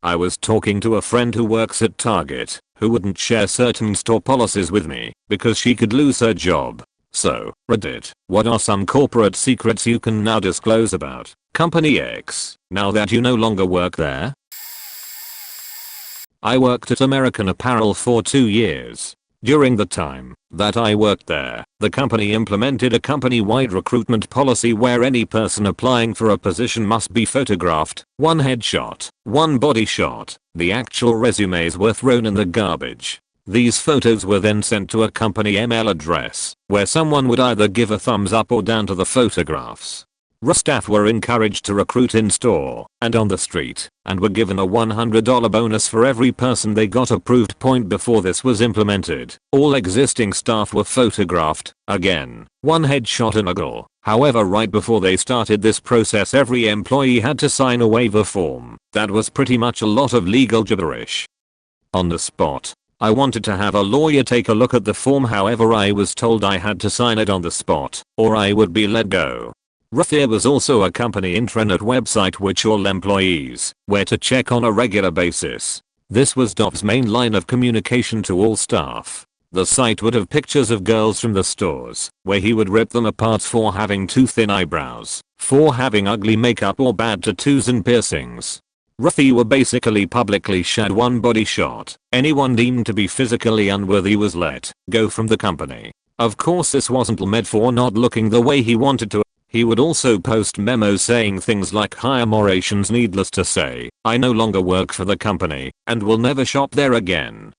I was talking to a friend who works at Target, who wouldn't share certain store policies with me because she could lose her job. So, Reddit, what are some corporate secrets you can now disclose about Company X, now that you no longer work there? I worked at American Apparel for 2 years. During the time that I worked there, the company implemented a company-wide recruitment policy where any person applying for a position must be photographed, one headshot, one body shot. The actual resumes were thrown in the garbage. These photos were then sent to a company email address, where someone would either give a thumbs up or down to the photographs. Staff were encouraged to recruit in store and on the street, and were given a $100 bonus for every person they got approved. Point before this was implemented, all existing staff were photographed, again, one headshot and a goal. However, right before they started this process, every employee had to sign a waiver form. That was pretty much a lot of legal gibberish. On the spot, I wanted to have a lawyer take a look at the form, however I was told I had to sign it on the spot, or I would be let go. There was also a company intranet website which all employees were to check on a regular basis. This was Dov's main line of communication to all staff. The site would have pictures of girls from the stores, where he would rip them apart for having too thin eyebrows, for having ugly makeup or bad tattoos and piercings. They were basically publicly shared one body shot. Anyone deemed to be physically unworthy was let go from the company. Of course, this wasn't meant for not looking the way he wanted to. He would also post memos saying things like hire morations. Needless to say, I no longer work for the company and will never shop there again.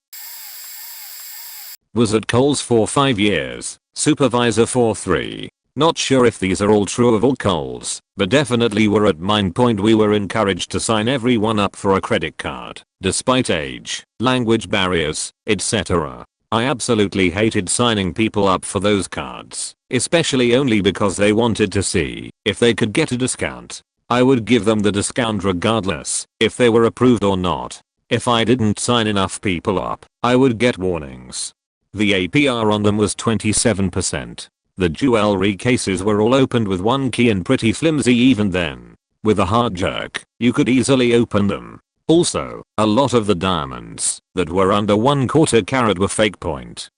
Was at Kohl's for 5 years, supervisor for 3. Not sure if these are all true of all Kohl's, but definitely were at mine. We were encouraged to sign everyone up for a credit card, despite age, language barriers, etc. I absolutely hated signing people up for those cards, especially only because they wanted to see if they could get a discount. I would give them the discount regardless if they were approved or not. If I didn't sign enough people up, I would get warnings. The APR on them was 27%. The jewelry cases were all opened with one key and pretty flimsy even then. With a hard jerk, you could easily open them. Also, a lot of the diamonds that were under 1/4 carat were fake.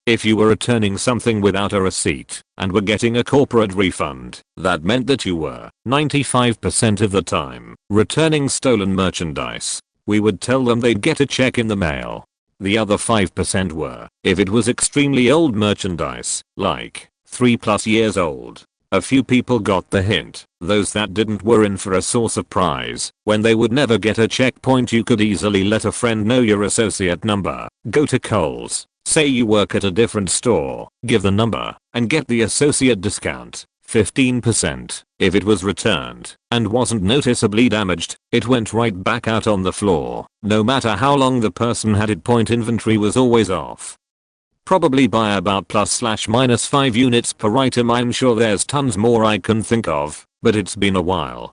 If you were returning something without a receipt and were getting a corporate refund, that meant that you were 95% of the time returning stolen merchandise. We would tell them they'd get a check in the mail. The other 5% were if it was extremely old merchandise, like 3+ years old. A few people got the hint. Those that didn't were in for a sore surprise when they would never get a checkpoint. You could easily let a friend know your associate number. Go to Kohl's, say you work at a different store, give the number, and get the associate discount, 15%. If it was returned and wasn't noticeably damaged, it went right back out on the floor. No matter how long the person had it. Inventory was always off. Probably by about ±5 units per item. I'm sure there's tons more I can think of, but it's been a while.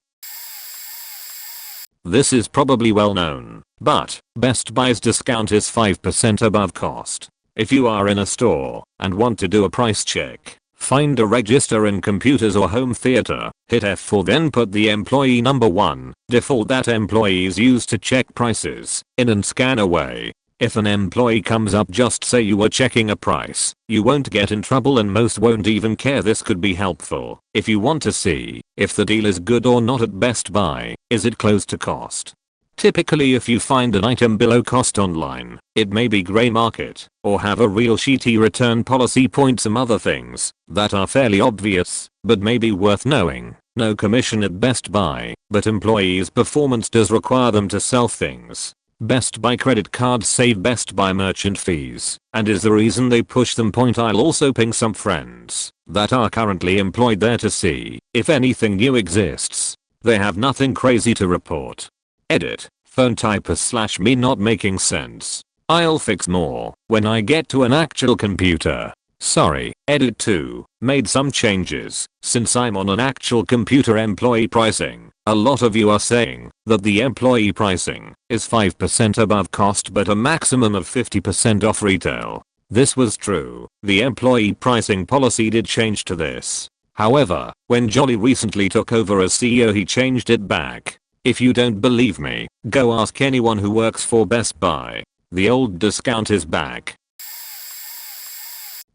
This is probably well known, but Best Buy's discount is 5% above cost. If you are in a store and want to do a price check, find a register in computers or home theater, hit F4, then put the employee number 1, default that employees use to check prices, in and scan away. If an employee comes up, just say you were checking a price. You won't get in trouble and most won't even care. This could be helpful if you want to see if the deal is good or not at Best Buy. Is it close to cost? Typically, if you find an item below cost online, it may be gray market or have a real shitty return policy. Some other things that are fairly obvious but may be worth knowing. No commission at Best Buy, but employees' performance does require them to sell things. Best Buy credit cards save Best Buy merchant fees and is the reason they push them. I'll also ping some friends that are currently employed there to see if anything new exists. They have nothing crazy to report. Edit. Phone typers / me not making sense. I'll fix more when I get to an actual computer. Sorry. Edit 2. Made some changes since I'm on an actual computer. Employee pricing. A lot of you are saying that the employee pricing is 5% above cost but a maximum of 50% off retail. This was true. The employee pricing policy did change to this. However, when Jolly recently took over as CEO, he changed it back. If you don't believe me, go ask anyone who works for Best Buy. The old discount is back.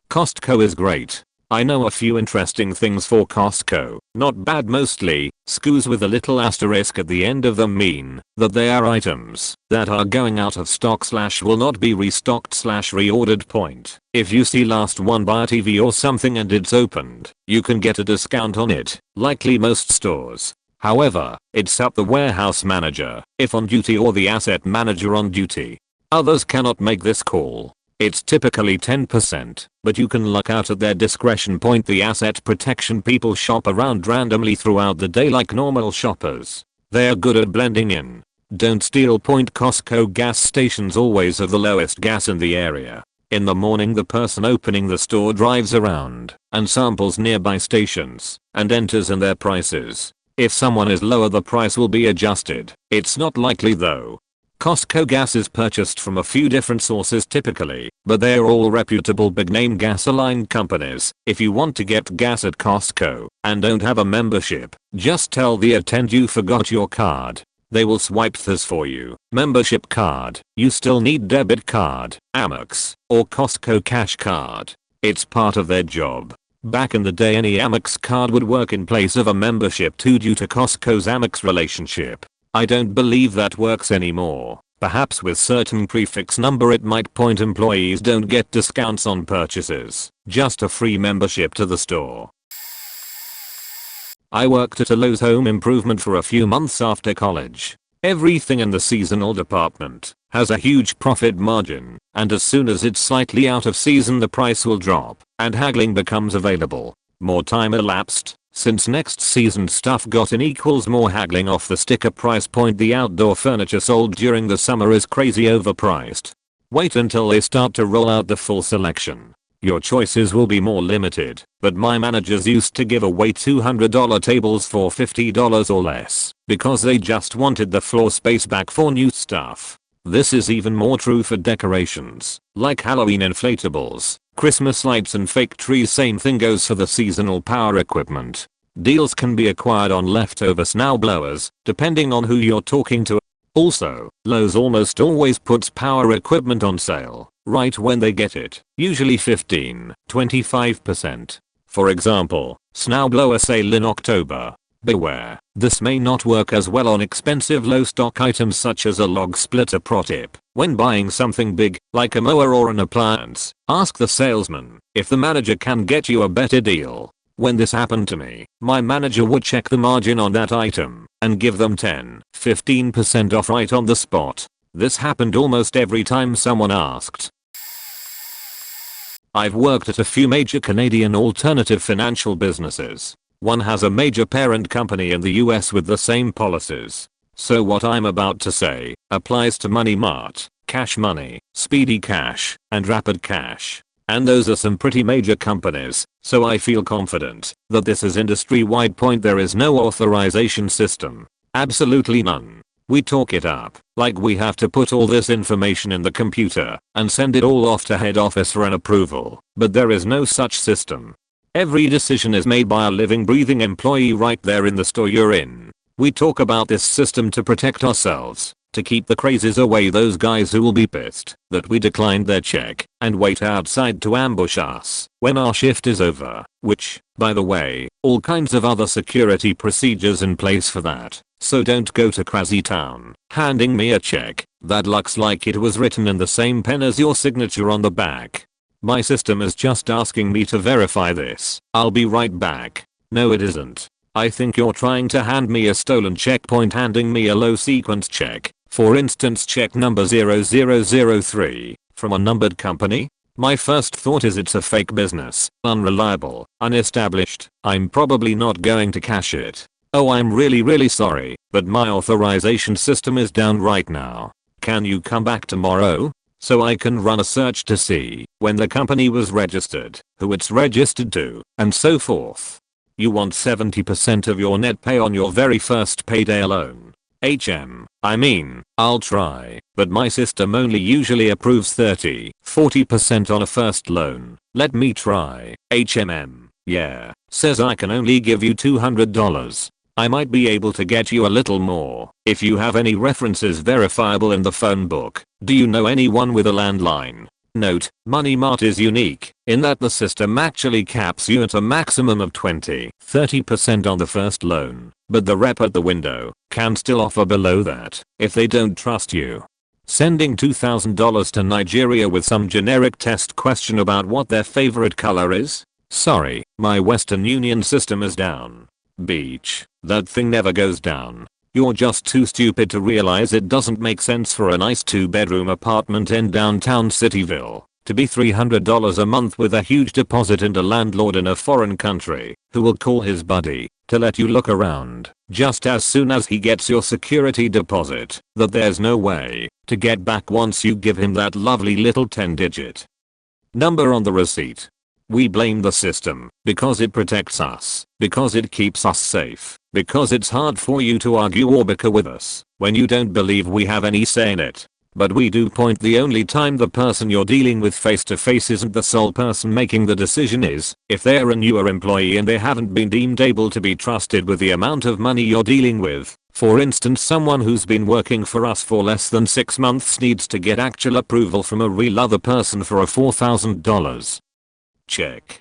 Costco is great. I know a few interesting things for Costco. Not bad mostly. SKUs with a little asterisk at the end of them mean that they are items that are going out of stock / will not be restocked / reordered point. If you see last one buy a TV or something and it's opened, you can get a discount on it, likely most stores. However, it's up the warehouse manager, if on duty, or the asset manager on duty. Others cannot make this call. It's typically 10%, but you can luck out at their discretion point. The asset protection people shop around randomly throughout the day like normal shoppers. They're good at blending in. Don't steal point. Costco gas stations always have the lowest gas in the area. In the morning, the person opening the store drives around and samples nearby stations and enters in their prices. If someone is lower, the price will be adjusted. It's not likely though. Costco gas is purchased from a few different sources typically, but they are all reputable big name gasoline companies. If you want to get gas at Costco and don't have a membership, just tell the attendant you forgot your card. They will swipe this for you. Membership card. You still need debit card, Amex, or Costco cash card. It's part of their job. Back in the day, any Amex card would work in place of a membership too due to Costco's Amex relationship. I don't believe that works anymore. Perhaps with certain prefix number it might point. Employees don't get discounts on purchases, just a free membership to the store. I worked at a Lowe's home improvement for a few months after college. Everything in the seasonal department has a huge profit margin, and as soon as it's slightly out of season the price will drop, and haggling becomes available. More time elapsed. Since next season stuff got in equals more haggling off the sticker price point. The outdoor furniture sold during the summer is crazy overpriced. Wait until they start to roll out the full selection. Your choices will be more limited, but my managers used to give away $200 tables for $50 or less because they just wanted the floor space back for new stuff. This is even more true for decorations, like Halloween inflatables, Christmas lights and fake trees. Same thing goes for the seasonal power equipment. Deals can be acquired on leftover snowblowers, depending on who you're talking to. Also, Lowe's almost always puts power equipment on sale right when they get it, usually 15-25%. For example, snowblower sale in October. Beware, this may not work as well on expensive low stock items such as a log splitter. Pro tip: when buying something big, like a mower or an appliance, ask the salesman if the manager can get you a better deal. When this happened to me, my manager would check the margin on that item and give them 10-15% off right on the spot. This happened almost every time someone asked. I've worked at a few major Canadian alternative financial businesses. One has a major parent company in the US with the same policies. So what I'm about to say applies to Money Mart, Cash Money, Speedy Cash, and Rapid Cash. And those are some pretty major companies, so I feel confident that this is industry-wide. Point: there is no authorization system. Absolutely none. We talk it up, like we have to put all this information in the computer and send it all off to head office for an approval, but there is no such system. Every decision is made by a living, breathing employee right there in the store you're in. We talk about this system to protect ourselves, to keep the crazies away, those guys who will be pissed that we declined their check and wait outside to ambush us when our shift is over, which, by the way, all kinds of other security procedures in place for that. So don't go to Crazy Town handing me a check that looks like it was written in the same pen as your signature on the back. My system is just asking me to verify this. I'll be right back. No, it isn't. I think you're trying to hand me a stolen check. Point: handing me a low sequence check, for instance check number 0003, from a numbered company? My first thought is it's a fake business, unreliable, unestablished. I'm probably not going to cash it. Oh, I'm really sorry, but my authorization system is down right now. Can you come back tomorrow? So I can run a search to see when the company was registered, who it's registered to, and so forth. You want 70% of your net pay on your very first payday alone. I mean, I'll try, but my system only usually approves 30-40% on a first loan. Let me try. Yeah, says I can only give you $200. I might be able to get you a little more if you have any references verifiable in the phone book. Do you know anyone with a landline? Note, Money Mart is unique in that the system actually caps you at a maximum of 20-30% on the first loan, but the rep at the window can still offer below that if they don't trust you. Sending $2,000 to Nigeria with some generic test question about what their favorite color is? Sorry, my Western Union system is down. Beach, that thing never goes down. You're just too stupid to realize it doesn't make sense for a nice 2-bedroom apartment in downtown Cityville to be $300 a month with a huge deposit and a landlord in a foreign country who will call his buddy to let you look around just as soon as he gets your security deposit that there's no way to get back once you give him that lovely little 10-digit number on the receipt. We blame the system because it protects us, because it keeps us safe, because it's hard for you to argue or bicker with us when you don't believe we have any say in it. But we do point the only time the person you're dealing with face to face isn't the sole person making the decision is if they're a newer employee and they haven't been deemed able to be trusted with the amount of money you're dealing with. For instance, someone who's been working for us for less than 6 months needs to get actual approval from a real other person for a $4,000 check.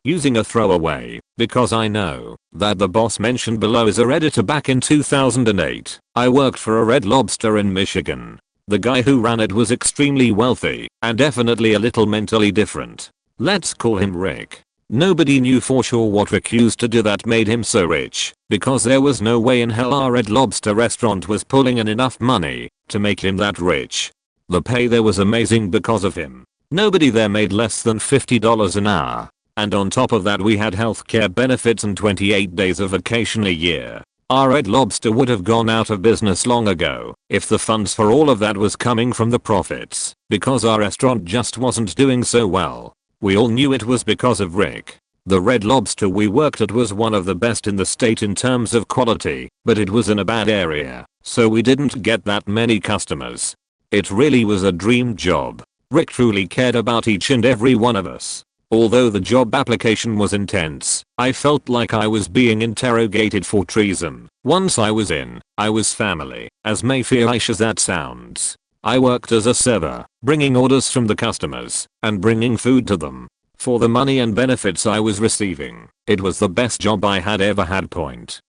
Using a throwaway, because I know that the boss mentioned below is a Redditor back in 2008. I worked for a Red Lobster in Michigan. The guy who ran it was extremely wealthy and definitely a little mentally different. Let's call him Rick. Nobody knew for sure what Rick used to do that made him so rich, because there was no way in hell our Red Lobster restaurant was pulling in enough money to make him that rich. The pay there was amazing because of him. Nobody there made less than $50 an hour. And on top of that we had healthcare benefits and 28 days of vacation a year. Our Red Lobster would have gone out of business long ago if the funds for all of that was coming from the profits, because our restaurant just wasn't doing so well. We all knew it was because of Rick. The Red Lobster we worked at was one of the best in the state in terms of quality, but it was in a bad area, so we didn't get that many customers. It really was a dream job. Rick truly cared about each and every one of us. Although the job application was intense, I felt like I was being interrogated for treason. Once I was in, I was family, as Mayfairish as that sounds. I worked as a server, bringing orders from the customers, and bringing food to them. For the money and benefits I was receiving, it was the best job I had ever had.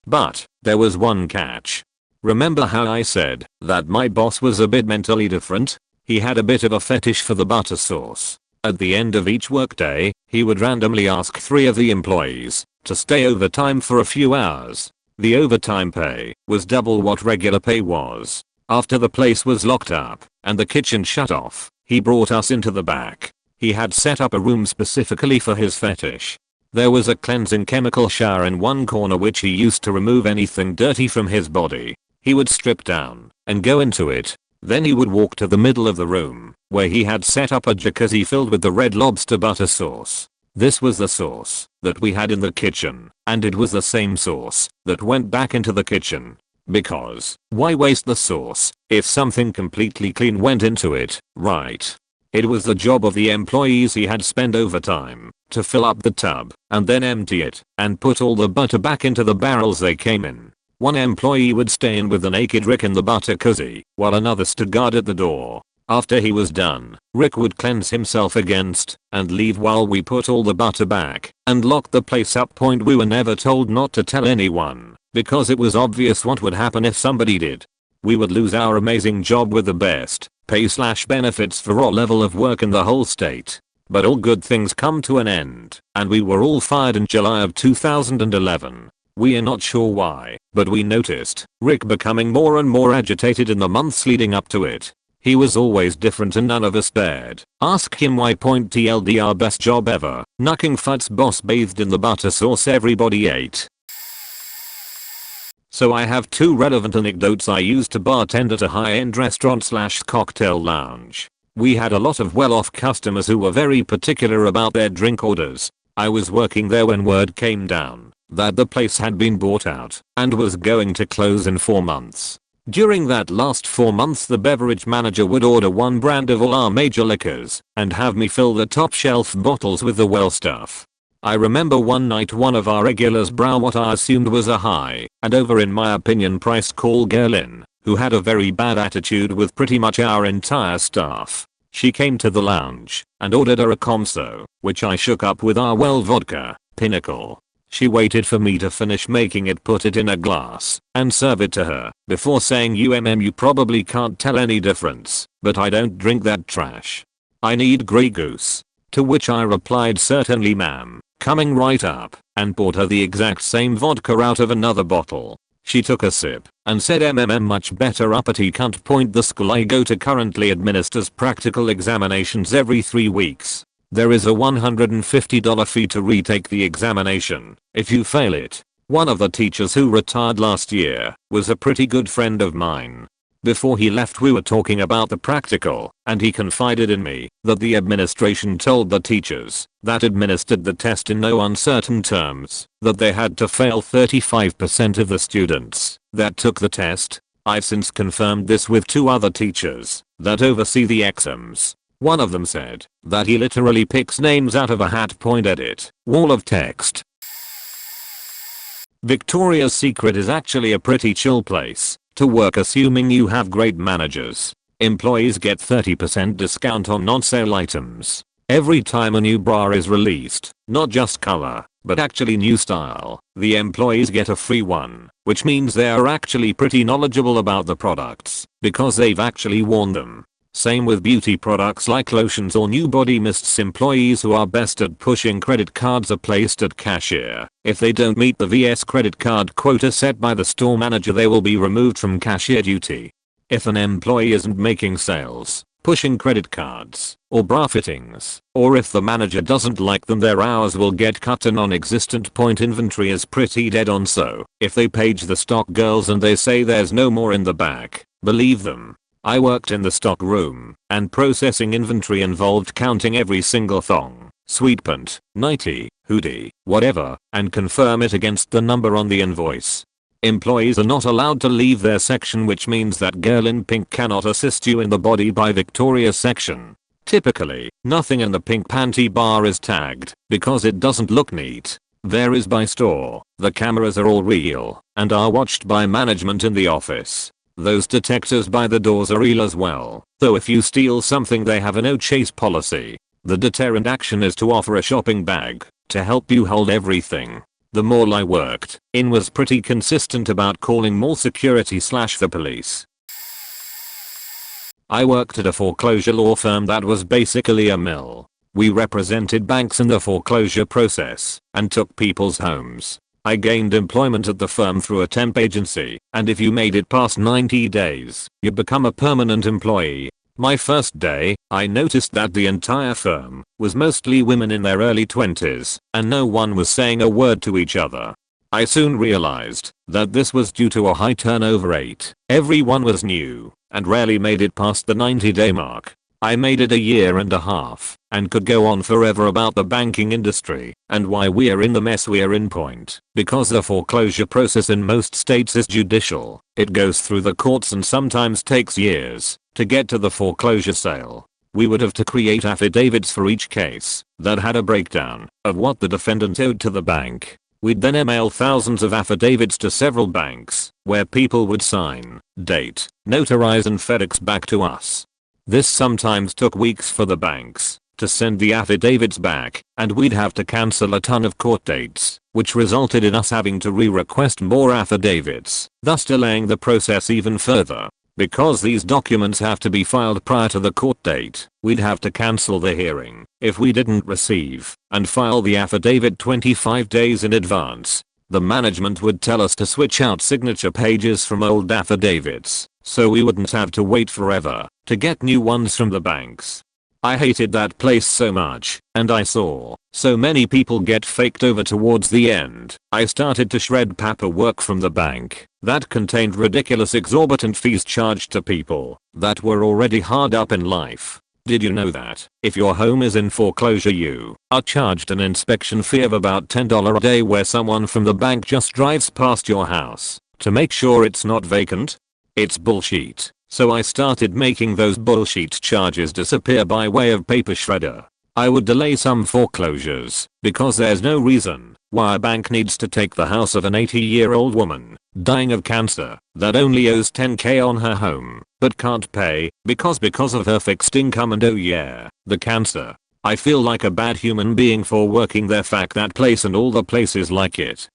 But there was one catch. Remember how I said that my boss was a bit mentally different? He had a bit of a fetish for the butter sauce. At the end of each workday, he would randomly ask 3 of the employees to stay overtime for a few hours. The overtime pay was double what regular pay was. After the place was locked up and the kitchen shut off, he brought us into the back. He had set up a room specifically for his fetish. There was a cleansing chemical shower in one corner which he used to remove anything dirty from his body. He would strip down and go into it. Then he would walk to the middle of the room, where he had set up a jacuzzi filled with the Red Lobster butter sauce. This was the sauce that we had in the kitchen, and it was the same sauce that went back into the kitchen. Because, why waste the sauce if something completely clean went into it, right? It was the job of the employees he had spent overtime to fill up the tub, and then empty it, and put all the butter back into the barrels they came in. One employee would stay in with the naked Rick in the butter cozy, while another stood guard at the door. After he was done, Rick would cleanse himself against and leave while we put all the butter back and locked the place up. We were never told not to tell anyone, because it was obvious what would happen if somebody did. We would lose our amazing job with the best pay/benefits for our level of work in the whole state. But all good things come to an end, and we were all fired in July of 2011. We are not sure why, but we noticed Rick becoming more and more agitated in the months leading up to it. He was always different and none of us dared ask him why. TLDR best job ever. Knucking Fut's boss bathed in the butter sauce everybody ate. So I have 2 relevant anecdotes I used to bartend at a high-end restaurant/cocktail lounge. We had a lot of well-off customers who were very particular about their drink orders. I was working there when word came down that the place had been bought out and was going to close in 4 months. During that last 4 months the beverage manager would order one brand of all our major liquors and have me fill the top shelf bottles with the well stuff. I remember one night one of our regulars brow what I assumed was a high and over in my opinion price call girl in, who had a very bad attitude with pretty much our entire staff. She came to the lounge and ordered her a comso, which I shook up with our well vodka, Pinnacle. She waited for me to finish making it, put it in a glass, and serve it to her, before saying you probably can't tell any difference, but I don't drink that trash. I need Grey Goose. To which I replied certainly ma'am, coming right up, and poured her the exact same vodka out of another bottle. She took a sip and said much better uppity cunt point the school I go to currently administers practical examinations every 3 weeks. There is a $150 fee to retake the examination if you fail it. One of the teachers who retired last year was a pretty good friend of mine. Before he left we were talking about the practical, and he confided in me that the administration told the teachers that administered the test in no uncertain terms that they had to fail 35% of the students that took the test. I've since confirmed this with 2 other teachers that oversee the exams. One of them said that he literally picks names out of a hat. Edit. Wall of text. Victoria's Secret is actually a pretty chill place to work assuming you have great managers. Employees get 30% discount on non-sale items every time a new bra is released, not just color, but actually new style. The employees get a free one, which means they are actually pretty knowledgeable about the products because they've actually worn them. Same with beauty products like lotions or new body mists. Employees who are best at pushing credit cards are placed at cashier. If they don't meet the VS credit card quota set by the store manager, they will be removed from cashier duty. If an employee isn't making sales, pushing credit cards, or bra fittings, or if the manager doesn't like them, their hours will get cut to non-existent. Inventory is pretty dead on, so if they page the stock girls and they say there's no more in the back, believe them. I worked in the stock room, and processing inventory involved counting every single thong, sweatpant, nightie, hoodie, whatever, and confirm it against the number on the invoice. Employees are not allowed to leave their section, which means that girl in pink cannot assist you in the Body by Victoria section. Typically, nothing in the pink panty bar is tagged because it doesn't look neat. Varies by store. The cameras are all real and are watched by management in the office. Those detectors by the doors are real as well, though if you steal something they have a no chase policy. The deterrent action is to offer a shopping bag to help you hold everything. The mall I worked in was pretty consistent about calling mall security / the police. I worked at a foreclosure law firm that was basically a mill. We represented banks in the foreclosure process and took people's homes. I gained employment at the firm through a temp agency, and if you made it past 90 days, you become a permanent employee. My first day, I noticed that the entire firm was mostly women in their early 20s, and no one was saying a word to each other. I soon realized that this was due to a high turnover rate. Everyone was new, and rarely made it past the 90-day mark. I made it a year and a half, and could go on forever about the banking industry and why we're in the mess we're in. Because the foreclosure process in most states is judicial, it goes through the courts and sometimes takes years to get to the foreclosure sale. We would have to create affidavits for each case that had a breakdown of what the defendant owed to the bank. We'd then email thousands of affidavits to several banks where people would sign, date, notarize and FedEx back to us. This sometimes took weeks for the banks to send the affidavits back, and we'd have to cancel a ton of court dates, which resulted in us having to re-request more affidavits, thus delaying the process even further. Because these documents have to be filed prior to the court date, we'd have to cancel the hearing if we didn't receive and file the affidavit 25 days in advance. The management would tell us to switch out signature pages from old affidavits, so we wouldn't have to wait forever to get new ones from the banks. I hated that place so much, and I saw so many people get faked over towards the end. I started to shred paperwork from the bank that contained ridiculous exorbitant fees charged to people that were already hard up in life. Did you know that if your home is in foreclosure you are charged an inspection fee of about $10 a day where someone from the bank just drives past your house to make sure it's not vacant? It's bullshit. So I started making those bullshit charges disappear by way of paper shredder. I would delay some foreclosures because there's no reason why a bank needs to take the house of an 80-year-old woman dying of cancer that only owes 10k on her home but can't pay because of her fixed income and oh yeah, the cancer. I feel like a bad human being for working there. Fuck that place and all the places like it.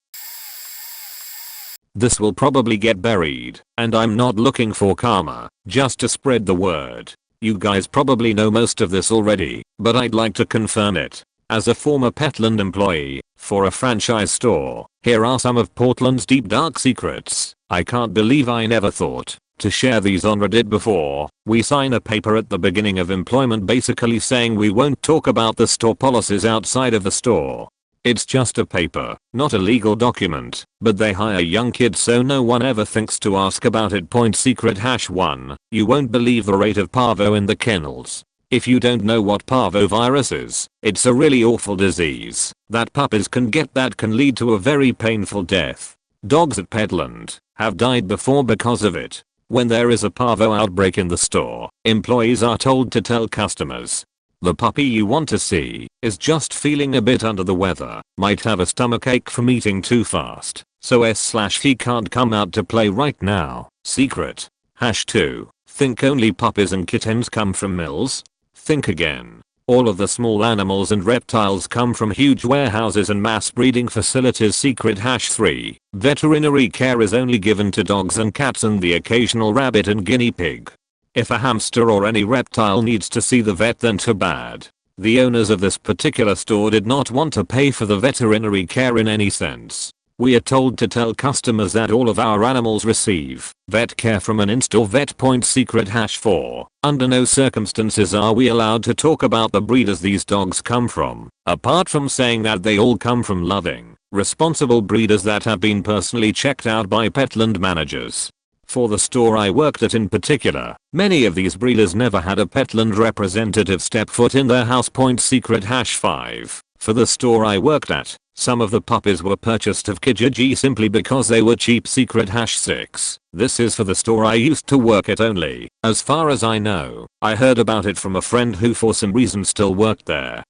This will probably get buried, and I'm not looking for karma, just to spread the word. You guys probably know most of this already, but I'd like to confirm it. As a former Petland employee, for a franchise store, here are some of Portland's deep dark secrets. I can't believe I never thought to share these on Reddit before. We sign a paper at the beginning of employment basically saying we won't talk about the store policies outside of the store. It's just a paper, not a legal document, but they hire young kids so no one ever thinks to ask about it. Secret #1, you won't believe the rate of parvo in the kennels. If you don't know what parvovirus is, it's a really awful disease that puppies can get that can lead to a very painful death. Dogs at Petland have died before because of it. When there is a parvo outbreak in the store, employees are told to tell customers, the puppy you want to see is just feeling a bit under the weather, might have a stomachache from eating too fast, so he can't come out to play right now. Secret. #2. Think only puppies and kittens come from mills? Think again. All of the small animals and reptiles come from huge warehouses and mass breeding facilities. Secret. #3. Veterinary care is only given to dogs and cats and the occasional rabbit and guinea pig. If a hamster or any reptile needs to see the vet, then too bad. The owners of this particular store did not want to pay for the veterinary care in any sense. We are told to tell customers that all of our animals receive vet care from an in-store vet. Secret. #4. Under no circumstances are we allowed to talk about the breeders these dogs come from, apart from saying that they all come from loving, responsible breeders that have been personally checked out by Petland managers. For the store I worked at in particular, many of these breeders never had a Petland representative step foot in their house. Secret. #5. For the store I worked at, some of the puppies were purchased of Kijiji simply because they were cheap. Secret. #6. This is for the store I used to work at only. As far as I know, I heard about it from a friend who for some reason still worked there.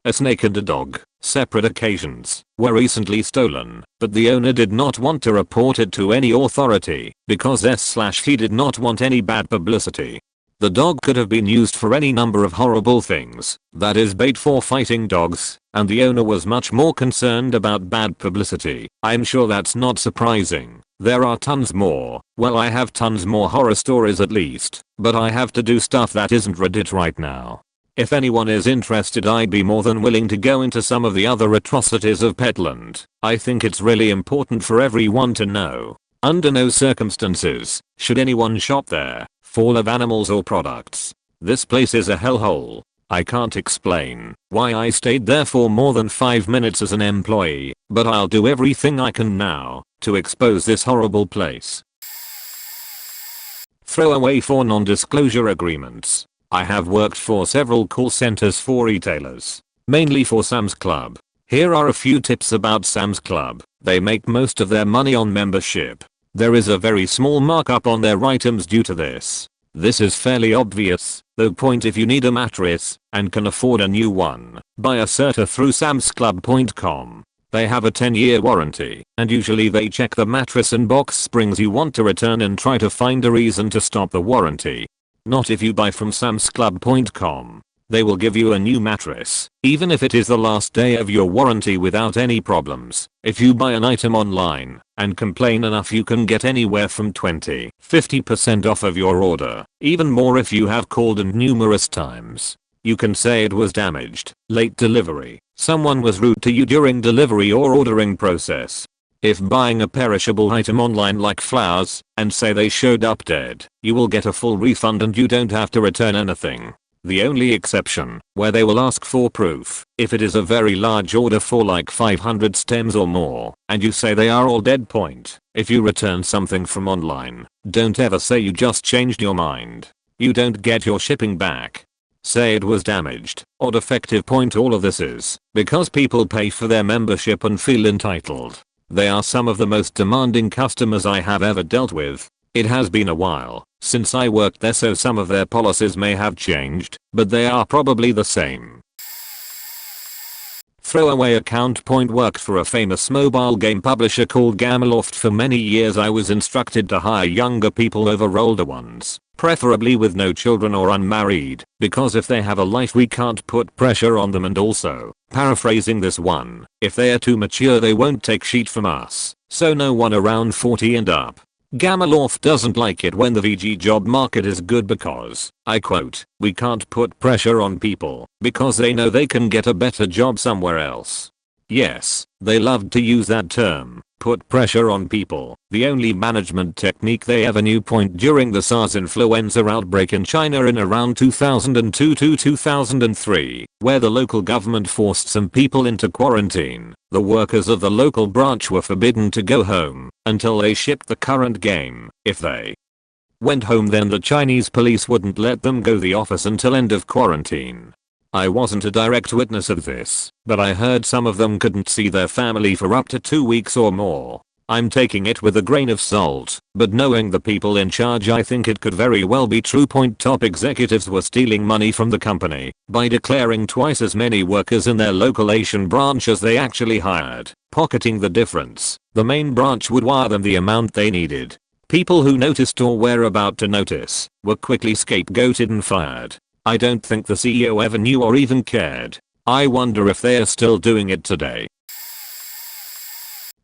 A snake and a dog, separate occasions, were recently stolen, but the owner did not want to report it to any authority because he did not want any bad publicity. The dog could have been used for any number of horrible things, that is bait for fighting dogs, and the owner was much more concerned about bad publicity. I'm sure that's not surprising. There are tons more. Well, I have tons more horror stories at least, but I have to do stuff that isn't Reddit right now. If anyone is interested, I'd be more than willing to go into some of the other atrocities of Petland. I think it's really important for everyone to know. Under no circumstances should anyone shop there for live animals or products. This place is a hellhole. I can't explain why I stayed there for more than 5 minutes as an employee, but I'll do everything I can now to expose this horrible place. Throwaway for non-disclosure agreements. I have worked for several call centers for retailers, mainly for Sam's Club. Here are a few tips about Sam's Club. They make most of their money on membership. There is a very small markup on their items due to this. This is fairly obvious, though. If you need a mattress and can afford a new one, buy a Serta through samsclub.com. They have a 10-year warranty, and usually they check the mattress and box springs you want to return and try to find a reason to stop the warranty. Not if you buy from samsclub.com. They will give you a new mattress, even if it is the last day of your warranty without any problems. If you buy an item online and complain enough, you can get anywhere from 20-50% off of your order. Even more if you have called in numerous times. You can say it was damaged, late delivery, someone was rude to you during delivery or ordering process. If buying a perishable item online like flowers and say they showed up dead, you will get a full refund and you don't have to return anything. The only exception, where they will ask for proof, if it is a very large order for like 500 stems or more, and you say they are all dead. If you return something from online, don't ever say you just changed your mind. You don't get your shipping back. Say it was damaged or defective. All of this is because people pay for their membership and feel entitled. They are some of the most demanding customers I have ever dealt with. It has been a while since I worked there, so some of their policies may have changed, but they are probably the same. Throwaway account. Worked for a famous mobile game publisher called Gameloft for many years. I was instructed to hire younger people over older ones, preferably with no children or unmarried, because if they have a life we can't put pressure on them, and also, paraphrasing this one, if they are too mature they won't take shit from us, so no one around 40 and up. Gameloft doesn't like it when the VG job market is good because, I quote, we can't put pressure on people because they know they can get a better job somewhere else. Yes, they loved to use that term, put pressure on people, the only management technique they ever knew. During the SARS influenza outbreak in China in around 2002 to 2003, where the local government forced some people into quarantine, the workers of the local branch were forbidden to go home until they shipped the current game. If they went home, then the Chinese police wouldn't let them go the office until end of quarantine. I wasn't a direct witness of this, but I heard some of them couldn't see their family for up to 2 weeks or more. I'm taking it with a grain of salt, but knowing the people in charge, I think it could very well be true. Top executives were stealing money from the company by declaring twice as many workers in their local Asian branch as they actually hired, pocketing the difference. The main branch would wire them the amount they needed. People who noticed or were about to notice were quickly scapegoated and fired. I don't think the CEO ever knew or even cared. I wonder if they are still doing it today.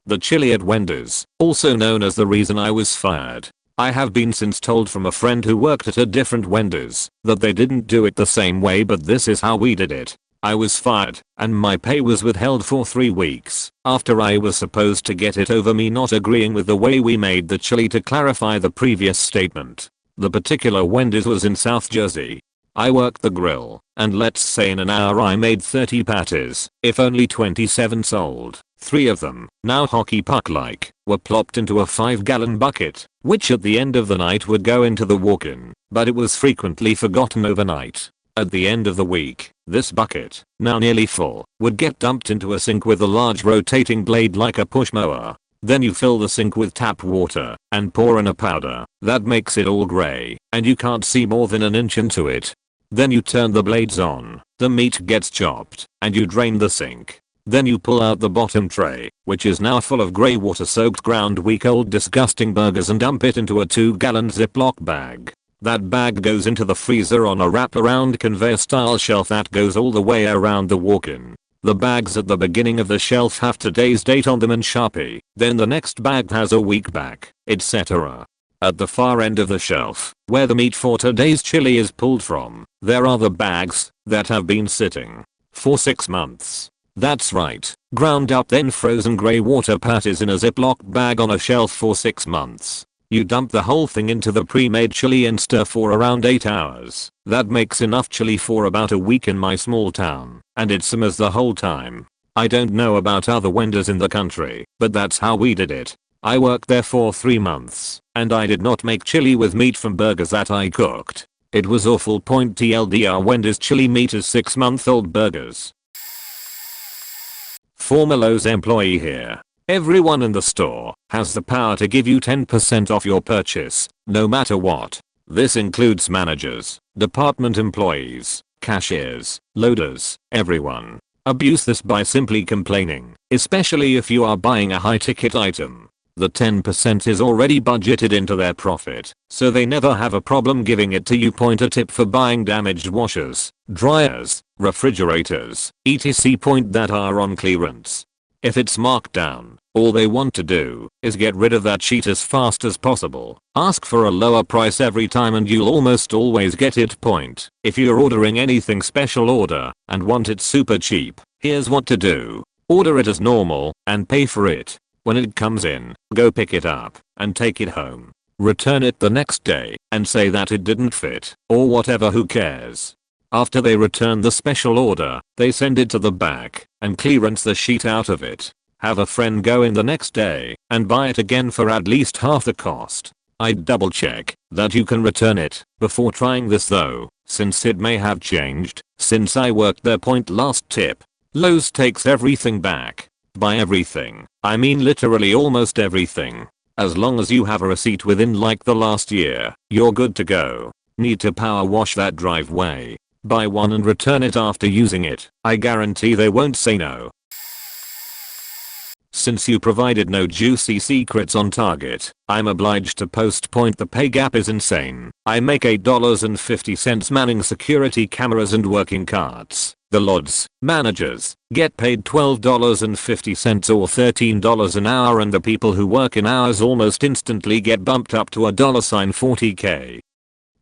The chili at Wendy's, also known as the reason I was fired. I have been since told from a friend who worked at a different Wendy's that they didn't do it the same way, but this is how we did it. I was fired, and my pay was withheld for 3 weeks after I was supposed to get it over me not agreeing with the way we made the chili. To clarify the previous statement, the particular Wendy's was in South Jersey. I worked the grill, and let's say in an hour I made 30 patties. If only 27 sold, 3 of them, now hockey puck-like, were plopped into a 5-gallon bucket, which at the end of the night would go into the walk-in, but it was frequently forgotten overnight. At the end of the week, this bucket, now nearly full, would get dumped into a sink with a large rotating blade like a push mower. Then you fill the sink with tap water and pour in a powder that makes it all gray, and you can't see more than an inch into it. Then you turn the blades on, the meat gets chopped, and you drain the sink. Then you pull out the bottom tray, which is now full of grey water-soaked ground week-old disgusting burgers, and dump it into a 2-gallon Ziploc bag. That bag goes into the freezer on a wrap-around conveyor-style shelf that goes all the way around the walk-in. The bags at the beginning of the shelf have today's date on them and Sharpie. Then the next bag has a week back, etc. At the far end of the shelf, where the meat for today's chili is pulled from, there are the bags that have been sitting for 6 months. That's right, ground up then frozen grey water patties in a Ziploc bag on a shelf for 6 months. You dump the whole thing into the pre-made chili and stir for around 8 hours. That makes enough chili for about a week in my small town, and it simmers the whole time. I don't know about other Wendy's in the country, but that's how we did it. I worked there for 3 months, and I did not make chili with meat from burgers that I cooked. It was awful. TLDR, Wendy's chili meat is 6-month-old burgers. Former Lowe's employee here. Everyone in the store has the power to give you 10% off your purchase, no matter what. This includes managers, department employees, cashiers, loaders, everyone. Abuse this by simply complaining, especially if you are buying a high-ticket item. The 10% is already budgeted into their profit, so they never have a problem giving it to you. A tip for buying damaged washers, dryers, refrigerators, etc. that are on clearance. If it's marked down, all they want to do is get rid of that sheet as fast as possible. Ask for a lower price every time and you'll almost always get it. If you're ordering anything special order and want it super cheap, here's what to do. Order it as normal and pay for it. When it comes in, go pick it up and take it home. Return it the next day and say that it didn't fit or whatever, who cares. After they return the special order, they send it to the back and clearance the sheet out of it. Have a friend go in the next day and buy it again for at least half the cost. I'd double check that you can return it before trying this though, since it may have changed since I worked there. Last tip. Lowe's takes everything back. By everything, I mean literally almost everything. As long as you have a receipt within like the last year, you're good to go. Need to power wash that driveway? Buy one and return it after using it. I guarantee they won't say no. Since you provided no juicy secrets on Target, I'm obliged to post point. The pay gap is insane. I make $8.50 manning security cameras and working carts. The LODs, managers, get paid $12.50 or $13 an hour, and the people who work in hours almost instantly get bumped up to $40K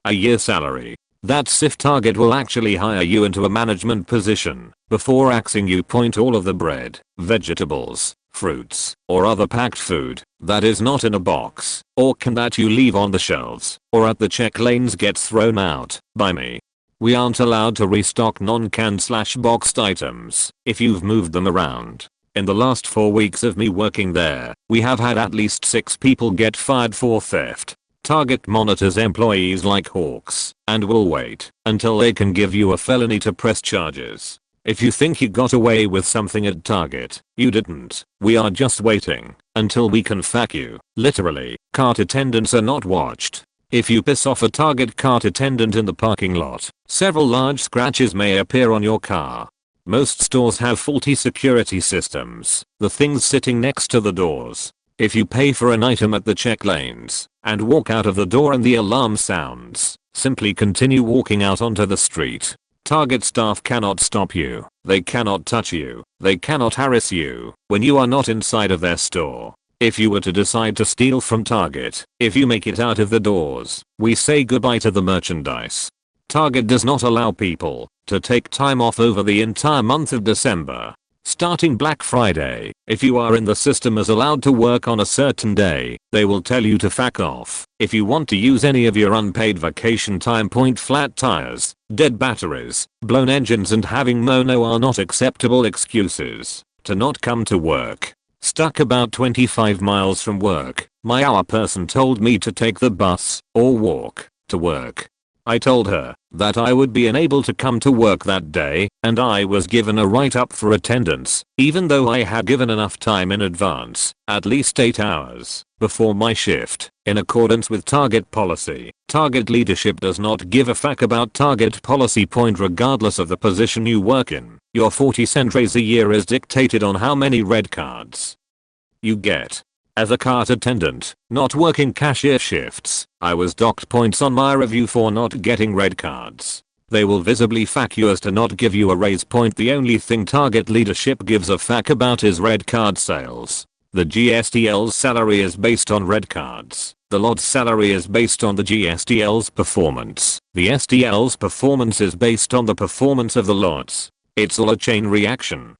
a year salary. That's if Target will actually hire you into a management position before axing you. Point. All of the bread, vegetables, fruits, or other packed food that is not in a box or can that you leave on the shelves or at the check lanes gets thrown out by me. We aren't allowed to restock non-canned/boxed items if you've moved them around. In the last 4 weeks of me working there, we have had at least 6 people get fired for theft. Target monitors employees like hawks and will wait until they can give you a felony to press charges. If you think you got away with something at Target, you didn't. We are just waiting until we can fuck you. Literally, cart attendants are not watched. If you piss off a Target cart attendant in the parking lot, several large scratches may appear on your car. Most stores have faulty security systems, the things sitting next to the doors. If you pay for an item at the check lanes and walk out of the door and the alarm sounds, simply continue walking out onto the street. Target staff cannot stop you. They cannot touch you. They cannot harass you when you are not inside of their store. If you were to decide to steal from Target, if you make it out of the doors, we say goodbye to the merchandise. Target does not allow people to take time off over the entire month of December. Starting Black Friday, if you are in the system as allowed to work on a certain day, they will tell you to fuck off. If you want to use any of your unpaid vacation time. Point. Flat tires, dead batteries, blown engines and having mono are not acceptable excuses to not come to work. Stuck about 25 miles from work, my hour person told me to take the bus or walk to work. I told her that I would be unable to come to work that day, and I was given a write-up for attendance, even though I had given enough time in advance, at least 8 hours, before my shift. In accordance with Target policy, Target leadership does not give a fuck about Target policy. Point. Regardless of the position you work in, your 40-cent raise a year is dictated on how many red cards you get. As a cart attendant, not working cashier shifts, I was docked points on my review for not getting red cards. They will visibly fuck you as to not give you a raise. Point. The only thing Target leadership gives a fuck about is red card sales. The GSTL's salary is based on red cards. The LOD's salary is based on the GSTL's performance. The STL's performance is based on the performance of the LOD's. It's all a chain reaction.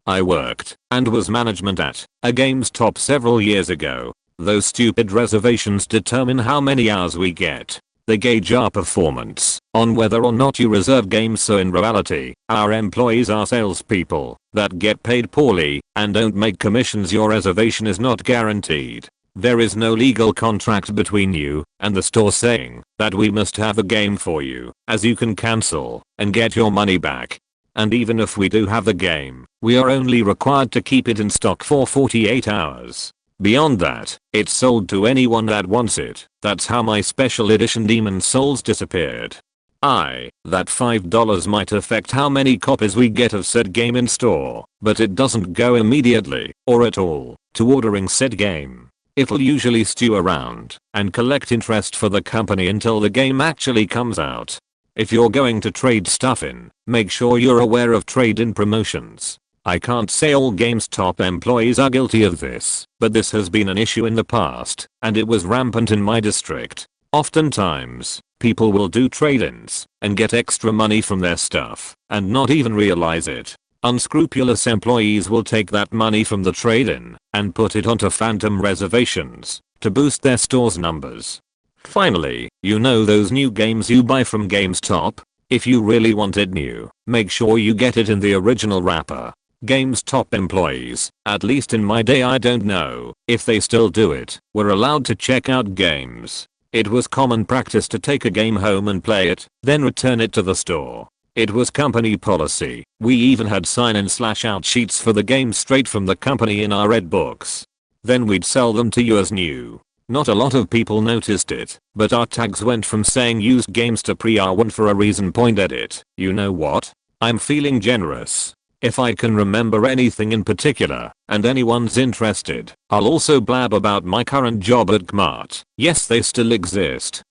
I worked and was management at a GameStop several years ago. Those stupid reservations determine how many hours we get. They gauge our performance on whether or not you reserve games, so in reality, our employees are salespeople that get paid poorly and don't make commissions. Your reservation is not guaranteed. There is no legal contract between you and the store saying that we must have a game for you, as you can cancel and get your money back. And even if we do have the game, we are only required to keep it in stock for 48 hours. Beyond that, it's sold to anyone that wants it. That's how my special edition Demon's Souls disappeared. That $5 might affect how many copies we get of said game in store, but it doesn't go immediately, or at all, to ordering said game. It'll usually stew around and collect interest for the company until the game actually comes out. If you're going to trade stuff in, make sure you're aware of trade-in promotions. I can't say all GameStop employees are guilty of this, but this has been an issue in the past, and it was rampant in my district. Oftentimes, people will do trade-ins and get extra money from their stuff and not even realize it. Unscrupulous employees will take that money from the trade-in and put it onto phantom reservations to boost their store's numbers. Finally, you know those new games you buy from GameStop? If you really want it new, make sure you get it in the original wrapper. GameStop employees, at least in my day, I don't know if they still do it, were allowed to check out games. It was common practice to take a game home and play it, then return it to the store. It was company policy. We even had sign-in/out sheets for the game straight from the company in our red books. Then we'd sell them to you as new. Not a lot of people noticed it, but our tags went from saying used games to pre-R1 for a reason. Edit. You know what? I'm feeling generous. If I can remember anything in particular, and anyone's interested, I'll also blab about my current job at Kmart. Yes, they still exist.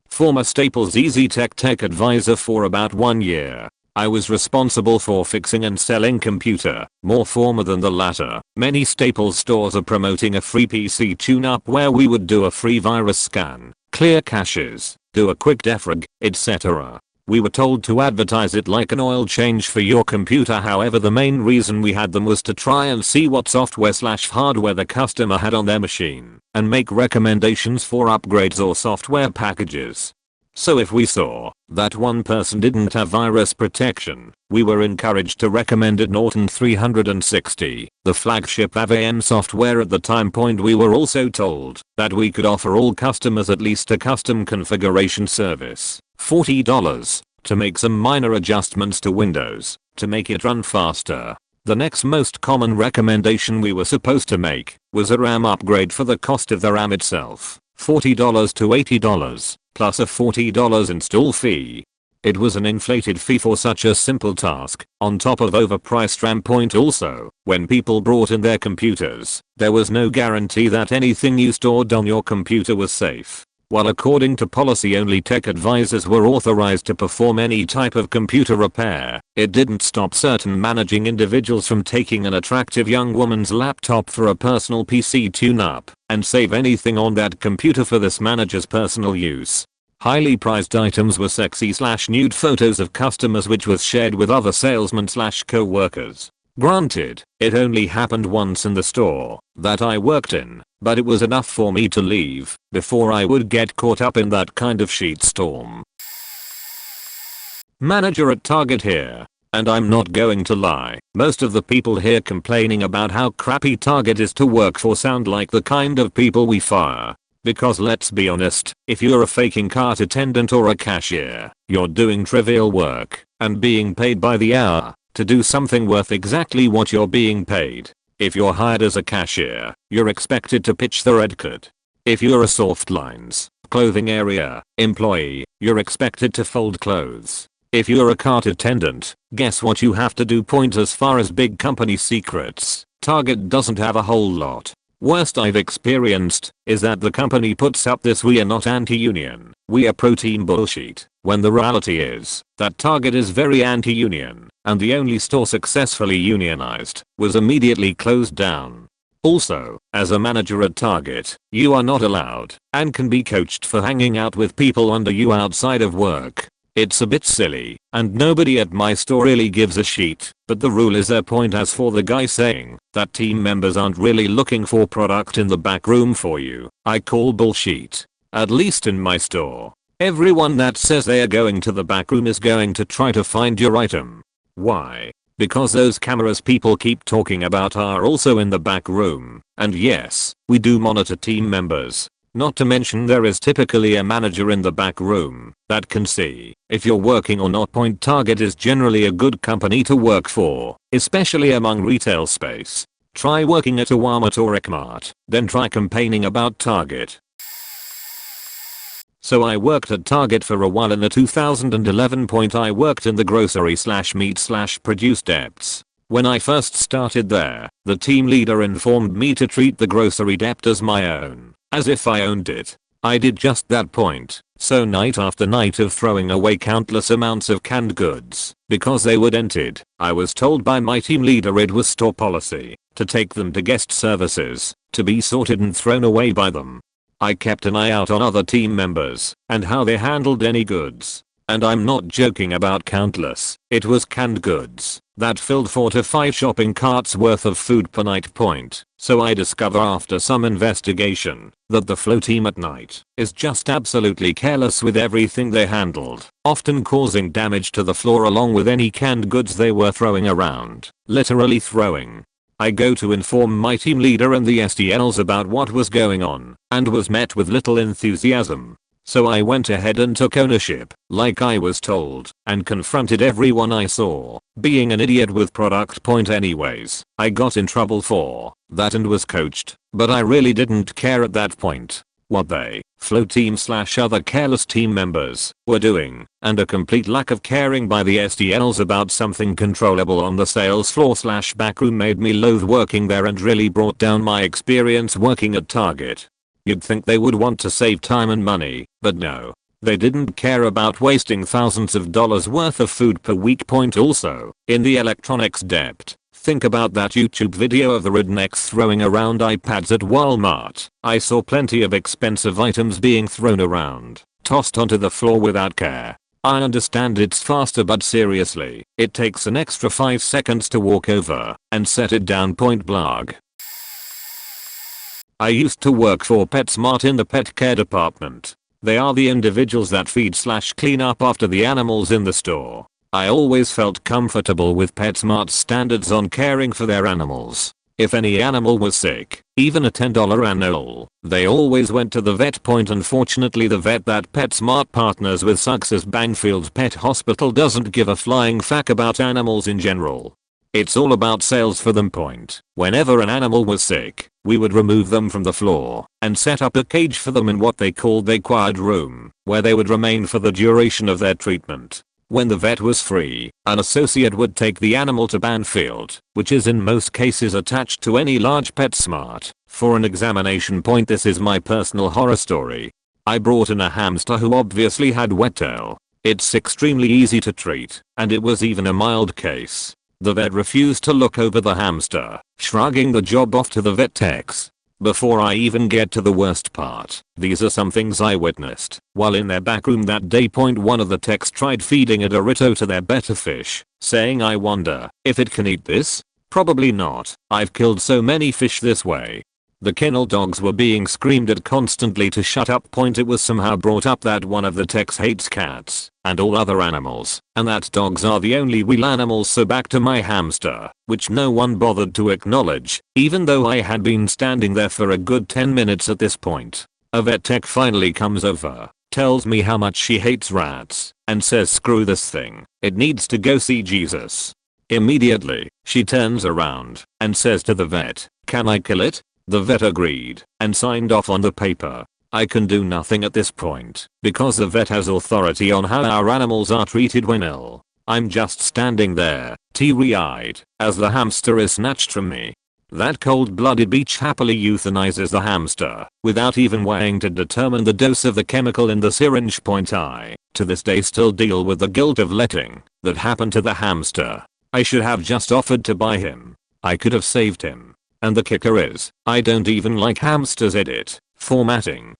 Former Staples Easy Tech advisor for about 1 year. I was responsible for fixing and selling computer, more former than the latter. Many Staples stores are promoting a free PC tune-up where we would do a free virus scan, clear caches, do a quick defrag, etc. We were told to advertise it like an oil change for your computer. However, the main reason we had them was to try and see what software/hardware the customer had on their machine and make recommendations for upgrades or software packages. So if we saw that one person didn't have virus protection, we were encouraged to recommend it. Norton 360, the flagship AVM software at the time. We were also told that we could offer all customers at least a custom configuration service, $40, to make some minor adjustments to Windows to make it run faster. The next most common recommendation we were supposed to make was a RAM upgrade for the cost of the RAM itself, $40 to $80, plus a $40 install fee. It was an inflated fee for such a simple task, on top of overpriced RAM. Also, when people brought in their computers, there was no guarantee that anything you stored on your computer was safe. While according to policy only tech advisors were authorized to perform any type of computer repair, it didn't stop certain managing individuals from taking an attractive young woman's laptop for a personal PC tune-up and save anything on that computer for this manager's personal use. Highly prized items were sexy/nude photos of customers, which was shared with other salesmen/co-workers. Granted, it only happened once in the store that I worked in, but it was enough for me to leave before I would get caught up in that kind of shitstorm. Manager at Target here. And I'm not going to lie, most of the people here complaining about how crappy Target is to work for sound like the kind of people we fire. Because let's be honest, if you're a faking cart attendant or a cashier, you're doing trivial work and being paid by the hour to do something worth exactly what you're being paid. If you're hired as a cashier, you're expected to pitch the red card. If you're a soft lines, clothing area employee, you're expected to fold clothes. If you're a cart attendant, guess what you have to do? As far as big company secrets, Target doesn't have a whole lot. Worst I've experienced is that the company puts up this "we are not anti-union, we are pro-team" bullshit, when the reality is that Target is very anti-union, and the only store successfully unionized was immediately closed down. Also, as a manager at Target, you are not allowed and can be coached for hanging out with people under you outside of work. It's a bit silly, and nobody at my store really gives a shit, but the rule is their point. As for the guy saying that team members aren't really looking for product in the back room for you, I call bullshit. At least in my store, everyone that says they are going to the back room is going to try to find your item. Why? Because those cameras people keep talking about are also in the back room, and yes, we do monitor team members. Not to mention there is typically a manager in the back room that can see if you're working or not. Target is generally a good company to work for, especially among retail space. Try working at a Walmart or a Kmart, then try complaining about Target. So I worked at Target for a while in the 2011. I worked in the grocery/meat/produce depths. When I first started there, the team leader informed me to treat the grocery depot as my own. As if I owned it. I did just that. So night after night of throwing away countless amounts of canned goods because they were dented, I was told by my team leader it was store policy to take them to guest services to be sorted and thrown away by them. I kept an eye out on other team members and how they handled any goods. And I'm not joking about countless. It was canned goods that filled 4 to 5 shopping carts worth of food per night. So I discover after some investigation that the flow team at night is just absolutely careless with everything they handled, often causing damage to the floor along with any canned goods they were throwing around. Literally throwing. I go to inform my team leader and the SDLs about what was going on and was met with little enthusiasm. So I went ahead and took ownership, like I was told, and confronted everyone I saw, being an idiot with product. Anyways, I got in trouble for that and was coached, but I really didn't care at that point. what they, flow team / other careless team members, were doing, and a complete lack of caring by the SDLs about something controllable on the sales floor / backroom made me loathe working there and really brought down my experience working at Target. You'd think they would want to save time and money, but no. They didn't care about wasting thousands of dollars worth of food per week. Point also, in the electronics depth, think about that YouTube video of the rednecks throwing around iPads at Walmart. I saw plenty of expensive items being thrown around, tossed onto the floor without care. I understand it's faster, but seriously, it takes an extra 5 seconds to walk over and set it down. Point blank. I used to work for PetSmart in the pet care department. They are the individuals that feed / clean up after the animals in the store. I always felt comfortable with PetSmart's standards on caring for their animals. If any animal was sick, even a $10 annual, they always went to the vet. Point unfortunately the vet that PetSmart partners with sucks as Bangfield Pet Hospital doesn't give a flying fuck about animals in general. It's all about sales for them. Point. Whenever an animal was sick, we would remove them from the floor and set up a cage for them in what they called the quiet room, where they would remain for the duration of their treatment. When the vet was free, an associate would take the animal to Banfield, which is in most cases attached to any large PetSmart, for an examination. Point. This is my personal horror story. I brought in a hamster who obviously had wet tail. It's extremely easy to treat, and it was even a mild case. The vet refused to look over the hamster, shrugging the job off to the vet techs. Before I even get to the worst part, these are some things I witnessed while in their back room that day. Point. One of the techs tried feeding a Dorito to their betta fish, saying, "I wonder if it can eat this? Probably not. I've killed so many fish this way." The kennel dogs were being screamed at constantly to shut up. Point. It was somehow brought up that one of the techs hates cats and all other animals, and that dogs are the only real animals. So back to my hamster, which no one bothered to acknowledge, even though I had been standing there for a good 10 minutes at this point. A vet tech finally comes over, tells me how much she hates rats, and says screw this thing, it needs to go see Jesus. Immediately, she turns around and says to the vet, "Can I kill it?" The vet agreed and signed off on the paper. I can do nothing at this point because the vet has authority on how our animals are treated when ill. I'm just standing there, teary-eyed, as the hamster is snatched from me. That cold-blooded bitch happily euthanizes the hamster without even weighing to determine the dose of the chemical in the syringe. Point. I, to this day, still deal with the guilt of letting that happen to the hamster. I should have just offered to buy him. I could have saved him. And the kicker is, I don't even like hamsters. Edit. Formatting.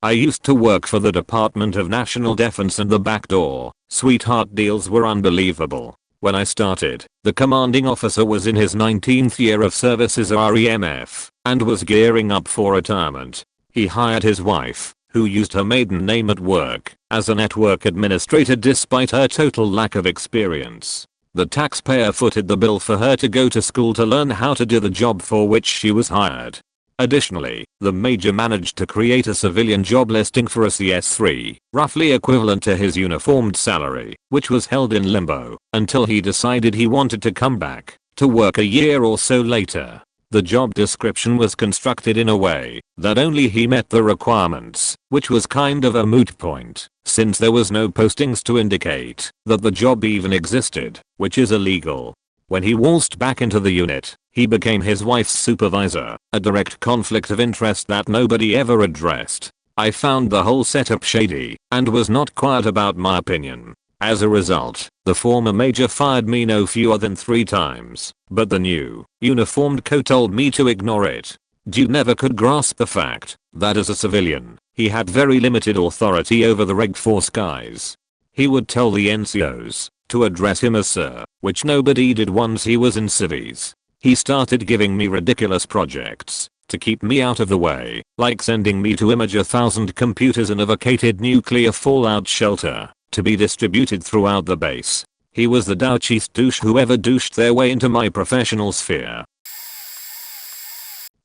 I used to work for the Department of National Defense, and the backdoor sweetheart deals were unbelievable. When I started, the commanding officer was in his 19th year of service as REMF and was gearing up for retirement. He hired his wife, who used her maiden name at work, as a network administrator despite her total lack of experience. The taxpayer footed the bill for her to go to school to learn how to do the job for which she was hired. Additionally, the major managed to create a civilian job listing for a CS3, roughly equivalent to his uniformed salary, which was held in limbo until he decided he wanted to come back to work a year or so later. The job description was constructed in a way that only he met the requirements, which was kind of a moot point, since there was no postings to indicate that the job even existed, which is illegal. When he waltzed back into the unit, he became his wife's supervisor, a direct conflict of interest that nobody ever addressed. I found the whole setup shady and was not quiet about my opinion. As a result, the former major fired me no fewer than 3 times, but the new, uniformed co told me to ignore it. Dude never could grasp the fact that as a civilian, he had very limited authority over the Reg Force guys. He would tell the NCOs to address him as sir, which nobody did once he was in civies. He started giving me ridiculous projects to keep me out of the way, like sending me to image 1,000 computers in a vacated nuclear fallout shelter to be distributed throughout the base. He was the douchiest douche who ever douched their way into my professional sphere.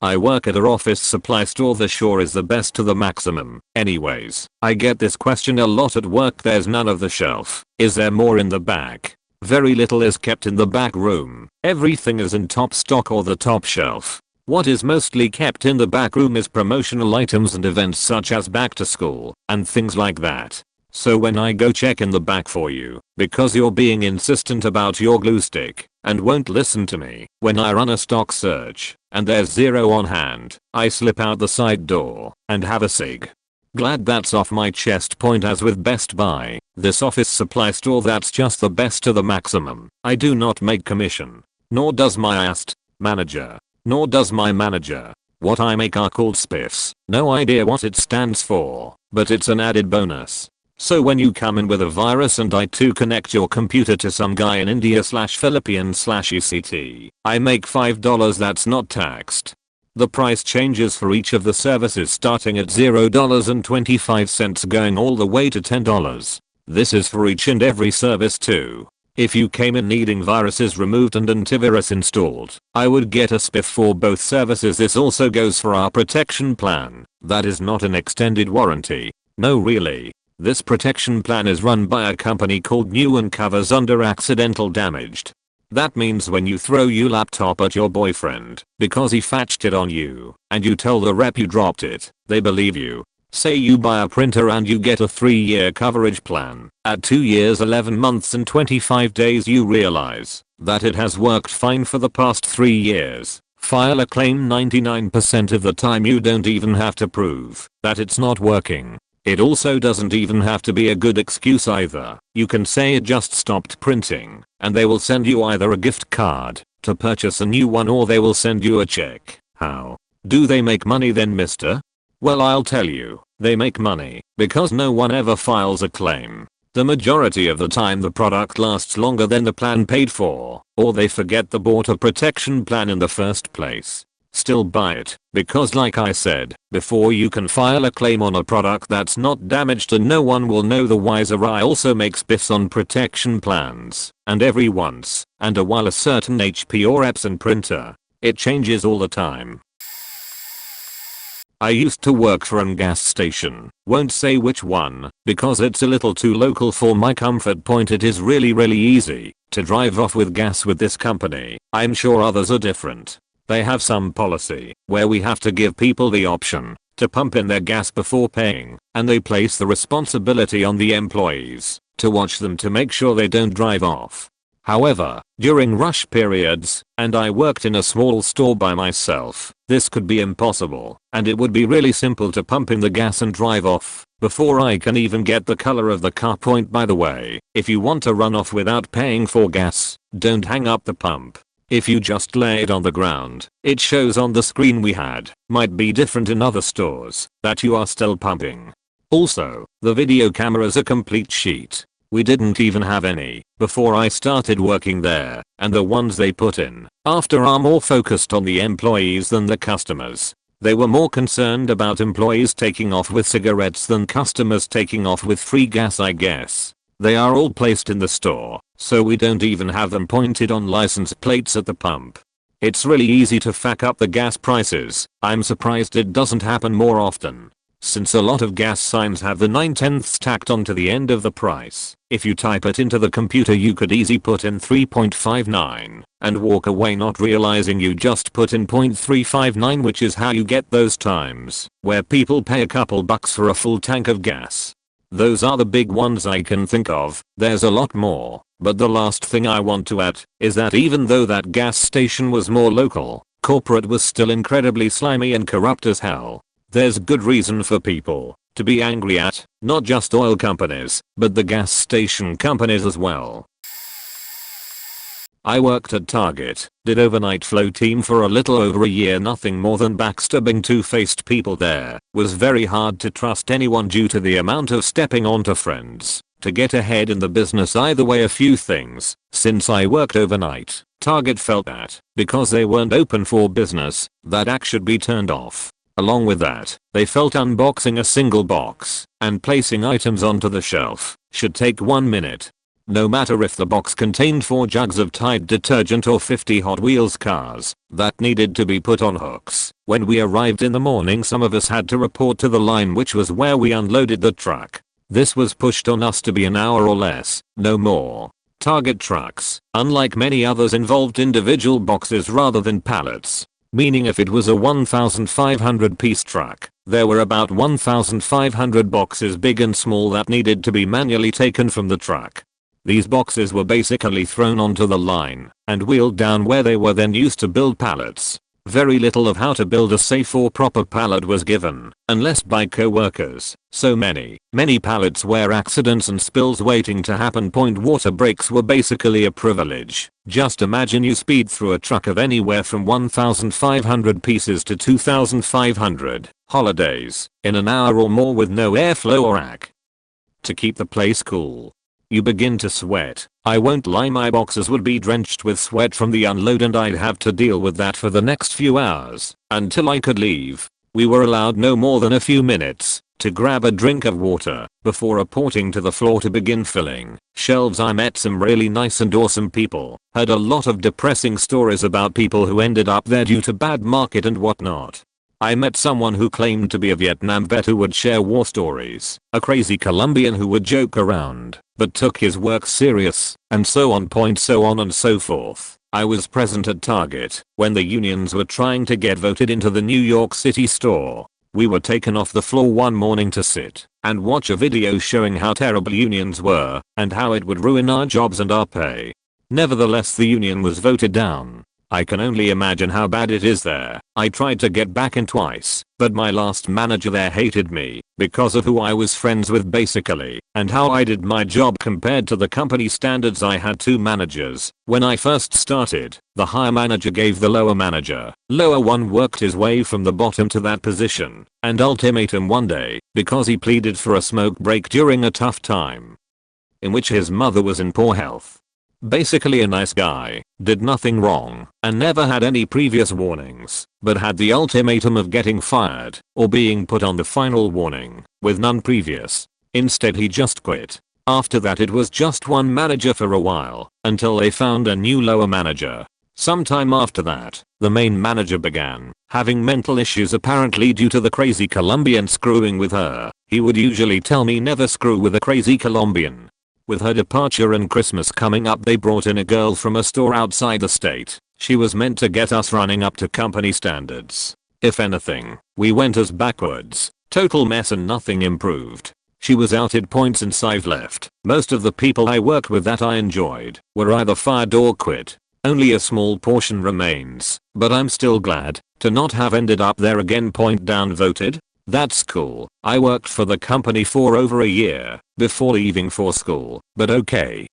I work at a office supply store. The sure is the best to the maximum. Anyways, I get this question a lot at work. There's none of the shelf. Is there more in the back? Very little is kept in the back room. Everything is in top stock or the top shelf. What is mostly kept in the back room is promotional items and events such as back to school and things like that. So when I go check in the back for you, because you're being insistent about your glue stick and won't listen to me, when I run a stock search and there's zero on hand, I slip out the side door and have a cig. Glad that's off my chest. Point. As with Best Buy, this office supply store, that's just the best to the maximum. I do not make commission. Nor does my manager. Nor does my manager. What I make are called spiffs. No idea what it stands for, but it's an added bonus. So when you come in with a virus and I too connect your computer to some guy in India/Philippines/ECT, I make $5 that's not taxed. The price changes for each of the services starting at $0.25 going all the way to $10. This is for each and every service too. If you came in needing viruses removed and antivirus installed, I would get a spiff for both services. This also goes for our protection plan. That is not an extended warranty. No, really. This protection plan is run by a company called New and covers under accidental damaged. That means when you throw your laptop at your boyfriend because he fetched it on you and you tell the rep you dropped it, they believe you. Say you buy a printer and you get a 3-year coverage plan. At 2 years 11 months and 25 days you realize that it has worked fine for the past 3 years. File a claim. 99% of the time you don't even have to prove that it's not working. It also doesn't even have to be a good excuse either. You can say it just stopped printing and they will send you either a gift card to purchase a new one or they will send you a check. How do they make money then, mister? Well, I'll tell you, they make money because no one ever files a claim. The majority of the time the product lasts longer than the plan paid for, or they forget they bought a protection plan in the first place. Still buy it, because like I said before, you can file a claim on a product that's not damaged and no one will know the wiser. I also make spiffs on protection plans, and every once and a while a certain HP or Epson printer. It changes all the time. I used to work for a gas station, won't say which one, because it's a little too local for my comfort. Point. It is really easy to drive off with gas with this company. I'm sure others are different. They have some policy where we have to give people the option to pump in their gas before paying, and they place the responsibility on the employees to watch them to make sure they don't drive off. However, during rush periods, and I worked in a small store by myself, this could be impossible, and it would be really simple to pump in the gas and drive off before I can even get the color of the car. Point. By the way, if you want to run off without paying for gas, don't hang up the pump. If you just lay it on the ground, it shows on the screen we had. Might be different in other stores that you are still pumping. Also, the video camera's a complete sheet. We didn't even have any before I started working there, and the ones they put in after are more focused on the employees than the customers. They were more concerned about employees taking off with cigarettes than customers taking off with free gas, I guess. They are all placed in the store, so we don't even have them pointed on license plates at the pump. It's really easy to fuck up the gas prices. I'm surprised it doesn't happen more often, since a lot of gas signs have the 9/10ths tacked onto the end of the price. If you type it into the computer, you could easily put in 3.59 and walk away not realizing you just put in 0.359, which is how you get those times where people pay a couple bucks for a full tank of gas. Those are the big ones I can think of. There's a lot more, but the last thing I want to add is that even though that gas station was more local, corporate was still incredibly slimy and corrupt as hell. There's good reason for people to be angry at not just oil companies, but the gas station companies as well. I worked at Target, did overnight flow team for a little over a year. Nothing more than backstabbing two-faced people there. Was very hard to trust anyone due to the amount of stepping onto friends to get ahead in the business. Either way, a few things. Since I worked overnight, Target felt that because they weren't open for business, that act should be turned off. Along with that, they felt unboxing a single box and placing items onto the shelf should take 1 minute. No matter if the box contained 4 jugs of Tide detergent or 50 Hot Wheels cars that needed to be put on hooks. When we arrived in the morning, some of us had to report to the line, which was where we unloaded the truck. This was pushed on us to be an hour or less, no more. Target trucks, unlike many others, involved individual boxes rather than pallets, meaning if it was a 1,500 piece truck, there were about 1,500 boxes big and small that needed to be manually taken from the truck. These boxes were basically thrown onto the line and wheeled down where they were then used to build pallets. Very little of how to build a safe or proper pallet was given, unless by co-workers. So many pallets where accidents and spills waiting to happen. Water breaks were basically a privilege. Just imagine you speed through a truck of anywhere from 1,500 pieces to 2,500 holidays in an hour or more with no airflow or AC to keep the place cool. You begin to sweat. I won't lie, my boxes would be drenched with sweat from the unload and I'd have to deal with that for the next few hours until I could leave. We were allowed no more than a few minutes to grab a drink of water before reporting to the floor to begin filling shelves. I met some really nice and awesome people. Heard a lot of depressing stories about people who ended up there due to bad market and whatnot. I met someone who claimed to be a Vietnam vet who would share war stories, a crazy Colombian who would joke around but took his work serious, and so on and so forth. I was present at Target when the unions were trying to get voted into the New York City store. We were taken off the floor one morning to sit and watch a video showing how terrible unions were and how it would ruin our jobs and our pay. Nevertheless, the union was voted down. I can only imagine how bad it is there. I tried to get back in twice, but my last manager there hated me because of who I was friends with basically, and how I did my job compared to the company standards. I had two managers. When I first started, the higher manager gave the lower manager. Lower one worked his way from the bottom to that position and ultimatum one day because he pleaded for a smoke break during a tough time in which his mother was in poor health. Basically a nice guy, did nothing wrong, and never had any previous warnings, but had the ultimatum of getting fired, or being put on the final warning, with none previous. Instead he just quit. After that it was just one manager for a while, until they found a new lower manager. Sometime after that, the main manager began having mental issues apparently due to the crazy Colombian screwing with her. He would usually tell me never screw with a crazy Colombian. With her departure and Christmas coming up, they brought in a girl from a store outside the state. She was meant to get us running up to company standards. If anything, we went as backwards. Total mess and nothing improved. She was outed points since I've left. Most of the people I worked with that I enjoyed were either fired or quit. Only a small portion remains, but I'm still glad to not have ended up there again. Downvoted? That's cool. I worked for the company for over a year before leaving for school, but okay.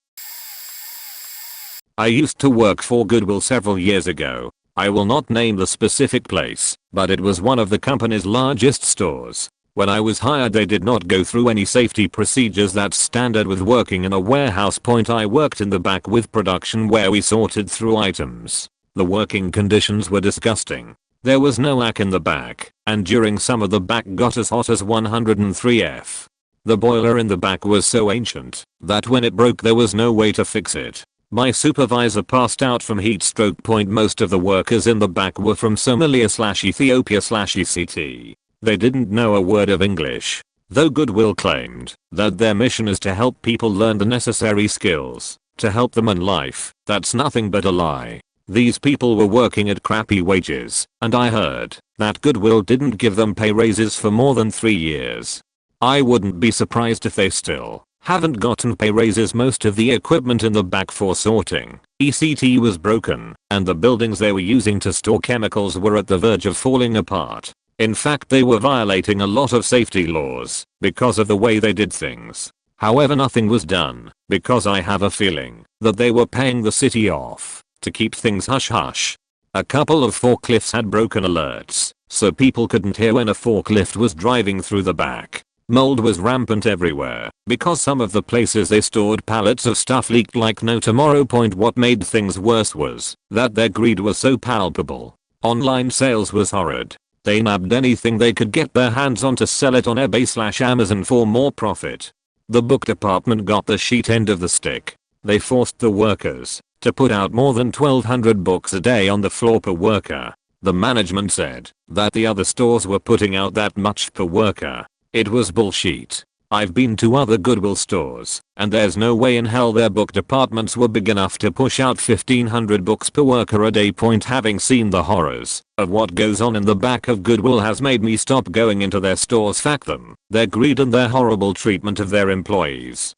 I used to work for Goodwill several years ago. I will not name the specific place, but it was one of the company's largest stores. When I was hired, they did not go through any safety procedures that's standard with working in a warehouse. I worked in the back with production where we sorted through items. The working conditions were disgusting. There was no AC in the back, and during summer the back got as hot as 103°F. The boiler in the back was so ancient that when it broke there was no way to fix it. My supervisor passed out from heat stroke. Most of the workers in the back were from Somalia/Ethiopia/ECT. They didn't know a word of English, though Goodwill claimed that their mission is to help people learn the necessary skills to help them in life. That's nothing but a lie. These people were working at crappy wages, and I heard that Goodwill didn't give them pay raises for more than 3 years. I wouldn't be surprised if they still haven't gotten pay raises. Most of the equipment in the back for sorting ECT was broken, and the buildings they were using to store chemicals were at the verge of falling apart. In fact, they were violating a lot of safety laws because of the way they did things. However, nothing was done because I have a feeling that they were paying the city off to keep things hush hush. A couple of forklifts had broken alerts, so people couldn't hear when a forklift was driving through the back. Mold was rampant everywhere because some of the places they stored pallets of stuff leaked like no tomorrow. What made things worse was that their greed was so palpable. Online sales was horrid. They nabbed anything they could get their hands on to sell it on eBay/Amazon for more profit. The book department got the shit end of the stick. They forced the workers to put out more than 1,200 books a day on the floor per worker. The management said that the other stores were putting out that much per worker. It was bullshit. I've been to other Goodwill stores, and there's no way in hell their book departments were big enough to push out 1,500 books per worker a day. Having seen the horrors of what goes on in the back of Goodwill has made me stop going into their stores. Fuck them, their greed and their horrible treatment of their employees.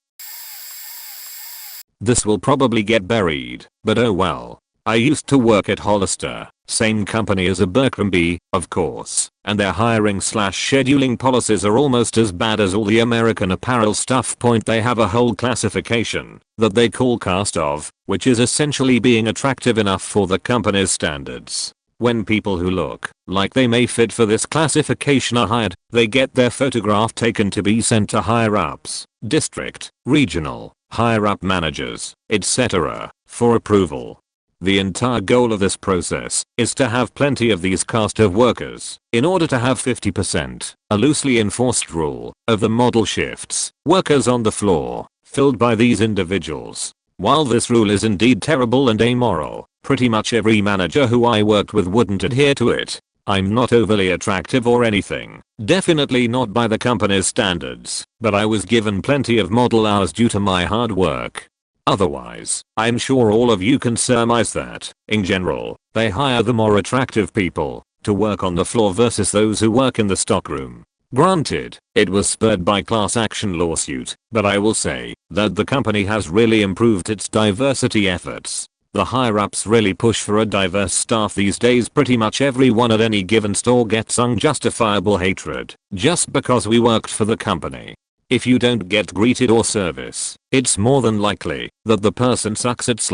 This will probably get buried, but oh well. I used to work at Hollister, same company as Abercrombie, of course, and their hiring/scheduling policies are almost as bad as all the American Apparel stuff. They have a whole classification that they call cast of, which is essentially being attractive enough for the company's standards. When people who look like they may fit for this classification are hired, they get their photograph taken to be sent to higher-ups, district, regional, higher-up managers, etc., for approval. The entire goal of this process is to have plenty of these cast of workers in order to have 50%, a loosely enforced rule, of the model shifts, workers on the floor, filled by these individuals. While this rule is indeed terrible and amoral, pretty much every manager who I worked with wouldn't adhere to it. I'm not overly attractive or anything, definitely not by the company's standards, but I was given plenty of model hours due to my hard work. Otherwise, I'm sure all of you can surmise that, in general, they hire the more attractive people to work on the floor versus those who work in the stockroom. Granted, it was spurred by class action lawsuit, but I will say that the company has really improved its diversity efforts. The higher-ups really push for a diverse staff these days. Pretty much everyone at any given store gets unjustifiable hatred just because we worked for the company. If you don't get greeted or service, it's more than likely that the person sucks at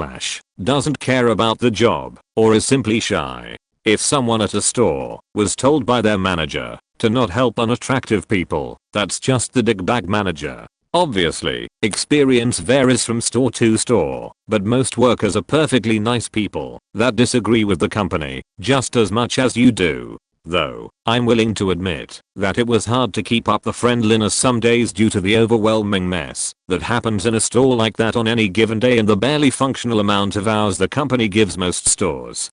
/ doesn't care about the job, or is simply shy. If someone at a store was told by their manager to not help unattractive people, that's just the dickbag manager. Obviously, experience varies from store to store, but most workers are perfectly nice people that disagree with the company just as much as you do. Though, I'm willing to admit that it was hard to keep up the friendliness some days due to the overwhelming mess that happens in a store like that on any given day and the barely functional amount of hours the company gives most stores.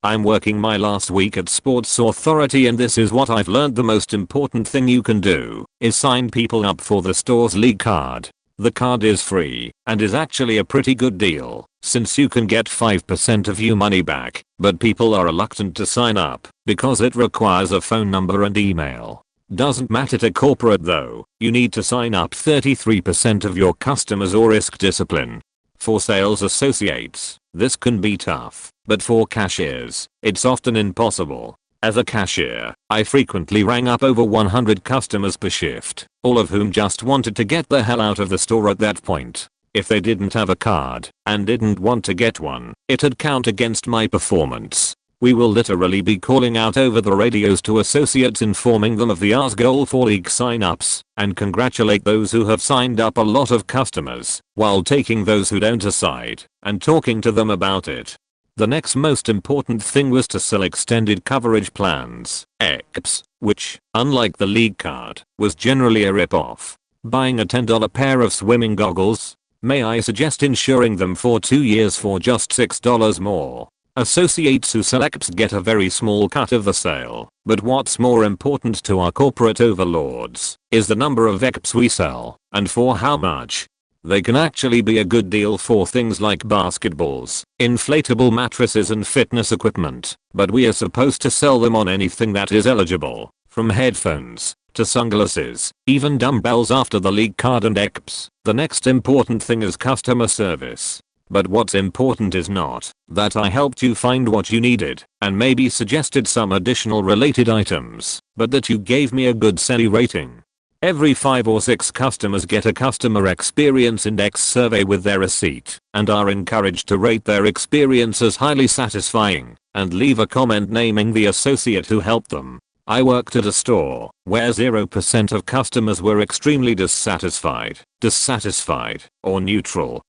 I'm working my last week at Sports Authority, and this is what I've learned: the most important thing you can do is sign people up for the store's league card. The card is free and is actually a pretty good deal, since you can get 5% of your money back, but people are reluctant to sign up because it requires a phone number and email. Doesn't matter to corporate though, you need to sign up 33% of your customers or risk discipline. For sales associates, this can be tough, but for cashiers, it's often impossible. As a cashier, I frequently rang up over 100 customers per shift, all of whom just wanted to get the hell out of the store at that point. If they didn't have a card and didn't want to get one, it'd count against my performance. We will literally be calling out over the radios to associates, informing them of the hour's goal for league sign-ups, and congratulate those who have signed up a lot of customers, while taking those who don't aside and talking to them about it. The next most important thing was to sell extended coverage plans, EXPs, which, unlike the league card, was generally a rip-off. Buying a $10 pair of swimming goggles? May I suggest insuring them for 2 years for just $6 more? Associates who sell EXPs get a very small cut of the sale, but what's more important to our corporate overlords is the number of EXPs we sell, and for how much. They can actually be a good deal for things like basketballs, inflatable mattresses and fitness equipment, but we are supposed to sell them on anything that is eligible, from headphones to sunglasses, even dumbbells after the league card and EXPs. The next important thing is customer service. But what's important is not that I helped you find what you needed and maybe suggested some additional related items, but that you gave me a good SELI rating. Every 5 or 6 customers get a customer experience index survey with their receipt and are encouraged to rate their experience as highly satisfying and leave a comment naming the associate who helped them. I worked at a store where 0% of customers were extremely dissatisfied, or neutral.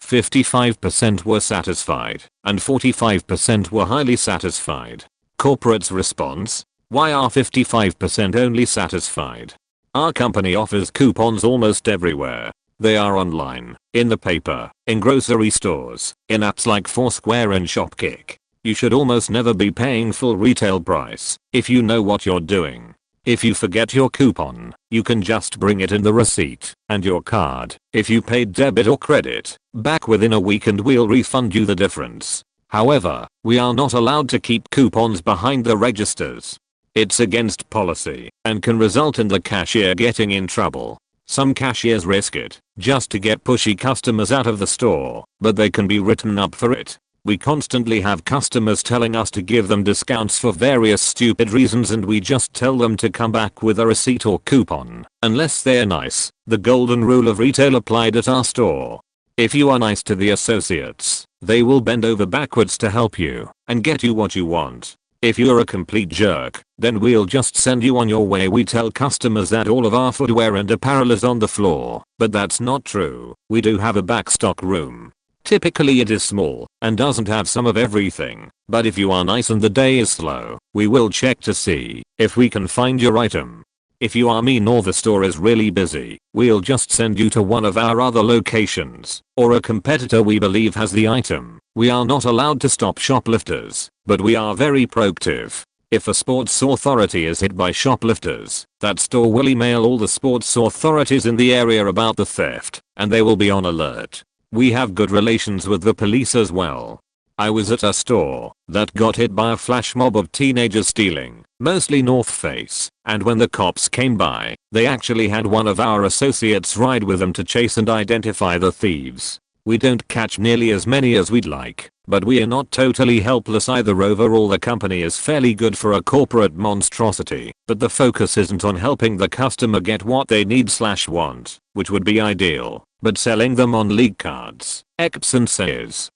55% were satisfied, and 45% were highly satisfied. Corporate's response: why are 55% only satisfied? Our company offers coupons almost everywhere. They are online, in the paper, in grocery stores, in apps like Foursquare and Shopkick. You should almost never be paying full retail price if you know what you're doing. If you forget your coupon, you can just bring it in the receipt and your card. If you paid debit or credit, back within a week and we'll refund you the difference. However, we are not allowed to keep coupons behind the registers. It's against policy and can result in the cashier getting in trouble. Some cashiers risk it just to get pushy customers out of the store, but they can be written up for it. We constantly have customers telling us to give them discounts for various stupid reasons and we just tell them to come back with a receipt or coupon, unless they're nice. The golden rule of retail applied at our store. If you are nice to the associates, they will bend over backwards to help you and get you what you want. If you're a complete jerk, then we'll just send you on your way. We tell customers that all of our footwear and apparel is on the floor, but that's not true. We do have a backstock room. Typically it is small and doesn't have some of everything, but if you are nice and the day is slow, we will check to see if we can find your item. If you are mean or the store is really busy, we'll just send you to one of our other locations or a competitor we believe has the item. We are not allowed to stop shoplifters, but we are very proactive. If a sports authority is hit by shoplifters, that store will email all the sports authorities in the area about the theft, and they will be on alert. We have good relations with the police as well. I was at a store that got hit by a flash mob of teenagers stealing, mostly North Face, and when the cops came by, they actually had one of our associates ride with them to chase and identify the thieves. We don't catch nearly as many as we'd like, but we are not totally helpless either. Overall the company is fairly good for a corporate monstrosity, but the focus isn't on helping the customer get what they need/want, which would be ideal, but selling them on league cards, EXPs and says.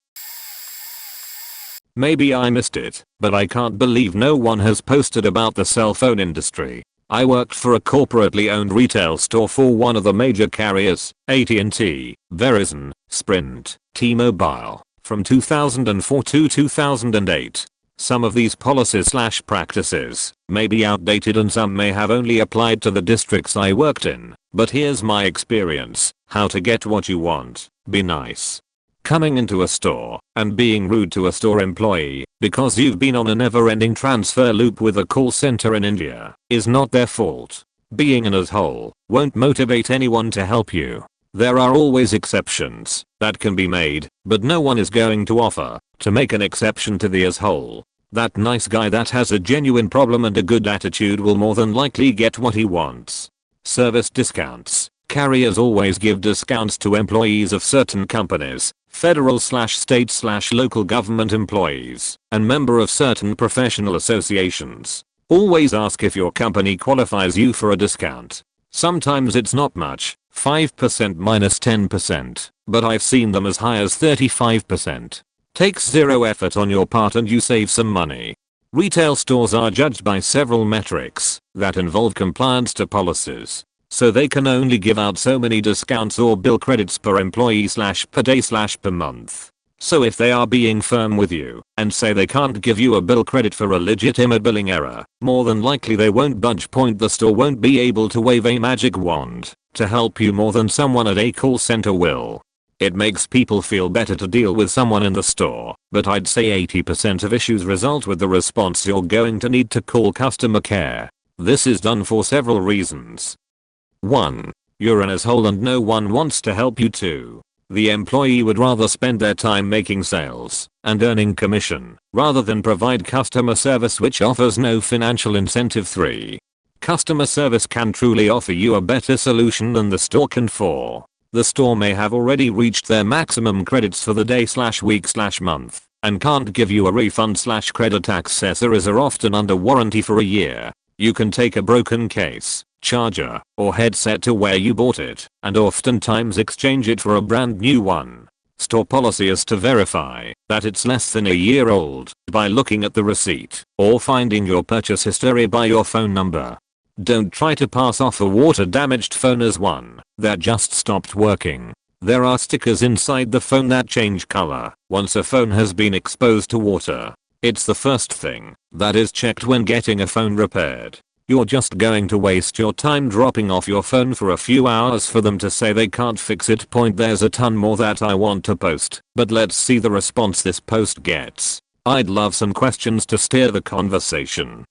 Maybe I missed it, but I can't believe no one has posted about the cell phone industry. I worked for a corporately owned retail store for one of the major carriers, AT&T, Verizon, Sprint, T-Mobile, from 2004 to 2008. Some of these policies/practices may be outdated and some may have only applied to the districts I worked in, but here's my experience. How to get what you want. Be nice. Coming into a store and being rude to a store employee because you've been on a never-ending transfer loop with a call center in India is not their fault. Being an asshole won't motivate anyone to help you. There are always exceptions that can be made, but no one is going to offer to make an exception to the asshole. That nice guy that has a genuine problem and a good attitude will more than likely get what he wants. Service discounts. Carriers always give discounts to employees of certain companies, federal/state/local government employees, and member of certain professional associations. Always ask if your company qualifies you for a discount. Sometimes it's not much, 5% minus 10%, but I've seen them as high as 35%. Takes zero effort on your part and you save some money. Retail stores are judged by several metrics that involve compliance to policies. So they can only give out so many discounts or bill credits per employee/per day/per month. So if they are being firm with you and say they can't give you a bill credit for a legitimate billing error, more than likely they won't budge. The store won't be able to wave a magic wand to help you more than someone at a call center will. It makes people feel better to deal with someone in the store, but I'd say 80% of issues result with the response you're going to need to call customer care. This is done for several reasons. 1. You're an asshole and no one wants to help you. 2. The employee would rather spend their time making sales and earning commission rather than provide customer service which offers no financial incentive. 3. Customer service can truly offer you a better solution than the store can. 4. The store may have already reached their maximum credits for the day/week/month and can't give you a refund/credit. Accessories are often under warranty for a year. You can take a broken case, charger, or headset to where you bought it, and oftentimes exchange it for a brand new one. Store policy is to verify that it's less than a year old by looking at the receipt or finding your purchase history by your phone number. Don't try to pass off a water-damaged phone as one that just stopped working. There are stickers inside the phone that change color once a phone has been exposed to water. It's the first thing that is checked when getting a phone repaired. You're just going to waste your time dropping off your phone for a few hours for them to say they can't fix it. There's a ton more that I want to post, but let's see the response this post gets. I'd love some questions to steer the conversation.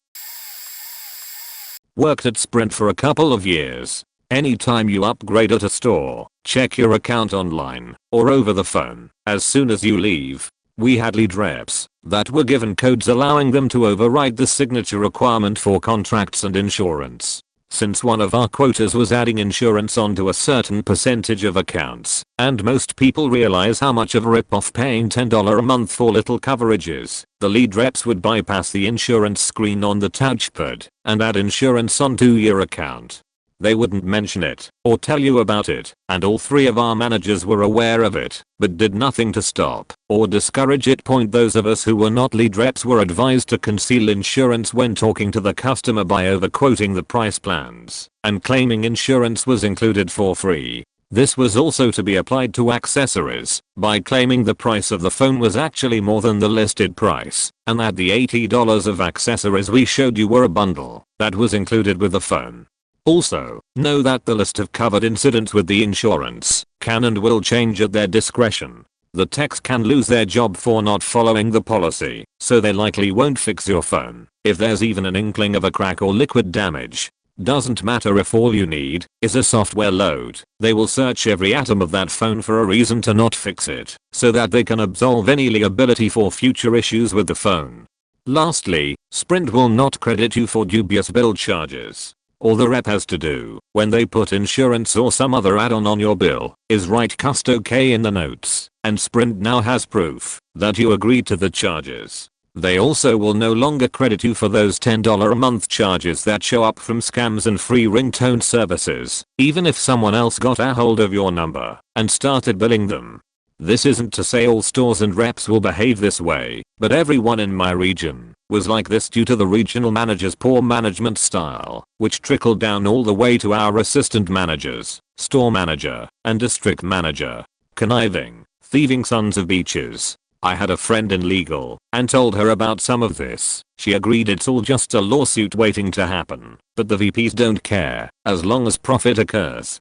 Worked at Sprint for a couple of years. Anytime you upgrade at a store, check your account online or over the phone as soon as you leave. We had lead reps that were given codes allowing them to override the signature requirement for contracts and insurance. Since one of our quotas was adding insurance onto a certain percentage of accounts, and most people realize how much of a rip-off paying $10 a month for little coverages, the lead reps would bypass the insurance screen on the touchpad and add insurance onto your account. They wouldn't mention it or tell you about it, and all three of our managers were aware of it, but did nothing to stop or discourage it. Those of us who were not lead reps were advised to conceal insurance when talking to the customer by overquoting the price plans and claiming insurance was included for free. This was also to be applied to accessories by claiming the price of the phone was actually more than the listed price, and that the $80 of accessories we showed you were a bundle that was included with the phone. Also, know that the list of covered incidents with the insurance can and will change at their discretion. The techs can lose their job for not following the policy, so they likely won't fix your phone if there's even an inkling of a crack or liquid damage. Doesn't matter if all you need is a software load, they will search every atom of that phone for a reason to not fix it, so that they can absolve any liability for future issues with the phone. Lastly, Sprint will not credit you for dubious bill charges. All the rep has to do when they put insurance or some other add-on on your bill is write "Cust OK" in the notes, and Sprint now has proof that you agreed to the charges. They also will no longer credit you for those $10 a month charges that show up from scams and free ringtone services, even if someone else got a hold of your number and started billing them. This isn't to say all stores and reps will behave this way, but everyone in my region was like this due to the regional manager's poor management style, which trickled down all the way to our assistant managers, store manager, and district manager. Conniving, thieving sons of bitches. I had a friend in legal and told her about some of this. She agreed it's all just a lawsuit waiting to happen, but the VPs don't care as long as profit occurs.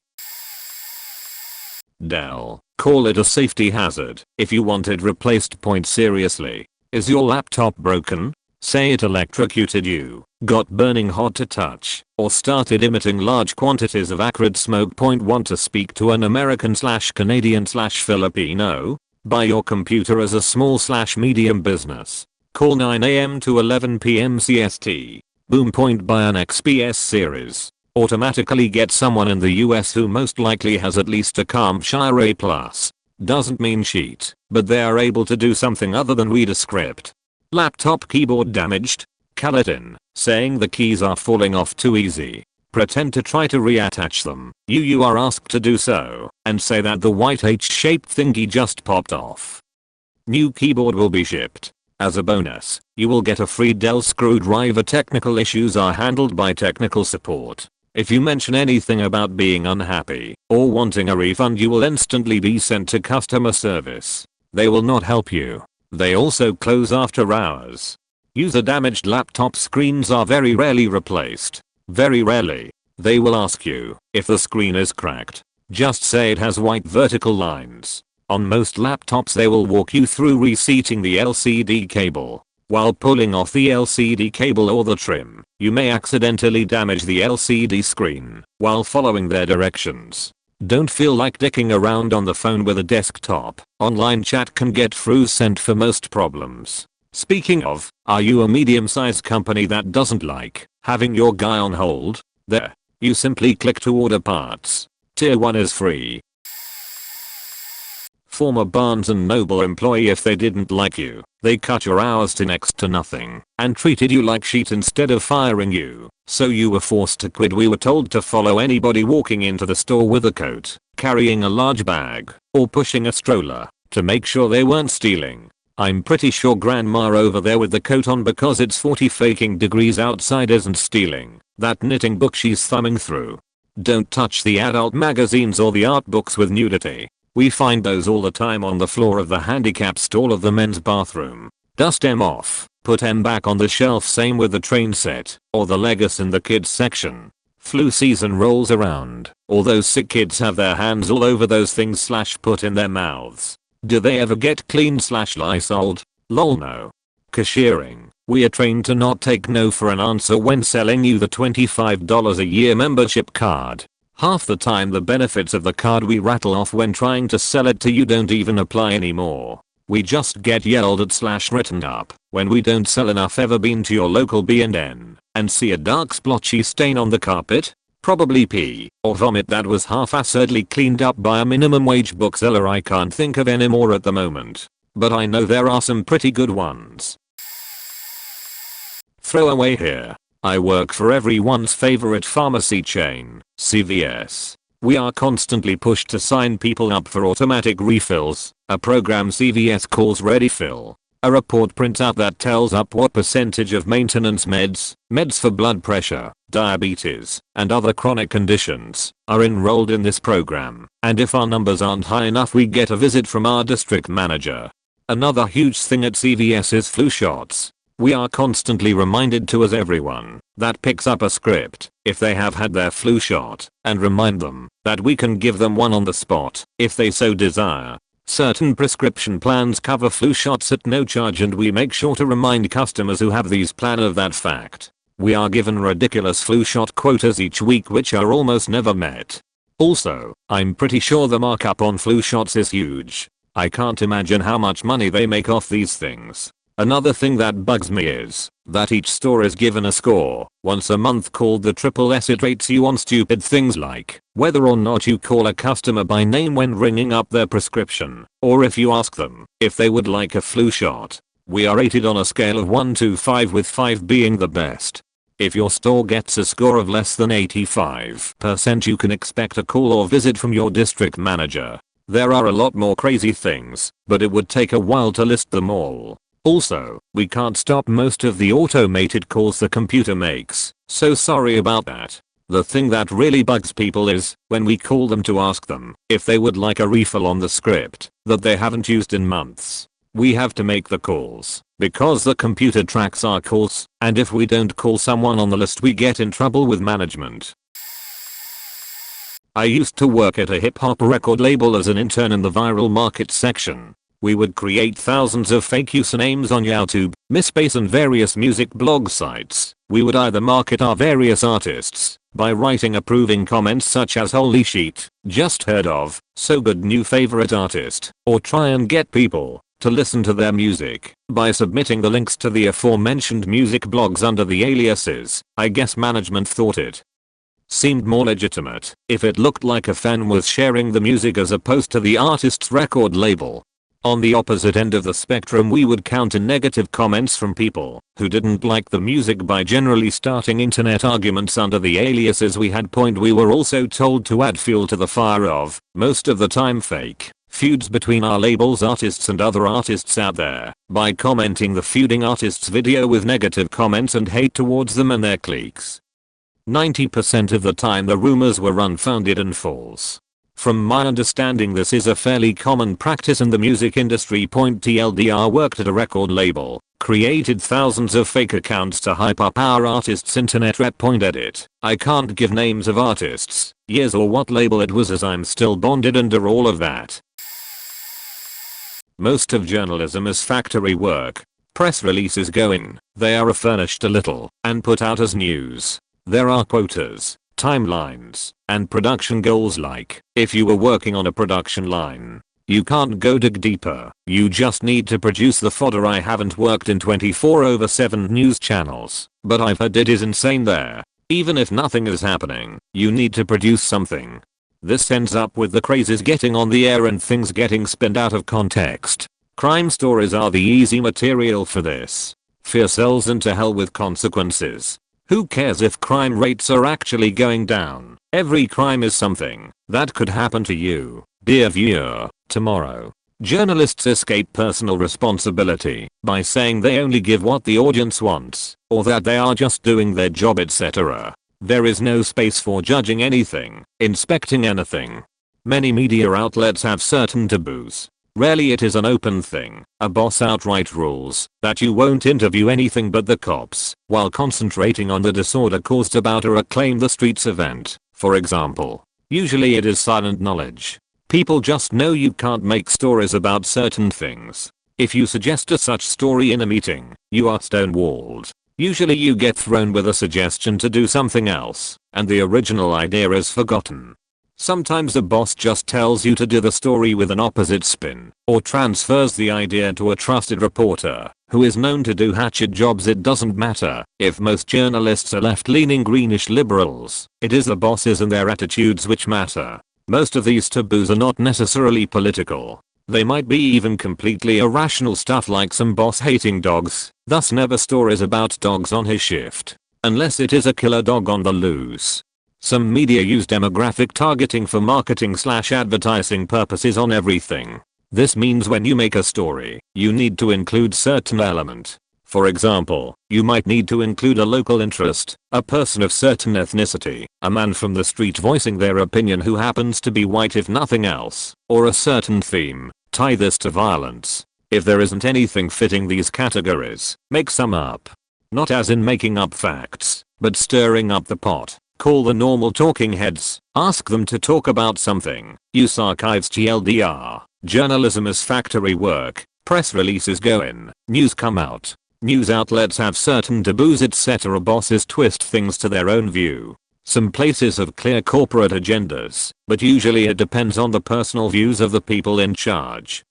Dell, call it a safety hazard if you want it replaced. Seriously, is your laptop broken? Say it electrocuted you, got burning hot to touch, or started emitting large quantities of acrid smoke. Want to speak to an American/Canadian/Filipino? Buy your computer as a small/medium business. Call 9 AM to 11 PM CST. Boom. Buy an XPS series. Automatically get someone in the US who most likely has at least a Campshire A+. Doesn't mean cheat, but they are able to do something other than read a script. Laptop keyboard damaged? Call it in, saying the keys are falling off too easy. Pretend to try to reattach them. You are asked to do so, and say that the white H-shaped thingy just popped off. New keyboard will be shipped. As a bonus, you will get a free Dell screwdriver. Technical issues are handled by technical support. If you mention anything about being unhappy or wanting a refund, you will instantly be sent to customer service. They will not help you. They also close after hours. User damaged laptop screens are very rarely replaced. Very rarely. They will ask you if the screen is cracked. Just say it has white vertical lines. On most laptops they will walk you through reseating the LCD cable. While pulling off the LCD cable or the trim, you may accidentally damage the LCD screen while following their directions. Don't feel like dicking around on the phone with a desktop. Online chat can get through sent for most problems. Speaking of, are you a medium-sized company that doesn't like having your guy on hold? There. You simply click to order parts. Tier 1 is free. Former Barnes & Noble employee: if they didn't like you, they cut your hours to next to nothing and treated you like shit instead of firing you, so you were forced to quit. We were told to follow anybody walking into the store with a coat, carrying a large bag, or pushing a stroller to make sure they weren't stealing. I'm pretty sure grandma over there with the coat on because it's 40 faking degrees outside isn't stealing that knitting book she's thumbing through. Don't touch the adult magazines or the art books with nudity. We find those all the time on the floor of the handicap stall of the men's bathroom. Dust them off, put them back on the shelf. Same with the train set or the Legos in the kids section. Flu season rolls around. All those sick kids have their hands all over those things / put in their mouths. Do they ever get clean / lysoled? Lol no. Cashiering. We are trained to not take no for an answer when selling you the $25 a year membership card. Half the time the benefits of the card we rattle off when trying to sell it to you don't even apply anymore. We just get yelled at / written up when we don't sell enough. Ever been to your local B&N and see a dark splotchy stain on the carpet? Probably pee or vomit that was half-assedly cleaned up by a minimum wage bookseller. I can't think of any more at the moment, but I know there are some pretty good ones. Throwaway here. I work for everyone's favorite pharmacy chain, CVS. We are constantly pushed to sign people up for automatic refills, a program CVS calls ReadyFill. A report prints out that tells up what percentage of maintenance meds for blood pressure, diabetes, and other chronic conditions are enrolled in this program, and if our numbers aren't high enough we get a visit from our district manager. Another huge thing at CVS is flu shots. We are constantly reminded to, as everyone that picks up a script, if they have had their flu shot, and remind them that we can give them one on the spot if they so desire. Certain prescription plans cover flu shots at no charge, and we make sure to remind customers who have these plans of that fact. We are given ridiculous flu shot quotas each week which are almost never met. Also, I'm pretty sure the markup on flu shots is huge. I can't imagine how much money they make off these things. Another thing that bugs me is that each store is given a score once a month called the triple S. It rates you on stupid things like whether or not you call a customer by name when ringing up their prescription, or if you ask them if they would like a flu shot. We are rated on a scale of 1 to 5, with 5 being the best. If your store gets a score of less than 85%, you can expect a call or visit from your district manager. There are a lot more crazy things, but it would take a while to list them all. Also, we can't stop most of the automated calls the computer makes, so sorry about that. The thing that really bugs people is when we call them to ask them if they would like a refill on the script that they haven't used in months. We have to make the calls because the computer tracks our calls, and if we don't call someone on the list we get in trouble with management. I used to work at a hip hop record label as an intern in the viral market section. We would create thousands of fake usernames on YouTube, MySpace and various music blog sites. We would either market our various artists by writing approving comments such as "holy shit, just heard of, so good, new favorite artist," or try and get people to listen to their music by submitting the links to the aforementioned music blogs under the aliases. I guess management thought it seemed more legitimate if it looked like a fan was sharing the music as opposed to the artist's record label. On the opposite end of the spectrum, we would counter negative comments from people who didn't like the music by generally starting internet arguments under the aliases we had. We were also told to add fuel to the fire of, most of the time fake, feuds between our label's artists and other artists out there by commenting the feuding artist's video with negative comments and hate towards them and their cliques. 90% of the time the rumors were unfounded and false. From my understanding, this is a fairly common practice in the music industry. TLDR worked at a record label, created thousands of fake accounts to hype up our artist's internet rep. Edit. I can't give names of artists, years or what label it was, as I'm still bonded under all of that. Most of journalism is factory work. Press releases go in, they are furnished a little, and put out as news. There are quotas, timelines, and production goals. Like, if you were working on a production line, you can't go dig deeper, you just need to produce the fodder. I haven't worked in 24/7 news channels, but I've heard it is insane there. Even if nothing is happening, you need to produce something. This ends up with the crazes getting on the air and things getting spun out of context. Crime stories are the easy material for this. Fear sells into hell with consequences. Who cares if crime rates are actually going down? Every crime is something that could happen to you, dear viewer, tomorrow. Journalists escape personal responsibility by saying they only give what the audience wants, or that they are just doing their job, etc. There is no space for judging anything, inspecting anything. Many media outlets have certain taboos. Rarely it is an open thing. A boss outright rules that you won't interview anything but the cops while concentrating on the disorder caused about a Reclaim the Streets event, for example. Usually it is silent knowledge. People just know you can't make stories about certain things. If you suggest a such story in a meeting, you are stonewalled. Usually you get thrown with a suggestion to do something else, and the original idea is forgotten. Sometimes the boss just tells you to do the story with an opposite spin, or transfers the idea to a trusted reporter, who is known to do hatchet jobs. It doesn't matter if most journalists are left-leaning greenish liberals, it is the bosses and their attitudes which matter. Most of these taboos are not necessarily political. They might be even completely irrational stuff like some boss hating dogs, thus never stories about dogs on his shift. Unless it is a killer dog on the loose. Some media use demographic targeting for marketing/advertising purposes on everything. This means when you make a story, you need to include certain element. For example, you might need to include a local interest, a person of certain ethnicity, a man from the street voicing their opinion who happens to be white if nothing else, or a certain theme. Tie this to violence. If there isn't anything fitting these categories, make some up. Not as in making up facts, but stirring up the pot. Call the normal talking heads, ask them to talk about something. Use archives TLDR. Journalism is factory work. Press releases go in, news come out. News outlets have certain taboos etc. Bosses twist things to their own view. Some places have clear corporate agendas, but usually it depends on the personal views of the people in charge.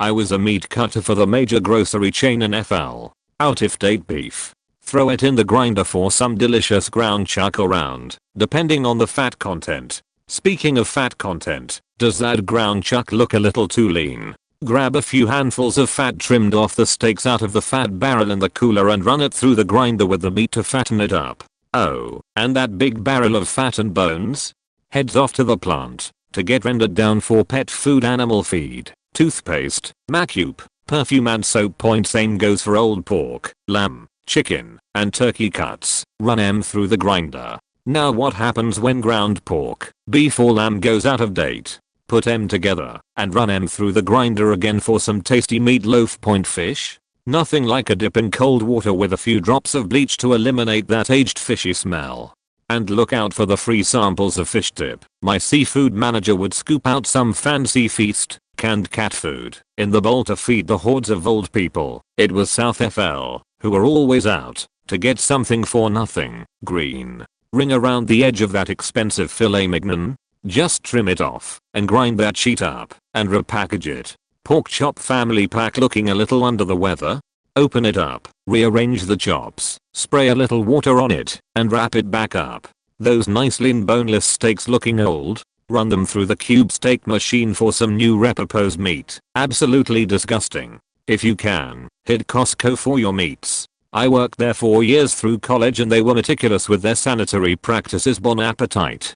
I was a meat cutter for the major grocery chain in FL. Out-of-date beef. Throw it in the grinder for some delicious ground chuck around, depending on the fat content. Speaking of fat content, does that ground chuck look a little too lean? Grab a few handfuls of fat trimmed off the steaks out of the fat barrel in the cooler and run it through the grinder with the meat to fatten it up. Oh, and that big barrel of fat and bones? Heads off to the plant to get rendered down for pet food, animal feed, toothpaste, macupe, perfume and soap. Same goes for old pork, lamb, chicken, and turkey cuts. Run them through the grinder. Now what happens when ground pork, beef or lamb goes out of date? Put them together and run them through the grinder again for some tasty meatloaf. Fish? Nothing like a dip in cold water with a few drops of bleach to eliminate that aged fishy smell. And look out for the free samples of fish dip. My seafood manager would scoop out some fancy feast, canned cat food, in the bowl to feed the hordes of old people. It was South FL, who were always out to get something for nothing. Green. Ring around the edge of that expensive filet mignon. Just trim it off and grind that sheet up and repackage it. Pork chop family pack looking a little under the weather? Open it up, rearrange the chops, spray a little water on it, and wrap it back up. Those nice lean boneless steaks looking old? Run them through the cube steak machine for some new repurposed meat. Absolutely disgusting. If you can, hit Costco for your meats. I worked there 4 years through college and they were meticulous with their sanitary practices. Bon appetit.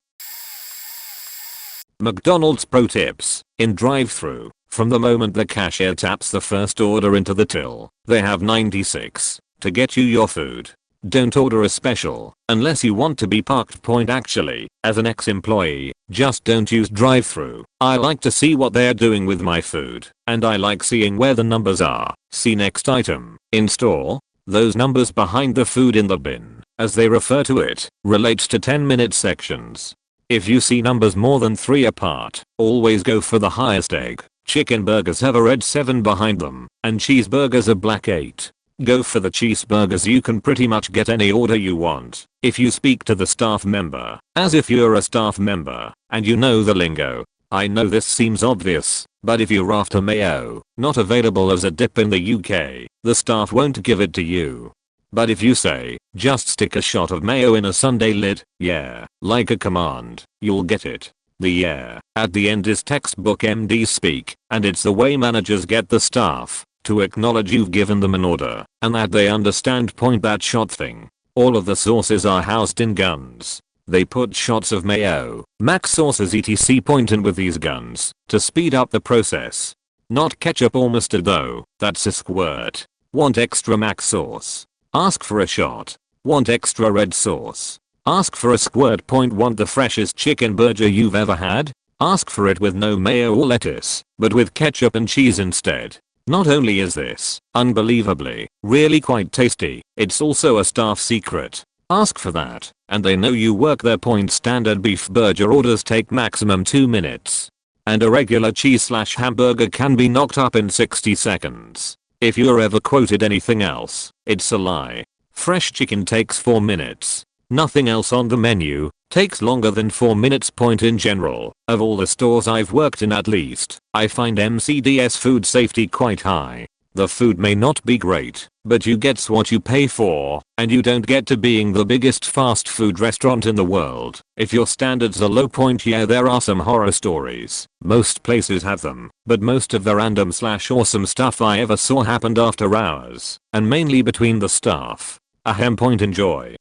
McDonald's pro tips. In drive-thru, from the moment the cashier taps the first order into the till, they have 96 to get you your food. Don't order a special unless you want to be parked. Actually, as an ex-employee, just don't use drive-thru. I like to see what they're doing with my food, and I like seeing where the numbers are. See next item. In store, those numbers behind the food in the bin, as they refer to it, relates to 10-minute sections. If you see numbers more than 3 apart, always go for the highest egg. Chicken burgers have a red 7 behind them, and cheeseburgers a black 8. Go for the cheeseburgers. You can pretty much get any order you want if you speak to the staff member as if you're a staff member and you know the lingo. I know this seems obvious, but if you're after mayo, not available as a dip in the UK, the staff won't give it to you. But if you say, just stick a shot of mayo in a sundae lid, yeah, like a command, you'll get it. The yeah at the end is textbook MD speak, and it's the way managers get the staff to acknowledge you've given them an order and that they understand. That shot thing. All of the sauces are housed in guns. They put shots of mayo, mac sauces etc. in with these guns to speed up the process. Not ketchup or mustard though, that's a squirt. Want extra mac sauce? Ask for a shot. Want extra red sauce? Ask for a squirt. Want the freshest chicken burger you've ever had? Ask for it with no mayo or lettuce, but with ketchup and cheese instead. Not only is this, unbelievably, really quite tasty, it's also a staff secret. Ask for that, and they know you work there. Standard beef burger orders take maximum 2 minutes. and a regular cheese/hamburger can be knocked up in 60 seconds. If you're ever quoted anything else, it's a lie. Fresh chicken takes 4 minutes. Nothing else on the menu takes longer than 4 minutes. Point in general, of all the stores I've worked in, at least, I find MCD's food safety quite high. The food may not be great, but you get what you pay for, and you don't get to being the biggest fast food restaurant in the world. If your standards are low, yeah, there are some horror stories. Most places have them, but most of the random/awesome stuff I ever saw happened after hours, and mainly between the staff. Ahem. Enjoy.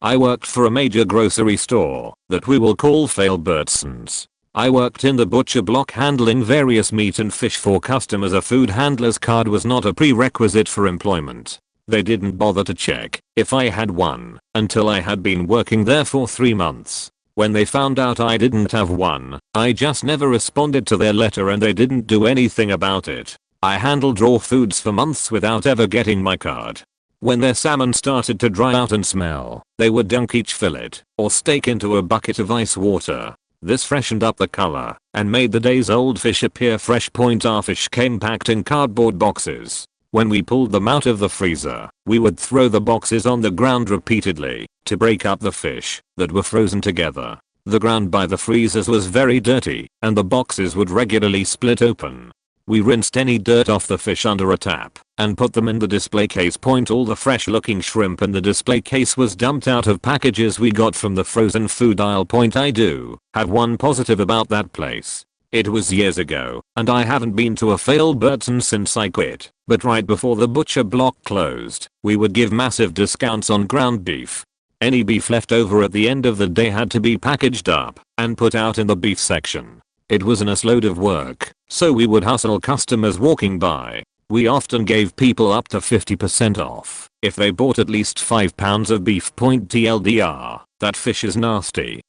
I worked for a major grocery store that we will call Albertsons. I worked in the butcher block handling various meat and fish for customers. A food handler's card was not a prerequisite for employment. They didn't bother to check if I had one until I had been working there for 3 months. When they found out I didn't have one, I just never responded to their letter and they didn't do anything about it. I handled raw foods for months without ever getting my card. When their salmon started to dry out and smell, they would dunk each fillet or steak into a bucket of ice water. This freshened up the color and made the days old fish appear fresh. Our fish came packed in cardboard boxes. When we pulled them out of the freezer, we would throw the boxes on the ground repeatedly to break up the fish that were frozen together. The ground by the freezers was very dirty and the boxes would regularly split open. We rinsed any dirt off the fish under a tap and put them in the display case. All the fresh looking shrimp in the display case was dumped out of packages we got from the frozen food aisle. I do have one positive about that place. It was years ago and I haven't been to a Albertsons since I quit, but right before the butcher block closed, we would give massive discounts on ground beef. Any beef left over at the end of the day had to be packaged up and put out in the beef section. It was an ass load of work, so we would hustle customers walking by. We often gave people up to 50% off if they bought at least 5 pounds of beef. TLDR, that fish is nasty.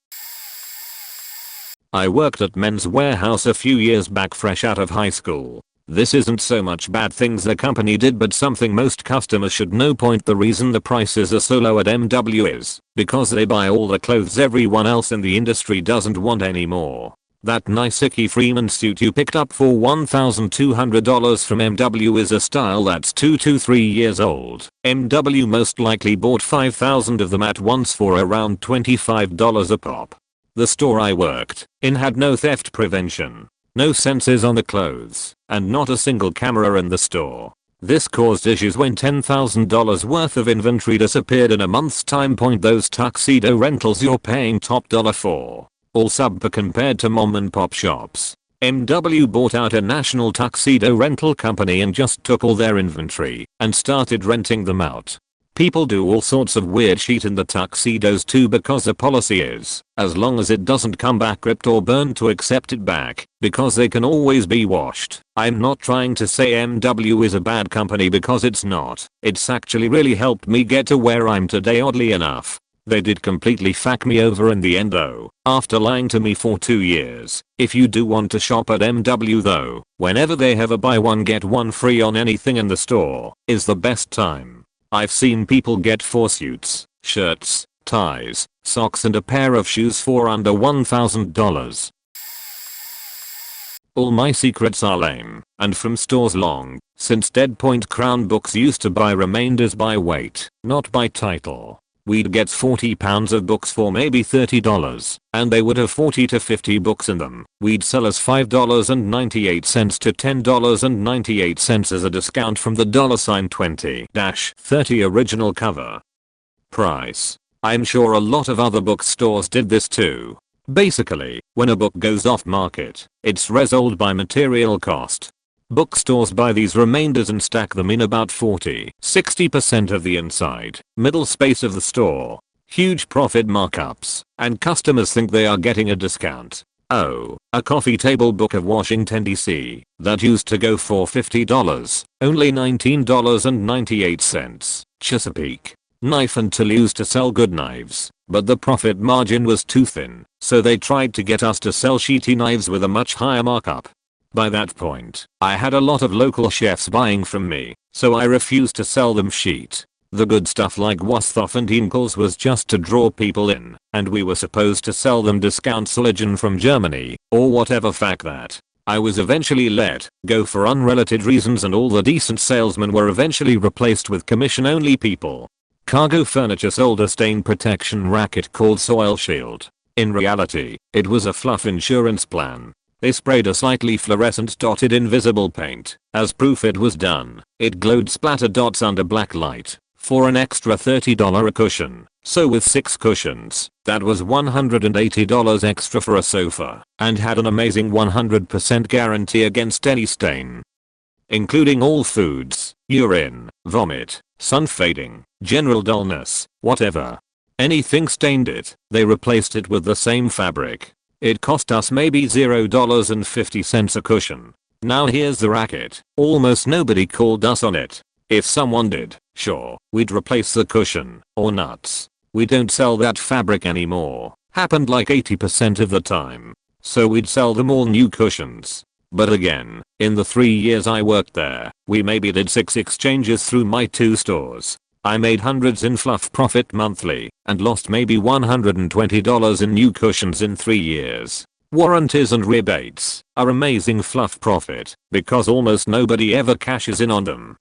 I worked at Men's Warehouse a few years back, fresh out of high school. This isn't so much bad things the company did, but something most customers should know. The reason the prices are so low at MW is because they buy all the clothes everyone else in the industry doesn't want anymore. That nice Icky Freeman suit you picked up for $1,200 from MW is a style that's 2 to 3 years old. MW most likely bought 5,000 of them at once for around $25 a pop. The store I worked in had no theft prevention, no sensors on the clothes, and not a single camera in the store. This caused issues when $10,000 worth of inventory disappeared in a month's time. Those tuxedo rentals you're paying top dollar for, all subpar compared to mom and pop shops. MW bought out a national tuxedo rental company and just took all their inventory and started renting them out. People do all sorts of weird shit in the tuxedos too, because the policy is, as long as it doesn't come back ripped or burned, to accept it back, because they can always be washed. I'm not trying to say MW is a bad company, because it's not. It's actually really helped me get to where I'm today, oddly enough. They did completely fuck me over in the end though, after lying to me for 2 years. If you do want to shop at MW though, whenever they have a buy one get one free on anything in the store, is the best time. I've seen people get 4 suits, shirts, ties, socks and a pair of shoes for under $1,000. All my secrets are lame and from stores long since dead. Crown Books used to buy remainders by weight, not by title. We'd get 40 pounds of books for maybe $30 and they would have 40 to 50 books in them. We'd sell as $5.98 to $10.98 as a discount from the $20-30 original cover price. I'm sure a lot of other bookstores did this too. Basically, when a book goes off market, it's resold by material cost. Bookstores buy these remainders and stack them in about 40-60% of the inside, middle space of the store. Huge profit markups, and customers think they are getting a discount. Oh, a coffee table book of Washington DC that used to go for $50, only $19.98. Chesapeake knife and tool used to sell good knives, but the profit margin was too thin, so they tried to get us to sell shitty knives with a much higher markup. By that point, I had a lot of local chefs buying from me, so I refused to sell them shit. The good stuff like Wasthoff and Inkles was just to draw people in and we were supposed to sell them discount silicone from Germany, or whatever. Fact that I was eventually let go for unrelated reasons, and all the decent salesmen were eventually replaced with commission only people. Cargo furniture sold a stain protection racket called Soil Shield. In reality, it was a fluff insurance plan. They sprayed a slightly fluorescent dotted invisible paint as proof it was done. It glowed splatter dots under black light for an extra $30 a cushion. So with 6 cushions, that was $180 extra for a sofa, and had an amazing 100% guarantee against any stain, including all foods, urine, vomit, sun fading, general dullness, whatever. Anything stained it, they replaced it with the same fabric. It cost us maybe $0.50 a cushion. Now here's the racket. Almost nobody called us on it. If someone did, sure, we'd replace the cushion, or nuts. We don't sell that fabric anymore. Happened like 80% of the time. So we'd sell them all new cushions. But again, in the 3 years I worked there, we maybe did 6 exchanges through my 2 stores. I made hundreds in fluff profit monthly, and lost maybe $120 in new cushions in 3 years. Warranties and rebates are amazing fluff profit, because almost nobody ever cashes in on them.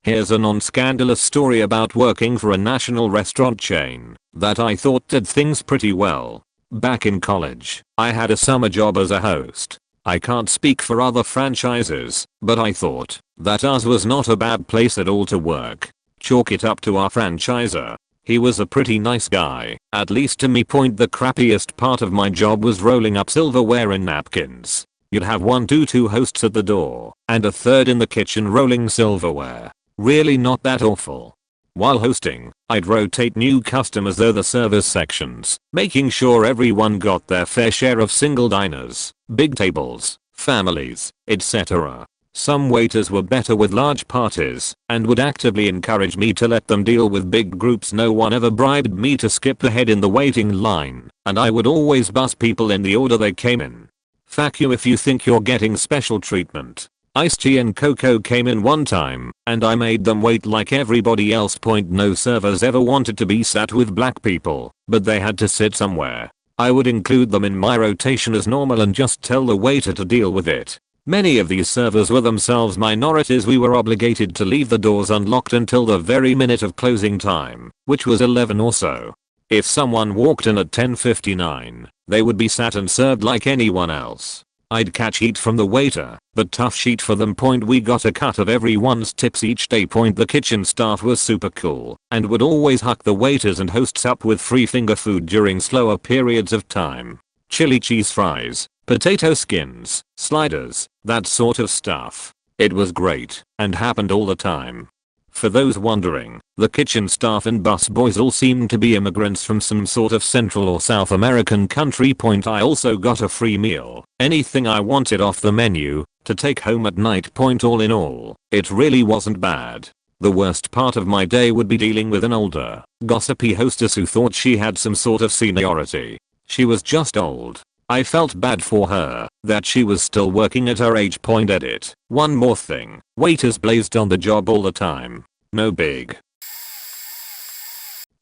Here's a non-scandalous story about working for a national restaurant chain that I thought did things pretty well. Back in college, I had a summer job as a host. I can't speak for other franchises, but I thought that ours was not a bad place at all to work. Chalk it up to our franchisor. He was a pretty nice guy, at least to me. The crappiest part of my job was rolling up silverware and napkins. You'd have 2 hosts at the door, and a third in the kitchen rolling silverware. Really not that awful. While hosting, I'd rotate new customers through the service sections, making sure everyone got their fair share of single diners, big tables, families, etc. Some waiters were better with large parties and would actively encourage me to let them deal with big groups. No one ever bribed me to skip ahead in the waiting line, and I would always bus people in the order they came in. Fuck you if you think you're getting special treatment. Iced tea and cocoa came in one time, and I made them wait like everybody else. No servers ever wanted to be sat with black people, but they had to sit somewhere. I would include them in my rotation as normal and just tell the waiter to deal with it. Many of these servers were themselves minorities. We were obligated to leave the doors unlocked until the very minute of closing time, which was 11 or so. If someone walked in at 10:59, they would be sat and served like anyone else. I'd catch heat from the waiter, but tough shit for them. We got a cut of everyone's tips each day. The kitchen staff was super cool and would always hook the waiters and hosts up with free finger food during slower periods of time. Chili cheese fries, potato skins, sliders, that sort of stuff. It was great and happened all the time. For those wondering, the kitchen staff and busboys all seemed to be immigrants from some sort of Central or South American country. I also got a free meal, anything I wanted off the menu, to take home at night. All in all, it really wasn't bad. The worst part of my day would be dealing with an older, gossipy hostess who thought she had some sort of seniority. She was just old. I felt bad for her that she was still working at her age. Edit. One more thing, waiters blazed on the job all the time. No big.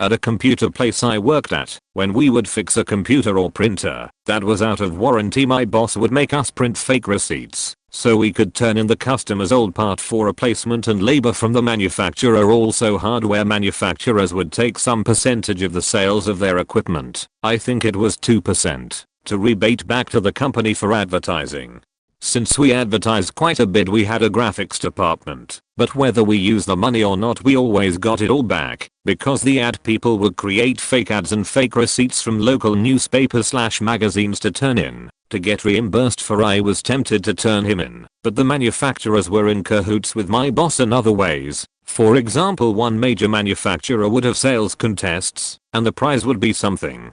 At a computer place I worked at, when we would fix a computer or printer that was out of warranty, my boss would make us print fake receipts so we could turn in the customer's old part for replacement and labor from the manufacturer. Also, hardware manufacturers would take some percentage of the sales of their equipment, I think it was 2%, to rebate back to the company for advertising. Since we advertised quite a bit, we had a graphics department, but whether we used the money or not, we always got it all back, because the ad people would create fake ads and fake receipts from local newspapers/magazines to turn in, to get reimbursed for. I was tempted to turn him in, but the manufacturers were in cahoots with my boss in other ways. For example, one major manufacturer would have sales contests, and the prize would be something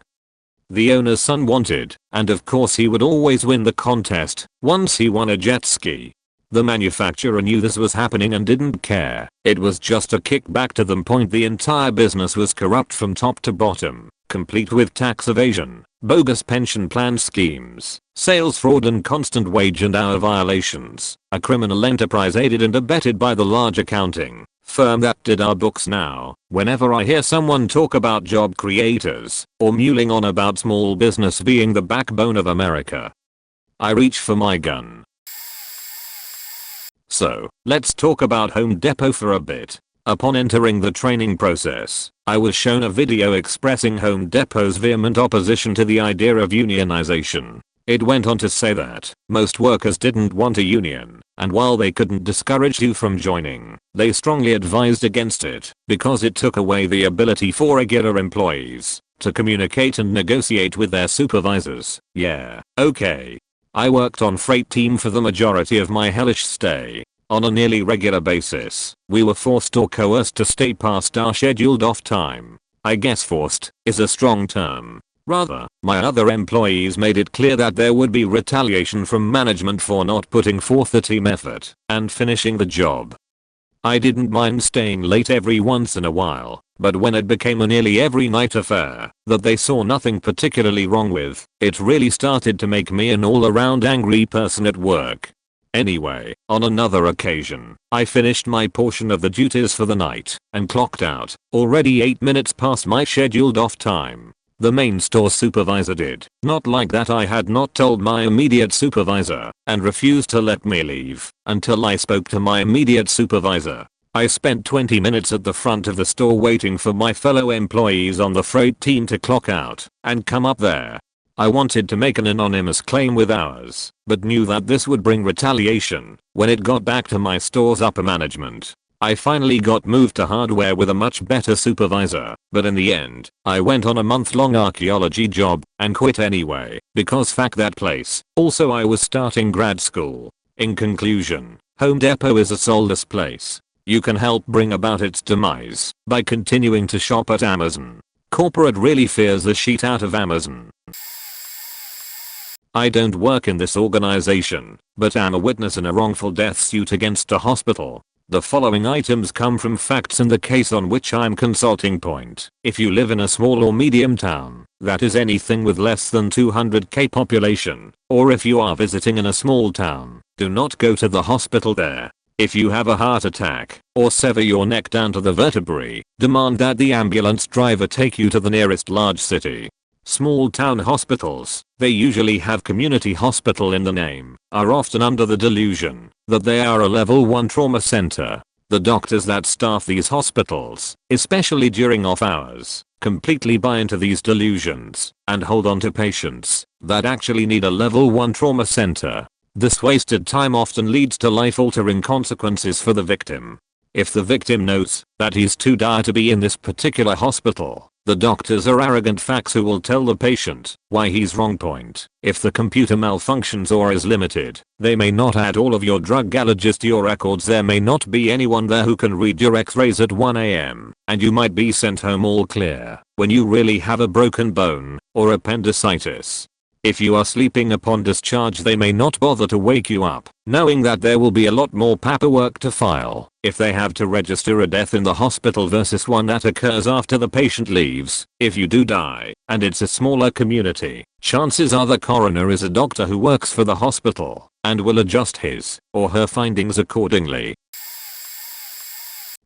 the owner's son wanted, and of course he would always win the contest. Once he won a jet ski. The manufacturer knew this was happening and didn't care. It was just a kickback to them. The entire business was corrupt from top to bottom, complete with tax evasion, bogus pension plan schemes, sales fraud and constant wage and hour violations. A criminal enterprise aided and abetted by the large accounting, firm that did our books now. Whenever I hear someone talk about job creators or mulling on about small business being the backbone of America, I reach for my gun. So, let's talk about Home Depot for a bit. Upon entering the training process, I was shown a video expressing Home Depot's vehement opposition to the idea of unionization. It went on to say that most workers didn't want a union, and while they couldn't discourage you from joining, they strongly advised against it because it took away the ability for regular employees to communicate and negotiate with their supervisors. Yeah, okay. I worked on freight team for the majority of my hellish stay. On a nearly regular basis, we were forced or coerced to stay past our scheduled off time. I guess forced is a strong term. Rather, my other employees made it clear that there would be retaliation from management for not putting forth the team effort and finishing the job. I didn't mind staying late every once in a while, but when it became a nearly every night affair that they saw nothing particularly wrong with, it really started to make me an all-around angry person at work. Anyway, on another occasion, I finished my portion of the duties for the night and clocked out, already 8 minutes past my scheduled off time. The main store supervisor did not like that I had not told my immediate supervisor and refused to let me leave until I spoke to my immediate supervisor. I spent 20 minutes at the front of the store waiting for my fellow employees on the freight team to clock out and come up there. I wanted to make an anonymous claim with ours, but knew that this would bring retaliation when it got back to my store's upper management. I finally got moved to hardware with a much better supervisor, but in the end, I went on a month-long archaeology job and quit anyway because fuck that place. Also, I was starting grad school. In conclusion, Home Depot is a soulless place. You can help bring about its demise by continuing to shop at Amazon. Corporate really fears the shit out of Amazon. I don't work in this organization, but am a witness in a wrongful death suit against a hospital. The following items come from facts in the case on which I'm consulting. Point: if you live in a small or medium town, that is anything with less than 200k population, or if you are visiting in a small town, do not go to the hospital there. If you have a heart attack or sever your neck down to the vertebrae, demand that the ambulance driver take you to the nearest large city. Small town hospitals, they usually have community hospital in the name, are often under the delusion that they are a level 1 trauma center. The doctors that staff these hospitals, especially during off hours, completely buy into these delusions and hold on to patients that actually need a level 1 trauma center. This wasted time often leads to life-altering consequences for the victim. If the victim knows that he's too dire to be in this particular hospital, the doctors are arrogant fucks who will tell the patient why he's wrong. Point: if the computer malfunctions or is limited, they may not add all of your drug allergies to your records. There may not be anyone there who can read your x-rays at 1 AM, and you might be sent home all clear when you really have a broken bone or appendicitis. If you are sleeping upon discharge, they may not bother to wake you up, knowing that there will be a lot more paperwork to file if they have to register a death in the hospital versus one that occurs after the patient leaves. If you do die, and it's a smaller community, chances are the coroner is a doctor who works for the hospital and will adjust his or her findings accordingly.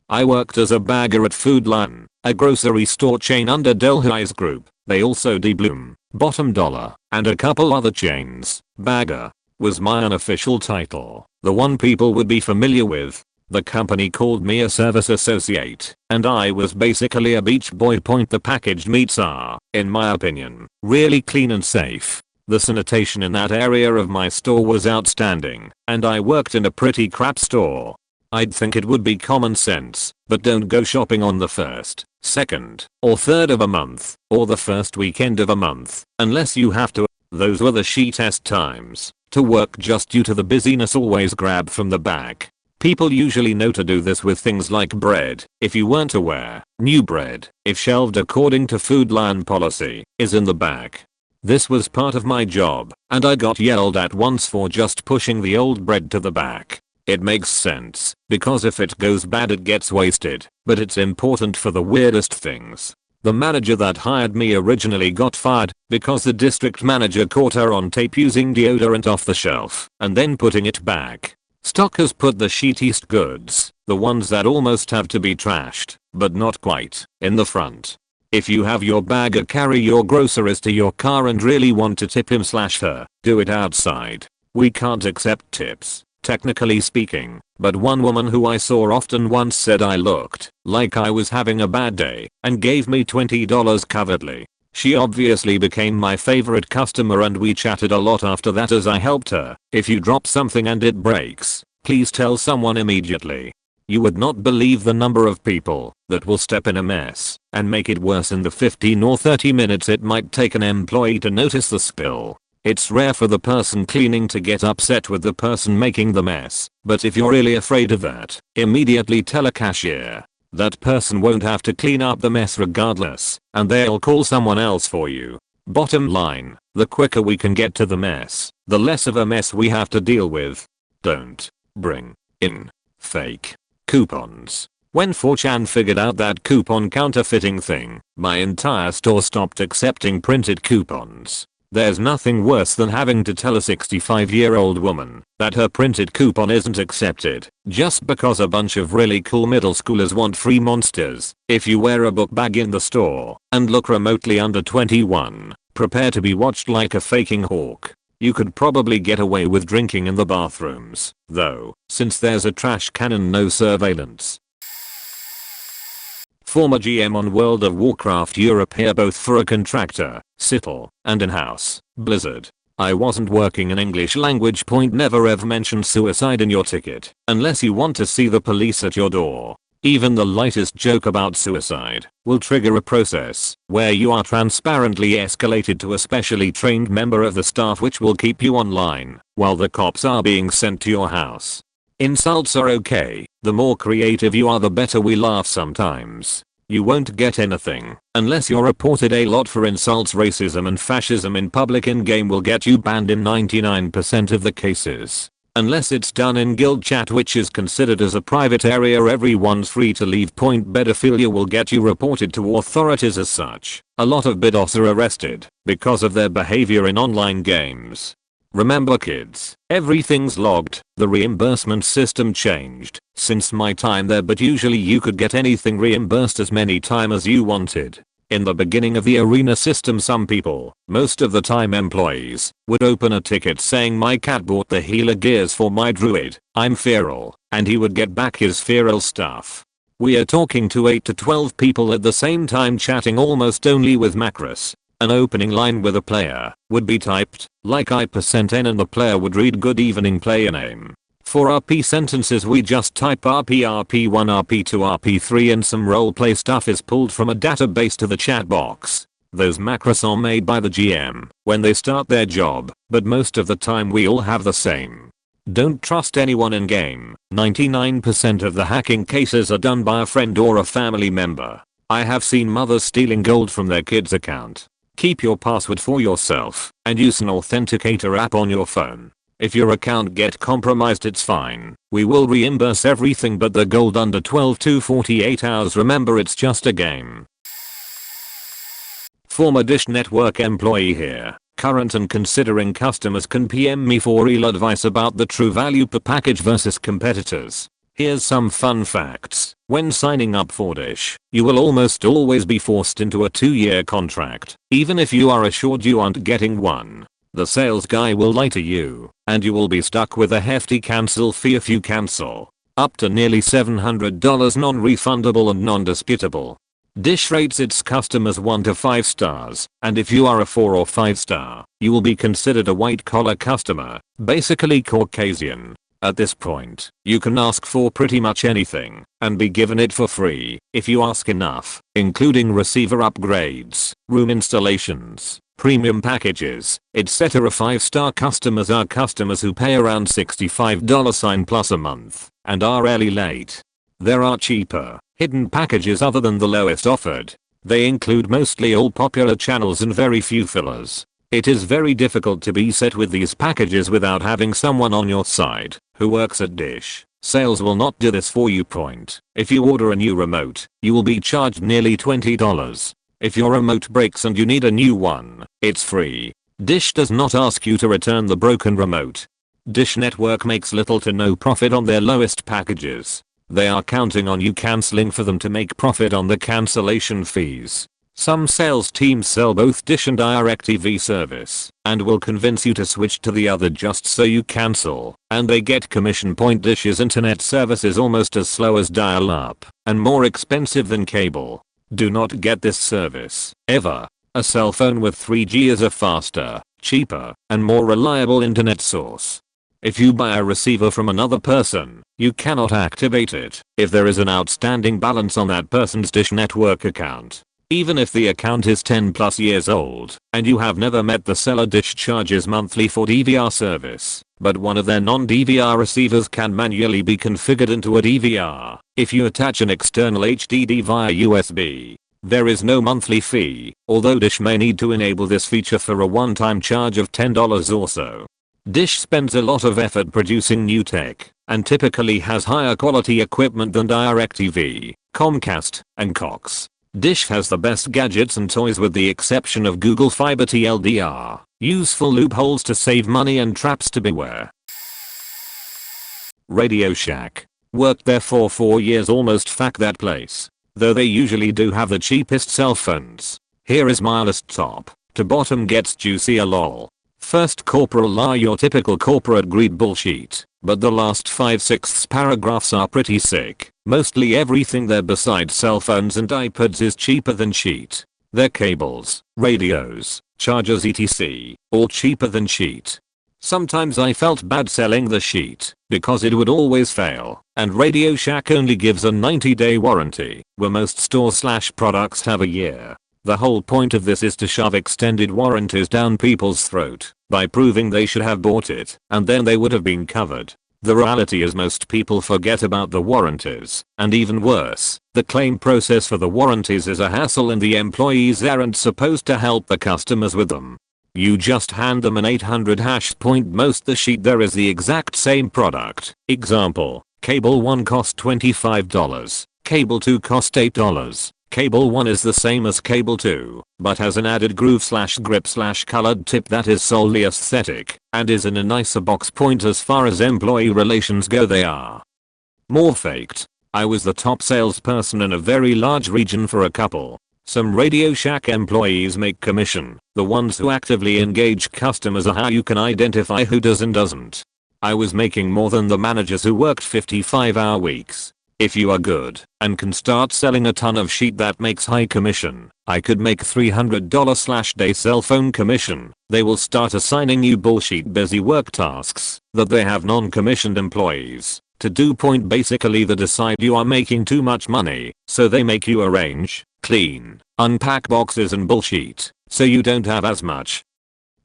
I worked as a bagger at Food Lion, a grocery store chain under Delhaize Group. They also do Bloom, Bottom Dollar, and a couple other chains. Bagger was my unofficial title, the one people would be familiar with. The company called me a service associate, and I was basically a beach boy. Point: the packaged meats are, in my opinion, really clean and safe. The sanitation in that area of my store was outstanding, and I worked in a pretty crap store. I'd think it would be common sense, but don't go shopping on the 1st, 2nd, or 3rd of a month, or the first weekend of a month, unless you have to. Those were the shitest times to work just due to the busyness. Always grab from the back. People usually know to do this with things like bread. If you weren't aware, new bread, if shelved according to Food Lion policy, is in the back. This was part of my job, and I got yelled at once for just pushing the old bread to the back. It makes sense, because if it goes bad it gets wasted, but it's important for the weirdest things. The manager that hired me originally got fired because the district manager caught her on tape using deodorant off the shelf and then putting it back. Stockers put the shittiest goods, the ones that almost have to be trashed, but not quite, in the front. If you have your bagger carry your groceries to your car and really want to tip him/her, do it outside. We can't accept tips, technically speaking, but one woman who I saw often once said I looked like I was having a bad day and gave me $20 covertly. She obviously became my favorite customer and we chatted a lot after that as I helped her. If you drop something and it breaks, please tell someone immediately. You would not believe the number of people that will step in a mess and make it worse in the 15 or 30 minutes it might take an employee to notice the spill. It's rare for the person cleaning to get upset with the person making the mess, but if you're really afraid of that, immediately tell a cashier. That person won't have to clean up the mess regardless, and they'll call someone else for you. Bottom line, the quicker we can get to the mess, the less of a mess we have to deal with. Don't bring in fake coupons. When 4chan figured out that coupon counterfeiting thing, my entire store stopped accepting printed coupons. There's nothing worse than having to tell a 65-year-old woman that her printed coupon isn't accepted just because a bunch of really cool middle schoolers want free monsters. If you wear a book bag in the store and look remotely under 21, prepare to be watched like a faking hawk. You could probably get away with drinking in the bathrooms, though, since there's a trash can and no surveillance. Former GM on World of Warcraft Europe here, both for a contractor, Citl, and in-house, Blizzard. I wasn't working in English language. Never ever mention suicide in your ticket, unless you want to see the police at your door. Even the lightest joke about suicide will trigger a process where you are transparently escalated to a specially trained member of the staff which will keep you online while the cops are being sent to your house. Insults are okay, the more creative you are the better. We laugh sometimes. You won't get anything unless you're reported a lot for insults. Racism and fascism in public in-game will get you banned in 99% of the cases. Unless it's done in guild chat, which is considered as a private area everyone's free to leave. Pedophilia will get you reported to authorities as such. A lot of bidos are arrested because of their behavior in online games. Remember kids, everything's logged. The reimbursement system changed since my time there, but usually you could get anything reimbursed as many times as you wanted. In the beginning of the arena system, some people, most of the time employees, would open a ticket saying my cat bought the healer gears for my druid, I'm feral, and he would get back his feral stuff. We are talking to 8 to 12 people at the same time chatting almost only with macros. An opening line with a player would be typed like I% and the player would read good evening player name. For RP sentences we just type RP, RP1, RP2, RP3 and some roleplay stuff is pulled from a database to the chat box. Those macros are made by the GM when they start their job, but most of the time we all have the same. Don't trust anyone in game. 99% of the hacking cases are done by a friend or a family member. I have seen mothers stealing gold from their kids' account. Keep your password for yourself and use an authenticator app on your phone. If your account get compromised, it's fine. We will reimburse everything but the gold under 12 to 48 hours. Remember, it's just a game. Former Dish Network employee here. Current and considering customers can PM me for real advice about the true value per package versus competitors. Here's some fun facts. When signing up for Dish, you will almost always be forced into a 2-year contract, even if you are assured you aren't getting one. The sales guy will lie to you, and you will be stuck with a hefty cancel fee if you cancel. Up to nearly $700 non-refundable and non-disputable. Dish rates its customers 1 to 5 stars, and if you are a 4 or 5 star, you will be considered a white-collar customer, basically Caucasian. At this point, you can ask for pretty much anything and be given it for free if you ask enough, including receiver upgrades, room installations, premium packages, etc. 5-star customers are customers who pay around $65 plus a month and are rarely late. There are cheaper, hidden packages other than the lowest offered. They include mostly all popular channels and very few fillers. It is very difficult to be set with these packages without having someone on your side who works at Dish. Sales will not do this for you. If you order a new remote, you will be charged nearly $20. If your remote breaks and you need a new one, it's free. Dish does not ask you to return the broken remote. Dish Network makes little to no profit on their lowest packages. They are counting on you canceling for them to make profit on the cancellation fees. Some sales teams sell both Dish and DirecTV service and will convince you to switch to the other just so you cancel, and they get commission point. Dish's internet service is almost as slow as dial-up and more expensive than cable. Do not get this service ever. A cell phone with 3G is a faster, cheaper, and more reliable internet source. If you buy a receiver from another person, you cannot activate it if there is an outstanding balance on that person's Dish Network account. Even if the account is 10+ years old and you have never met the seller, Dish charges monthly for DVR service, but one of their non-DVR receivers can manually be configured into a DVR if you attach an external HDD via USB. There is no monthly fee, although Dish may need to enable this feature for a one-time charge of $10 or so. Dish spends a lot of effort producing new tech and typically has higher quality equipment than DirecTV, Comcast, and Cox. Dish has the best gadgets and toys with the exception of Google Fiber TLDR, useful loopholes to save money and traps to beware. Radio Shack. Worked there for 4 years, almost fuck that place. Though they usually do have the cheapest cell phones. Here is my list. Top to bottom gets juicier lol. First, corporal lie, your typical corporate greed bullshit, but the last 5/6 paragraphs are pretty sick. Mostly everything there besides cell phones and iPads is cheaper than sheet. Their cables, radios, chargers etc. all cheaper than sheet. Sometimes I felt bad selling the sheet because it would always fail, and Radio Shack only gives a 90-day warranty, where most stores/products have a year. The whole point of this is to shove extended warranties down people's throat by proving they should have bought it and then they would have been covered. The reality is most people forget about the warranties, and even worse, the claim process for the warranties is a hassle and the employees aren't supposed to help the customers with them. You just hand them an 800 hash point most the sheet there is the exact same product. Example, cable 1 cost $25, cable 2 cost $8. Cable 1 is the same as cable 2, but has an added groove/grip/colored tip that is solely aesthetic, and is in a nicer box point. As far as employee relations go, they are more faked. I was the top salesperson in a very large region for a couple. Some Radio Shack employees make commission. The ones who actively engage customers are how you can identify who does and doesn't. I was making more than the managers who worked 55-hour weeks. If you are good and can start selling a ton of sheet that makes high commission, I could make $300/day cell phone commission. They will start assigning you bullshit busy work tasks that they have non-commissioned employees to do. Point basically they decide you are making too much money, so they make you arrange, clean, unpack boxes and bullshit, so you don't have as much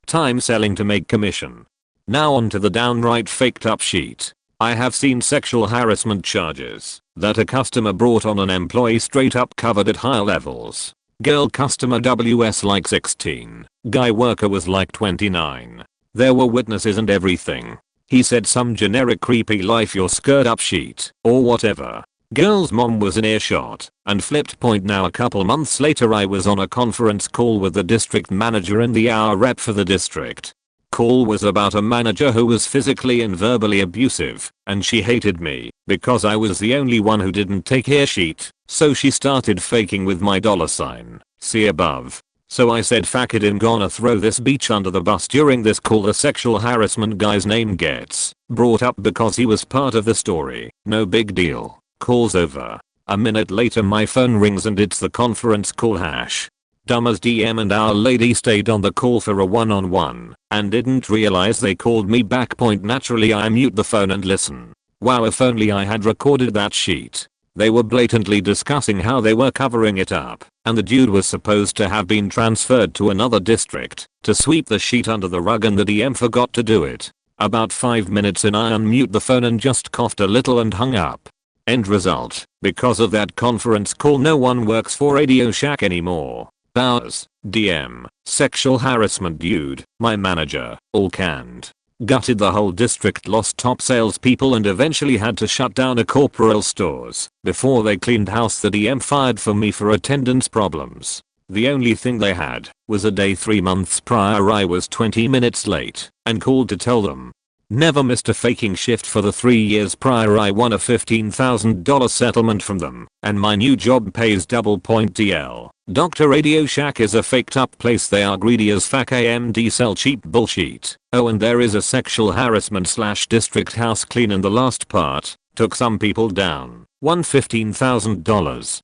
time selling to make commission. Now on to the downright faked up sheet. I have seen sexual harassment charges that a customer brought on an employee straight up covered at higher levels. Girl customer WS like 16, guy worker was like 29. There were witnesses and everything. He said some generic creepy life your skirt up sheet or whatever. Girl's mom was in earshot and flipped. Point now a couple months later I was on a conference call with the district manager and the HR rep for the district. Call was about a manager who was physically and verbally abusive, and she hated me because I was the only one who didn't take her sheet, so she started faking with my $sign, see above. So I said fuck it, I'm gonna throw this bitch under the bus. During this call the sexual harassment guy's name gets brought up because he was part of the story. No big deal. Call's over. A minute later my phone rings and it's the conference call hash. Dumb as DM, and our lady stayed on the call for a one-on-one and didn't realize they called me back. Point naturally I mute the phone and listen. Wow, if only I had recorded that sheet. They were blatantly discussing how they were covering it up, and the dude was supposed to have been transferred to another district to sweep the sheet under the rug, and the DM forgot to do it. About 5 minutes in I unmute the phone and just coughed a little and hung up. End result, because of that conference call no one works for Radio Shack anymore. Hours, DM, sexual harassment dude, my manager, all canned. Gutted the whole district, lost top salespeople and eventually had to shut down a corporal stores before they cleaned house. The DM fired for me for attendance problems. The only thing they had was a day 3 months prior I was 20 minutes late and called to tell them Never missed a faking shift for the 3 years prior. I won a $15,000 settlement from them, and my new job pays double.DL. Dr. Radio Shack is a faked up place. They are greedy as fuck. AMD sell cheap bullshit. Oh, and there is a sexual harassment / district house clean in the last part. Took some people down. Won $15,000.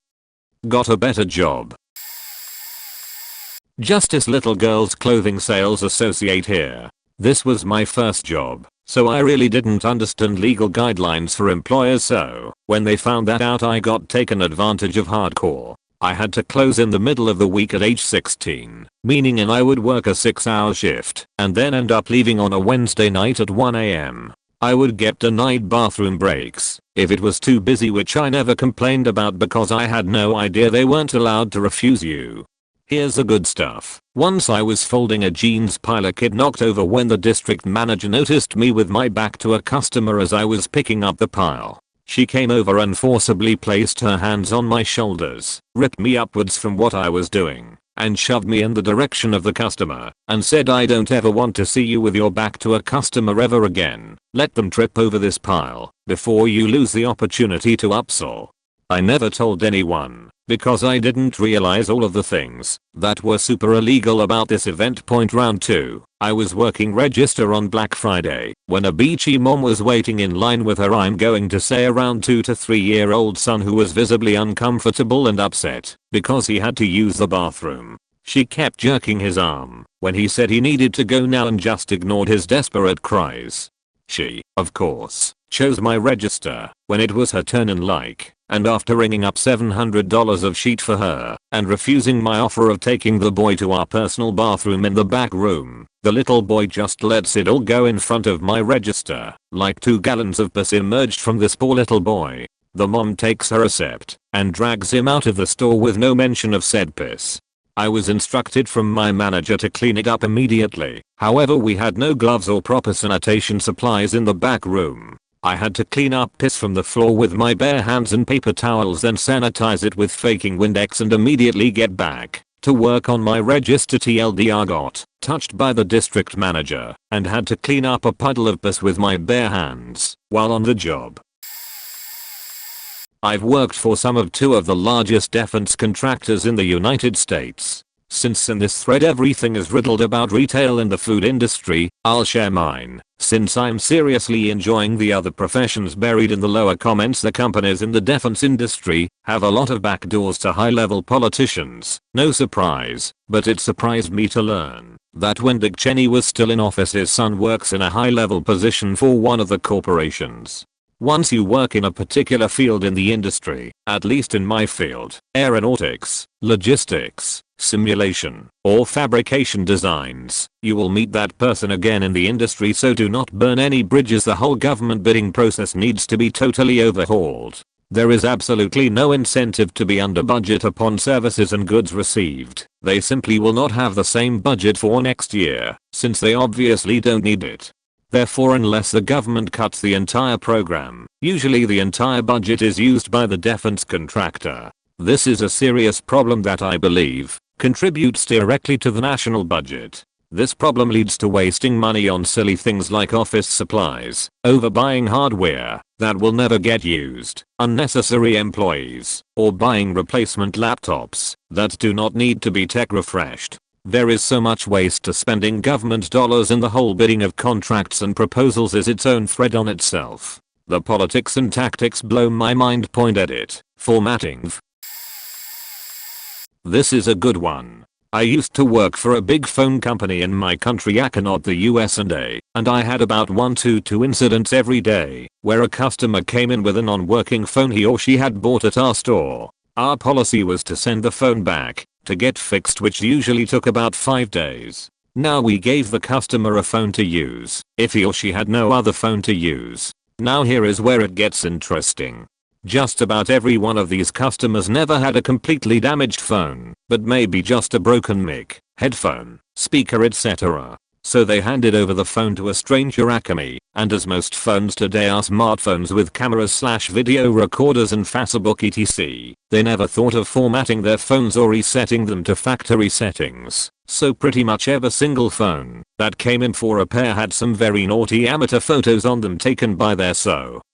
Got a better job. Justice Little Girls Clothing Sales Associate here. This was my first job, so I really didn't understand legal guidelines for employers, so when they found that out I got taken advantage of hardcore. I had to close in the middle of the week at age 16, meaning I would work a 6-hour shift and then end up leaving on a Wednesday night at 1 AM. I would get denied bathroom breaks if it was too busy, which I never complained about because I had no idea they weren't allowed to refuse you. Here's the good stuff. Once I was folding a jeans pile, a kid knocked over when the district manager noticed me with my back to a customer as I was picking up the pile. She came over and forcibly placed her hands on my shoulders, ripped me upwards from what I was doing, and shoved me in the direction of the customer, and said, "I don't ever want to see you with your back to a customer ever again. Let them trip over this pile before you lose the opportunity to upsell." I never told anyone, because I didn't realize all of the things that were super illegal about this event. Round 2. I was working register on Black Friday when a beachy mom was waiting in line with her, I'm going to say around 2 to 3-year-old son, who was visibly uncomfortable and upset because he had to use the bathroom. She kept jerking his arm when he said he needed to go now and just ignored his desperate cries. She, of course, chose my register when it was her turn, and after ringing up $700 of sheet for her and refusing my offer of taking the boy to our personal bathroom in the back room, the little boy just lets it all go in front of my register, like 2 gallons of piss emerged from this poor little boy. The mom takes her recept and drags him out of the store with no mention of said piss. I was instructed from my manager to clean it up immediately. However, we had no gloves or proper sanitation supplies in the back room. I had to clean up piss from the floor with my bare hands and paper towels, then sanitize it with faking Windex and immediately get back to work on my register. TLDR got touched by the district manager and had to clean up a puddle of piss with my bare hands while on the job. I've worked for some of 2 of the largest defense contractors in the United States. Since in this thread everything is riddled about retail and the food industry, I'll share mine. Since I'm seriously enjoying the other professions buried in the lower comments, the companies in the defense industry have a lot of backdoors to high-level politicians. No surprise, but it surprised me to learn that when Dick Cheney was still in office, his son works in a high-level position for one of the corporations. Once you work in a particular field in the industry, at least in my field, aeronautics, logistics, simulation, or fabrication designs, you will meet that person again in the industry, so do not burn any bridges. The whole government bidding process needs to be totally overhauled. There is absolutely no incentive to be under budget upon services and goods received. They simply will not have the same budget for next year, since they obviously don't need it. Therefore, unless the government cuts the entire program, usually the entire budget is used by the defense contractor. This is a serious problem that I believe contributes directly to the national budget. This problem leads to wasting money on silly things like office supplies, overbuying hardware that will never get used, unnecessary employees, or buying replacement laptops that do not need to be tech refreshed. There is so much waste to spending government dollars, and the whole bidding of contracts and proposals is its own thread on itself. The politics and tactics blow my mind. Edit. Formatting. This is a good one. I used to work for a big phone company in my country, not the USA, and I had about 1 to 2 incidents every day where a customer came in with a non-working phone he or she had bought at our store. Our policy was to send the phone back to get fixed, which usually took about 5 days. Now we gave the customer a phone to use if he or she had no other phone to use. Now here is where it gets interesting. Just about every one of these customers never had a completely damaged phone, but maybe just a broken mic, headphone, speaker, etc. So they handed over the phone to a stranger Akami, and as most phones today are smartphones with cameras/video recorders and Facebook etc, they never thought of formatting their phones or resetting them to factory settings. So pretty much every single phone that came in for repair had some very naughty amateur photos on them taken by their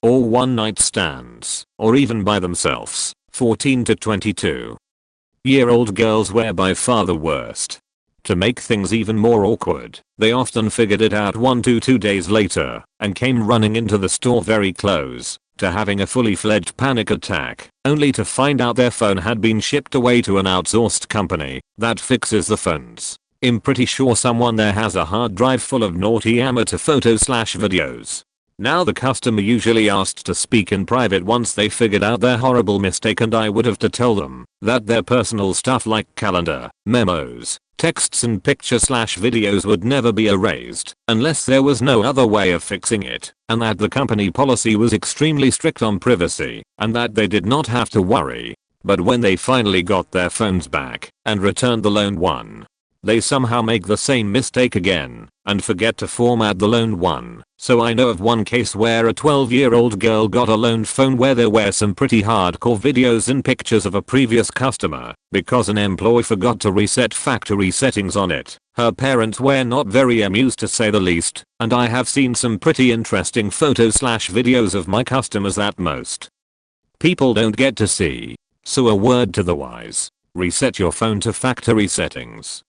or one night stands, or even by themselves. 14 to 22-year-old girls were by far the worst. To make things even more awkward, they often figured it out 1 to 2 days later and came running into the store very close to having a fully fledged panic attack, only to find out their phone had been shipped away to an outsourced company that fixes the phones. I'm pretty sure someone there has a hard drive full of naughty amateur photos/videos. Now the customer usually asked to speak in private once they figured out their horrible mistake, and I would have to tell them that their personal stuff like calendar, memos, texts and pictures/videos would never be erased unless there was no other way of fixing it, and that the company policy was extremely strict on privacy and that they did not have to worry. But when they finally got their phones back and returned the loaned one, they somehow make the same mistake again and forget to format the loaned one. So I know of one case where a 12-year-old girl got a loaned phone where there were some pretty hardcore videos and pictures of a previous customer because an employee forgot to reset factory settings on it. Her parents were not very amused to say the least, and I have seen some pretty interesting photos/videos of my customers that most people don't get to see. So a word to the wise: reset your phone to factory settings.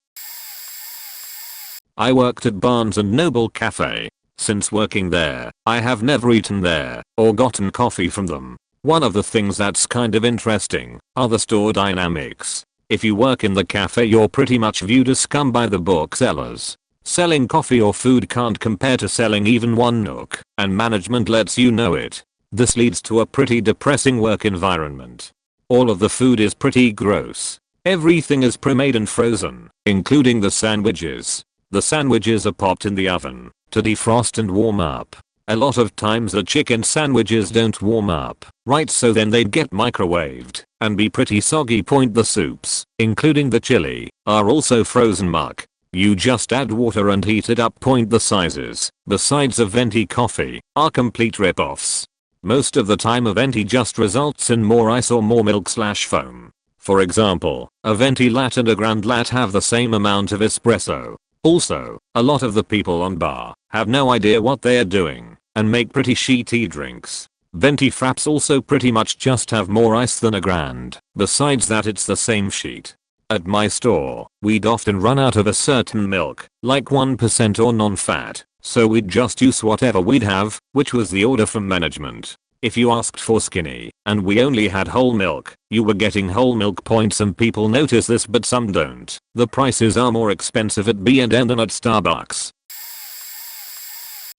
I worked at Barnes & Noble Cafe. Since working there, I have never eaten there or gotten coffee from them. One of the things that's kind of interesting are the store dynamics. If you work in the cafe, you're pretty much viewed as scum by the booksellers. Selling coffee or food can't compare to selling even one nook, and management lets you know it. This leads to a pretty depressing work environment. All of the food is pretty gross. Everything is pre-made and frozen, including the sandwiches. The sandwiches are popped in the oven to defrost and warm up. A lot of times the chicken sandwiches don't warm up right, so then they'd get microwaved and be pretty soggy. The soups, including the chili, are also frozen muck. You just add water and heat it up. The sizes, besides a venti coffee, are complete rip-offs. Most of the time a venti just results in more ice or more milk/foam. For example, a venti latte and a grand latte have the same amount of espresso. Also, a lot of the people on bar have no idea what they are doing and make pretty shitty drinks. Venti fraps also pretty much just have more ice than a grand. Besides that, it's the same sheet. At my store, we'd often run out of a certain milk, like 1% or non-fat, so we'd just use whatever we'd have, which was the order from management. If you asked for skinny and we only had whole milk, you were getting whole milk. Some people notice this but some don't. The prices are more expensive at B&M than at Starbucks.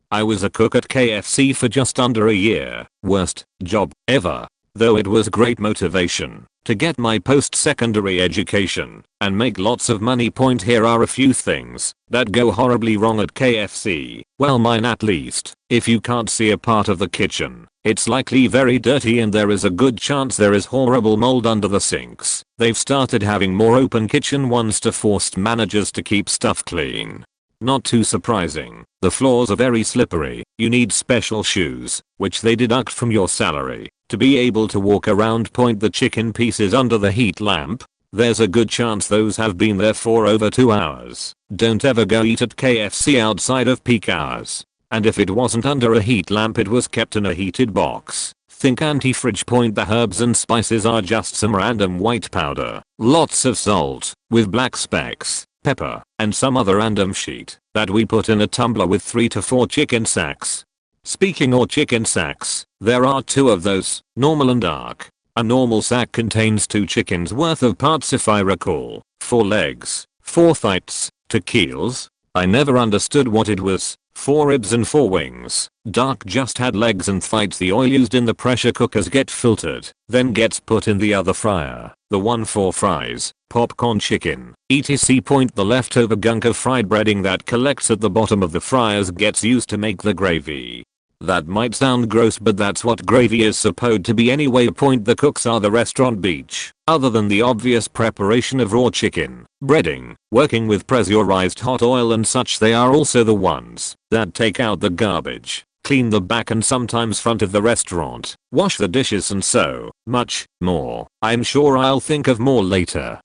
I was a cook at KFC for just under a year. Worst job ever. Though it was great motivation to get my post-secondary education and make lots of money. Here are a few things that go horribly wrong at KFC. Well, mine at least. If you can't see a part of the kitchen, it's likely very dirty and there is a good chance there is horrible mold under the sinks. They've started having more open kitchen ones to force managers to keep stuff clean. Not too surprising. The floors are very slippery. You need special shoes, which they deduct from your salary, to be able to walk around. The chicken pieces under the heat lamp. There's a good chance those have been there for over 2 hours. Don't ever go eat at KFC outside of peak hours. And if it wasn't under a heat lamp, it was kept in a heated box. Think anti-fridge. The herbs and spices are just some random white powder. Lots of salt, with black specks, pepper, and some other random shit that we put in a tumbler with 3 to 4 chicken sacks. Speaking of chicken sacks, there are 2 of those, normal and dark. A normal sack contains 2 chickens worth of parts if I recall. 4 legs, 4 thighs, 2 keels. I never understood what it was. 4 ribs and 4 wings. Dark just had legs and thighs. The oil used in the pressure cookers get filtered, then gets put in the other fryer. The one for fries, popcorn, chicken, etc. The leftover gunk of fried breading that collects at the bottom of the fryers gets used to make the gravy. That might sound gross, but that's what gravy is supposed to be anyway. The cooks are the restaurant beach. Other than the obvious preparation of raw chicken, breading, working with pressurized hot oil and such, they are also the ones that take out the garbage, clean the back and sometimes front of the restaurant, wash the dishes and so much more. I'm sure I'll think of more later.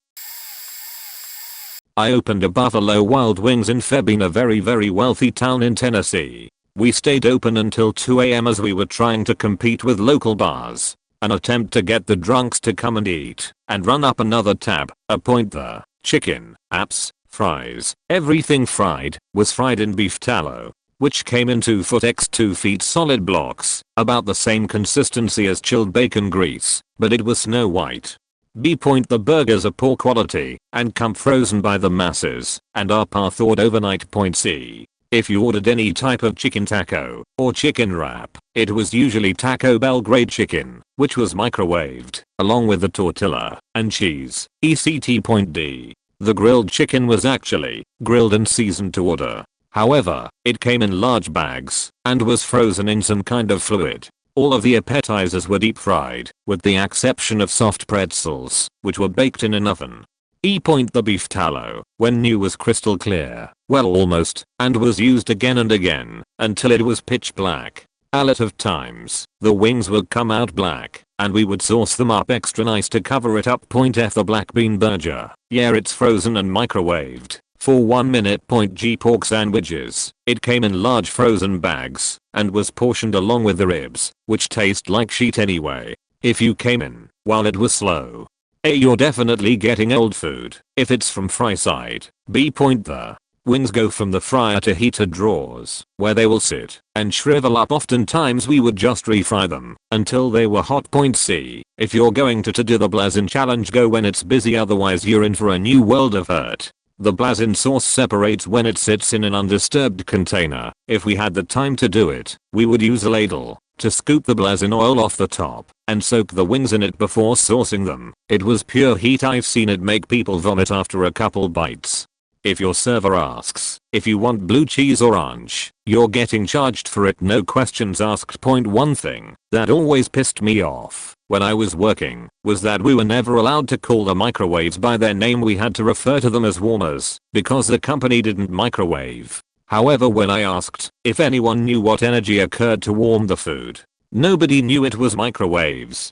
I opened a Buffalo Wild Wings in Feb, a very wealthy town in Tennessee. We stayed open until 2 AM as we were trying to compete with local bars. An attempt to get the drunks to come and eat and run up another tab. The chicken, apps, fries, everything fried, was fried in beef tallow, which came in 2 foot x 2 feet solid blocks, about the same consistency as chilled bacon grease, but it was snow white. The burgers are poor quality and come frozen by the masses and are thawed overnight. C. If you ordered any type of chicken taco or chicken wrap, it was usually Taco Bell grade chicken, which was microwaved, along with the tortilla and cheese, etc. The grilled chicken was actually grilled and seasoned to order. However, it came in large bags and was frozen in some kind of fluid. All of the appetizers were deep fried, with the exception of soft pretzels, which were baked in an oven. The beef tallow, when new, was crystal clear, well almost, and was used again and again, until it was pitch black. A lot of times, the wings would come out black, and we would sauce them up extra nice to cover it up. F the black bean burger, yeah, it's frozen and microwaved for 1 minute. G pork sandwiches, it came in large frozen bags, and was portioned along with the ribs, which taste like shit anyway. If you came in while it was slow, A, you're definitely getting old food, if it's from fry side. B, the wings go from the fryer to heated drawers, where they will sit and shrivel up. Oftentimes we would just refry them until they were hot. C, if you're going to do the blazin challenge, go when it's busy, otherwise you're in for a new world of hurt. The blazin sauce separates when it sits in an undisturbed container. If we had the time to do it, we would use a ladle to scoop the blazin oil off the top and soak the wings in it before saucing them. It was pure heat. I've seen it make people vomit after a couple bites. If your server asks if you want blue cheese or ranch, you're getting charged for it, no questions asked. One thing that always pissed me off when I was working was that we were never allowed to call the microwaves by their name. We had to refer to them as warmers because the company didn't microwave. However, when I asked if anyone knew what energy occurred to warm the food, nobody knew it was microwaves.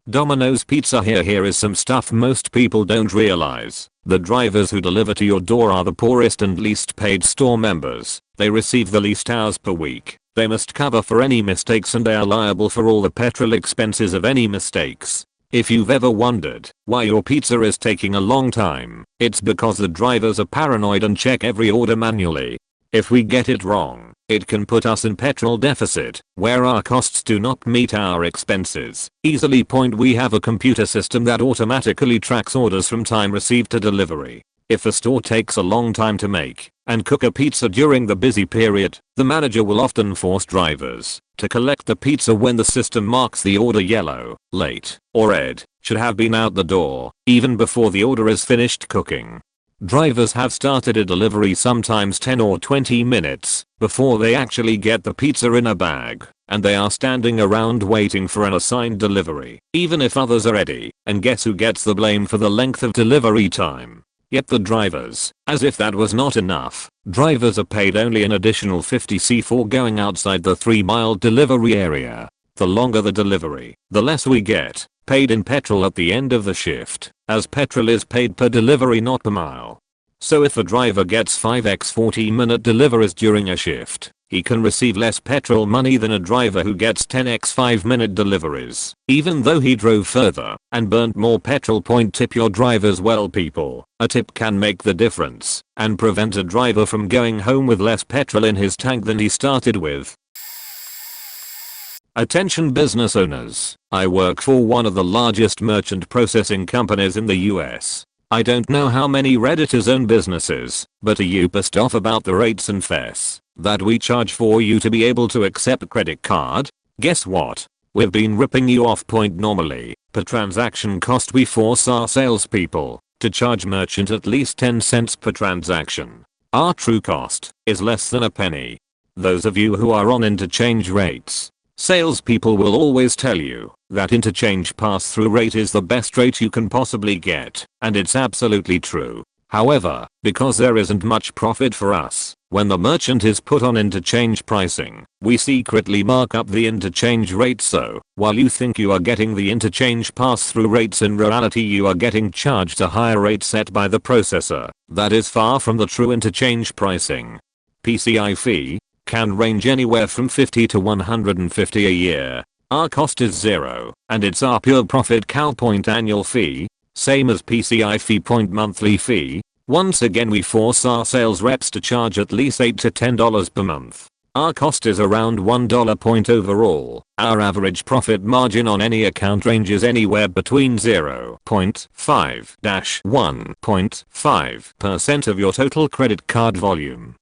Domino's Pizza. Here is some stuff most people don't realize. The drivers who deliver to your door are the poorest and least paid store members. They receive the least hours per week. They must cover for any mistakes and they are liable for all the petrol expenses of any mistakes. If you've ever wondered why your pizza is taking a long time, it's because the drivers are paranoid and check every order manually. If we get it wrong, it can put us in petrol deficit, where our costs do not meet our expenses easily. We have a computer system that automatically tracks orders from time received to delivery. If a store takes a long time to make and cook a pizza during the busy period, the manager will often force drivers to collect the pizza when the system marks the order yellow, late, or red, should have been out the door, even before the order is finished cooking. Drivers have started a delivery sometimes 10 or 20 minutes before they actually get the pizza in a bag, and they are standing around waiting for an assigned delivery, even if others are ready. And guess who gets the blame for the length of delivery time? Yet the drivers. As if that was not enough, drivers are paid only an additional 50 for going outside the 3-mile delivery area. The longer the delivery, the less we get paid in petrol at the end of the shift, as petrol is paid per delivery not per mile. So if a driver gets 5x 40-minute deliveries during a shift, he can receive less petrol money than a driver who gets 10x 5-minute deliveries, even though he drove further and burnt more petrol. Tip your drivers well, people. A tip can make the difference and prevent a driver from going home with less petrol in his tank than he started with. Attention business owners. I work for one of the largest merchant processing companies in the US. I don't know how many Redditors own businesses, but are you pissed off about the rates and fees that we charge for you to be able to accept a credit card? Guess what? We've been ripping you off. Normally, per transaction cost, we force our salespeople to charge merchant at least 10 cents per transaction. Our true cost is less than a penny. Those of you who are on interchange rates, salespeople will always tell you that interchange pass-through rate is the best rate you can possibly get, and it's absolutely true. However, because there isn't much profit for us, when the merchant is put on interchange pricing, we secretly mark up the interchange rate, so while you think you are getting the interchange pass-through rates, in reality you are getting charged a higher rate set by the processor that is far from the true interchange pricing. PCI fee can range anywhere from $50 to $150 a year. Our cost is zero, and it's our pure profit cow. Point annual fee, same as PCI fee. Point monthly fee. Once again we force our sales reps to charge at least $8 to $10 per month. Our cost is around $1. Point overall, our average profit margin on any account ranges anywhere between 0.5-1.5% of your total credit card volume.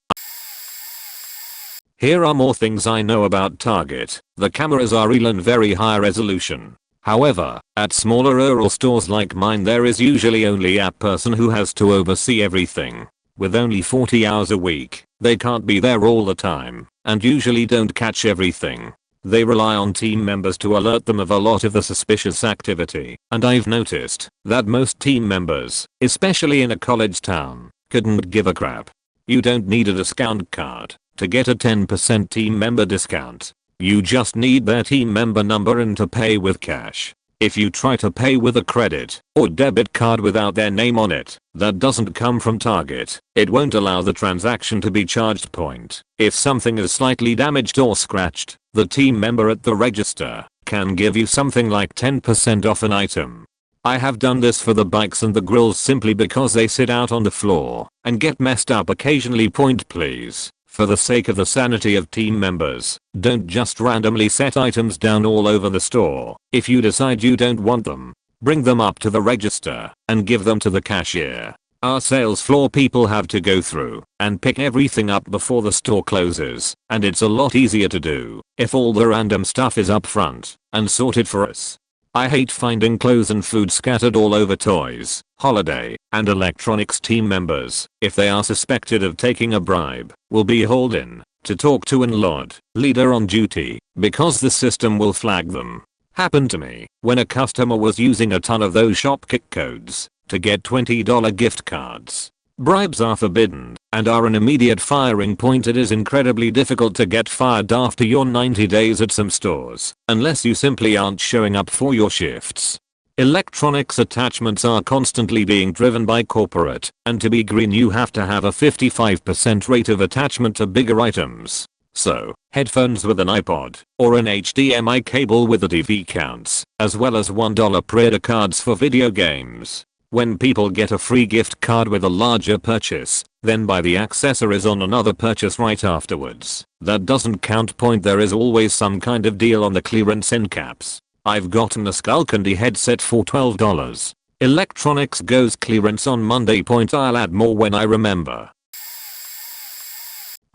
Here are more things I know about Target. The cameras are real and very high resolution. However, at smaller rural stores like mine there is usually only a person who has to oversee everything. With only 40 hours a week, they can't be there all the time, and usually don't catch everything. They rely on team members to alert them of a lot of the suspicious activity, and I've noticed that most team members, especially in a college town, couldn't give a crap. You don't need a discount card to get a 10% team member discount. You just need their team member number and to pay with cash. If you try to pay with a credit or debit card without their name on it, that doesn't come from Target, it won't allow the transaction to be charged. Point. If something is slightly damaged or scratched, the team member at the register can give you something like 10% off an item. I have done this for the bikes and the grills simply because they sit out on the floor and get messed up occasionally. Point please. For the sake of the sanity of team members, don't just randomly set items down all over the store. If you decide you don't want them, bring them up to the register and give them to the cashier. Our sales floor people have to go through and pick everything up before the store closes, and it's a lot easier to do if all the random stuff is up front and sorted for us. I hate finding clothes and food scattered all over toys, holiday, and electronics. Team members, if they are suspected of taking a bribe, will be hauled in to talk to an LOD leader on duty because the system will flag them. Happened to me when a customer was using a ton of those Shopkick codes to get $20 gift cards. Bribes are forbidden and are an immediate firing point. It is incredibly difficult to get fired after your 90 days at some stores, unless you simply aren't showing up for your shifts. Electronics attachments are constantly being driven by corporate, and to be green you have to have a 55% rate of attachment to bigger items. So, headphones with an iPod or an HDMI cable with a TV counts, as well as $1 credit cards for video games. When people get a free gift card with a larger purchase, then buy the accessories on another purchase right afterwards. That doesn't count. Point there is always some kind of deal on the clearance end caps. I've gotten a Skullcandy headset for $12. Electronics goes clearance on Monday. Point I'll add more when I remember.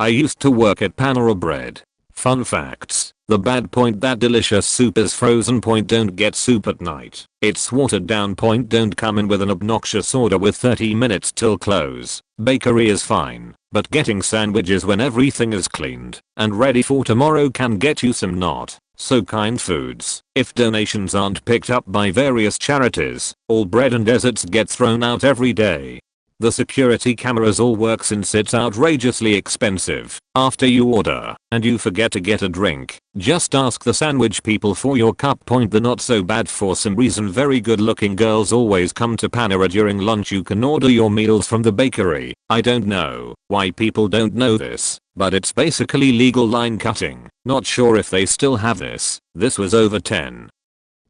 I used to work at Panera Bread. Fun facts. The bad point, that delicious soup is frozen. Point don't get soup at night. It's watered down. Point don't come in with an obnoxious order with 30 minutes till close. Bakery is fine, but getting sandwiches when everything is cleaned and ready for tomorrow can get you some not so kind foods. If donations aren't picked up by various charities, all bread and desserts get thrown out every day. The security cameras all work since it's outrageously expensive. After you order and you forget to get a drink, just ask the sandwich people for your cup. Point the not so bad, for some reason very good looking girls always come to Panera during lunch. You can order your meals from the bakery. I don't know why people don't know this, but it's basically legal line cutting. Not sure if they still have this. This was over 10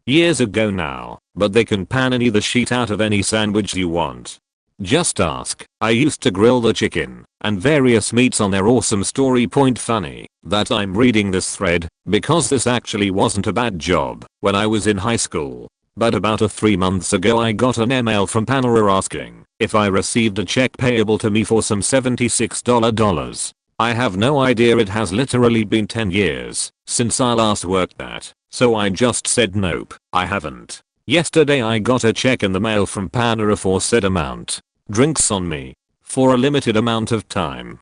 years ago now, but they can pan any the sheet out of any sandwich you want. Just ask. I used to grill the chicken and various meats on their awesome Story. Point funny that I'm reading this thread because this actually wasn't a bad job when I was in high school. But about 3 months ago I got an email from Panera asking if I received a check payable to me for some $76. I have no idea. It has literally been 10 years since I last worked that, so I just said nope, I haven't. Yesterday I got a check in the mail from Panera for said amount. Drinks on me. For a limited amount of time.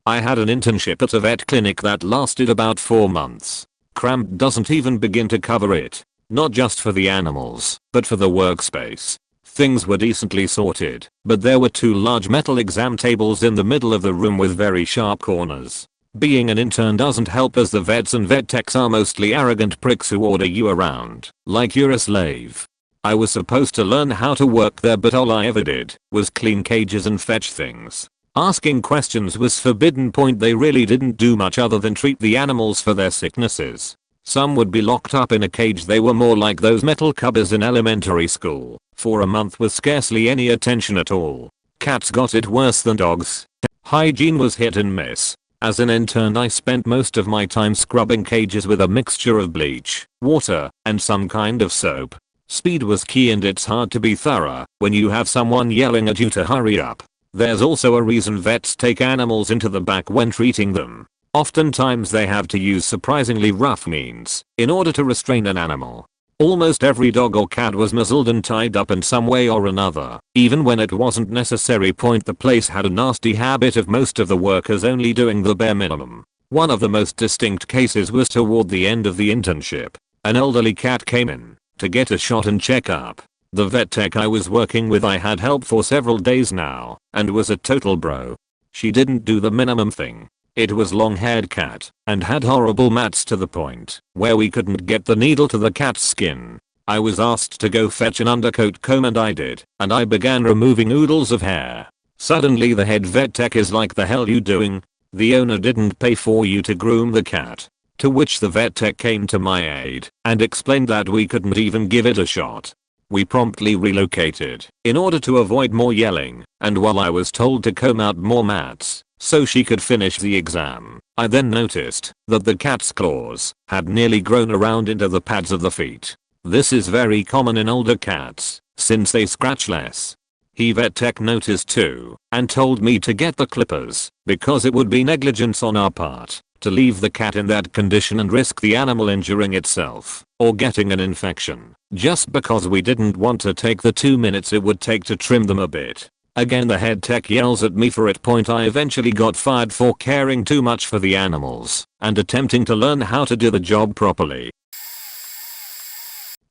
I had an internship at a vet clinic that lasted about 4 months. Cramp doesn't even begin to cover it. Not just for the animals, but for the workspace. Things were decently sorted, but there were 2 large metal exam tables in the middle of the room with very sharp corners. Being an intern doesn't help, as the vets and vet techs are mostly arrogant pricks who order you around like you're a slave. I was supposed to learn how to work there, but all I ever did was clean cages and fetch things. Asking questions was forbidden. They really didn't do much other than treat the animals for their sicknesses. Some would be locked up in a cage. They were more like those metal cubbies in elementary school for a month with scarcely any attention at all. Cats got it worse than dogs. Hygiene was hit and miss. As an intern, I spent most of my time scrubbing cages with a mixture of bleach, water, and some kind of soap. Speed was key, and it's hard to be thorough when you have someone yelling at you to hurry up. There's also a reason vets take animals into the back when treating them. Oftentimes they have to use surprisingly rough means in order to restrain an animal. Almost every dog or cat was muzzled and tied up in some way or another, even when it wasn't necessary. The place had a nasty habit of most of the workers only doing the bare minimum. One of the most distinct cases was toward the end of the internship. An elderly cat came in to get a shot and check up. The vet tech I was working with I had help for several days now, and was a total bro. She didn't do the minimum thing. It was long-haired cat, and had horrible mats to the point where we couldn't get the needle to the cat's skin. I was asked to go fetch an undercoat comb, and I did, and I began removing oodles of hair. Suddenly the head vet tech is like, "The hell you doing? The owner didn't pay for you to groom the cat." To which the vet tech came to my aid and explained that we couldn't even give it a shot. We promptly relocated in order to avoid more yelling, and while I was told to comb out more mats so she could finish the exam, I then noticed that the cat's claws had nearly grown around into the pads of the feet. This is very common in older cats since they scratch less. He vet tech noticed too and told me to get the clippers because it would be negligence on our part to leave the cat in that condition and risk the animal injuring itself or getting an infection just because we didn't want to take the 2 minutes it would take to trim them a bit. Again the head tech yells at me for it. I eventually got fired for caring too much for the animals and attempting to learn how to do the job properly.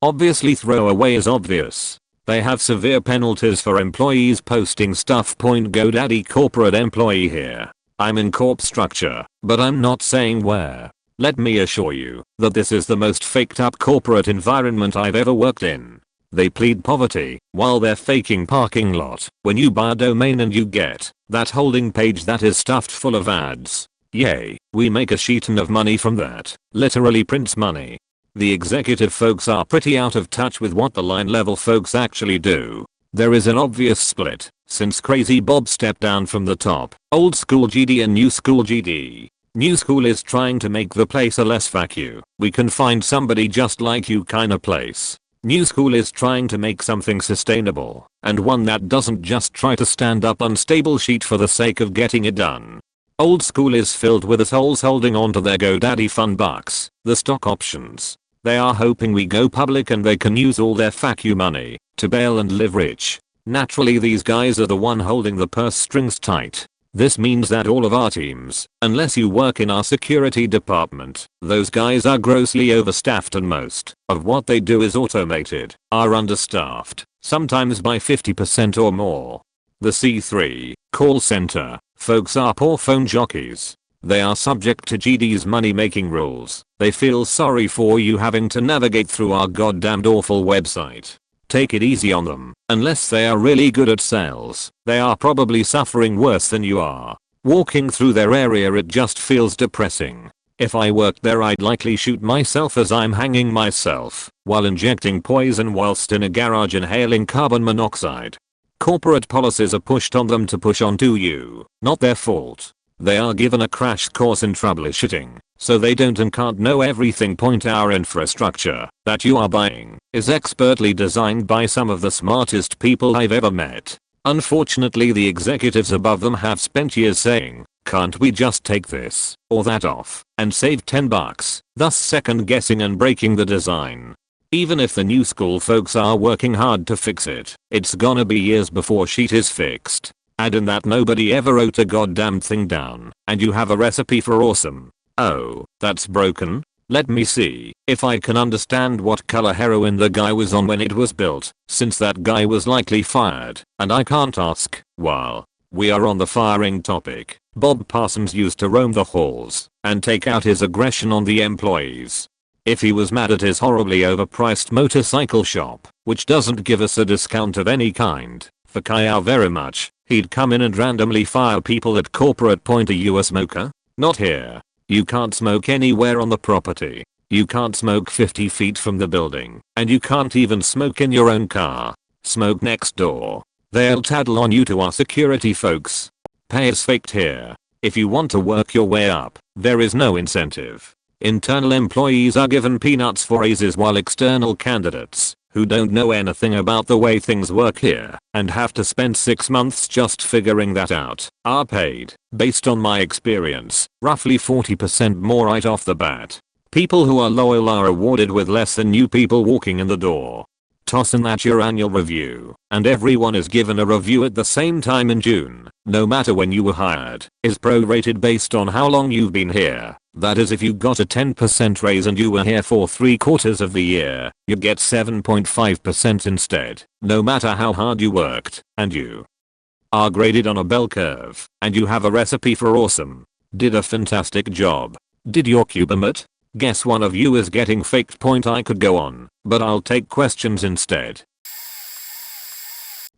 Obviously throwaway is obvious. They have severe penalties for employees posting stuff. GoDaddy corporate employee here. I'm in corp structure, but I'm not saying where. Let me assure you that this is the most faked up corporate environment I've ever worked in. They plead poverty while they're faking parking lot when you buy a domain and you get that holding page that is stuffed full of ads. Yay, we make a shit ton of money from that. Literally prints money. The executive folks are pretty out of touch with what the line level folks actually do. There is an obvious split since Crazy Bob stepped down from the top. Old school GD and new school GD. New school is trying to make the place a less fuck you, we can find somebody just like you kinda place. New school is trying to make something sustainable and one that doesn't just try to stand up unstable shit for the sake of getting it done. Old school is filled with assholes holding on to their GoDaddy fun bucks, the stock options. They are hoping we go public and they can use all their fuck you money to bail and live rich. Naturally these guys are the one holding the purse strings tight. This means that all of our teams, unless you work in our security department, those guys are grossly overstaffed and most of what they do is automated, are understaffed, sometimes by 50% or more. The C3, call center, folks are poor phone jockeys. They are subject to GD's money making rules. They feel sorry for you having to navigate through our goddamned awful website. Take it easy on them. Unless they are really good at sales, they are probably suffering worse than you are. Walking through their area it just feels depressing. If I worked there I'd likely shoot myself as I'm hanging myself while injecting poison whilst in a garage inhaling carbon monoxide. Corporate policies are pushed on them to push onto you, not their fault. They are given a crash course in troubleshooting, so they don't and can't know everything. Our infrastructure that you are buying is expertly designed by some of the smartest people I've ever met. Unfortunately the executives above them have spent years saying, can't we just take this or that off and save $10, thus second guessing and breaking the design. Even if the new school folks are working hard to fix it, it's gonna be years before shit is fixed. Add in that nobody ever wrote a goddamn thing down, and you have a recipe for awesome. Oh, that's broken? Let me see if I can understand what color heroin the guy was on when it was built, since that guy was likely fired, and I can't ask. While we are on the firing topic, Bob Parsons used to roam the halls and take out his aggression on the employees. If he was mad at his horribly overpriced motorcycle shop, which doesn't give us a discount of any kind, for Kyle very much, he'd come in and randomly fire people at corporate point. Are you a smoker? Not here. You can't smoke anywhere on the property. You can't smoke 50 feet from the building, and you can't even smoke in your own car. Smoke next door. They'll tattle on you to our security folks. Pay is faked here. If you want to work your way up, there is no incentive. Internal employees are given peanuts for raises while external candidates, who don't know anything about the way things work here and have to spend 6 months just figuring that out, are paid, based on my experience, roughly 40% more right off the bat. People who are loyal are rewarded with less than new people walking in the door. Toss in that your annual review, and everyone is given a review at the same time in June, no matter when you were hired, is prorated based on how long you've been here. That is, if you got a 10% raise and you were here for 3/4 of the year, you get 7.5% instead, no matter how hard you worked, and you are graded on a bell curve, and you have a recipe for awesome. Did a fantastic job. Did your Cubamate? Guess one of you is getting faked point. I could go on, but I'll take questions instead.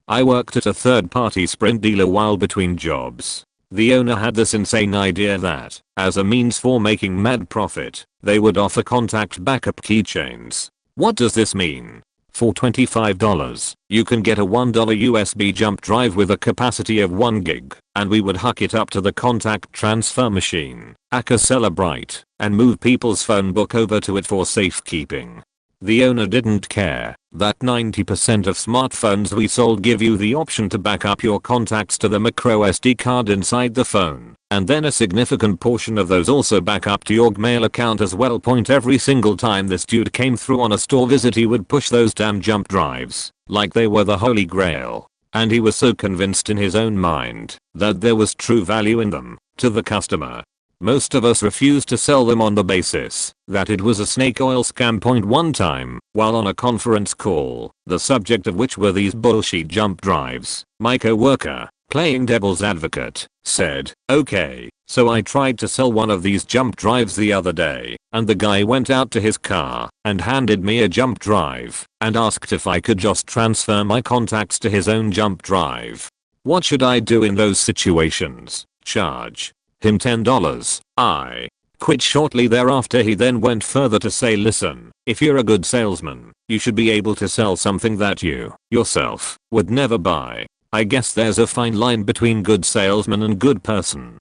I worked at a third-party Sprint dealer while between jobs. The owner had this insane idea that, as a means for making mad profit, they would offer contact backup keychains. What does this mean? For $25, you can get a $1 USB jump drive with a capacity of 1 gig, and we would hook it up to the contact transfer machine, aka Celebrite, and move people's phone book over to it for safekeeping. The owner didn't care that 90% of smartphones we sold give you the option to back up your contacts to the micro SD card inside the phone, and then a significant portion of those also back up to your Gmail account as well. Every single time this dude came through on a store visit, he would push those damn jump drives like they were the holy grail, and he was so convinced in his own mind that there was true value in them to the customer. Most of us refused to sell them on the basis that it was a snake oil scam. One time, while on a conference call, the subject of which were these bullshit jump drives, my coworker, playing devil's advocate, said, "Okay, so I tried to sell one of these jump drives the other day, and the guy went out to his car and handed me a jump drive and asked if I could just transfer my contacts to his own jump drive. What should I do in those situations? Charge him $10? I quit shortly thereafter." He then went further to say, "Listen, if you're a good salesman, you should be able to sell something that you, yourself, would never buy. I guess there's a fine line between good salesman and good person."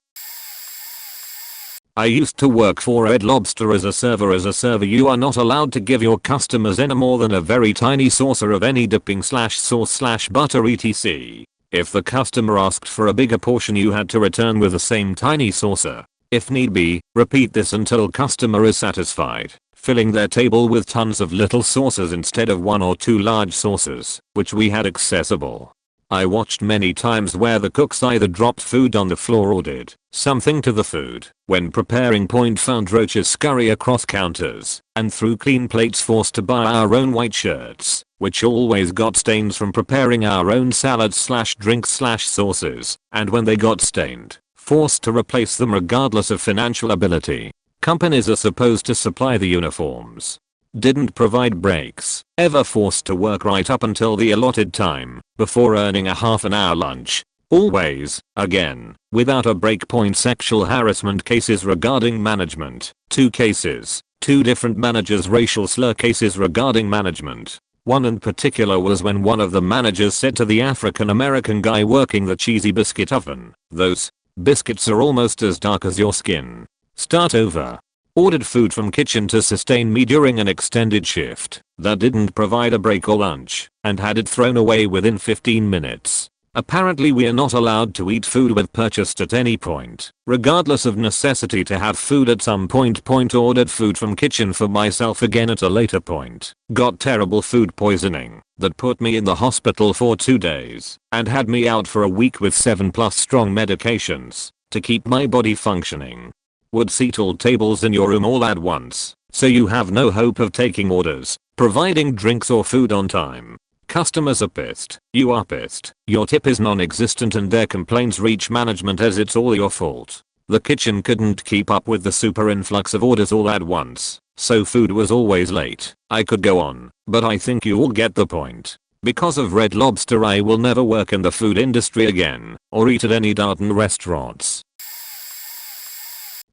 I used to work for Red Lobster as a server. As a server, you are not allowed to give your customers any more than a very tiny saucer of any dipping slash sauce slash butter etc. If the customer asked for a bigger portion, you had to return with the same tiny saucer. If need be, repeat this until customer is satisfied, filling their table with tons of little saucers instead of 1 or 2 large saucers, which we had accessible. I watched many times where the cooks either dropped food on the floor or did something to the food when preparing. Found roaches scurry across counters and through clean plates, forced to buy our own white shirts, which always got stains from preparing our own salads slash drinks slash sauces, and when they got stained, forced to replace them regardless of financial ability. Companies are supposed to supply the uniforms. Didn't provide breaks, ever forced to work right up until the allotted time, before earning a half an hour lunch. Always, again, without a break. Sexual harassment cases regarding management, 2 cases, 2 different managers. Racial slur cases regarding management. One in particular was when one of the managers said to the African American guy working the cheesy biscuit oven, "Those biscuits are almost as dark as your skin. Start over." Ordered food from kitchen to sustain me during an extended shift that didn't provide a break or lunch, and had it thrown away within 15 minutes. Apparently we are not allowed to eat food we've purchased at any point, regardless of necessity to have food at some point. Ordered food from kitchen for myself again at a later point. Got terrible food poisoning that put me in the hospital for 2 days and had me out for a week with 7+ strong medications to keep my body functioning. Would seat all tables in your room all at once, so you have no hope of taking orders, providing drinks or food on time. Customers are pissed, you are pissed, your tip is non-existent and their complaints reach management as it's all your fault. The kitchen couldn't keep up with the super influx of orders all at once, so food was always late. I could go on, but I think you all get the point. Because of Red Lobster I will never work in the food industry again, or eat at any Darden restaurants.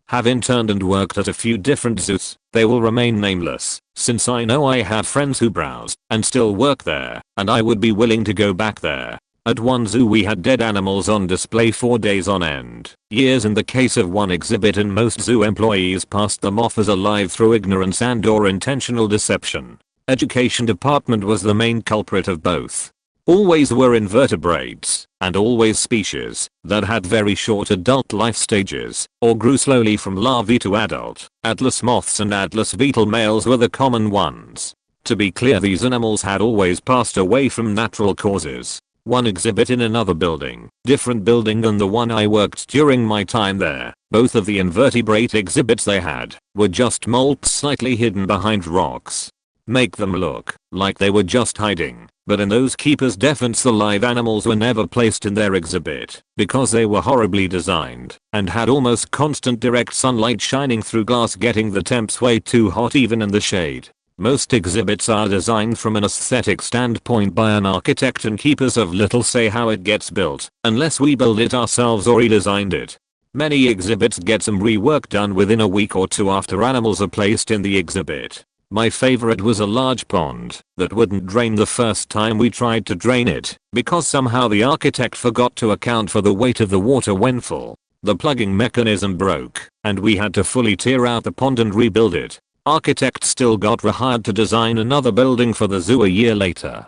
Have interned and worked at a few different zoos. They will remain nameless, since I know I have friends who browse and still work there, and I would be willing to go back there. At one zoo we had dead animals on display for days on end. Years in the case of one exhibit, and most zoo employees passed them off as alive through ignorance and/or intentional deception. Education department was the main culprit of both. Always were invertebrates, and always species that had very short adult life stages, or grew slowly from larvae to adult. Atlas moths and atlas beetle males were the common ones. To be clear, these animals had always passed away from natural causes. One exhibit in another building, different building than the one I worked during my time there. Both of the invertebrate exhibits they had were just molts slightly hidden behind rocks. Make them look like they were just hiding. But in those keepers' defense, the live animals were never placed in their exhibit because they were horribly designed and had almost constant direct sunlight shining through glass, getting the temps way too hot even in the shade. Most exhibits are designed from an aesthetic standpoint by an architect, and keepers have little say how it gets built unless we build it ourselves or redesigned it. Many exhibits get some rework done within a week or two after animals are placed in the exhibit. My favorite was a large pond that wouldn't drain the first time we tried to drain it because somehow the architect forgot to account for the weight of the water when full. The plugging mechanism broke and we had to fully tear out the pond and rebuild it. Architect still got rehired to design another building for the zoo a year later.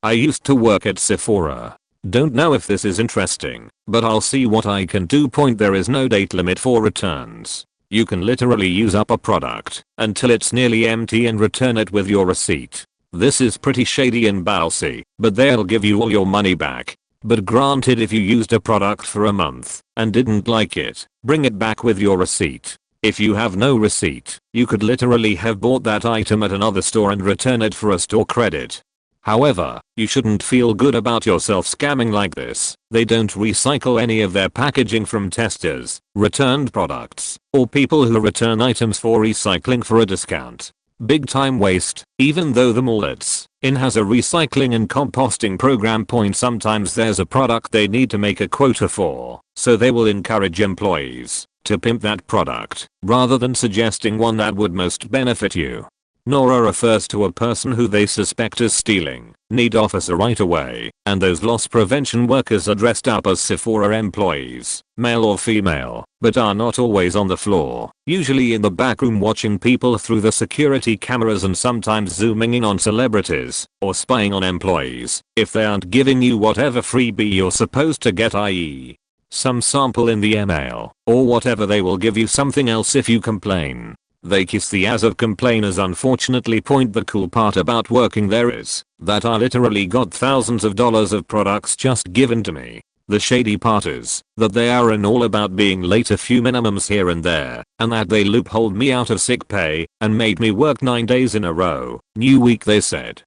I used to work at Sephora. Don't know if this is interesting, but I'll see what I can do. There is no date limit for returns. You can literally use up a product until it's nearly empty and return it with your receipt. This is pretty shady and bousy, but they'll give you all your money back. But granted, if you used a product for a month and didn't like it, bring it back with your receipt. If you have no receipt, you could literally have bought that item at another store and return it for a store credit. However, you shouldn't feel good about yourself scamming like this. They don't recycle any of their packaging from testers, returned products, or people who return items for recycling for a discount. Big time waste. Even though the mall it's in has a recycling and composting program, sometimes there's a product they need to make a quota for, so they will encourage employees to pimp that product rather than suggesting one that would most benefit you. Nora refers to a person who they suspect is stealing, need officer right away, and those loss prevention workers are dressed up as Sephora employees, male or female, but are not always on the floor, usually in the back room watching people through the security cameras and sometimes zooming in on celebrities or spying on employees if they aren't giving you whatever freebie you're supposed to get, i.e. some sample in the email or whatever. They will give you something else if you complain. They kiss the ass of complainers. Unfortunately, the cool part about working there is that I literally got thousands of dollars of products just given to me. The shady part is that they are all about being late a few minimums here and there, and that they loopholed me out of sick pay and made me work 9 days in a row. New week, they said.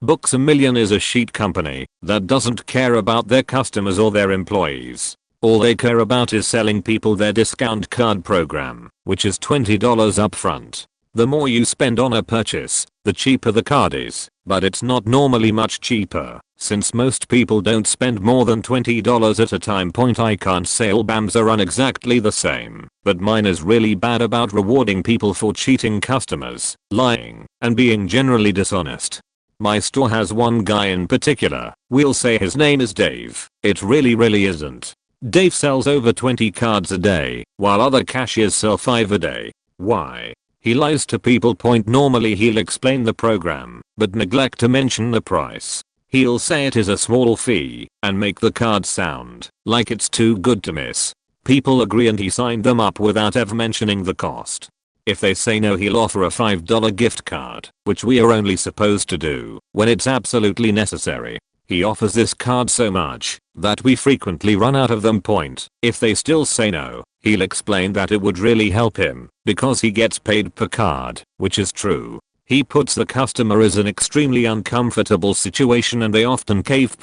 Books A Million is a sheet company that doesn't care about their customers or their employees. All they care about is selling people their discount card program, which is $20 upfront. The more you spend on a purchase, the cheaper the card is, but it's not normally much cheaper, since most people don't spend more than $20 at a time. I can't say all BAMs are exactly the same, but mine is really bad about rewarding people for cheating customers, lying, and being generally dishonest. My store has one guy in particular. We'll say his name is Dave. It really isn't. Dave sells over 20 cards a day, while other cashiers sell 5 a day. Why? He lies to people. Normally he'll explain the program, but neglect to mention the price. He'll say it is a small fee and make the card sound like it's too good to miss. People agree and he signed them up without ever mentioning the cost. If they say no, he'll offer a $5 gift card, which we are only supposed to do when it's absolutely necessary. He offers this card so much that we frequently run out of them. If they still say no, he'll explain that it would really help him because he gets paid per card, which is true. He puts the customer in an extremely uncomfortable situation and they often cave.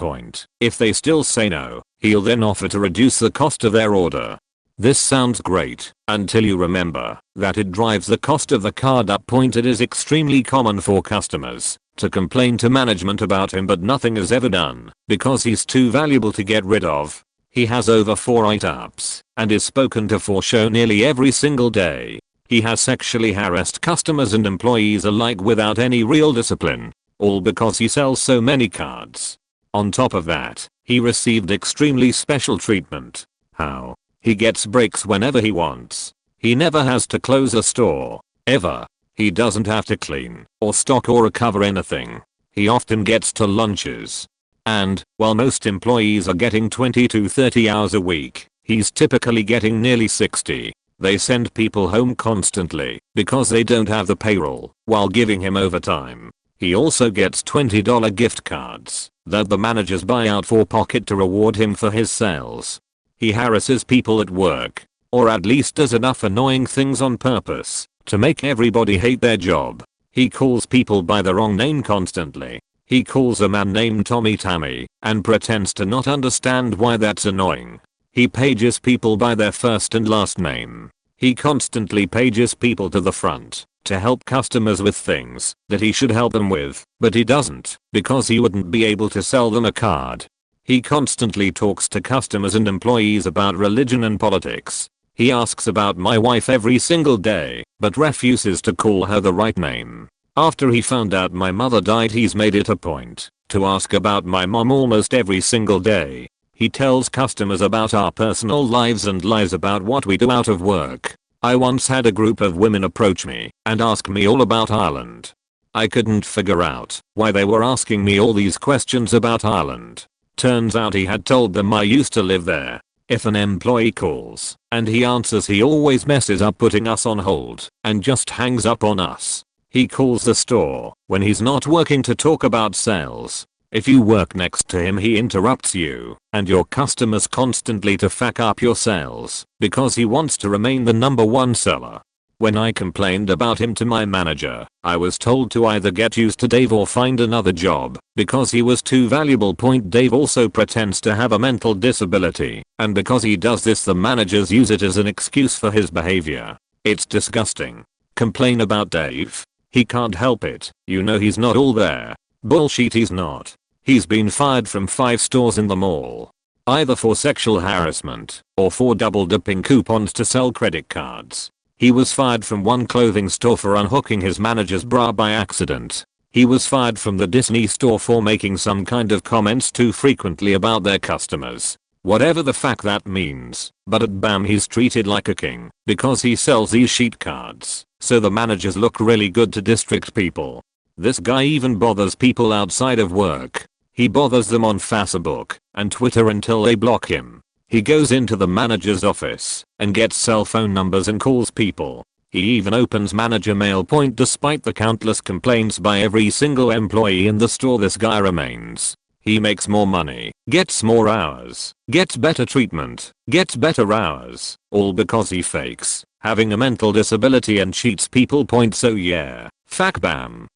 If they still say no, he'll then offer to reduce the cost of their order. This sounds great until you remember that it drives the cost of the card up. It is extremely common for customers to complain to management about him, but nothing is ever done because he's too valuable to get rid of. He has over 4 write-ups and is spoken to for show nearly every single day. He has sexually harassed customers and employees alike without any real discipline, all because he sells so many cards. On top of that, he received extremely special treatment. How? He gets breaks whenever he wants. He never has to close a store, ever. He doesn't have to clean or stock or recover anything. He often gets to lunches. And, while most employees are getting 20 to 30 hours a week, he's typically getting nearly 60. They send people home constantly because they don't have the payroll while giving him overtime. He also gets $20 gift cards that the managers buy out for pocket to reward him for his sales. He harasses people at work, or at least does enough annoying things on purpose to make everybody hate their job. He calls people by the wrong name constantly. He calls a man named Tommy Tammy and pretends to not understand why that's annoying. He pages people by their first and last name. He constantly pages people to the front to help customers with things that he should help them with, but he doesn't because he wouldn't be able to sell them a card. He constantly talks to customers and employees about religion and politics. He asks about my wife every single day, but refuses to call her the right name. After he found out my mother died, he's made it a point to ask about my mom almost every single day. He tells customers about our personal lives and lies about what we do out of work. I once had a group of women approach me and ask me all about Ireland. I couldn't figure out why they were asking me all these questions about Ireland. Turns out he had told them I used to live there. If an employee calls and he answers, he always messes up putting us on hold and just hangs up on us. He calls the store when he's not working to talk about sales. If you work next to him, he interrupts you and your customers constantly to fuck up your sales because he wants to remain the #1 seller. When I complained about him to my manager, I was told to either get used to Dave or find another job because he was too valuable. Dave also pretends to have a mental disability, and because he does this, the managers use it as an excuse for his behavior. It's disgusting. Complain about Dave? He can't help it. You know he's not all there. Bullshit, he's not. He's been fired from 5 stores in the mall, either for sexual harassment or for double dipping coupons to sell credit cards. He was fired from one clothing store for unhooking his manager's bra by accident. He was fired from the Disney store for making some kind of comments too frequently about their customers. Whatever the fuck that means, but at BAM he's treated like a king because he sells these sheet cards, so the managers look really good to district people. This guy even bothers people outside of work. He bothers them on Facebook and Twitter until they block him. He goes into the manager's office and gets cell phone numbers and calls people. He even opens manager mail. Despite the countless complaints by every single employee in the store, this guy remains. He makes more money, gets more hours, gets better treatment, gets better hours, all because he fakes having a mental disability and cheats people. So yeah, fuck BAM.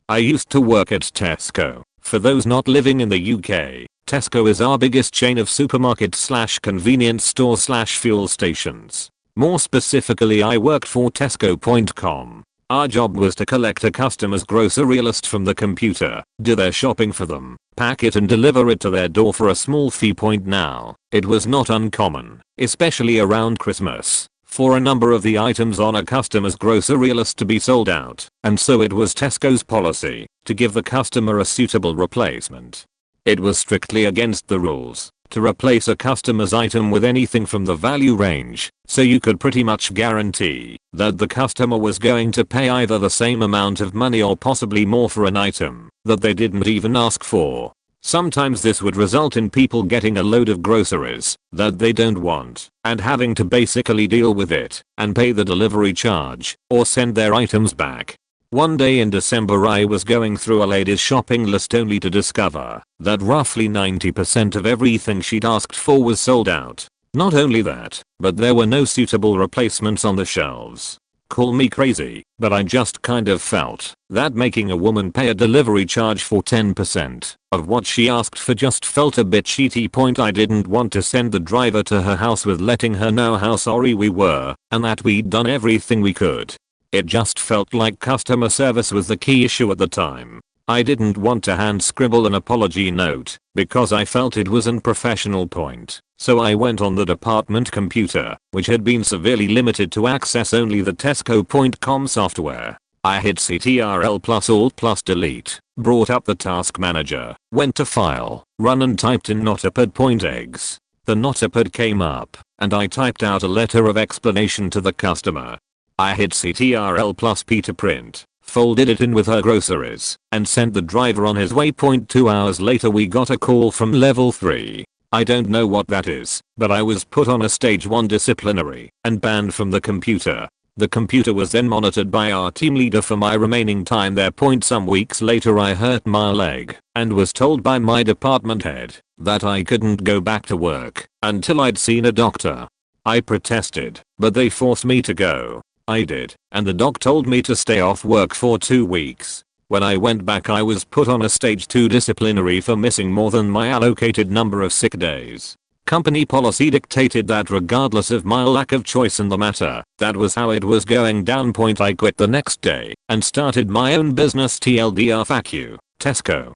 I used to work at Tesco. For those not living in the UK, Tesco is our biggest chain of supermarket/convenience store/fuel stations. More specifically, I worked for Tesco.com. Our job was to collect a customer's grocery list from the computer, do their shopping for them, pack it and deliver it to their door for a small fee. Now, it was not uncommon, especially around Christmas, for a number of the items on a customer's grocery list to be sold out, and so it was Tesco's policy to give the customer a suitable replacement. It was strictly against the rules to replace a customer's item with anything from the value range, so you could pretty much guarantee that the customer was going to pay either the same amount of money or possibly more for an item that they didn't even ask for. Sometimes this would result in people getting a load of groceries that they don't want and having to basically deal with it and pay the delivery charge or send their items back. One day in December I was going through a lady's shopping list only to discover that roughly 90% of everything she'd asked for was sold out. Not only that, but there were no suitable replacements on the shelves. Call me crazy, but I just kind of felt that making a woman pay a delivery charge for 10% of what she asked for just felt a bit cheaty. I didn't want to send the driver to her house with letting her know how sorry we were and that we'd done everything we could. It just felt like customer service was the key issue at the time. I didn't want to hand scribble an apology note because I felt it was an unprofessional. So I went on the department computer, which had been severely limited to access only the Tesco.com software. I hit Ctrl plus Alt plus Delete, brought up the task manager, went to File, Run and typed in notapad.exe. The notapad came up, and I typed out a letter of explanation to the customer. I hit Ctrl plus P to print, folded it in with her groceries, and sent the driver on his way. 2 hours later we got a call from level 3. I don't know what that is, but I was put on a stage 1 disciplinary and banned from the computer. The computer was then monitored by our team leader for my remaining time there. Some weeks later I hurt my leg and was told by my department head that I couldn't go back to work until I'd seen a doctor. I protested, but they forced me to go. I did, and the doc told me to stay off work for 2 weeks. When I went back I was put on a stage 2 disciplinary for missing more than my allocated number of sick days. Company policy dictated that regardless of my lack of choice in the matter, that was how it was going down. I quit the next day and started my own business. TLDR fuck you, Tesco.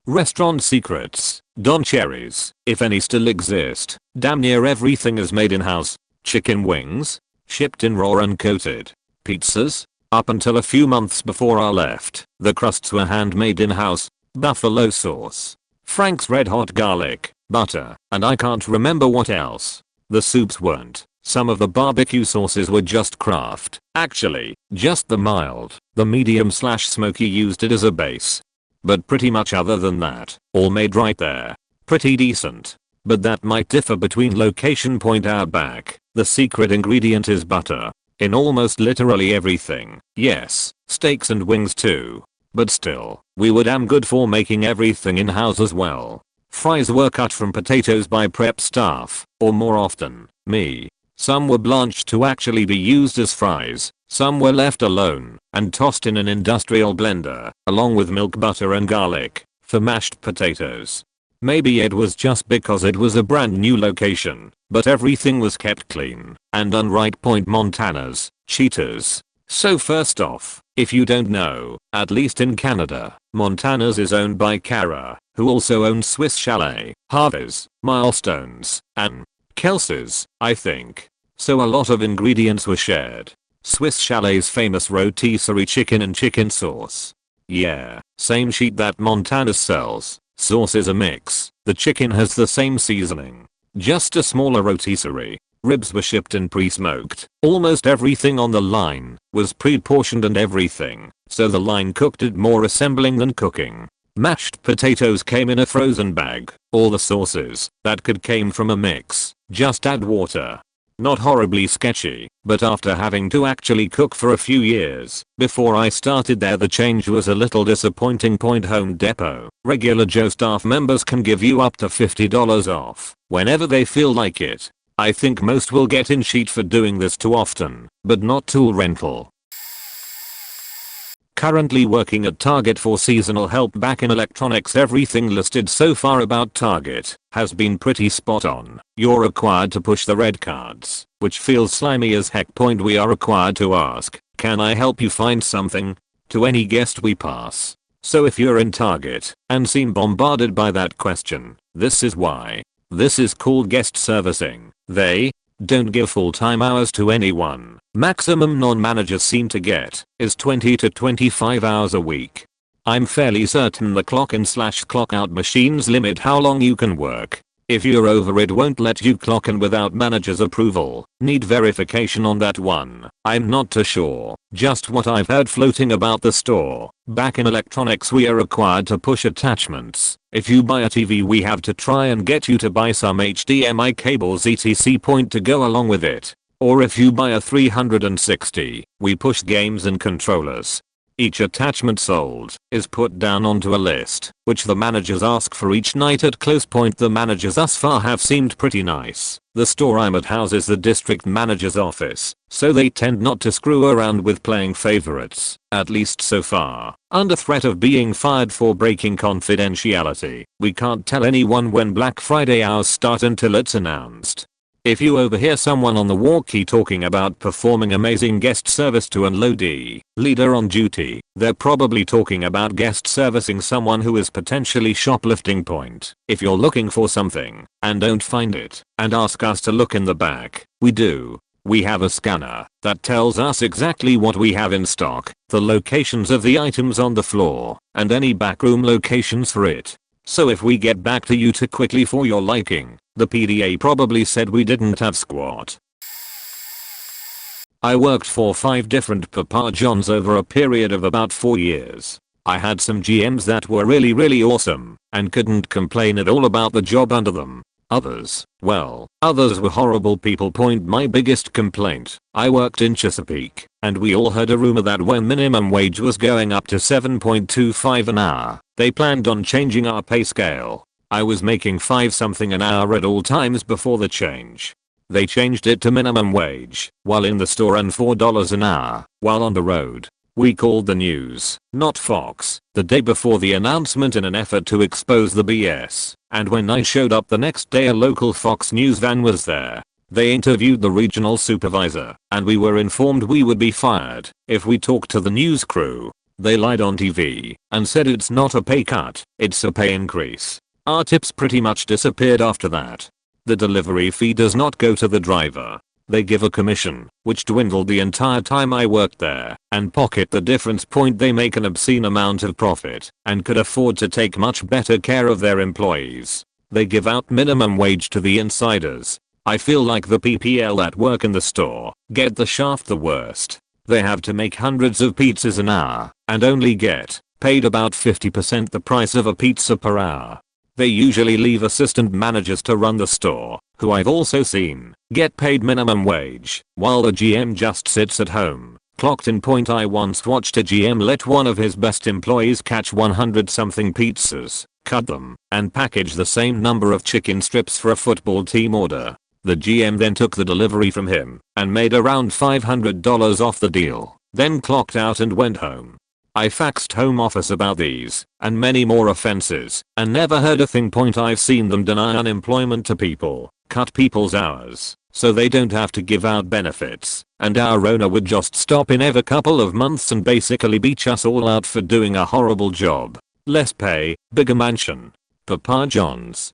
Restaurant secrets. Don Cherries, if any still exist. Damn near everything is made in-house. Chicken wings, shipped in raw uncoated. Pizzas, up until a few months before I left, the crusts were handmade in-house. Buffalo sauce, Frank's red hot garlic, butter, and I can't remember what else. The soups weren't. Some of the barbecue sauces were just craft. Actually, just the mild, the medium/smoky used it as a base. But pretty much other than that, all made right there. Pretty decent. But that might differ between location. Outback, the secret ingredient is butter. In almost literally everything. Yes, steaks and wings too. But still, we were damn good for making everything in-house as well. Fries were cut from potatoes by prep staff, or more often, me. Some were blanched to actually be used as fries. Some were left alone and tossed in an industrial blender, along with milk, butter and garlic, for mashed potatoes. Maybe it was just because it was a brand new location, but everything was kept clean and done right. Montana's cheaters. So first off, if you don't know, at least in Canada, Montana's is owned by Cara, who also owns Swiss Chalet, Harvey's, Milestones, and Kelsey's, I think. So a lot of ingredients were shared. Swiss Chalet's famous rotisserie chicken and chicken sauce. Yeah, same sheet that Montana's sells. Sauce is a mix. The chicken has the same seasoning, just a smaller rotisserie. Ribs were shipped and pre-smoked. Almost everything on the line was pre-portioned and everything, so the line cooked it more assembling than cooking. Mashed potatoes came in a frozen bag. All the sauces that could came from a mix. Just add water. Not horribly sketchy, but after having to actually cook for a few years before I started there, the change was a little disappointing. Home Depot. Regular Joe staff members can give you up to $50 off whenever they feel like it. I think most will get in sheet for doing this too often, but not tool rental. Currently working at Target for seasonal help back in electronics. Everything listed so far about Target has been pretty spot on. You're required to push the red cards, which feels slimy as heck. We are required to ask, "Can I help you find something?" to any guest we pass. So if you're in Target and seem bombarded by that question, this is why. This is called guest servicing. They don't give full-time hours to anyone. Maximum non-managers seem to get is 20 to 25 hours a week. I'm fairly certain the clock-in/clock out machines limit how long you can work. If you're over it won't let you clock in without manager's approval. Need verification on that one. I'm not too sure. Just what I've heard floating about the store. Back in electronics we are required to push attachments. If you buy a TV we have to try and get you to buy some HDMI cables etc. point to go along with it. Or if you buy a 360, we push games and controllers. Each attachment sold is put down onto a list, which the managers ask for each night. At close point the managers thus far have seemed pretty nice. The store I'm at houses the district manager's office, so they tend not to screw around with playing favorites, at least so far. Under threat of being fired for breaking confidentiality, we can't tell anyone when Black Friday hours start until it's announced. If you overhear someone on the walkie talking about performing amazing guest service to unloadee leader on duty, they're probably talking about guest servicing someone who is potentially shoplifting. Point. If you're looking for something and don't find it and ask us to look in the back, we do. We have a scanner that tells us exactly what we have in stock, the locations of the items on the floor, and any backroom locations for it. So if we get back to you too quickly for your liking, the PDA probably said we didn't have squat. I worked for 5 different Papa Johns over a period of about 4 years. I had some GMs that were really awesome and couldn't complain at all about the job under them. Others were horrible people. Point. My biggest complaint, I worked in Chesapeake and we all heard a rumor that when minimum wage was going up to $7.25 an hour, they planned on changing our pay scale. I was making 5 something an hour at all times before the change. They changed it to minimum wage while in the store and $4 an hour while on the road. We called the news, not Fox, the day before the announcement in an effort to expose the BS, and when I showed up the next day a local Fox News van was there. They interviewed the regional supervisor, and we were informed we would be fired if we talked to the news crew. They lied on TV and said it's not a pay cut, it's a pay increase. Our tips pretty much disappeared after that. The delivery fee does not go to the driver. They give a commission, which dwindled the entire time I worked there, and pocket the difference. Point. They make an obscene amount of profit and could afford to take much better care of their employees. They give out minimum wage to the insiders. I feel like the PPL that work in the store get the shaft the worst. They have to make hundreds of pizzas an hour and only get paid about 50% the price of a pizza per hour. They usually leave assistant managers to run the store, who I've also seen get paid minimum wage, while the GM just sits at home, clocked in. Point. I once watched a GM let one of his best employees catch 100 something pizzas, cut them, and package the same number of chicken strips for a football team order. The GM then took the delivery from him and made around $500 off the deal, then clocked out and went home. I faxed home office about these and many more offenses and never heard a thing. Point. I've seen them deny unemployment to people, cut people's hours so they don't have to give out benefits, and our owner would just stop in every couple of months and basically beach us all out for doing a horrible job. Less pay, bigger mansion. Papa John's.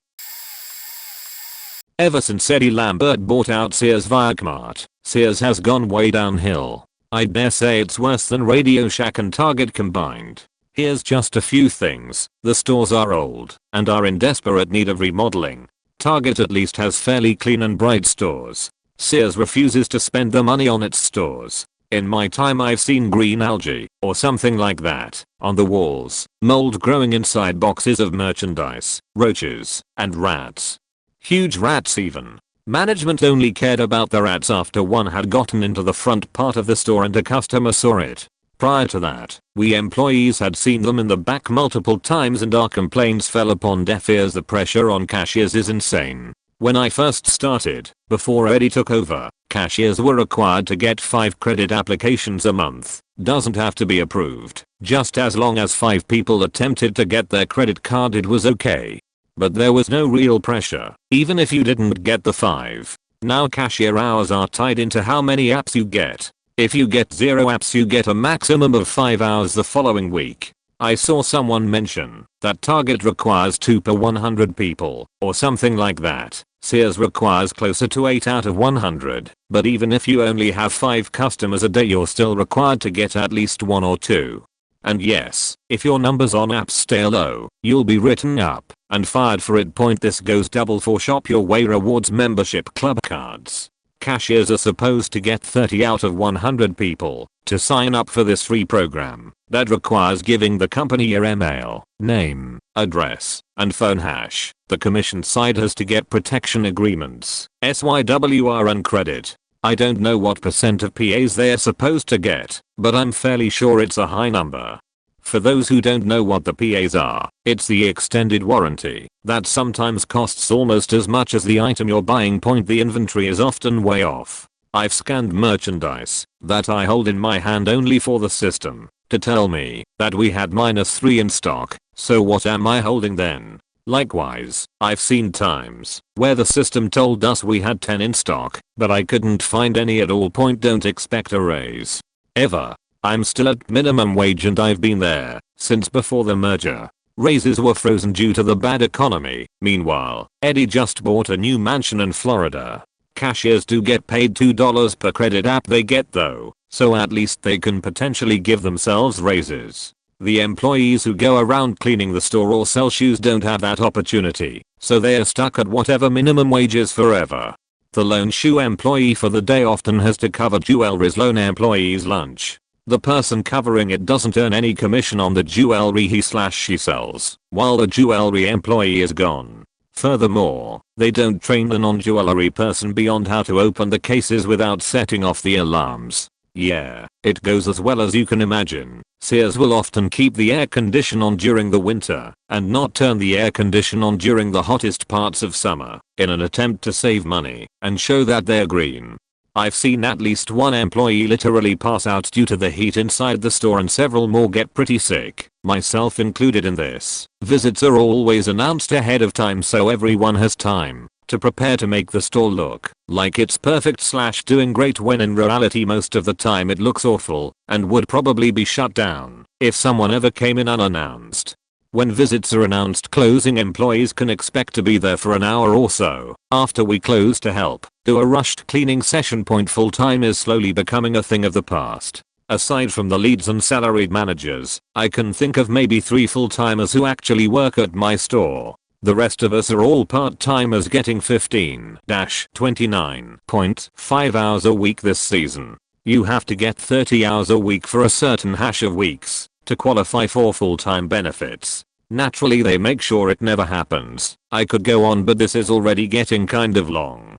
Ever since Eddie Lambert bought out Sears Viacmart, Sears has gone way downhill. I dare say it's worse than Radio Shack and Target combined. Here's just a few things. The stores are old and are in desperate need of remodeling. Target at least has fairly clean and bright stores. Sears refuses to spend the money on its stores. In my time I've seen green algae, or something like that, on the walls, mold growing inside boxes of merchandise, roaches, and rats. Huge rats even. Management only cared about the rats after one had gotten into the front part of the store and a customer saw it. Prior to that, we employees had seen them in the back multiple times and our complaints fell upon deaf ears. The pressure on cashiers is insane. When I first started, before Eddie took over, cashiers were required to get 5 credit applications a month. Doesn't have to be approved. Just as long as 5 people attempted to get their credit card it was okay. But there was no real pressure, even if you didn't get the 5. Now cashier hours are tied into how many apps you get. If you get 0 apps you get a maximum of 5 hours the following week. I saw someone mention that Target requires 2 per 100 people, or something like that. Sears requires closer to 8 out of 100, but even if you only have 5 customers a day you're still required to get at least 1 or 2. And yes, if your numbers on apps stay low, you'll be written up and fired for it. This goes double for Shop Your Way Rewards membership club cards. Cashiers are supposed to get 30 out of 100 people to sign up for this free program that requires giving the company your email, name, address, and phone hash. The commission side has to get protection agreements, SYWR and credit. I don't know what percent of PAs they're supposed to get, but I'm fairly sure it's a high number. For those who don't know what the PAs are, it's the extended warranty that sometimes costs almost as much as the item you're buying. The inventory is often way off. I've scanned merchandise that I hold in my hand only for the system to tell me that we had -3 in stock, so what am I holding then? Likewise, I've seen times where the system told us we had 10 in stock, but I couldn't find any at all. Don't expect a raise. Ever. I'm still at minimum wage and I've been there since before the merger. Raises were frozen due to the bad economy. Meanwhile, Eddie just bought a new mansion in Florida. Cashiers do get paid $2 per credit app they get though, so at least they can potentially give themselves raises. The employees who go around cleaning the store or sell shoes don't have that opportunity, so they are stuck at whatever minimum wage is forever. The lone shoe employee for the day often has to cover jewelry's lone employee's lunch. The person covering it doesn't earn any commission on the jewelry he/she sells while the jewelry employee is gone. Furthermore, they don't train the non-jewelry person beyond how to open the cases without setting off the alarms. Yeah, it goes as well as you can imagine. Sears will often keep the air condition on during the winter and not turn the air condition on during the hottest parts of summer in an attempt to save money and show that they're green. I've seen at least one employee literally pass out due to the heat inside the store and several more get pretty sick, myself included in this. Visits are always announced ahead of time so everyone has time to prepare to make the store look like it's perfect/doing great, when in reality most of the time it looks awful and would probably be shut down if someone ever came in unannounced. When visits are announced, closing employees can expect to be there for an hour or so after we close to help do a rushed cleaning session. Full-time is slowly becoming a thing of the past. Aside from the leads and salaried managers, I can think of maybe 3 full-timers who actually work at my store. The rest of us are all part-timers getting 15-29.5 hours a week this season. You have to get 30 hours a week for a certain hash of weeks to qualify for full-time benefits. Naturally they make sure it never happens. I could go on but this is already getting kind of long.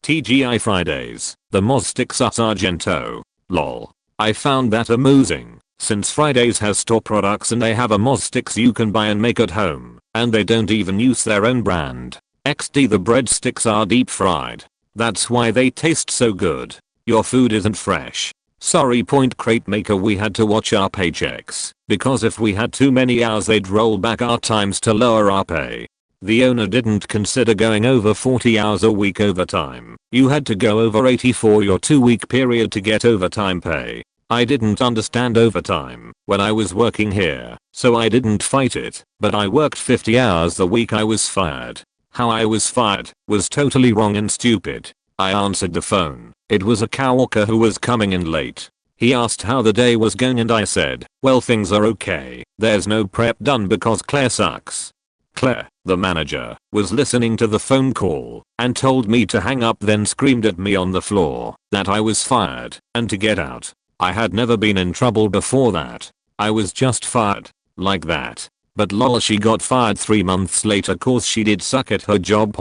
TGI Fridays, the Moz Sticks are Sargento. Lol. I found that amusing, since Fridays has store products and they have a Moz Sticks you can buy and make at home, and they don't even use their own brand. XD, the breadsticks are deep fried. That's why they taste so good. Your food isn't fresh. Sorry, Crate Maker, we had to watch our paychecks, because if we had too many hours they'd roll back our times to lower our pay. The owner didn't consider going over 40 hours a week overtime. You had to go over 80 for your 2-week period to get overtime pay. I didn't understand overtime when I was working here, so I didn't fight it, but I worked 50 hours the week I was fired. How I was fired was totally wrong and stupid. I answered the phone. It was a coworker who was coming in late. He asked how the day was going and I said, well, things are okay. There's no prep done because Claire sucks. Claire, the manager, was listening to the phone call and told me to hang up, then screamed at me on the floor that I was fired and to get out. I had never been in trouble before that. I was just fired. Like that. But lol, she got fired 3 months later cause she did suck at her job.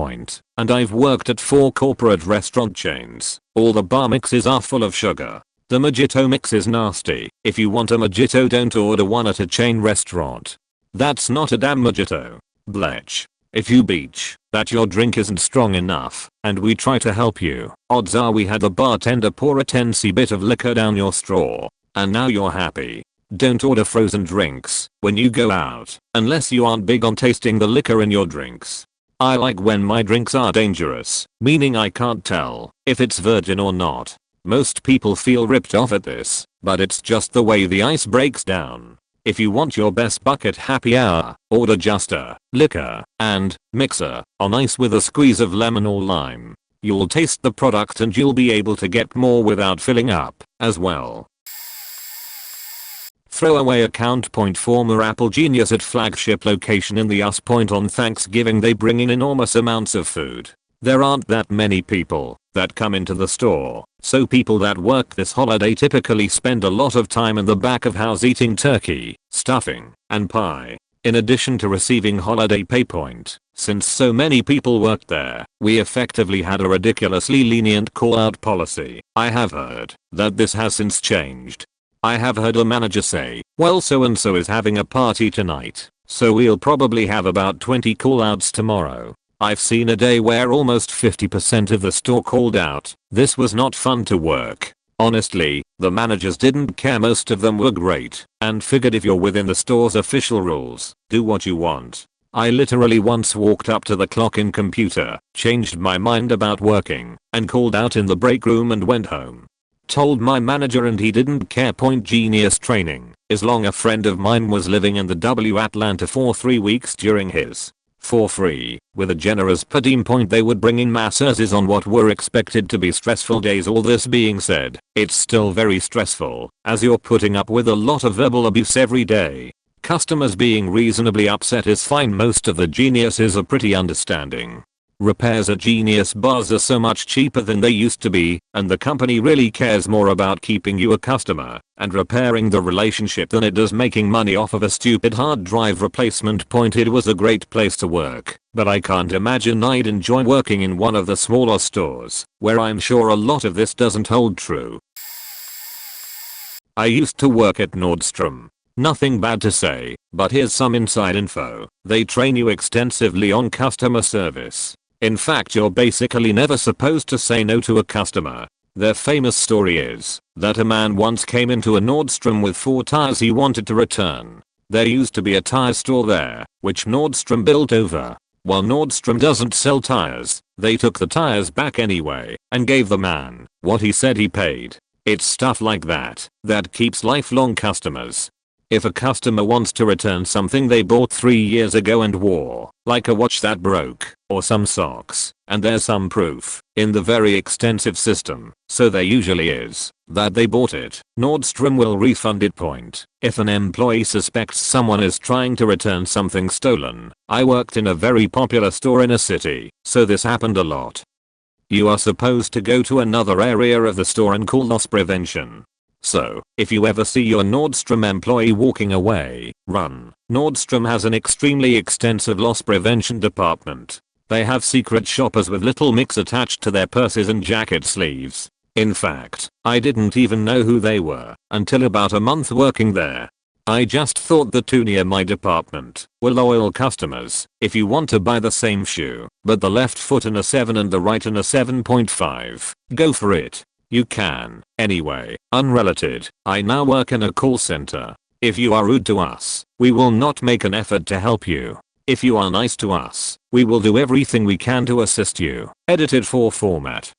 And I've worked at 4 corporate restaurant chains. All the bar mixes are full of sugar. The mojito mix is nasty. If you want a mojito, don't order one at a chain restaurant. That's not a damn mojito. Blech. If you beach that your drink isn't strong enough and we try to help you, odds are we had the bartender pour a teensy bit of liquor down your straw. And now you're happy. Don't order frozen drinks when you go out unless you aren't big on tasting the liquor in your drinks. I like when my drinks are dangerous, meaning I can't tell if it's virgin or not. Most people feel ripped off at this, but it's just the way the ice breaks down. If you want your best bucket happy hour, order just a liquor and mixer on ice with a squeeze of lemon or lime. You'll taste the product and you'll be able to get more without filling up as well. throwaway account. Former Apple genius at flagship location in the US. On Thanksgiving they bring in enormous amounts of food. There aren't that many people that come into the store, so people that work this holiday typically spend a lot of time in the back of house eating turkey, stuffing, and pie. In addition to receiving holiday pay point, since so many people worked there, we effectively had a ridiculously lenient call-out policy. I have heard that this has since changed. I have heard a manager say, well, so and so is having a party tonight, so we'll probably have about 20 call-outs tomorrow. I've seen a day where almost 50% of the store called out. This was not fun to work. Honestly, the managers didn't care. Most of them were great and figured if you're within the store's official rules, do what you want. I literally once walked up to the clock-in computer, changed my mind about working, and called out in the break room and went home. Told my manager and he didn't care. Genius training. As long a friend of mine was living in the Atlanta for 3 weeks during his for free, with a generous per diem. They would bring in masseuses on what were expected to be stressful days. All this being said, it's still very stressful, as you're putting up with a lot of verbal abuse every day. Customers being reasonably upset is fine. Most of the geniuses are pretty understanding. Repairs at Genius bars are so much cheaper than they used to be, and the company really cares more about keeping you a customer and repairing the relationship than it does making money off of a stupid hard drive replacement. It was a great place to work, but I can't imagine I'd enjoy working in one of the smaller stores, where I'm sure a lot of this doesn't hold true. I used to work at Nordstrom. Nothing bad to say, but here's some inside info. They train you extensively on customer service. In fact, you're basically never supposed to say no to a customer. Their famous story is that a man once came into a Nordstrom with 4 tires he wanted to return. There used to be a tire store there, which Nordstrom built over. While Nordstrom doesn't sell tires, they took the tires back anyway and gave the man what he said he paid. It's stuff like that that keeps lifelong customers. If a customer wants to return something they bought 3 years ago and wore, like a watch that broke, or some socks, and there's some proof in the very extensive system, so there usually is, that they bought it, Nordstrom will refund it. If an employee suspects someone is trying to return something stolen, I worked in a very popular store in a city, so this happened a lot. You are supposed to go to another area of the store and call loss prevention. So, if you ever see your Nordstrom employee walking away, run. Nordstrom has an extremely extensive loss prevention department. They have secret shoppers with little mix attached to their purses and jacket sleeves. In fact, I didn't even know who they were until about a month working there. I just thought the two near my department were loyal customers. If you want to buy the same shoe, but the left foot in a 7 and the right in a 7.5, go for it. You can. Anyway, unrelated, I now work in a call center. If you are rude to us, we will not make an effort to help you. If you are nice to us, we will do everything we can to assist you. Edited for format.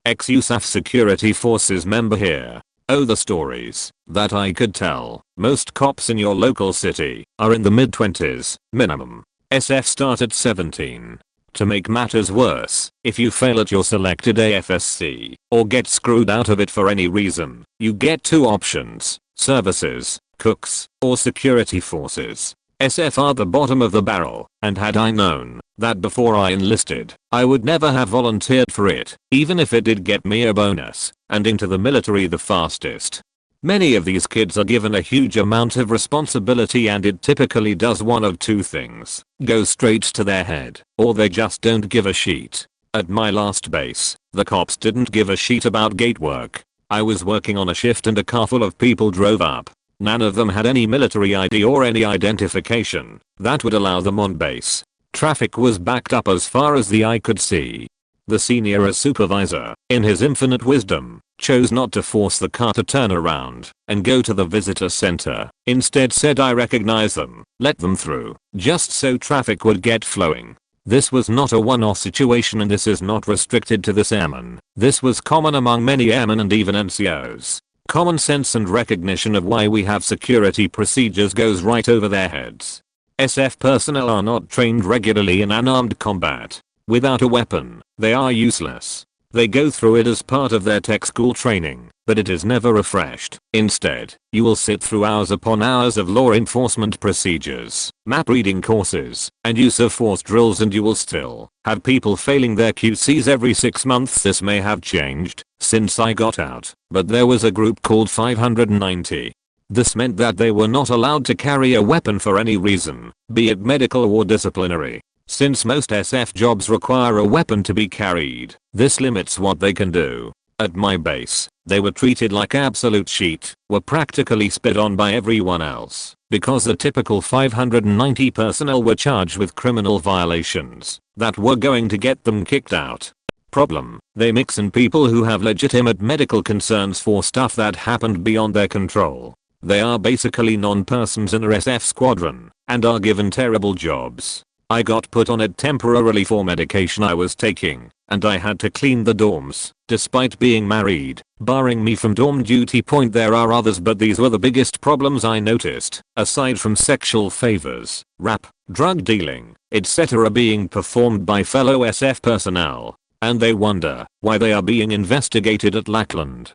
Ex-USAF Security Forces member here. Oh, the stories that I could tell. Most cops in your local city are in the mid-20s, minimum. SF start at 17. To make matters worse, if you fail at your selected AFSC, or get screwed out of it for any reason, you get 2 options: services, cooks, or security forces. SF are the bottom of the barrel, and had I known that before I enlisted, I would never have volunteered for it, even if it did get me a bonus, and into the military the fastest. Many of these kids are given a huge amount of responsibility and it typically does one of 2 things. Go straight to their head, or they just don't give a shit. At my last base, the cops didn't give a shit about gate work. I was working on a shift and a car full of people drove up. None of them had any military ID or any identification that would allow them on base. Traffic was backed up as far as the eye could see. The senior supervisor, in his infinite wisdom, chose not to force the car to turn around and go to the visitor center. Instead said, I recognize them, let them through, just so traffic would get flowing. This was not a one-off situation and this is not restricted to this airman. This was common among many airmen and even NCOs. Common sense and recognition of why we have security procedures goes right over their heads. SF personnel are not trained regularly in unarmed combat. Without a weapon, they are useless. They go through it as part of their tech school training, but it is never refreshed. Instead, you will sit through hours upon hours of law enforcement procedures, map reading courses, and use of force drills, and you will still have people failing their QCs every 6 months. This may have changed since I got out, but there was a group called 590. This meant that they were not allowed to carry a weapon for any reason, be it medical or disciplinary. Since most SF jobs require a weapon to be carried, this limits what they can do. At my base, they were treated like absolute shit, were practically spit on by everyone else, because the typical 590 personnel were charged with criminal violations that were going to get them kicked out. Problem: they mix in people who have legitimate medical concerns for stuff that happened beyond their control. They are basically non-persons in a SF squadron, and are given terrible jobs. I got put on it temporarily for medication I was taking, and I had to clean the dorms, despite being married. Barring me from dorm duty point, there are others, but these were the biggest problems I noticed, aside from sexual favors, rap, drug dealing, etc. being performed by fellow SF personnel. And they wonder why they are being investigated at Lackland.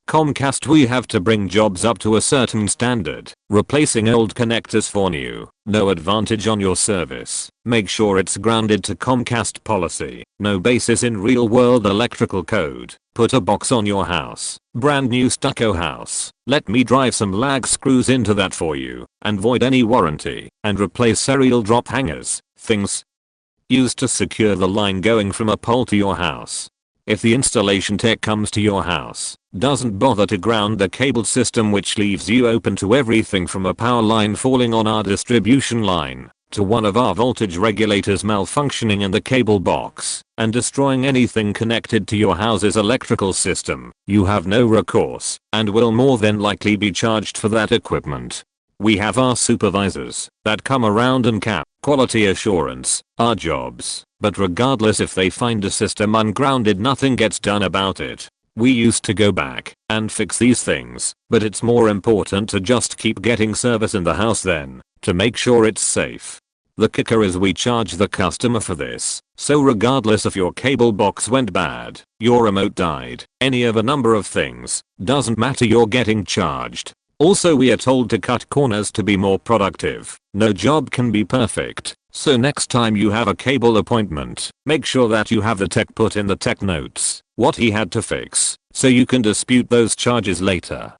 Comcast: we have to bring jobs up to a certain standard, replacing old connectors for new. No advantage on your service. Make sure it's grounded to Comcast policy. No basis in real world electrical code. Put a box on your house. Brand new stucco house. Let me drive some lag screws into that for you and void any warranty, and replace serial drop hangers, things used to secure the line going from a pole to your house. If the installation tech comes to your house, doesn't bother to ground the cable system, which leaves you open to everything from a power line falling on our distribution line, to one of our voltage regulators malfunctioning in the cable box and destroying anything connected to your house's electrical system, you have no recourse and will more than likely be charged for that equipment. We have our supervisors that come around and cap quality assurance, our jobs, but regardless if they find a system ungrounded, nothing gets done about it. We used to go back and fix these things, but it's more important to just keep getting service in the house then, to make sure it's safe. The kicker is we charge the customer for this, so regardless if your cable box went bad, your remote died, any of a number of things, doesn't matter, you're getting charged. Also, we are told to cut corners to be more productive. No job can be perfect, so next time you have a cable appointment, make sure that you have the tech put in the tech notes what he had to fix, so you can dispute those charges later.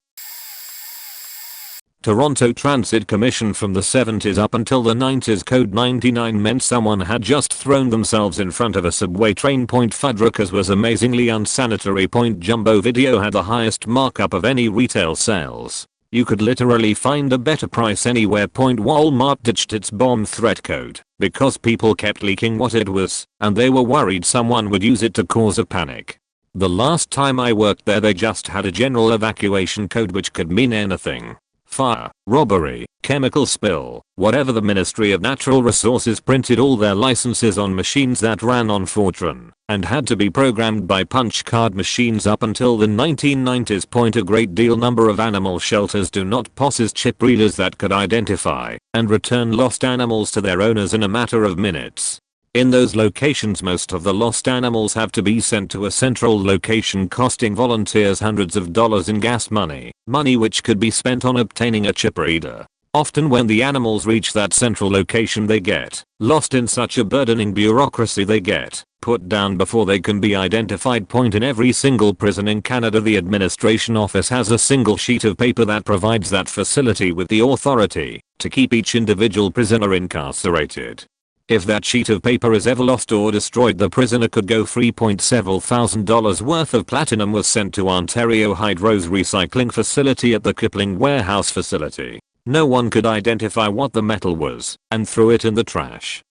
Toronto Transit Commission: from the 70s up until the 90s, Code 99 meant someone had just thrown themselves in front of a subway train. Fuddruckers was amazingly unsanitary. Jumbo Video had the highest markup of any retail sales. You could literally find a better price anywhere. Walmart ditched its bomb threat code because people kept leaking what it was, and they were worried someone would use it to cause a panic. The last time I worked there, they just had a general evacuation code, which could mean anything. Fire, robbery, chemical spill, whatever. The Ministry of Natural Resources printed all their licenses on machines that ran on Fortran and had to be programmed by punch card machines up until the 1990s. A great deal number of animal shelters do not possess chip readers that could identify and return lost animals to their owners in a matter of minutes. In those locations, most of the lost animals have to be sent to a central location, costing volunteers hundreds of dollars in gas money which could be spent on obtaining a chip reader. Often when the animals reach that central location, they get lost in such a burdening bureaucracy they get put down before they can be identified. In every single prison in Canada, the administration office has a single sheet of paper that provides that facility with the authority to keep each individual prisoner incarcerated. If that sheet of paper is ever lost or destroyed, the prisoner could go free. Several $1,000s worth of platinum was sent to Ontario Hydro's recycling facility at the Kipling warehouse facility. No one could identify what the metal was and threw it in the trash.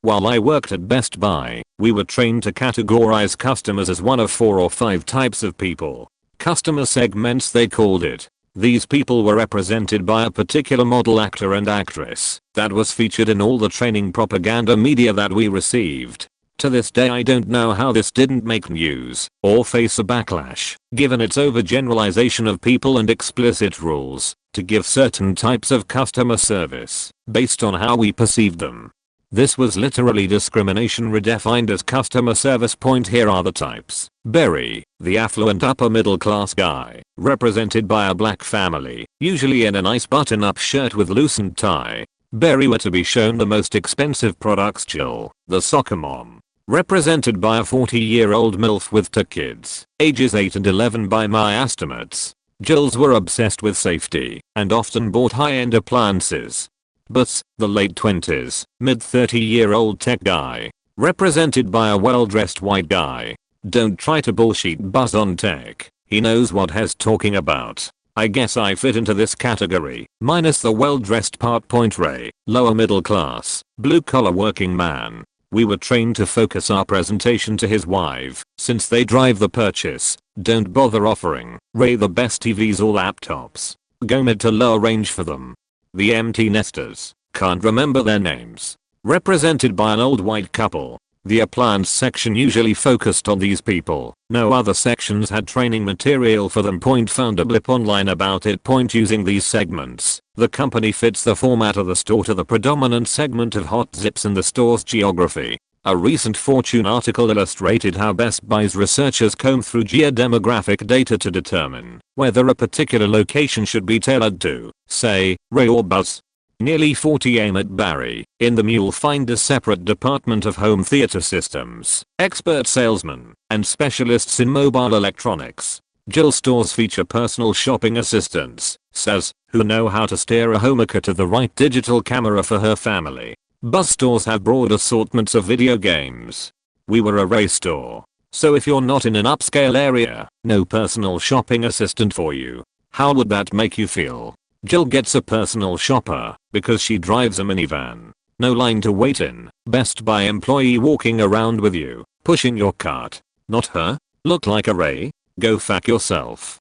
While I worked at Best Buy, we were trained to categorize customers as one of 4 or 5 types of people. Customer segments, they called it. These people were represented by a particular model, actor and actress that was featured in all the training propaganda media that we received. To this day, I don't know how this didn't make news or face a backlash, given its overgeneralization of people and explicit rules to give certain types of customer service based on how we perceived them. This was literally discrimination redefined as customer service. Here are the types. Barry, the affluent upper middle class guy, represented by a black family, usually in a nice button-up shirt with loosened tie. Barry were to be shown the most expensive products. Jill, the soccer mom, represented by a 40-year-old MILF with 2 kids, ages 8 and 11 by my estimates. Jills were obsessed with safety and often bought high-end appliances. Buzz, the late 20s, mid 30-year-old tech guy, represented by a well-dressed white guy. Don't try to bullshit Buzz on tech, he knows what he's talking about. I guess I fit into this category, minus the well-dressed part. Ray, lower middle class, blue-collar working man. We were trained to focus our presentation to his wife, since they drive the purchase. Don't bother offering Ray the best TVs or laptops. Go mid to lower range for them. The empty nesters, can't remember their names, represented by an old white couple. The appliance section usually focused on these people. No other sections had training material for them. Found a blip online about it. Using these segments, the company fits the format of the store to the predominant segment of hot zips in the store's geography. A recent Fortune article illustrated how Best Buy's researchers comb through geodemographic data to determine whether a particular location should be tailored to, say, Ray or Buzz. Nearly 40 aim at Barry. In them you'll find a separate department of home theater systems, expert salesmen, and specialists in mobile electronics. Jill stores feature personal shopping assistants, says, who know how to steer a Homeca to the right digital camera for her family. Buzz stores have broad assortments of video games. We were a Ray store. So if you're not in an upscale area, no personal shopping assistant for you. How would that make you feel? Jill gets a personal shopper because she drives a minivan. No line to wait in. Best Buy employee walking around with you, pushing your cart. Not her? Look like a Ray? Go fuck yourself.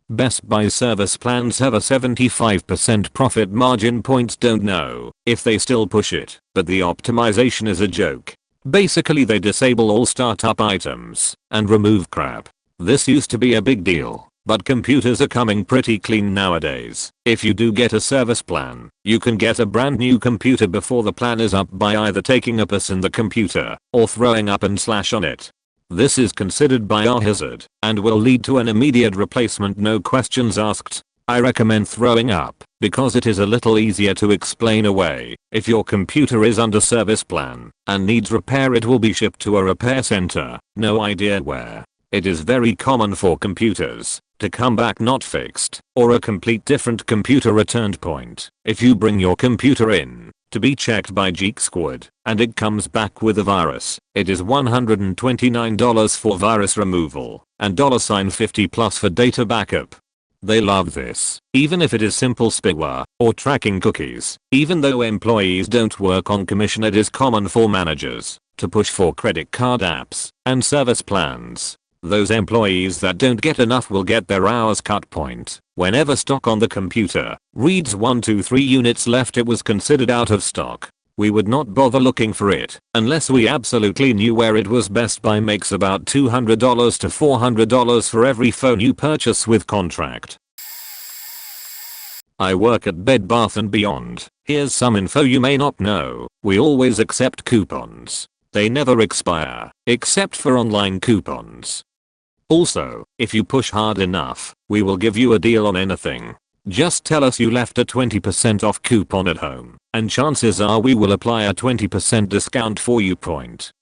Best Buy service plans have a 75% profit margin. Don't know if they still push it, but the optimization is a joke. Basically they disable all startup items and remove crap. This used to be a big deal, but computers are coming pretty clean nowadays. If you do get a service plan, you can get a brand new computer before the plan is up by either taking a piss in the computer or throwing up and slash on it. This is considered biohazard and will lead to an immediate replacement, no questions asked. I recommend throwing up because it is a little easier to explain away. If your computer is under service plan and needs repair, it will be shipped to a repair center, no idea where. It is very common for computers to come back not fixed or a complete different computer returned. If you bring your computer in to be checked by Geek Squad and it comes back with a virus, it is $129 for virus removal and $50 plus for data backup. They love this, even if it is simple spyware or tracking cookies. Even though employees don't work on commission, it is common for managers to push for credit card apps and service plans. Those employees that don't get enough will get their hours cut. Whenever stock on the computer reads 123 units left, it was considered out of stock. We would not bother looking for it unless we absolutely knew where it was. Best Buy makes about $200 to $400 for every phone you purchase with contract. I work at Bed Bath & Beyond. Here's some info you may not know. We always accept coupons. They never expire, except for online coupons. Also, if you push hard enough, we will give you a deal on anything. Just tell us you left a 20% off coupon at home, and chances are we will apply a 20% discount for you.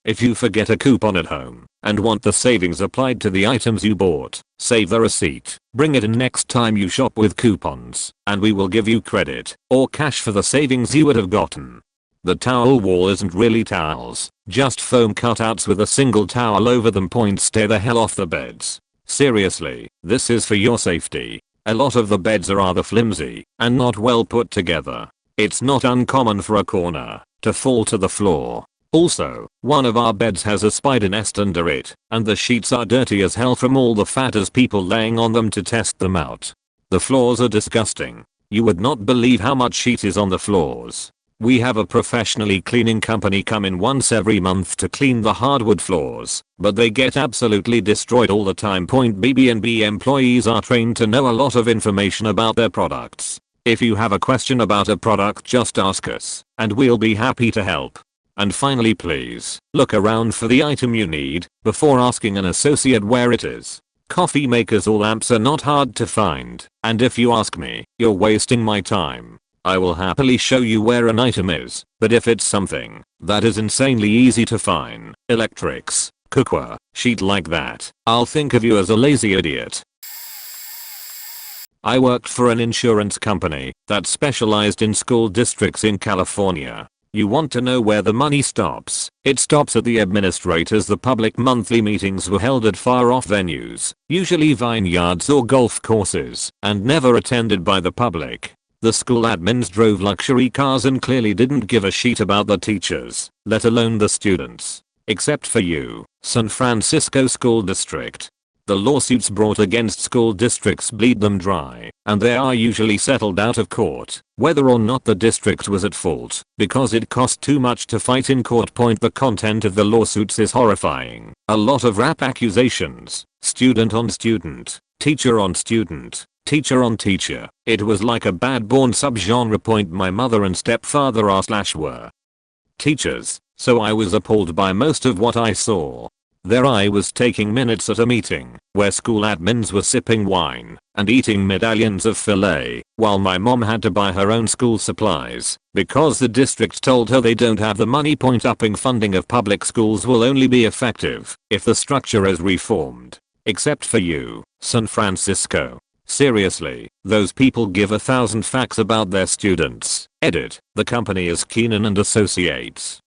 If you forget a coupon at home and want the savings applied to the items you bought, save the receipt, bring it in next time you shop with coupons, and we will give you credit or cash for the savings you would have gotten. The towel wall isn't really towels, just foam cutouts with a single towel over them. Stay the hell off the beds. Seriously, this is for your safety. A lot of the beds are rather flimsy and not well put together. It's not uncommon for a corner to fall to the floor. Also, one of our beds has a spider nest under it, and the sheets are dirty as hell from all the fat as people laying on them to test them out. The floors are disgusting. You would not believe how much sheet is on the floors. We have a professionally cleaning company come in once every month to clean the hardwood floors, but they get absolutely destroyed all the time. BB&B employees are trained to know a lot of information about their products. If you have a question about a product, just ask us, and we'll be happy to help. And finally, please look around for the item you need before asking an associate where it is. Coffee makers or lamps are not hard to find, and if you ask me, you're wasting my time. I will happily show you where an item is, but if it's something that is insanely easy to find, electrics, cookware, sheet like that, I'll think of you as a lazy idiot. I worked for an insurance company that specialized in school districts in California. You want to know where the money stops? It stops at the administrators. The public monthly meetings were held at far off venues, usually vineyards or golf courses, and never attended by the public. The school admins drove luxury cars and clearly didn't give a shit about the teachers, let alone the students. Except for you, San Francisco School District. The lawsuits brought against school districts bleed them dry, and they are usually settled out of court, whether or not the district was at fault, because it cost too much to fight in court. The content of the lawsuits is horrifying. A lot of rap accusations, student on student, teacher on student, teacher on teacher. It was like a bad born subgenre. My mother and stepfather were teachers, so I was appalled by most of what I saw. There I was taking minutes at a meeting where school admins were sipping wine and eating medallions of filet while my mom had to buy her own school supplies because the district told her they don't have the money. Upping funding of public schools will only be effective if the structure is reformed. Except for you, San Francisco. Seriously, those people give 1,000 facts about their students. Edit. The company is Keenan and Associates.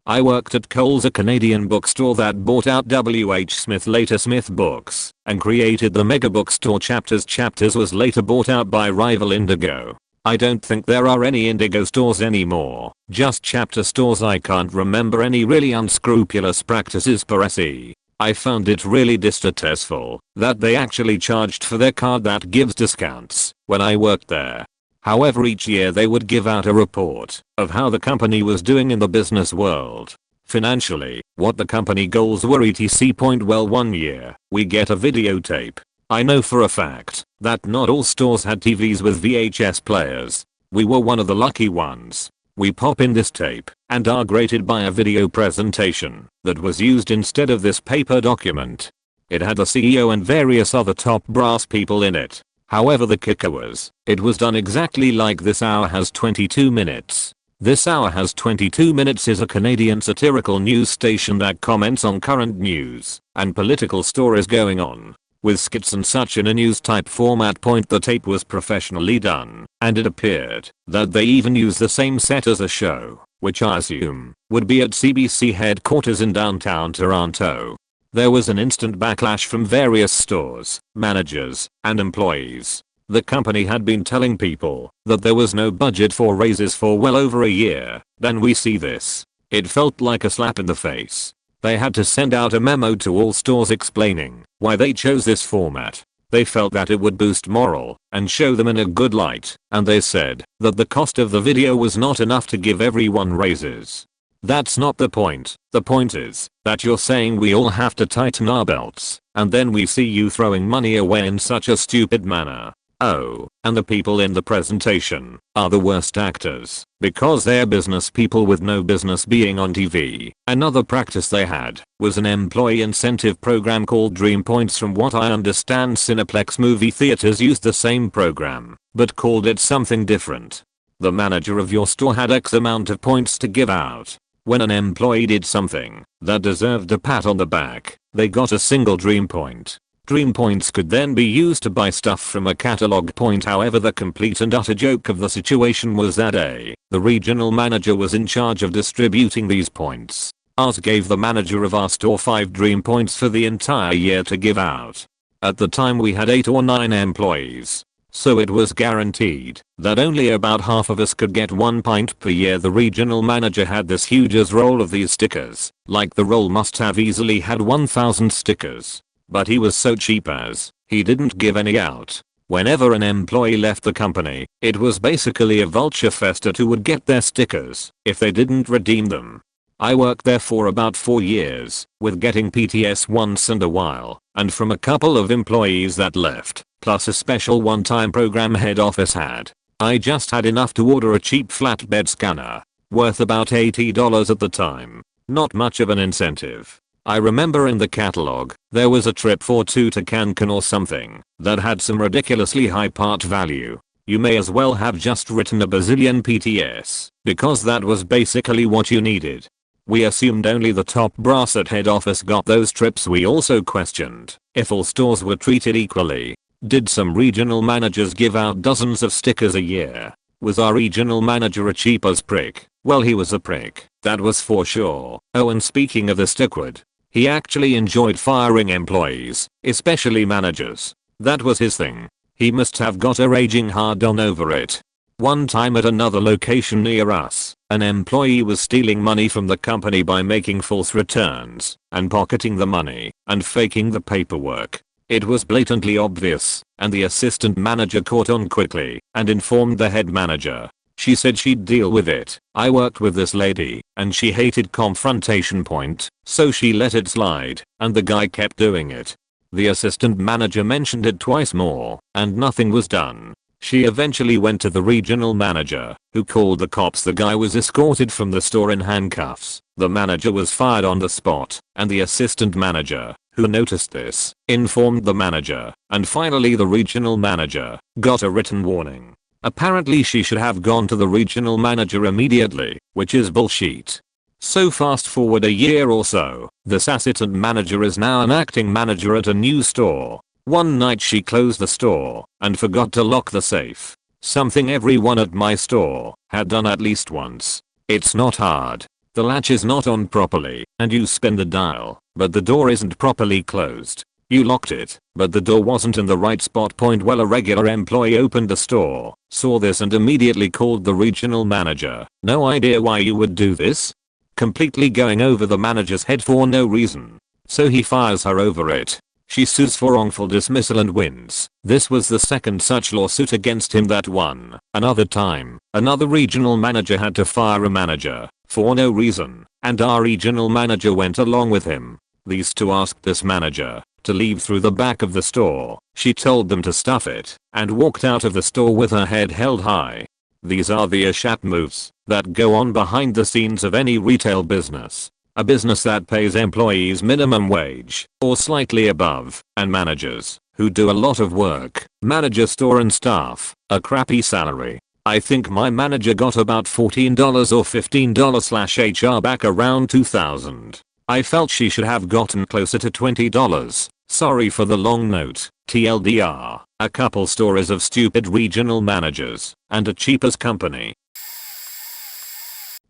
I worked at Kohl's, a Canadian bookstore that bought out W.H. Smith, later Smith Books, and created the mega bookstore Chapters. Chapters was later bought out by rival Indigo. I don't think there are any Indigo stores anymore, just Chapter stores. I can't remember any really unscrupulous practices per se. I found it really distasteful that they actually charged for their card that gives discounts when I worked there. However, each year they would give out a report of how the company was doing in the business world. Financially, what the company goals were, etc. Well, one year, we get a videotape. I know for a fact that not all stores had TVs with VHS players. We were one of the lucky ones. We pop in this tape and are greeted by a video presentation that was used instead of this paper document. It had the CEO and various other top brass people in it. However, the kicker was, it was done exactly like This Hour Has 22 Minutes. This Hour Has 22 Minutes is a Canadian satirical news station that comments on current news and political stories going on, with skits and such in a news type format. The tape was professionally done, and it appeared that they even used the same set as a show, which I assume would be at CBC headquarters in downtown Toronto. There was an instant backlash from various stores, managers, and employees. The company had been telling people that there was no budget for raises for well over a year. Then we see this. It felt like a slap in the face. They had to send out a memo to all stores explaining why they chose this format. They felt that it would boost morale and show them in a good light, and they said that the cost of the video was not enough to give everyone raises. That's not the point. The point is that you're saying we all have to tighten our belts, and then we see you throwing money away in such a stupid manner. Oh, and the people in the presentation are the worst actors because they're business people with no business being on TV. Another practice they had was an employee incentive program called Dream Points. From what I understand, Cineplex movie theaters used the same program but called it something different. The manager of your store had X amount of points to give out. When an employee did something that deserved a pat on the back, they got a single Dream Point. Dream Points could then be used to buy stuff from a catalog. However, the complete and utter joke of the situation was that the regional manager was in charge of distributing these points. Ours gave the manager of our store 5 Dream Points for the entire year to give out. At the time we had 8 or 9 employees, so it was guaranteed that only about half of us could get 1 pint per year. The regional manager had this huge roll of these stickers, like the roll must have easily had 1,000 stickers. But he was so cheap as he didn't give any out. Whenever an employee left the company, it was basically a vulture fest at who would get their stickers if they didn't redeem them. I worked there for about 4 years, with getting PTS once in a while, and from a couple of employees that left. plus a special one-time program head office had. I just had enough to order a cheap flatbed scanner, worth about $80 at the time. Not much of an incentive. I remember in the catalog, there was a trip for two to Cancun or something that had some ridiculously high part value. You may as well have just written a bazillion PTS, because that was basically what you needed. We assumed only the top brass at head office got those trips. We also questioned if all stores were treated equally. Did some regional managers give out dozens of stickers a year? Was our regional manager a cheap as prick? Well, he was a prick, that was for sure. Oh, and speaking of the stickward, he actually enjoyed firing employees, especially managers. That was his thing. He must have got a raging hard on over it. One time at another location near us, an employee was stealing money from the company by making false returns and pocketing the money and faking the paperwork. It was blatantly obvious, and the assistant manager caught on quickly and informed the head manager. She said she'd deal with it. I worked with this lady, and she hated confrontation point, so she let it slide, and the guy kept doing it. The assistant manager mentioned it twice more, and nothing was done. She eventually went to the regional manager, who called the cops. The guy was escorted from the store in handcuffs. The manager was fired on the spot, and the assistant manager, who noticed this, informed the manager, and finally the regional manager got a written warning. Apparently she should have gone to the regional manager immediately, which is bullshit. So fast forward a year or so, this assistant manager is now an acting manager at a new store. One night she closed the store and forgot to lock the safe. Something everyone at my store had done at least once. It's not hard. The latch is not on properly, and you spin the dial, but the door isn't properly closed. You locked it, but the door wasn't in the right spot. Well, a regular employee opened the store, saw this and immediately called the regional manager. No idea why you would do this? Completely going over the manager's head for no reason. So he fires her over it. She sues for wrongful dismissal and wins. This was the second such lawsuit against him that won. Another time, another regional manager had to fire a manager for no reason, and our regional manager went along with him. These two asked this manager to leave through the back of the store. She told them to stuff it and walked out of the store with her head held high. These are the ASAP moves that go on behind the scenes of any retail business. A business that pays employees minimum wage or slightly above, and managers who do a lot of work, manager store and staff, a crappy salary. I think my manager got about $14 or $15/HR back around 2000. I felt she should have gotten closer to $20. Sorry for the long note. TLDR, a couple stories of stupid regional managers and a cheap as company.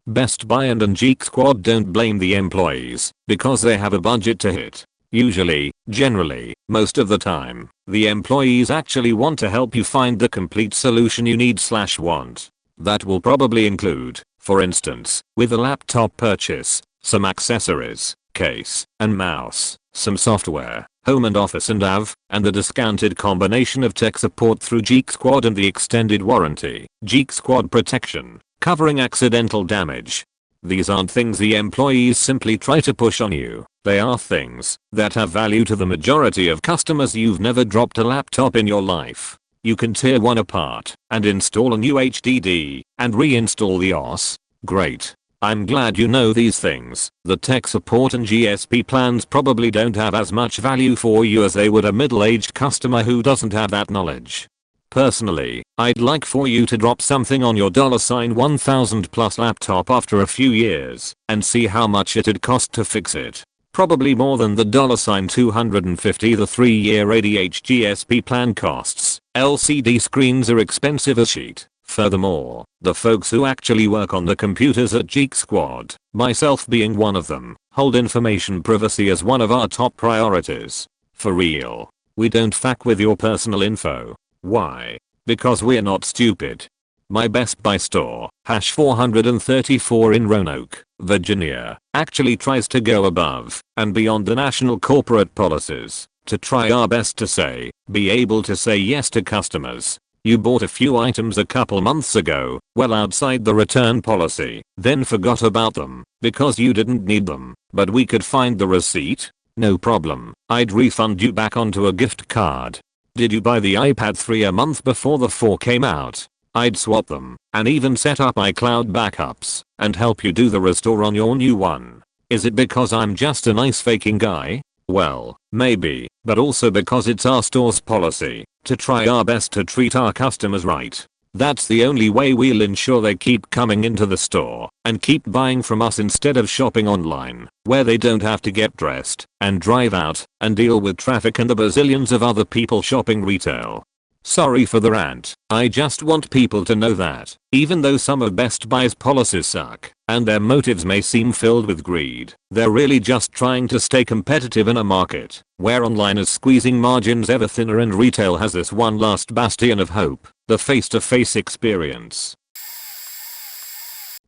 Best Buy and Geek Squad don't blame the employees because they have a budget to hit. Usually, generally, most of the time, the employees actually want to help you find the complete solution you need/want. That will probably include, for instance, with a laptop purchase, some accessories, case and mouse, some software, home and office and AV, and the discounted combination of tech support through Geek Squad and the extended warranty, Geek Squad protection, covering accidental damage. These aren't things the employees simply try to push on you. They are things that have value to the majority of customers. You've never dropped a laptop in your life. You can tear one apart and install a new HDD and reinstall the OS. Great. I'm glad you know these things. The tech support and GSP plans probably don't have as much value for you as they would a middle-aged customer who doesn't have that knowledge. Personally, I'd like for you to drop something on your $1,000+ laptop after a few years and see how much it'd cost to fix it. Probably more than the $250 the 3-year ADH GSP plan costs. LCD screens are expensive as shit. Furthermore, the folks who actually work on the computers at Geek Squad, myself being one of them, hold information privacy as one of our top priorities. For real. We don't fuck with your personal info. Why? Because we're not stupid. My Best Buy store, #434 in Roanoke, Virginia, actually tries to go above and beyond the national corporate policies to try our best to be able to say yes to customers. You bought a few items a couple months ago, well outside the return policy, then forgot about them because you didn't need them, but we could find the receipt? No problem. I'd refund you back onto a gift card. Did you buy the iPad 3 a month before the 4 came out? I'd swap them and even set up iCloud backups and help you do the restore on your new one. Is it because I'm just a nice faking guy? Well, maybe, but also because it's our store's policy to try our best to treat our customers right. That's the only way we'll ensure they keep coming into the store and keep buying from us instead of shopping online, where they don't have to get dressed and drive out and deal with traffic and the bazillions of other people shopping retail. Sorry for the rant. I just want people to know that, even though some of Best Buy's policies suck, and their motives may seem filled with greed, they're really just trying to stay competitive in a market where online is squeezing margins ever thinner and retail has this one last bastion of hope, the face-to-face experience.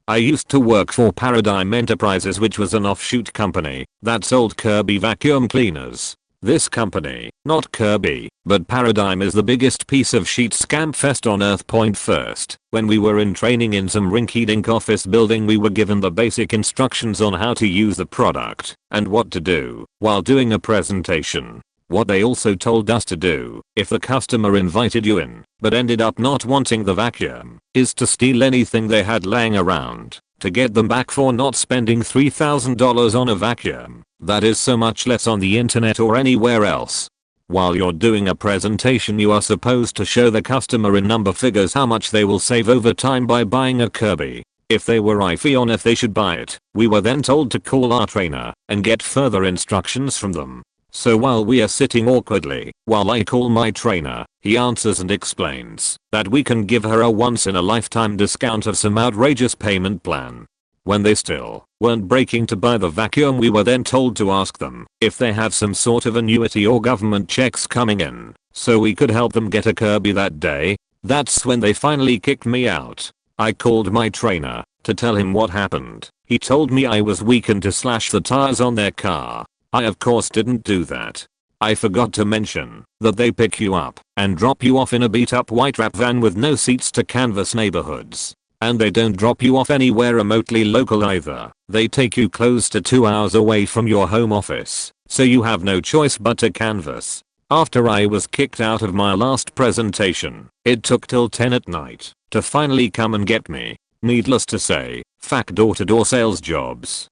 I used to work for Paradigm Enterprises, which was an offshoot company that sold Kirby vacuum cleaners. This company, not Kirby, but Paradigm, is the biggest piece of sheet scam fest on earth. First, when we were in training in some rinky-dink office building, we were given the basic instructions on how to use the product and what to do while doing a presentation. What they also told us to do, if the customer invited you in but ended up not wanting the vacuum, is to steal anything they had laying around to get them back for not spending $3,000 on a vacuum that is so much less on the internet or anywhere else. While you're doing a presentation, you are supposed to show the customer in number figures how much they will save over time by buying a Kirby. If they were iffy on if they should buy it, we were then told to call our trainer and get further instructions from them. So while we are sitting awkwardly, while I call my trainer, he answers and explains that we can give her a once-in-a-lifetime discount of some outrageous payment plan. When they still weren't breaking to buy the vacuum, we were then told to ask them if they have some sort of annuity or government checks coming in, so we could help them get a Kirby that day. That's when they finally kicked me out. I called my trainer to tell him what happened. He told me I was weakened to slash the tires on their car. I of course didn't do that. I forgot to mention that they pick you up and drop you off in a beat-up white wrap van with no seats to canvass neighborhoods. And they don't drop you off anywhere remotely local either. They take you close to 2 hours away from your home office, so you have no choice but to canvass. After I was kicked out of my last presentation, it took till 10 at night to finally come and get me. Needless to say, fuck door-to-door sales jobs.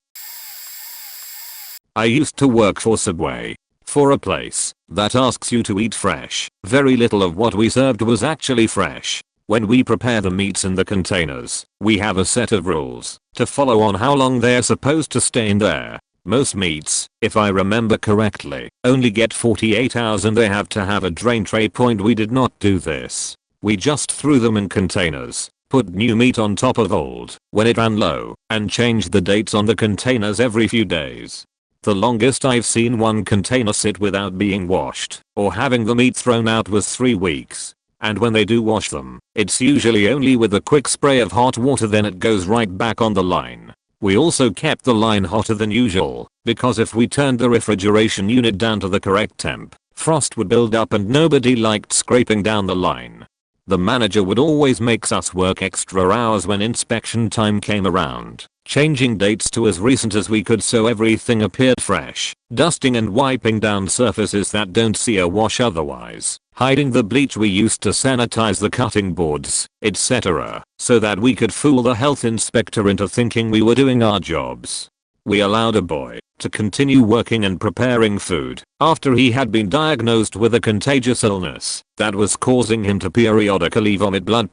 I used to work for Subway, for a place that asks you to eat fresh. Very little of what we served was actually fresh. When we prepare the meats in the containers, we have a set of rules to follow on how long they're supposed to stay in there. Most meats, if I remember correctly, only get 48 hours and they have to have a drain tray. We did not do this. We just threw them in containers, put new meat on top of old when it ran low, and changed the dates on the containers every few days. The longest I've seen one container sit without being washed or having the meat thrown out was 3 weeks. And when they do wash them, it's usually only with a quick spray of hot water, then it goes right back on the line. We also kept the line hotter than usual, because if we turned the refrigeration unit down to the correct temp, frost would build up and nobody liked scraping down the line. The manager would always make us work extra hours when inspection time came around, changing dates to as recent as we could so everything appeared fresh, dusting and wiping down surfaces that don't see a wash otherwise, hiding the bleach we used to sanitize the cutting boards, etc., so that we could fool the health inspector into thinking we were doing our jobs. We allowed a boy to continue working and preparing food after he had been diagnosed with a contagious illness that was causing him to periodically vomit blood.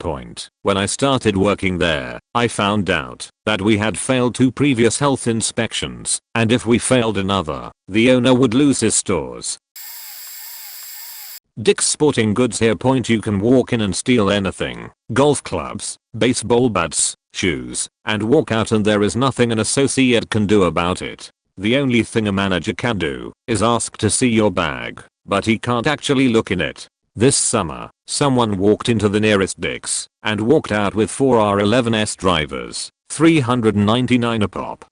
When I started working there, I found out that we had failed 2 previous health inspections, and if we failed another, the owner would lose his stores. Dick's Sporting Goods here. You can walk in and steal anything: golf clubs, baseball bats, shoes, and walk out, and there is nothing an associate can do about it. The only thing a manager can do is ask to see your bag, but he can't actually look in it. This summer, someone walked into the nearest Dick's and walked out with 4 R11s drivers, $399 a pop.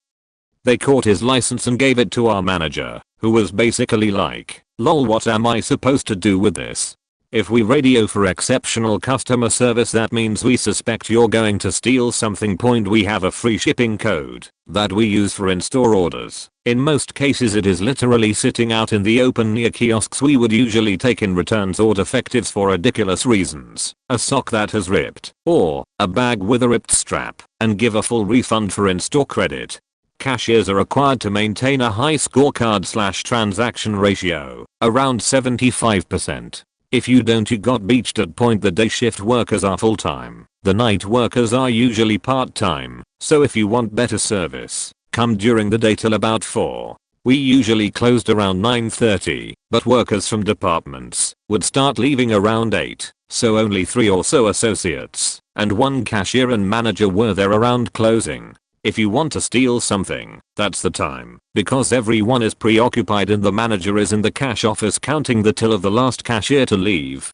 They caught his license and gave it to our manager, who was basically like, "Lol, what am I supposed to do with this?" If we radio for exceptional customer service, that means we suspect you're going to steal something. We have a free shipping code that we use for in-store orders. In most cases it is literally sitting out in the open near kiosks. We would usually take in returns or defectives for ridiculous reasons, a sock that has ripped, or a bag with a ripped strap, and give a full refund for in-store credit. Cashiers are required to maintain a high scorecard/transaction ratio, around 75%. If you don't, you got beached at point. The day shift workers are full-time. The night workers are usually part-time. So if you want better service, come during the day till about 4. We usually closed around 9:30, but workers from departments would start leaving around 8, so only 3 or so associates and 1 cashier and manager were there around closing. If you want to steal something, that's the time, because everyone is preoccupied and the manager is in the cash office counting the till of the last cashier to leave.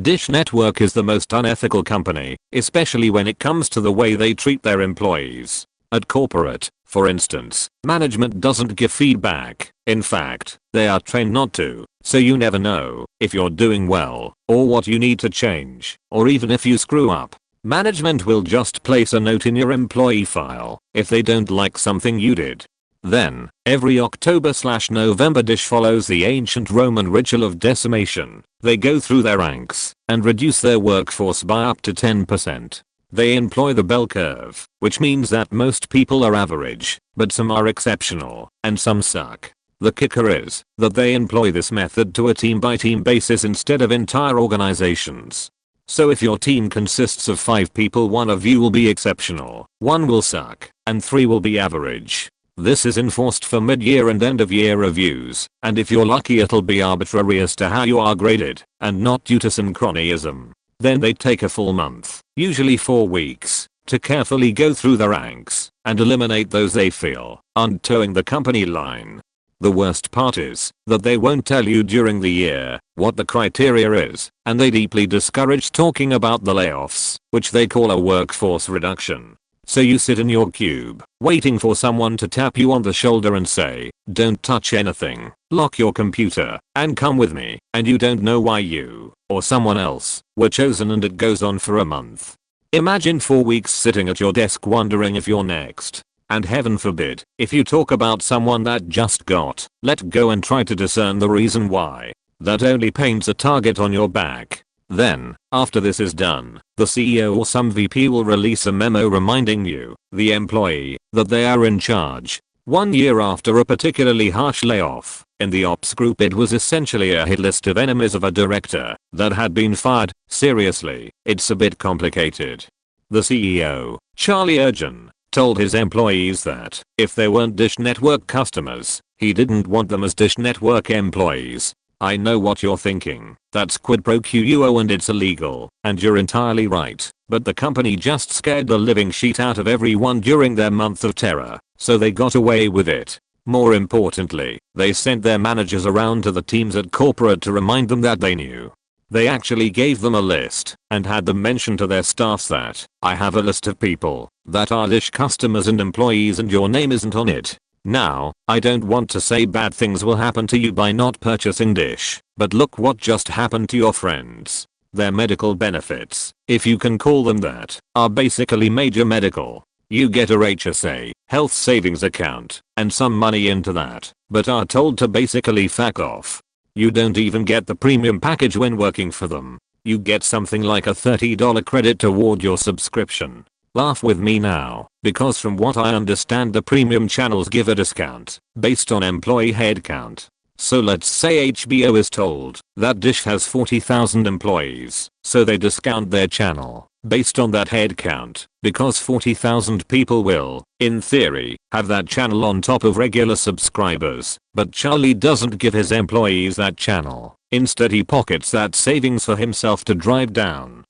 Dish Network is the most unethical company, especially when it comes to the way they treat their employees. At corporate, for instance, management doesn't give feedback. In fact, they are trained not to, so you never know if you're doing well, or what you need to change, or even if you screw up. Management will just place a note in your employee file if they don't like something you did. Then, every October/November, Dish follows the ancient Roman ritual of decimation. They go through their ranks and reduce their workforce by up to 10%. They employ the bell curve, which means that most people are average, but some are exceptional, and some suck. The kicker is that they employ this method to a team-by-team basis instead of entire organizations. So if your team consists of 5 people, 1 of you will be exceptional, 1 will suck, and 3 will be average. This is enforced for mid-year and end-of-year reviews, and if you're lucky it'll be arbitrary as to how you are graded, and not due to synchronism. Then they take a full month, usually 4 weeks, to carefully go through the ranks and eliminate those they feel aren't towing the company line. The worst part is that they won't tell you during the year what the criteria is, and they deeply discourage talking about the layoffs, which they call a workforce reduction. So you sit in your cube, waiting for someone to tap you on the shoulder and say, "Don't touch anything, lock your computer, and come with me," and you don't know why you, or someone else, were chosen, and it goes on for a month. Imagine 4 weeks sitting at your desk wondering if you're next. And heaven forbid, if you talk about someone that just got let go and try to discern the reason why, that only paints a target on your back. Then, after this is done, the CEO or some VP will release a memo reminding you, the employee, that they are in charge. 1 year after a particularly harsh layoff, in the ops group it was essentially a hit list of enemies of a director that had been fired. Seriously, it's a bit complicated. The CEO, Charlie Ergen, told his employees that if they weren't Dish Network customers, he didn't want them as Dish Network employees. I know what you're thinking, that's quid pro quo and it's illegal, and you're entirely right, but the company just scared the living shit out of everyone during their month of terror, so they got away with it. More importantly, they sent their managers around to the teams at corporate to remind them that they knew. They actually gave them a list and had them mention to their staffs that, "I have a list of people that are Dish customers and employees and your name isn't on it." Now, I don't want to say bad things will happen to you by not purchasing Dish, but look what just happened to your friends. Their medical benefits, if you can call them that, are basically major medical. You get a HSA, health savings account, and some money into that, but are told to basically fuck off. You don't even get the premium package when working for them. You get something like a $30 credit toward your subscription. Laugh with me now, because from what I understand the premium channels give a discount based on employee headcount. So let's say HBO is told that Dish has 40,000 employees, so they discount their channel based on that headcount, because 40,000 people will, in theory, have that channel on top of regular subscribers, but Charlie doesn't give his employees that channel. Instead he pockets that savings for himself to drive down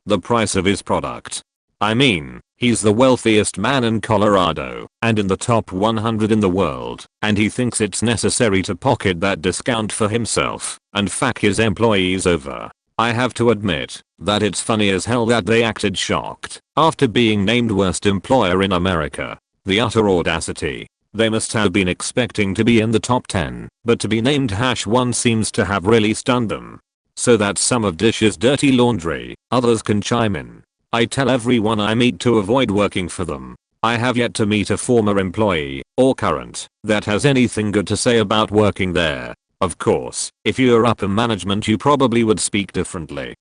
the price of his product. I mean, he's the wealthiest man in Colorado, and in the top 100 in the world, and he thinks it's necessary to pocket that discount for himself and fuck his employees over. I have to admit that it's funny as hell that they acted shocked after being named worst employer in America. The utter audacity. They must have been expecting to be in the top 10, but to be named #1 seems to have really stunned them. So that's some of Dish's dirty laundry. Others can chime in. I tell everyone I meet to avoid working for them. I have yet to meet a former employee, or current, that has anything good to say about working there. Of course, if you're upper management you probably would speak differently.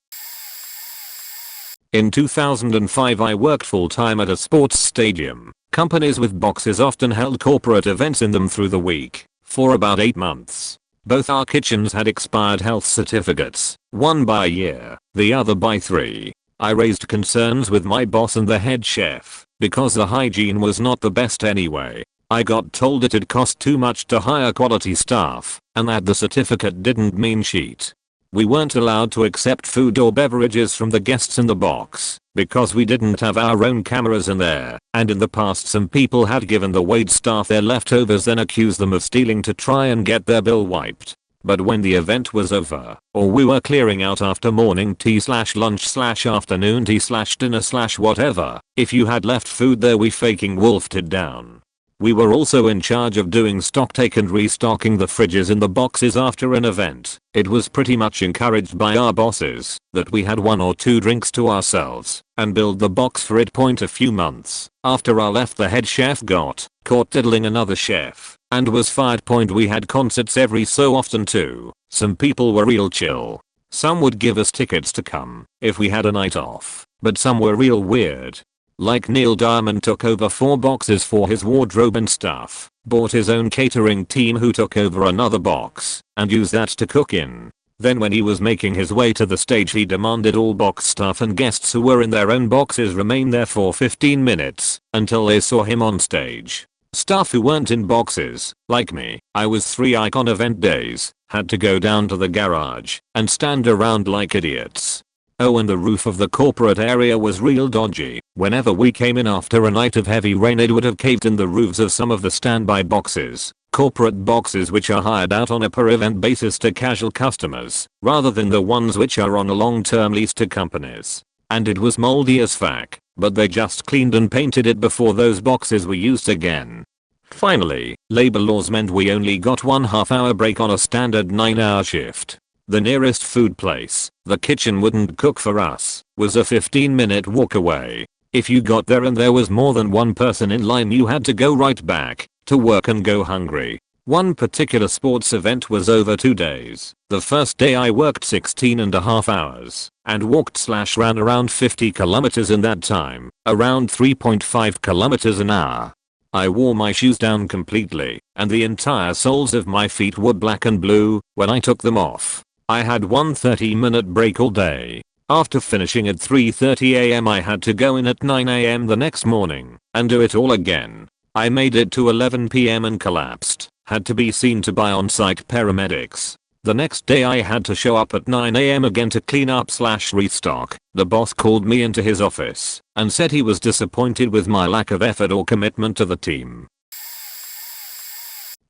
In 2005 I worked full-time at a sports stadium. Companies with boxes often held corporate events in them through the week, for about 8 months. Both our kitchens had expired health certificates, one by a year, the other by 3. I raised concerns with my boss and the head chef, because the hygiene was not the best anyway. I got told it'd cost too much to hire quality staff, and that the certificate didn't mean shit. We weren't allowed to accept food or beverages from the guests in the box, because we didn't have our own cameras in there, and in the past some people had given the wait staff their leftovers then accused them of stealing to try and get their bill wiped. But when the event was over, or we were clearing out after morning tea/lunch/afternoon tea/dinner/whatever, if you had left food there we faking wolfed it down. We were also in charge of doing stock take and restocking the fridges in the boxes after an event. It was pretty much encouraged by our bosses that we had 1 or 2 drinks to ourselves and build the box for it. A few months after I left the head chef got caught diddling another chef and was fired. We had concerts every so often too. Some people were real chill. Some would give us tickets to come if we had a night off, but some were real weird. Like Neil Diamond took over 4 boxes for his wardrobe and stuff, bought his own catering team who took over another box, and used that to cook in. Then when he was making his way to the stage he demanded all box staff and guests who were in their own boxes remain there for 15 minutes, until they saw him on stage. Staff who weren't in boxes, like me, I was 3 Icon event days, had to go down to the garage, and stand around like idiots. Oh, and the roof of the corporate area was real dodgy. Whenever we came in after a night of heavy rain it would have caved in the roofs of some of the standby boxes. Corporate boxes which are hired out on a per event basis to casual customers, rather than the ones which are on a long-term lease to companies. And it was moldy as fuck, but they just cleaned and painted it before those boxes were used again. Finally, labor laws meant we only got 1 half-hour break on a standard 9-hour shift. The nearest food place, the kitchen wouldn't cook for us, was a 15-minute walk away. If you got there and there was more than 1 person in line you had to go right back to work and go hungry. One particular sports event was over 2 days. The first day I worked 16.5 hours and walked/ran around 50 kilometers in that time, around 3.5 kilometers an hour. I wore my shoes down completely, and the entire soles of my feet were black and blue when I took them off. I had 1 30-minute break all day. After finishing at 3:30 AM I had to go in at 9 AM the next morning and do it all again. I made it to 11 PM and collapsed, had to be seen to by on-site paramedics. The next day I had to show up at 9 AM again to clean up/restock. The boss called me into his office and said he was disappointed with my lack of effort or commitment to the team.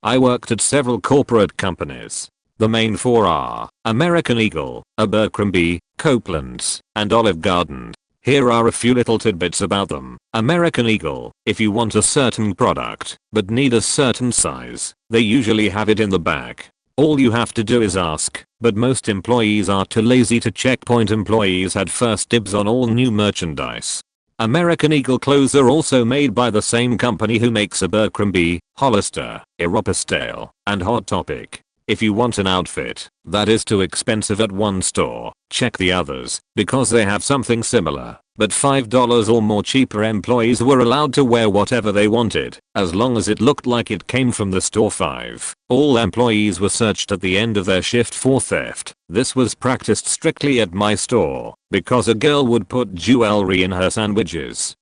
I worked at several corporate companies. The main 4 are American Eagle, Abercrombie, Copeland's, and Olive Garden. Here are a few little tidbits about them. American Eagle, if you want a certain product, but need a certain size, they usually have it in the back. All you have to do is ask, but most employees are too lazy to check. Employees had first dibs on all new merchandise. American Eagle clothes are also made by the same company who makes Abercrombie, Hollister, Aeropostale, and Hot Topic. If you want an outfit that is too expensive at one store, check the others, because they have something similar, but $5 or more cheaper. Employees were allowed to wear whatever they wanted, as long as it looked like it came from the store. 5. All employees were searched at the end of their shift for theft. This was practiced strictly at my store, because a girl would put jewelry in her sandwiches.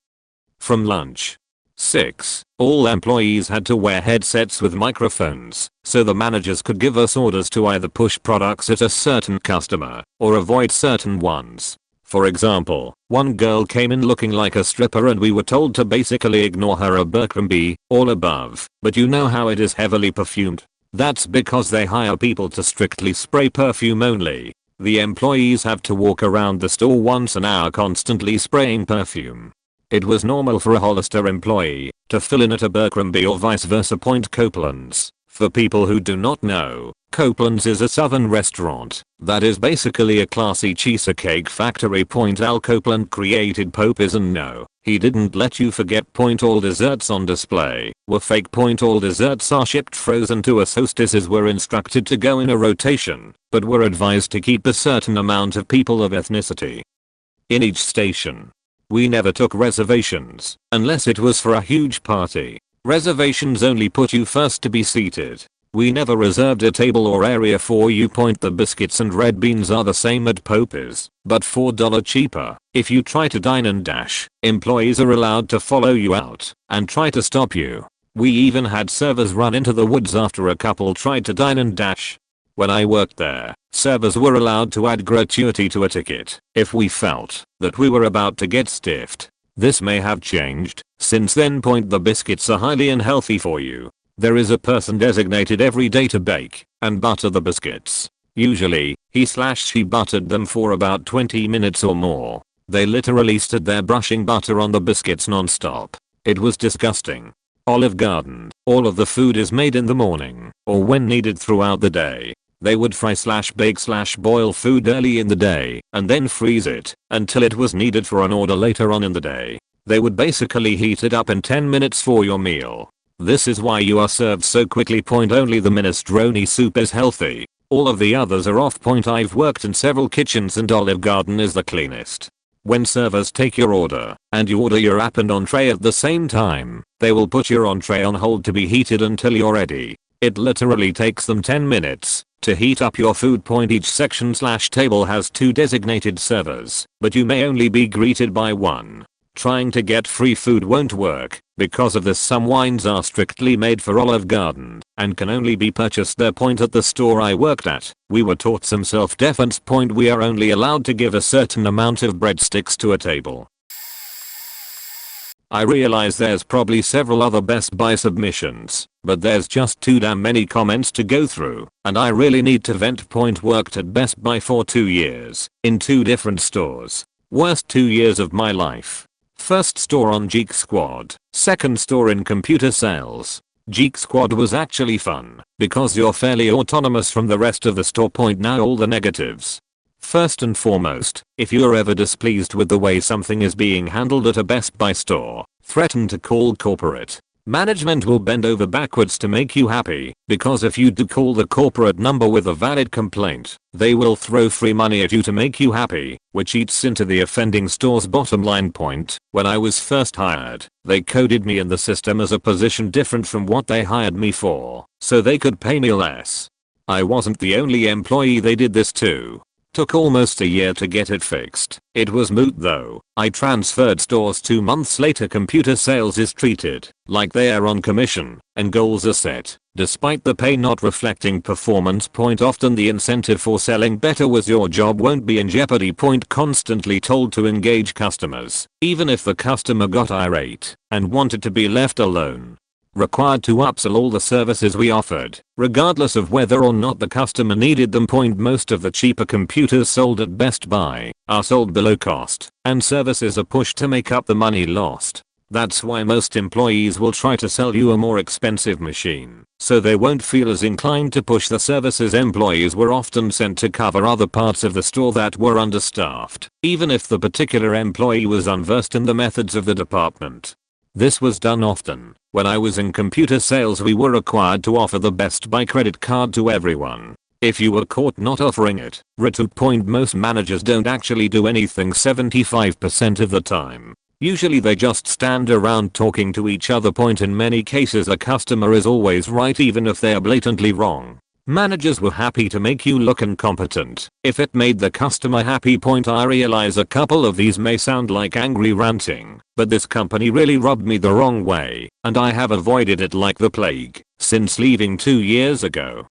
From lunch. 6. All employees had to wear headsets with microphones, so the managers could give us orders to either push products at a certain customer, or avoid certain ones. For example, one girl came in looking like a stripper and we were told to basically ignore her Abercrombie, all above, but you know how it is heavily perfumed. That's because they hire people to strictly spray perfume only. The employees have to walk around the store once an hour constantly spraying perfume. It was normal for a Hollister employee to fill in at Abercrombie or vice versa. Copeland's. For people who do not know, Copeland's is a southern restaurant that is basically a classy cheesecake factory. Al Copeland created Popeyes, and no, he didn't let you forget. All desserts on display were fake. All desserts are shipped frozen to us. Hostesses were instructed to go in a rotation, but were advised to keep a certain amount of people of ethnicity in each station. We never took reservations unless it was for a huge party. Reservations only put you first to be seated. We never reserved a table or area for you. The biscuits and red beans are the same at Popeyes, but $4 cheaper. If you try to dine and dash, employees are allowed to follow you out and try to stop you. We even had servers run into the woods after a couple tried to dine and dash. When I worked there, servers were allowed to add gratuity to a ticket if we felt that we were about to get stiffed. This may have changed since then. The biscuits are highly unhealthy for you. There is a person designated every day to bake and butter the biscuits. Usually, he/she buttered them for about 20 minutes or more. They literally stood there brushing butter on the biscuits non-stop. It was disgusting. Olive Garden. All of the food is made in the morning or when needed throughout the day. They would fry/bake/boil food early in the day and then freeze it until it was needed for an order later on in the day. They would basically heat it up in 10 minutes for your meal. This is why you are served so quickly. Only the minestrone soup is healthy. All of the others are off. I've worked in several kitchens and Olive Garden is the cleanest. When servers take your order and you order your app and entree at the same time, they will put your entree on hold to be heated until you're ready. It literally takes them 10 minutes to heat up your food. Each section/table has 2 designated servers, but you may only be greeted by one. Trying to get free food won't work. Because of this, some wines are strictly made for Olive Garden and can only be purchased there. At the store I worked at, we were taught some self-defense. We are only allowed to give a certain amount of breadsticks to a table. I realize there's probably several other Best Buy submissions, but there's just too damn many comments to go through, and I really need to vent. Worked at Best Buy for 2 years, in 2 different stores. Worst 2 years of my life. First store on Geek Squad, second store in computer sales. Geek Squad was actually fun, because you're fairly autonomous from the rest of the store. Now all the negatives. First and foremost, if you're ever displeased with the way something is being handled at a Best Buy store, threaten to call corporate. Management will bend over backwards to make you happy, because if you do call the corporate number with a valid complaint, they will throw free money at you to make you happy, which eats into the offending store's bottom line. When I was first hired, they coded me in the system as a position different from what they hired me for, so they could pay me less. I wasn't the only employee they did this to. Took almost a year to get it fixed. It was moot though. I transferred stores 2 months later. Computer sales is treated like they are on commission and goals are set, despite the pay not reflecting performance. Often the incentive for selling better was your job won't be in jeopardy. Constantly told to engage customers, even if the customer got irate and wanted to be left alone. Required to upsell all the services we offered, regardless of whether or not the customer needed them. Most of the cheaper computers sold at Best Buy are sold below cost, and services are pushed to make up the money lost. That's why most employees will try to sell you a more expensive machine, so they won't feel as inclined to push the services. Employees were often sent to cover other parts of the store that were understaffed, even if the particular employee was unversed in the methods of the department. This was done often. When I was in computer sales, we were required to offer the Best Buy credit card to everyone. If you were caught not offering it, returned. Most managers don't actually do anything 75% of the time. Usually they just stand around talking to each other. In many cases a customer is always right even if they are blatantly wrong. Managers were happy to make you look incompetent if it made the customer happy. I realize a couple of these may sound like angry ranting, but this company really rubbed me the wrong way, and I have avoided it like the plague since leaving 2 years ago.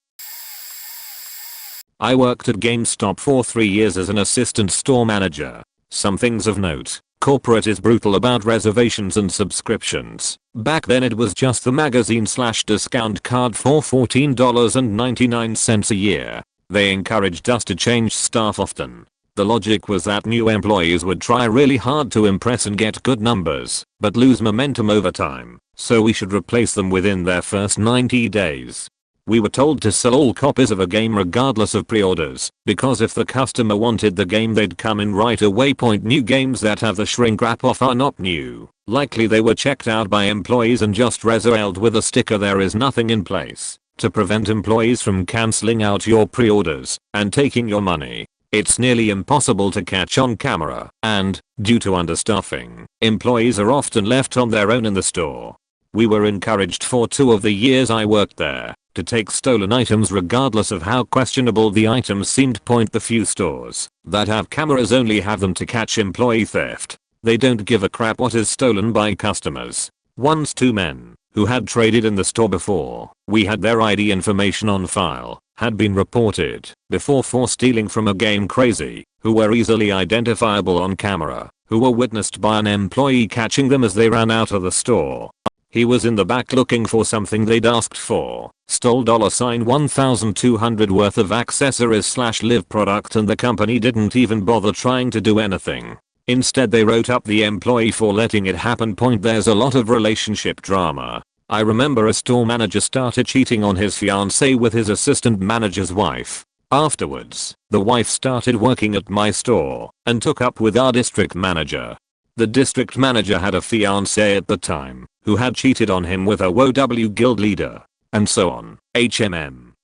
I worked at GameStop for 3 years as an assistant store manager. Some things of note. Corporate is brutal about reservations and subscriptions. Back then it was just the magazine/discount card for $14.99 a year. They encouraged us to change staff often. The logic was that new employees would try really hard to impress and get good numbers, but lose momentum over time, so we should replace them within their first 90 days. We were told to sell all copies of a game regardless of pre-orders, because if the customer wanted the game they'd come in right away. New games that have the shrink wrap off are not new. Likely they were checked out by employees and just resold with a sticker. There is nothing in place to prevent employees from cancelling out your pre-orders and taking your money. It's nearly impossible to catch on camera, and, due to understaffing, employees are often left on their own in the store. We were encouraged for 2 of the years I worked there to take stolen items regardless of how questionable the items seemed. The few stores that have cameras only have them to catch employee theft. They don't give a crap what is stolen by customers. Once 2 men, who had traded in the store before we had their ID information on file, had been reported before for stealing from a game. Crazy, who were easily identifiable on camera, who were witnessed by an employee catching them as they ran out of the store. He was in the back looking for something they'd asked for, stole $1,200 worth of accessories/live product, and the company didn't even bother trying to do anything. Instead they wrote up the employee for letting it happen. There's a lot of relationship drama. I remember a store manager started cheating on his fiancée with his assistant manager's wife. Afterwards, the wife started working at my store and took up with our district manager. The district manager had a fiancée at the time who had cheated on him with a WoW guild leader, and so on.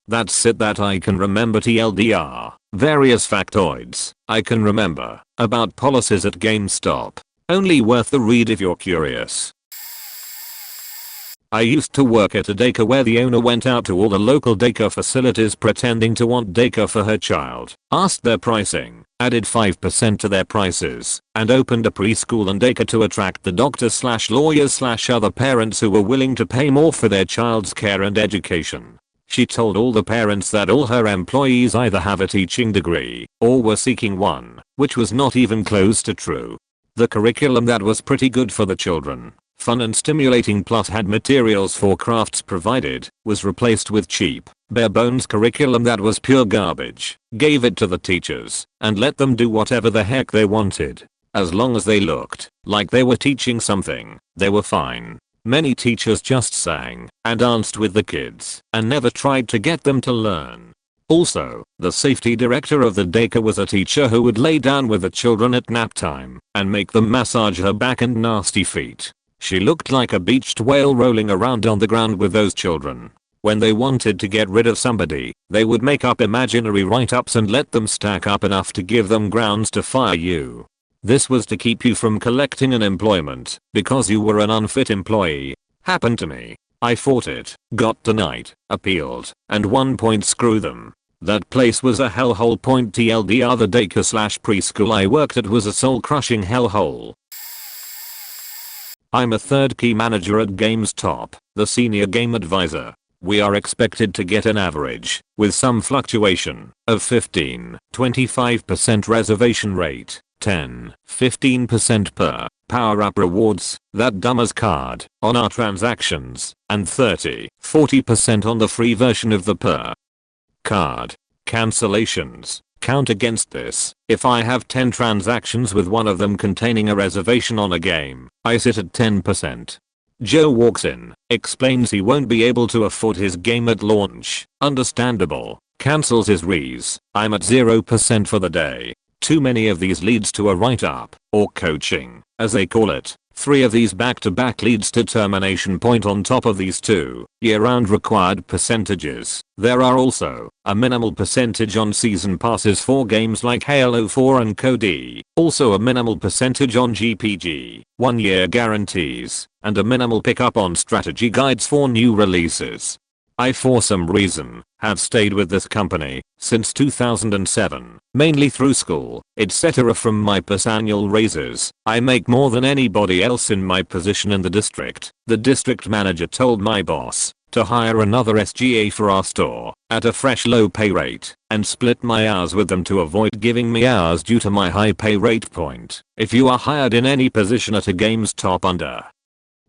That's it that I can remember. TLDR, various factoids I can remember about policies at GameStop. Only worth the read if you're curious. I used to work at a daycare where the owner went out to all the local daycare facilities pretending to want daycare for her child, asked their pricing, added 5% to their prices, and opened a preschool and daycare to attract the doctors/lawyers/other parents who were willing to pay more for their child's care and education. She told all the parents that all her employees either have a teaching degree or were seeking one, which was not even close to true. The curriculum that was pretty good for the children, fun and stimulating, plus had materials for crafts provided, was replaced with cheap, bare bones curriculum that was pure garbage. Gave it to the teachers and let them do whatever the heck they wanted. As long as they looked like they were teaching something, they were fine. Many teachers just sang and danced with the kids and never tried to get them to learn. Also, the safety director of the daycare was a teacher who would lay down with the children at nap time and make them massage her back and nasty feet. She looked like a beached whale rolling around on the ground with those children. When they wanted to get rid of somebody, they would make up imaginary write-ups and let them stack up enough to give them grounds to fire you. This was to keep you from collecting unemployment because you were an unfit employee. Happened to me. I fought it, got denied, appealed, and won. Screw them. That place was a hellhole. TLDR, the daycare/preschool I worked at was a soul-crushing hellhole. I'm a third key manager at GameStop, the senior game advisor. We are expected to get an average, with some fluctuation, of 15-25% reservation rate, 10-15% per power-up rewards, that dumbass card, on our transactions, and 30-40% on the free version of the per card. Cancellations count against this. If I have 10 transactions with one of them containing a reservation on a game, I sit at 10%. Joe walks in, explains he won't be able to afford his game at launch, understandable, cancels his res, I'm at 0% for the day. Too many of these leads to a write-up, or coaching, as they call it. 3 of these back-to-back leads to termination. On top of these 2 year-round required percentages, there are also a minimal percentage on season passes for games like Halo 4 and COD, also a minimal percentage on GPG, 1-year guarantees, and a minimal pickup on strategy guides for new releases. I for some reason have stayed with this company since 2007, mainly through school, etc. From my annual raises, I make more than anybody else in my position in the district. The district manager told my boss to hire another SGA for our store at a fresh low pay rate and split my hours with them to avoid giving me hours due to my high pay rate. If you are hired in any position at a GameStop under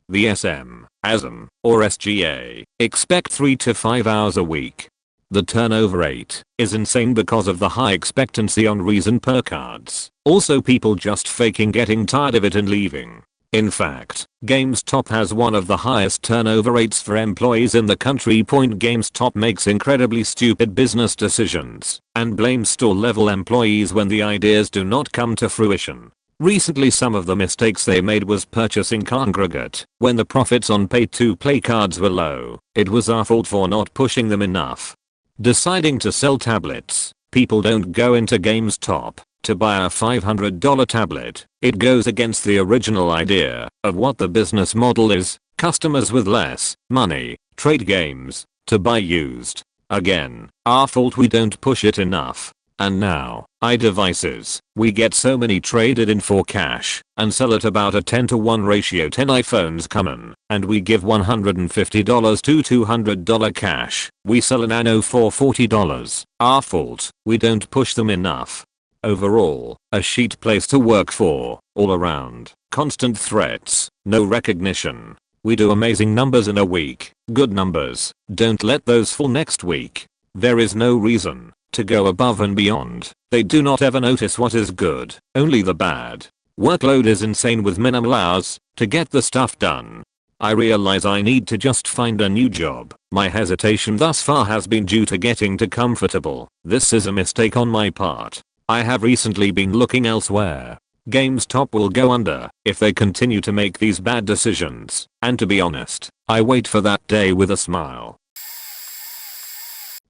the SM, ASM, or SGA, expect 3 to 5 hours a week. The turnover rate is insane because of the high expectancy on reason per cards. Also people just faking getting tired of it and leaving. In fact, GameStop has one of the highest turnover rates for employees in the country. GameStop makes incredibly stupid business decisions and blames store level employees when the ideas do not come to fruition. Recently some of the mistakes they made was purchasing congregate when the profits on pay-to-play cards were low. It was our fault for not pushing them enough. Deciding to sell tablets. People don't go into GameStop to buy a $500 tablet. It goes against the original idea of what the business model is. Customers with less money trade games to buy used. Again, our fault we don't push it enough. And now, iDevices, we get so many traded in for cash and sell at about a 10-to-1 ratio. 10 iPhones come in and we give $150 to $200 cash. We sell a Nano for $40. Our fault, we don't push them enough. Overall, a shit place to work for, all around, constant threats, no recognition. We do amazing numbers in a week, good numbers, don't let those fall next week. There is no reason to go above and beyond. They do not ever notice what is good, only the bad. Workload is insane with minimal hours to get the stuff done. I realize I need to just find a new job. My hesitation thus far has been due to getting too comfortable. This is a mistake on my part. I have recently been looking elsewhere. GameStop will go under if they continue to make these bad decisions, and to be honest, I wait for that day with a smile.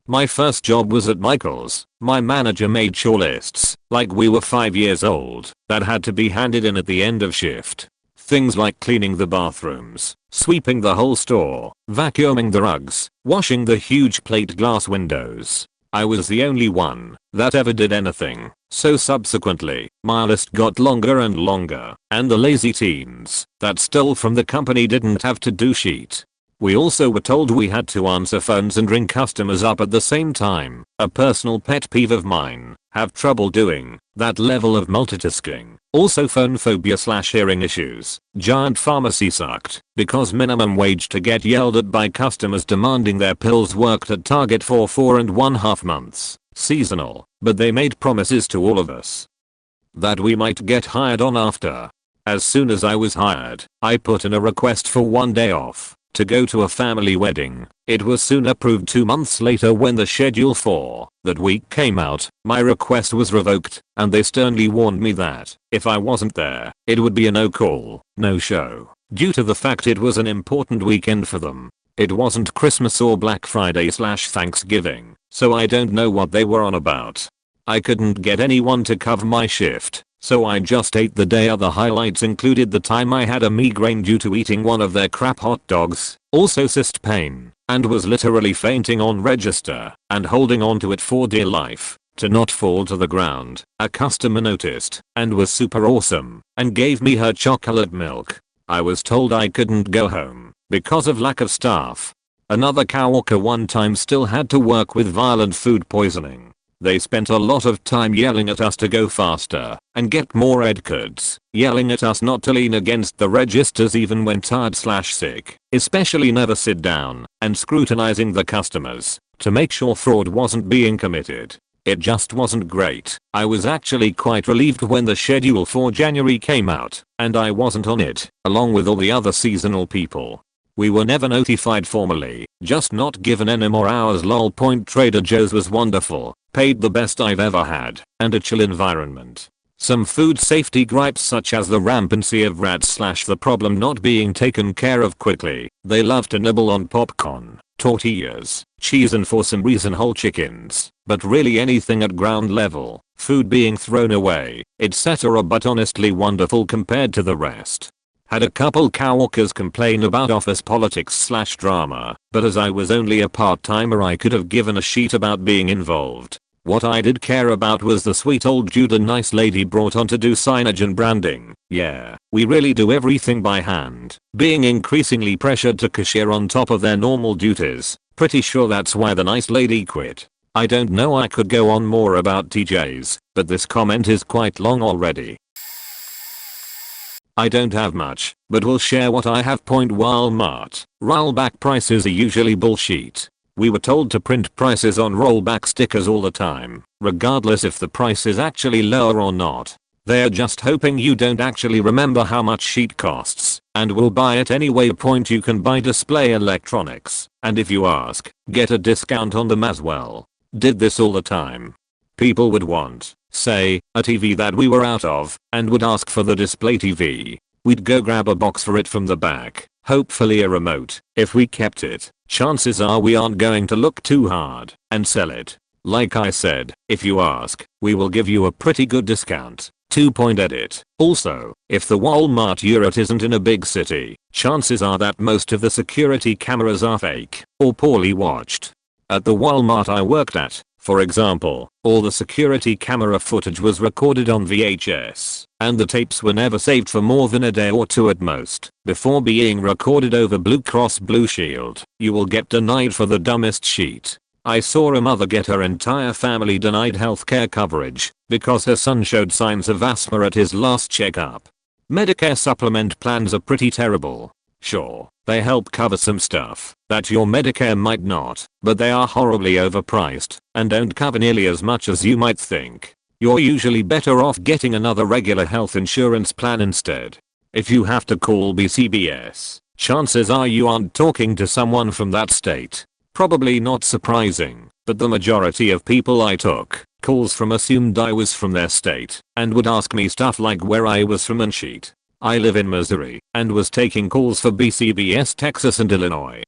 My first job was at Michael's. My manager made chore lists, like we were 5 years old, that had to be handed in at the end of shift. Things like cleaning the bathrooms, sweeping the whole store, vacuuming the rugs, washing the huge plate glass windows. I was the only one that ever did anything, so subsequently, my list got longer and longer, and the lazy teens that stole from the company didn't have to do shit. We also were told we had to answer phones and ring customers up at the same time. A personal pet peeve of mine. Have trouble doing that level of multitasking. Also phone phobia / hearing issues. Giant pharmacy sucked because minimum wage to get yelled at by customers demanding their pills. Worked at Target for 4.5 months. Seasonal, but they made promises to all of us that we might get hired on after. As soon as I was hired, I put in a request for 1 day off to go to a family wedding. It was soon approved 2 months later. When the schedule for that week came out, my request was revoked, and they sternly warned me that if I wasn't there, it would be a no call, no show, due to the fact it was an important weekend for them. It wasn't Christmas or Black Friday / Thanksgiving, so I don't know what they were on about. I couldn't get anyone to cover my shift, so I just ate the day. Other highlights included the time I had a migraine due to eating one of their crap hot dogs, also cyst pain, and was literally fainting on register and holding on to it for dear life to not fall to the ground. A customer noticed and was super awesome and gave me her chocolate milk. I was told I couldn't go home because of lack of staff. Another coworker one time still had to work with violent food poisoning. They spent a lot of time yelling at us to go faster and get more ed cards, yelling at us not to lean against the registers even when tired / sick, especially never sit down, and scrutinizing the customers to make sure fraud wasn't being committed. It just wasn't great. I was actually quite relieved when the schedule for January came out and I wasn't on it, along with all the other seasonal people. We were never notified formally, just not given any more hours. Lol. Trader Joe's was wonderful, paid the best I've ever had, and a chill environment. Some food safety gripes such as the rampancy of rats / the problem not being taken care of quickly. They love to nibble on popcorn, tortillas, cheese and for some reason whole chickens, but really anything at ground level, food being thrown away, etc. But honestly wonderful compared to the rest. Had a couple coworkers complain about office politics / drama, but as I was only a part-timer I could have given a shit about being involved. What I did care about was the sweet old dude a nice lady brought on to do signage and branding. Yeah, we really do everything by hand, being increasingly pressured to cashier on top of their normal duties. Pretty sure that's why the nice lady quit. I don't know, I could go on more about TJ's, but this comment is quite long already. I don't have much, but will share what I have. Walmart. Rollback prices are usually bullshit. We were told to print prices on rollback stickers all the time, regardless if the price is actually lower or not. They're just hoping you don't actually remember how much sheet costs and will buy it anyway. Point you can buy display electronics, and if you ask, get a discount on them as well. Did this all the time. People would want, say, a TV that we were out of, and would ask for the display TV. We'd go grab a box for it from the back, hopefully a remote. If we kept it, chances are we aren't going to look too hard and sell it. Like I said, if you ask, we will give you a pretty good discount. 2-point edit. Also, if the Walmart unit isn't in a big city, chances are that most of the security cameras are fake or poorly watched. At the Walmart I worked at, for example, all the security camera footage was recorded on VHS, and the tapes were never saved for more than a day or two at most before being recorded over Blue Cross Blue Shield. You will get denied for the dumbest sheet. I saw a mother get her entire family denied healthcare coverage because her son showed signs of asthma at his last checkup. Medicare supplement plans are pretty terrible. Sure, they help cover some stuff that your Medicare might not, but they are horribly overpriced and don't cover nearly as much as you might think. You're usually better off getting another regular health insurance plan instead. If you have to call BCBS, chances are you aren't talking to someone from that state. Probably not surprising, but the majority of people I took calls from assumed I was from their state and would ask me stuff like where I was from and shit. I live in Missouri and was taking calls for BCBS Texas and Illinois.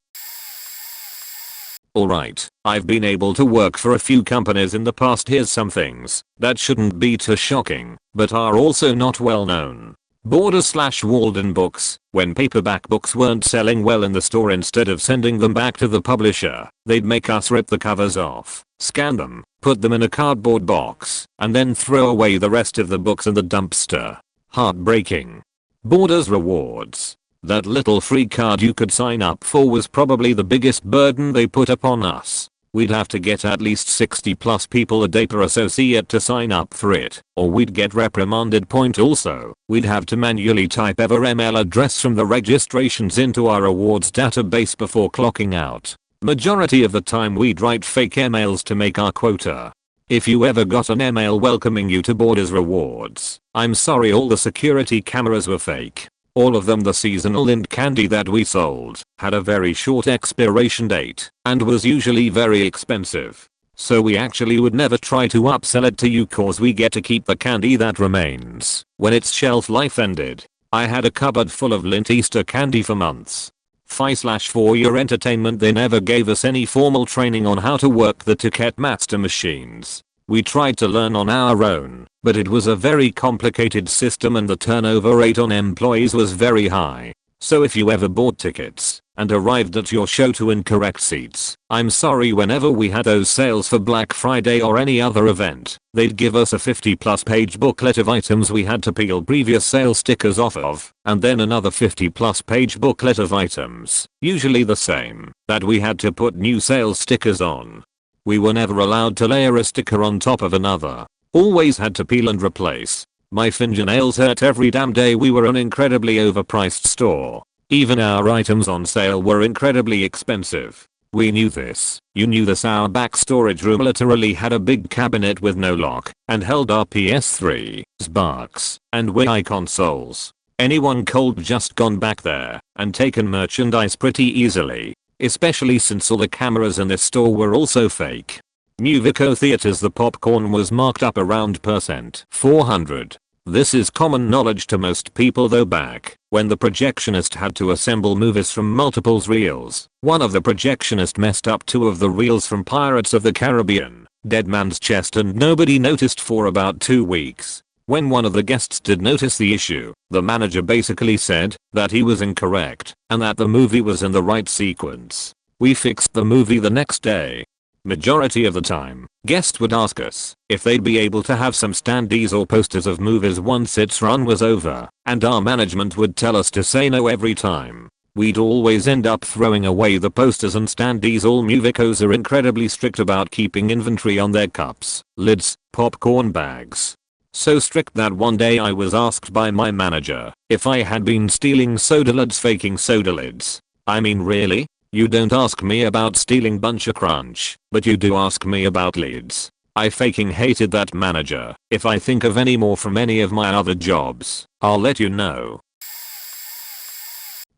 Alright, I've been able to work for a few companies in the past. Here's some things that shouldn't be too shocking, but are also not well known. Borders/Walden Books. When paperback books weren't selling well in the store, instead of sending them back to the publisher, they'd make us rip the covers off, scan them, put them in a cardboard box, and then throw away the rest of the books in the dumpster. Heartbreaking. Borders Rewards. That little free card you could sign up for was probably the biggest burden they put upon us. We'd have to get at least 60 plus people a day per associate to sign up for it, or we'd get reprimanded. Point also, we'd have to manually type every email address from the registrations into our rewards database before clocking out. Majority of the time we'd write fake emails to make our quota. If you ever got an email welcoming you to Borders Rewards, I'm sorry, all the security cameras were fake. All of them. The seasonal lint candy that we sold had a very short expiration date and was usually very expensive. So we actually would never try to upsell it to you cause we get to keep the candy that remains when its shelf life ended. I had a cupboard full of lint Easter candy for months. For your entertainment, they never gave us any formal training on how to work the Ticketmaster machines. We tried to learn on our own, but it was a very complicated system and the turnover rate on employees was very high. So if you ever bought tickets and arrived at your show to incorrect seats, I'm sorry. Whenever we had those sales for Black Friday or any other event, they'd give us a 50+ page booklet of items we had to peel previous sale stickers off of, and then another 50+ page booklet of items, usually the same, that we had to put new sales stickers on. We were never allowed to layer a sticker on top of another. Always had to peel and replace. My fingernails hurt every damn day. We were an incredibly overpriced store. Even our items on sale were incredibly expensive. We knew this. You knew this. Our back storage room literally had a big cabinet with no lock and held our PS3, Xbox, and Wii consoles. Anyone cold just gone back there and taken merchandise pretty easily. Especially since all the cameras in this store were also fake. New Vico theaters, the popcorn was marked up around %400. This is common knowledge to most people though. Back when the projectionist had to assemble movies from multiple reels, one of the projectionists messed up 2 of the reels from Pirates of the Caribbean, Dead Man's Chest, and nobody noticed for about 2 weeks. When one of the guests did notice the issue, the manager basically said that he was incorrect and that the movie was in the right sequence. We fixed the movie the next day. Majority of the time, guests would ask us if they'd be able to have some standees or posters of movies once its run was over, and our management would tell us to say no every time. We'd always end up throwing away the posters and standees. All Movicos are incredibly strict about keeping inventory on their cups, lids, popcorn bags. So strict that one day I was asked by my manager if I had been stealing soda lids, faking soda lids. I mean, really? You don't ask me about stealing bunch of crunch, but you do ask me about leads. I fucking hated that manager. If I think of any more from any of my other jobs, I'll let you know.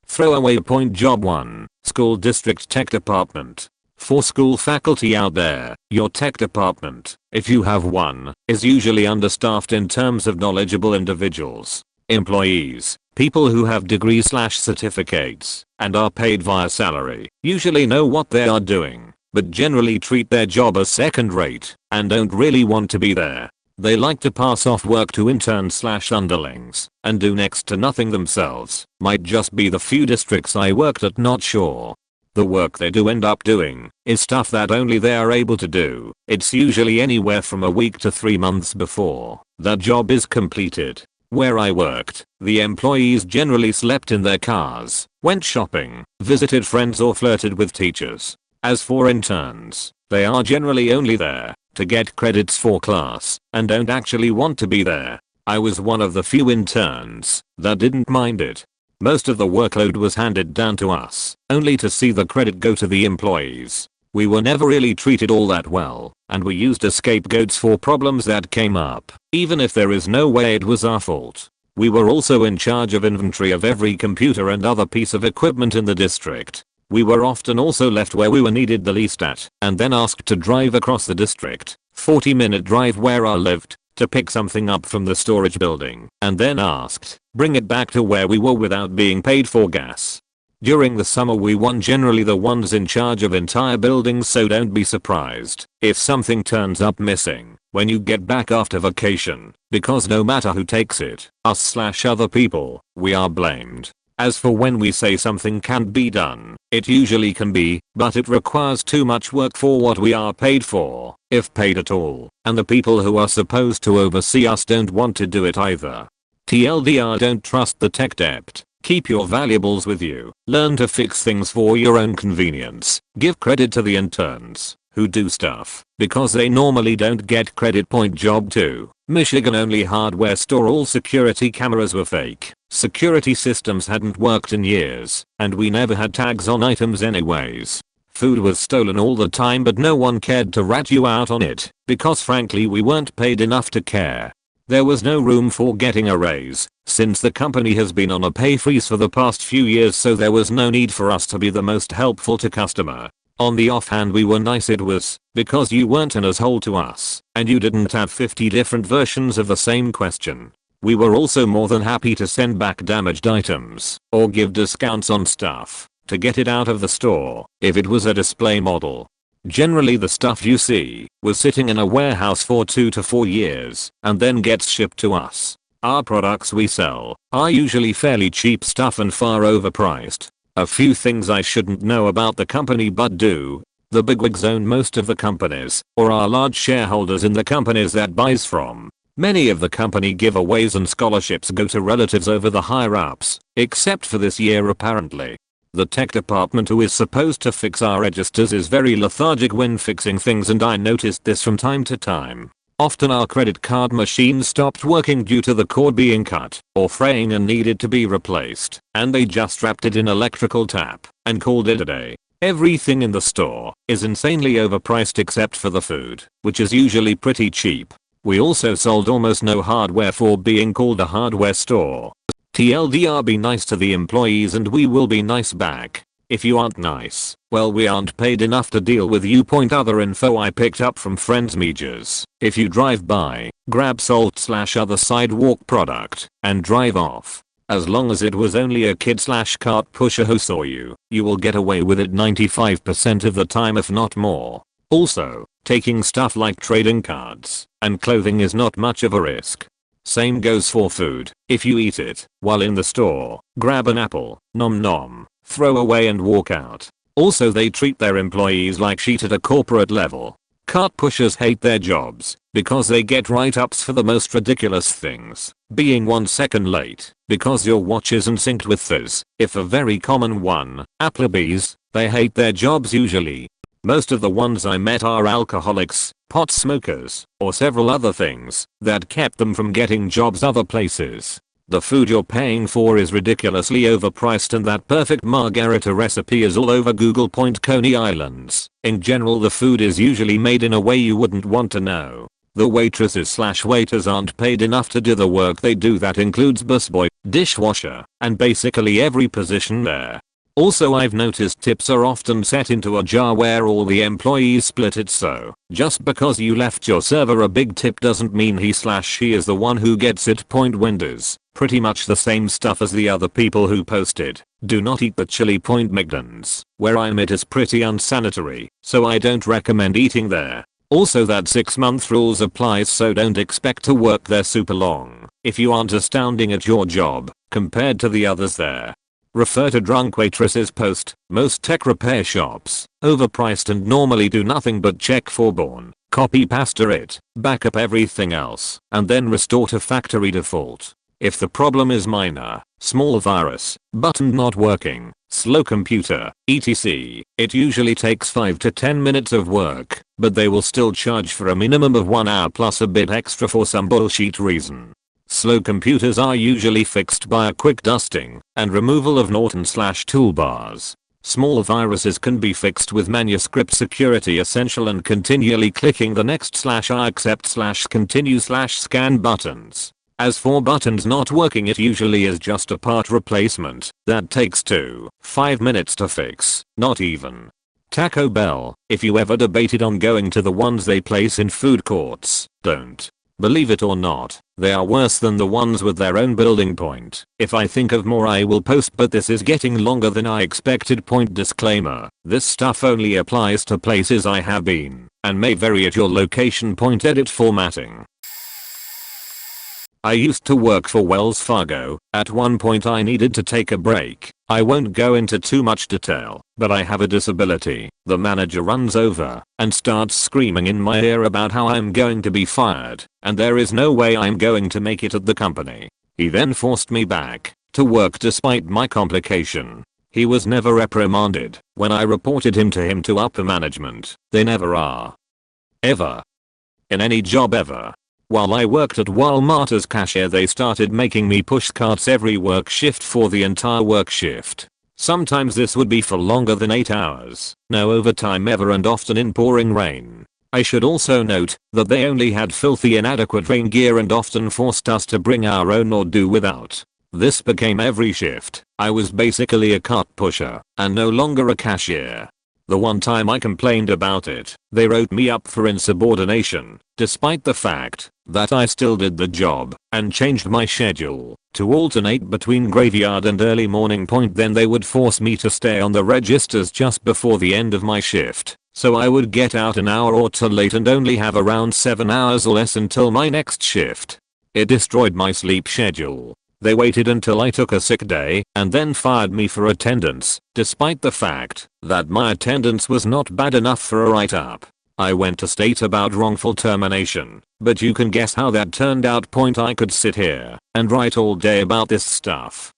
Throwaway point job 1. School district tech department. For school faculty out there, your tech department, if you have one, is usually understaffed in terms of knowledgeable individuals. Employees, people who have degrees/certificates, and are paid via salary, usually know what they are doing, but generally treat their job as second rate, and don't really want to be there. They like to pass off work to interns/underlings, and do next to nothing themselves. Might just be the few districts I worked at, not sure. The work they do end up doing is stuff that only they are able to do. It's usually anywhere from a week to 3 months before that job is completed. Where I worked, the employees generally slept in their cars, went shopping, visited friends or flirted with teachers. As for interns, they are generally only there to get credits for class and don't actually want to be there. I was one of the few interns that didn't mind it. Most of the workload was handed down to us, only to see the credit go to the employees. We were never really treated all that well, and we used as scapegoats for problems that came up, even if there is no way it was our fault. We were also in charge of inventory of every computer and other piece of equipment in the district. We were often also left where we were needed the least at, and then asked to drive across the district, 40-minute drive where I lived, to pick something up from the storage building, and then asked, bring it back to where we were without being paid for gas. During the summer we were generally the ones in charge of entire buildings, so don't be surprised if something turns up missing when you get back after vacation, because no matter who takes it, us/other people, we are blamed. As for when we say something can't be done, it usually can be, but it requires too much work for what we are paid for, if paid at all, and the people who are supposed to oversee us don't want to do it either. TLDR, don't trust the tech debt. Keep your valuables with you. Learn to fix things for your own convenience. Give credit to the interns who do stuff, because they normally don't get credit. Point job 2. Michigan only hardware store. All security cameras were fake. Security systems hadn't worked in years, and we never had tags on items anyways. Food was stolen all the time, but no one cared to rat you out on it, because frankly we weren't paid enough to care. There was no room for getting a raise, since the company has been on a pay freeze for the past few years, so there was no need for us to be the most helpful to customer. On the offhand, we were nice, it was because you weren't an asshole to us, and you didn't have 50 different versions of the same question. We were also more than happy to send back damaged items, or give discounts on stuff, to get it out of the store, if it was a display model. Generally the stuff you see was sitting in a warehouse for 2 to 4 years, and then gets shipped to us. Our products we sell are usually fairly cheap stuff and far overpriced. A few things I shouldn't know about the company but do. The bigwigs own most of the companies, or are large shareholders in the companies that buys from. Many of the company giveaways and scholarships go to relatives over the higher ups, except for this year apparently. The tech department, who is supposed to fix our registers, is very lethargic when fixing things, and I noticed this from time to time. Often our credit card machine stopped working due to the cord being cut or fraying and needed to be replaced, and they just wrapped it in electrical tape and called it a day. Everything in the store is insanely overpriced except for the food, which is usually pretty cheap. We also sold almost no hardware for being called a hardware store. TLDR, be nice to the employees and we will be nice back. If you aren't nice, well, we aren't paid enough to deal with you. Other info I picked up from friends' measures. If you drive by, grab salt/other sidewalk product and drive off. As long as it was only a kid/cart pusher who saw you, you will get away with it 95% of the time, if not more. Also, taking stuff like trading cards and clothing is not much of a risk. Same goes for food. If you eat it while in the store, grab an apple, nom nom, throw away and walk out. Also, they treat their employees like shit at a corporate level. Cart pushers hate their jobs because they get write-ups for the most ridiculous things. Being 1 second late because your watch isn't synced with theirs, if a very common one. Applebee's, they hate their jobs usually. Most of the ones I met are alcoholics, pot smokers, or several other things that kept them from getting jobs other places. The food you're paying for is ridiculously overpriced and that perfect margarita recipe is all over Google Coney Islands. In general the food is usually made in a way you wouldn't want to know. The waitresses/waiters aren't paid enough to do the work they do. That includes busboy, dishwasher, and basically every position there. Also I've noticed tips are often set into a jar where all the employees split it, so just because you left your server a big tip doesn't mean he/she is the one who gets it. Windows, pretty much the same stuff as the other people who posted. Do not eat the chili McDonald's. Where I'm it is pretty unsanitary, so I don't recommend eating there. Also that 6-month rules applies, so don't expect to work there super long if you aren't astounding at your job compared to the others there. Refer to drunk waitresses post. Most tech repair shops, overpriced and normally do nothing but check for born, copy pasta it, back up everything else, and then restore to factory default. If the problem is minor, small virus, button not working, slow computer, etc., it usually takes 5 to 10 minutes of work, but they will still charge for a minimum of 1 hour plus a bit extra for some bullshit reason. Slow computers are usually fixed by a quick dusting and removal of Norton/toolbars. Small viruses can be fixed with manuscript security essential and continually clicking the next/I accept/continue/scan buttons. As for buttons not working, it usually is just a part replacement that takes 2-5 minutes to fix, not even. Taco Bell, if you ever debated on going to the ones they place in food courts, don't. Believe it or not, they are worse than the ones with their own building point. If I think of more I will post, but this is getting longer than I expected. Disclaimer, this stuff only applies to places I have been and may vary at your location. Edit formatting. I used to work for Wells Fargo. At one point I needed to take a break. I won't go into too much detail, but I have a disability. The manager runs over and starts screaming in my ear about how I'm going to be fired and there is no way I'm going to make it at the company. He then forced me back to work despite my complication. He was never reprimanded when I reported him to upper management. They never are. Ever. In any job ever. While I worked at Walmart as cashier, they started making me push carts every work shift for the entire work shift. Sometimes this would be for longer than 8 hours, no overtime ever, and often in pouring rain. I should also note that they only had filthy inadequate rain gear and often forced us to bring our own or do without. This became every shift. I was basically a cart pusher and no longer a cashier. The one time I complained about it, they wrote me up for insubordination, despite the fact that I still did the job, and changed my schedule to alternate between graveyard and early morning. Then they would force me to stay on the registers just before the end of my shift, so I would get out an hour or two late and only have around 7 hours or less until my next shift. It destroyed my sleep schedule. They waited until I took a sick day and then fired me for attendance, despite the fact that my attendance was not bad enough for a write-up. I went to state about wrongful termination, but you can guess how that turned out. I could sit here and write all day about this stuff.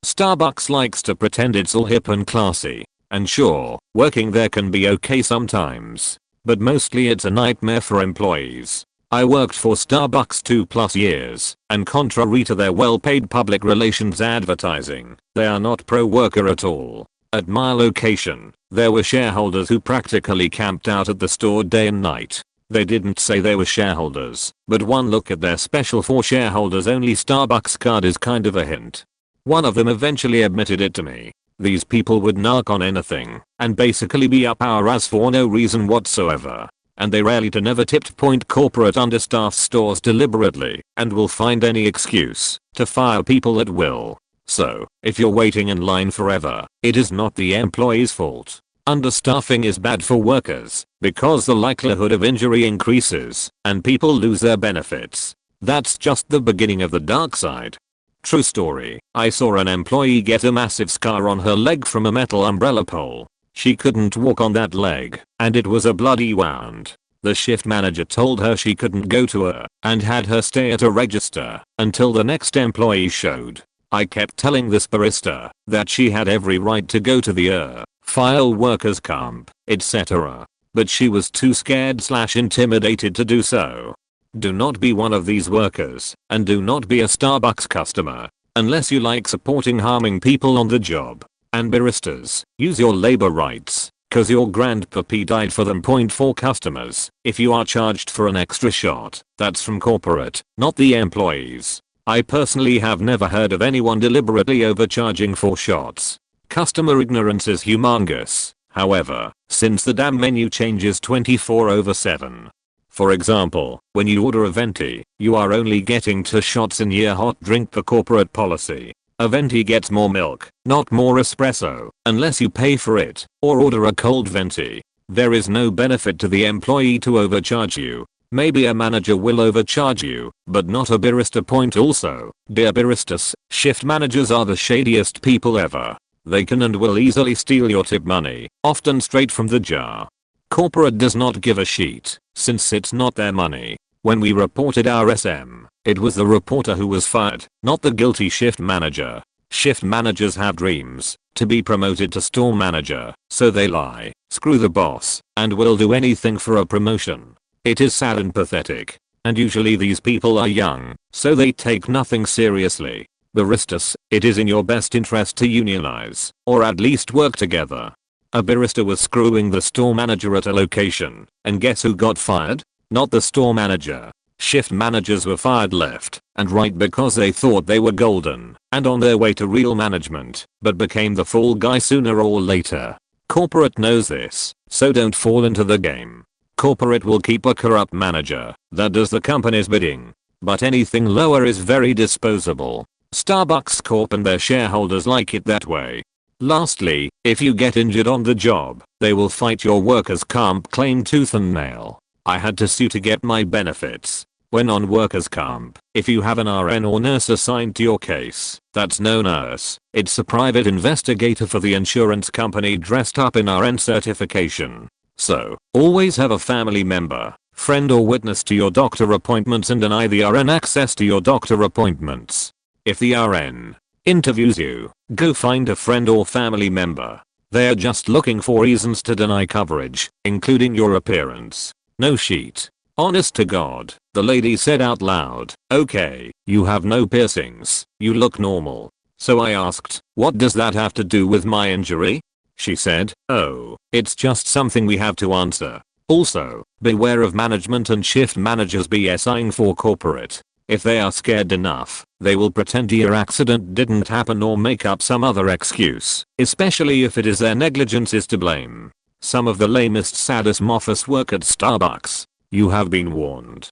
Starbucks likes to pretend it's all hip and classy, and sure, working there can be okay sometimes, but mostly it's a nightmare for employees. I worked for Starbucks 2+ years, and contrary to their well-paid public relations advertising, they are not pro-worker at all. At my location, there were shareholders who practically camped out at the store day and night. They didn't say they were shareholders, but one look at their special for shareholders only Starbucks card is kind of a hint. One of them eventually admitted it to me. These people would narc on anything and basically be up our ass for no reason whatsoever. And they rarely to never tipped. Corporate understaff stores deliberately and will find any excuse to fire people at will. So, if you're waiting in line forever, it is not the employee's fault. Understaffing is bad for workers because the likelihood of injury increases and people lose their benefits. That's just the beginning of the dark side. True story, I saw an employee get a massive scar on her leg from a metal umbrella pole. She couldn't walk on that leg, and it was a bloody wound. The shift manager told her she couldn't go to her and had her stay at a register until the next employee showed. I kept telling this barista that she had every right to go to the file workers comp, etc. But she was too scared/intimidated to do so. Do not be one of these workers, and do not be a Starbucks customer. Unless you like supporting harming people on the job. And baristas, use your labor rights, cause your grandpappy died for them. Point for customers, if you are charged for an extra shot, that's from corporate, not the employees. I personally have never heard of anyone deliberately overcharging for shots. Customer ignorance is humongous, however, since the damn menu changes 24/7. For example, when you order a venti, you are only getting 2 shots in your hot drink per corporate policy. A venti gets more milk, not more espresso, unless you pay for it, or order a cold venti. There is no benefit to the employee to overcharge you. Maybe a manager will overcharge you, but not a barista. Point also, dear baristas, shift managers are the shadiest people ever. They can and will easily steal your tip money, often straight from the jar. Corporate does not give a shit, since it's not their money. When we reported our SM, it was the reporter who was fired, not the guilty shift manager. Shift managers have dreams, to be promoted to store manager, so they lie, screw the boss, and will do anything for a promotion. It is sad and pathetic. And usually these people are young, so they take nothing seriously. Baristas, it is in your best interest to unionize, or at least work together. A barista was screwing the store manager at a location, and guess who got fired? Not the store manager. Shift managers were fired left and right because they thought they were golden and on their way to real management, but became the fall guy sooner or later. Corporate knows this, so don't fall into the game. Corporate will keep a corrupt manager that does the company's bidding, but anything lower is very disposable. Starbucks Corp and their shareholders like it that way. Lastly, if you get injured on the job, they will fight your workers' comp claim tooth and nail. I had to sue to get my benefits. When on workers' comp, if you have an RN or nurse assigned to your case, that's no nurse. It's a private investigator for the insurance company dressed up in RN certification. So, always have a family member, friend or witness to your doctor appointments and deny the RN access to your doctor appointments. If the RN interviews you, go find a friend or family member. They're just looking for reasons to deny coverage, including your appearance. No sheet. Honest to God, the lady said out loud, okay, you have no piercings, you look normal. So I asked, what does that have to do with my injury? She said, oh, it's just something we have to answer. Also, beware of management and shift managers BSing for corporate. If they are scared enough, they will pretend your accident didn't happen or make up some other excuse, especially if it is their negligence is to blame. Some of the lamest saddest moffers work at Starbucks. You have been warned.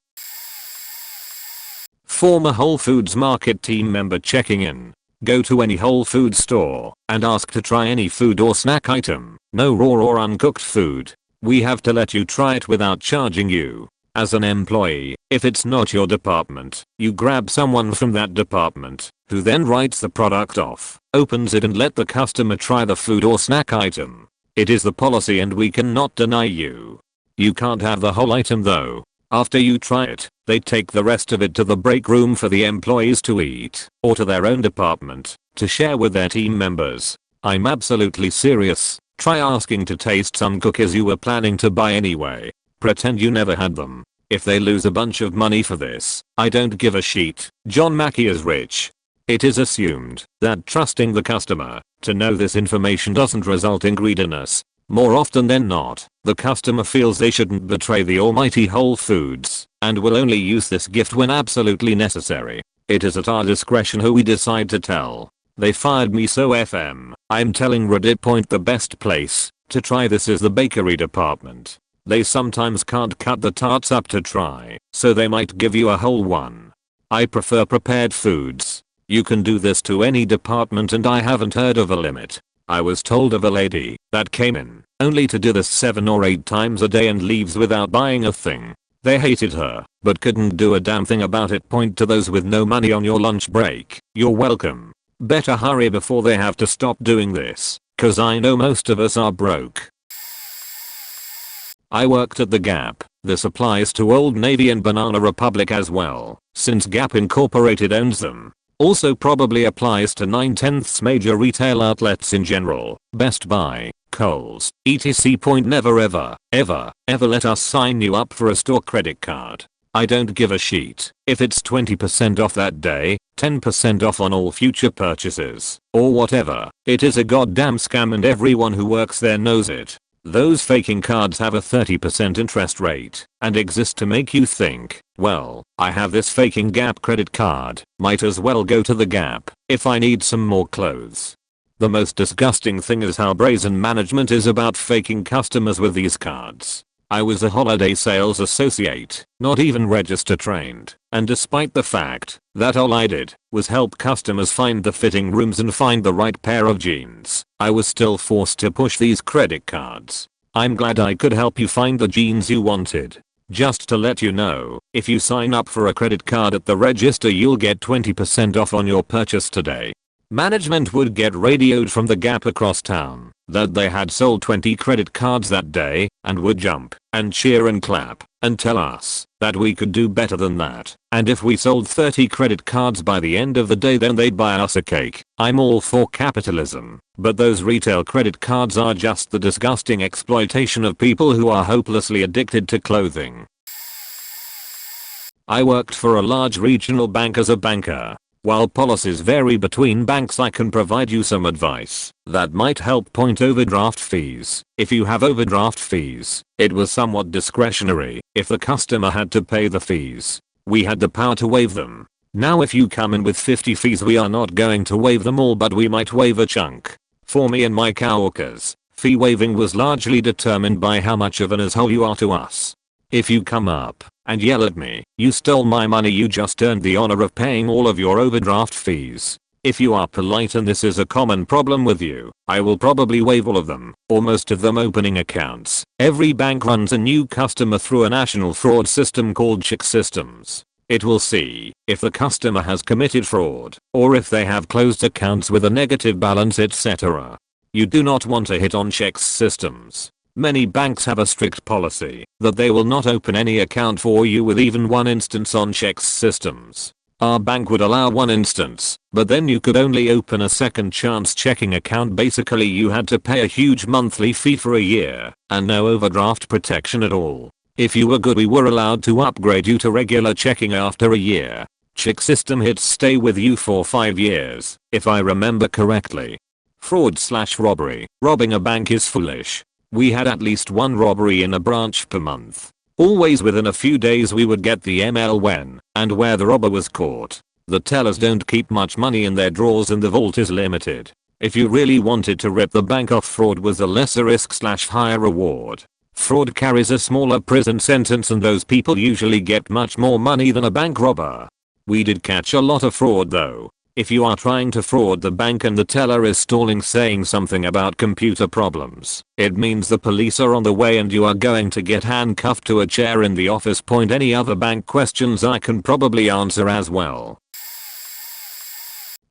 Former Whole Foods Market team member checking in. Go to any Whole Foods store and ask to try any food or snack item. No raw or uncooked food. We have to let you try it without charging you. As an employee, if it's not your department, you grab someone from that department, who then writes the product off, opens it and let the customer try the food or snack item. It is the policy and we cannot deny you. You can't have the whole item though. After you try it, they take the rest of it to the break room for the employees to eat, or to their own department, to share with their team members. I'm absolutely serious. Try asking to taste some cookies you were planning to buy anyway. Pretend you never had them. If they lose a bunch of money for this, I don't give a shit. John Mackey is rich. It is assumed that trusting the customer to know this information doesn't result in greediness. More often than not, the customer feels they shouldn't betray the almighty Whole Foods and will only use this gift when absolutely necessary. It is at our discretion who we decide to tell. They fired me, so I'm telling Reddit. Point the best place to try this is the bakery department. They sometimes can't cut the tarts up to try, so they might give you a whole one. I prefer prepared foods. You can do this to any department and I haven't heard of a limit. I was told of a lady that came in only to do this 7 or 8 times a day and leaves without buying a thing. They hated her, but couldn't do a damn thing about it. Point to those with no money on your lunch break. You're welcome. Better hurry before they have to stop doing this, cause I know most of us are broke. I worked at the Gap. This applies to Old Navy and Banana Republic as well, since Gap Incorporated owns them. Also probably applies to 9/10 major retail outlets in general, Best Buy, Kohl's, etc. Point never ever let us sign you up for a store credit card. I don't give a shit if it's 20% off that day, 10% off on all future purchases, or whatever. It is a goddamn scam and everyone who works there knows it. Those faking cards have a 30% interest rate and exist to make you think, well, I have this faking Gap credit card, might as well go to the Gap if I need some more clothes. The most disgusting thing is how brazen management is about faking customers with these cards. I was a holiday sales associate, not even register trained, and despite the fact that all I did was help customers find the fitting rooms and find the right pair of jeans, I was still forced to push these credit cards. I'm glad I could help you find the jeans you wanted. Just to let you know, if you sign up for a credit card at the register you'll get 20% off on your purchase today. Management would get radioed from the Gap across town that they had sold 20 credit cards that day and would jump and cheer and clap and tell us that we could do better than that, and if we sold 30 credit cards by the end of the day then they'd buy us a cake. I'm all for capitalism, but those retail credit cards are just the disgusting exploitation of people who are hopelessly addicted to clothing. I worked for a large regional bank as a banker. While policies vary between banks, I can provide you some advice that might help. Point overdraft fees. If you have overdraft fees, it was somewhat discretionary if the customer had to pay the fees. We had the power to waive them. Now if you come in with 50 fees we are not going to waive them all, but we might waive a chunk. For me and my coworkers, fee waiving was largely determined by how much of an asshole you are to us. If you come up and yell at me, "You stole my money," you just earned the honor of paying all of your overdraft fees. If you are polite and this is a common problem with you, I will probably waive all of them, or most of them. Opening accounts. Every bank runs a new customer through a national fraud system called CheckSystems. It will see if the customer has committed fraud, or if they have closed accounts with a negative balance, etc. You do not want to hit on CheckSystems. Many banks have a strict policy that they will not open any account for you with even one instance on CheckSystems. Our bank would allow one instance, but then you could only open a second chance checking account. Basically you had to pay a huge monthly fee for a year and no overdraft protection at all. If you were good we were allowed to upgrade you to regular checking after a year. CheckSystem hits stay with you for 5 years, if I remember correctly. Fraud/robbery. Robbing a bank is foolish. We had at least one robbery in a branch per month. Always within a few days we would get the ML when and where the robber was caught. The tellers don't keep much money in their drawers and the vault is limited. If you really wanted to rip the bank off, fraud was a lesser risk/higher reward. Fraud carries a smaller prison sentence and those people usually get much more money than a bank robber. We did catch a lot of fraud though. If you are trying to fraud the bank and the teller is stalling saying something about computer problems, it means the police are on the way and you are going to get handcuffed to a chair in the office. Point any other bank questions I can probably answer as well.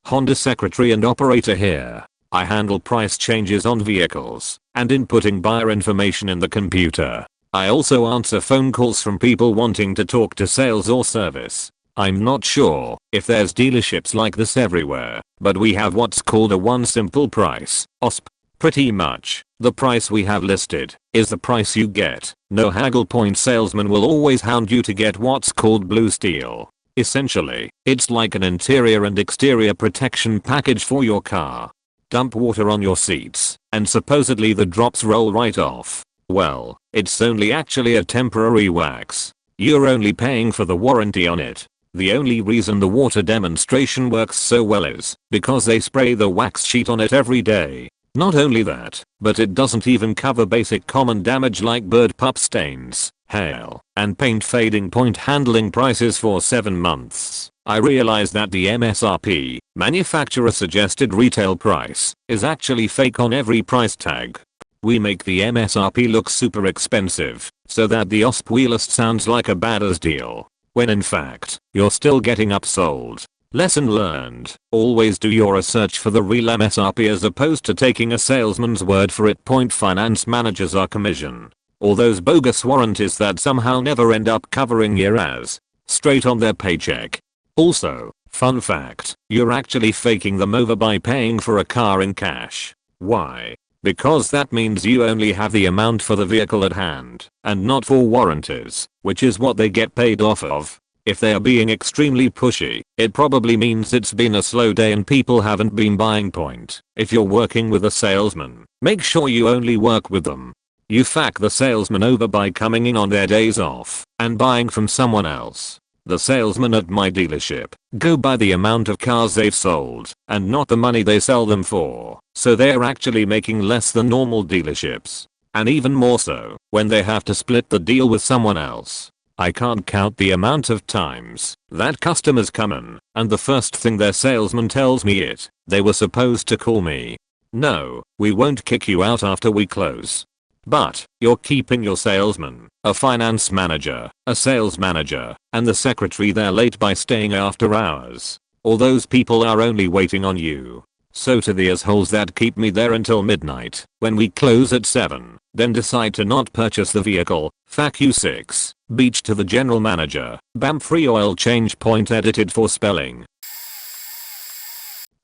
Honda secretary and operator here. I handle price changes on vehicles and inputting buyer information in the computer. I also answer phone calls from people wanting to talk to sales or service. I'm not sure if there's dealerships like this everywhere, but we have what's called a one simple price, OSP. Pretty much, the price we have listed is the price you get. No haggle. Point salesman will always hound you to get what's called blue steel. Essentially, it's like an interior and exterior protection package for your car. Dump water on your seats, and supposedly the drops roll right off. Well, it's only actually a temporary wax. You're only paying for the warranty on it. The only reason the water demonstration works so well is because they spray the wax sheet on it every day. Not only that, but it doesn't even cover basic common damage like bird pup stains, hail, and paint fading. Point handling prices for 7 months. I realize that the MSRP, manufacturer suggested retail price, is actually fake on every price tag. We make the MSRP look super expensive so that the OSP list sounds like a badass deal, when in fact, you're still getting upsold. Lesson learned. Always do your research for the real MSRP as opposed to taking a salesman's word for it. Point finance managers are commission. All those bogus warranties that somehow never end up covering your ass straight on their paycheck. Also, fun fact, you're actually faking them over by paying for a car in cash. Why? because that means you only have the amount for the vehicle at hand and not for warranties, which is what they get paid off of. If they are being extremely pushy, it probably means it's been a slow day and people haven't been buying. Point. If you're working with a salesman, make sure you only work with them. You fuck the salesman over by coming in on their days off and buying from someone else. The salesman at my dealership go by the amount of cars they've sold and not the money they sell them for, so they're actually making less than normal dealerships. And even more so when they have to split the deal with someone else. I can't count the amount of times that customers come in and the first thing their salesman tells me they were supposed to call me. No, we won't kick you out after we close. But you're keeping your salesman, a finance manager, a sales manager, and the secretary there late by staying after hours. All those people are only waiting on you. So to the assholes that keep me there until midnight, when we close at 7, then decide to not purchase the vehicle, fuck you. 6. Beach to the general manager, bam, free oil change. Point edited for spelling.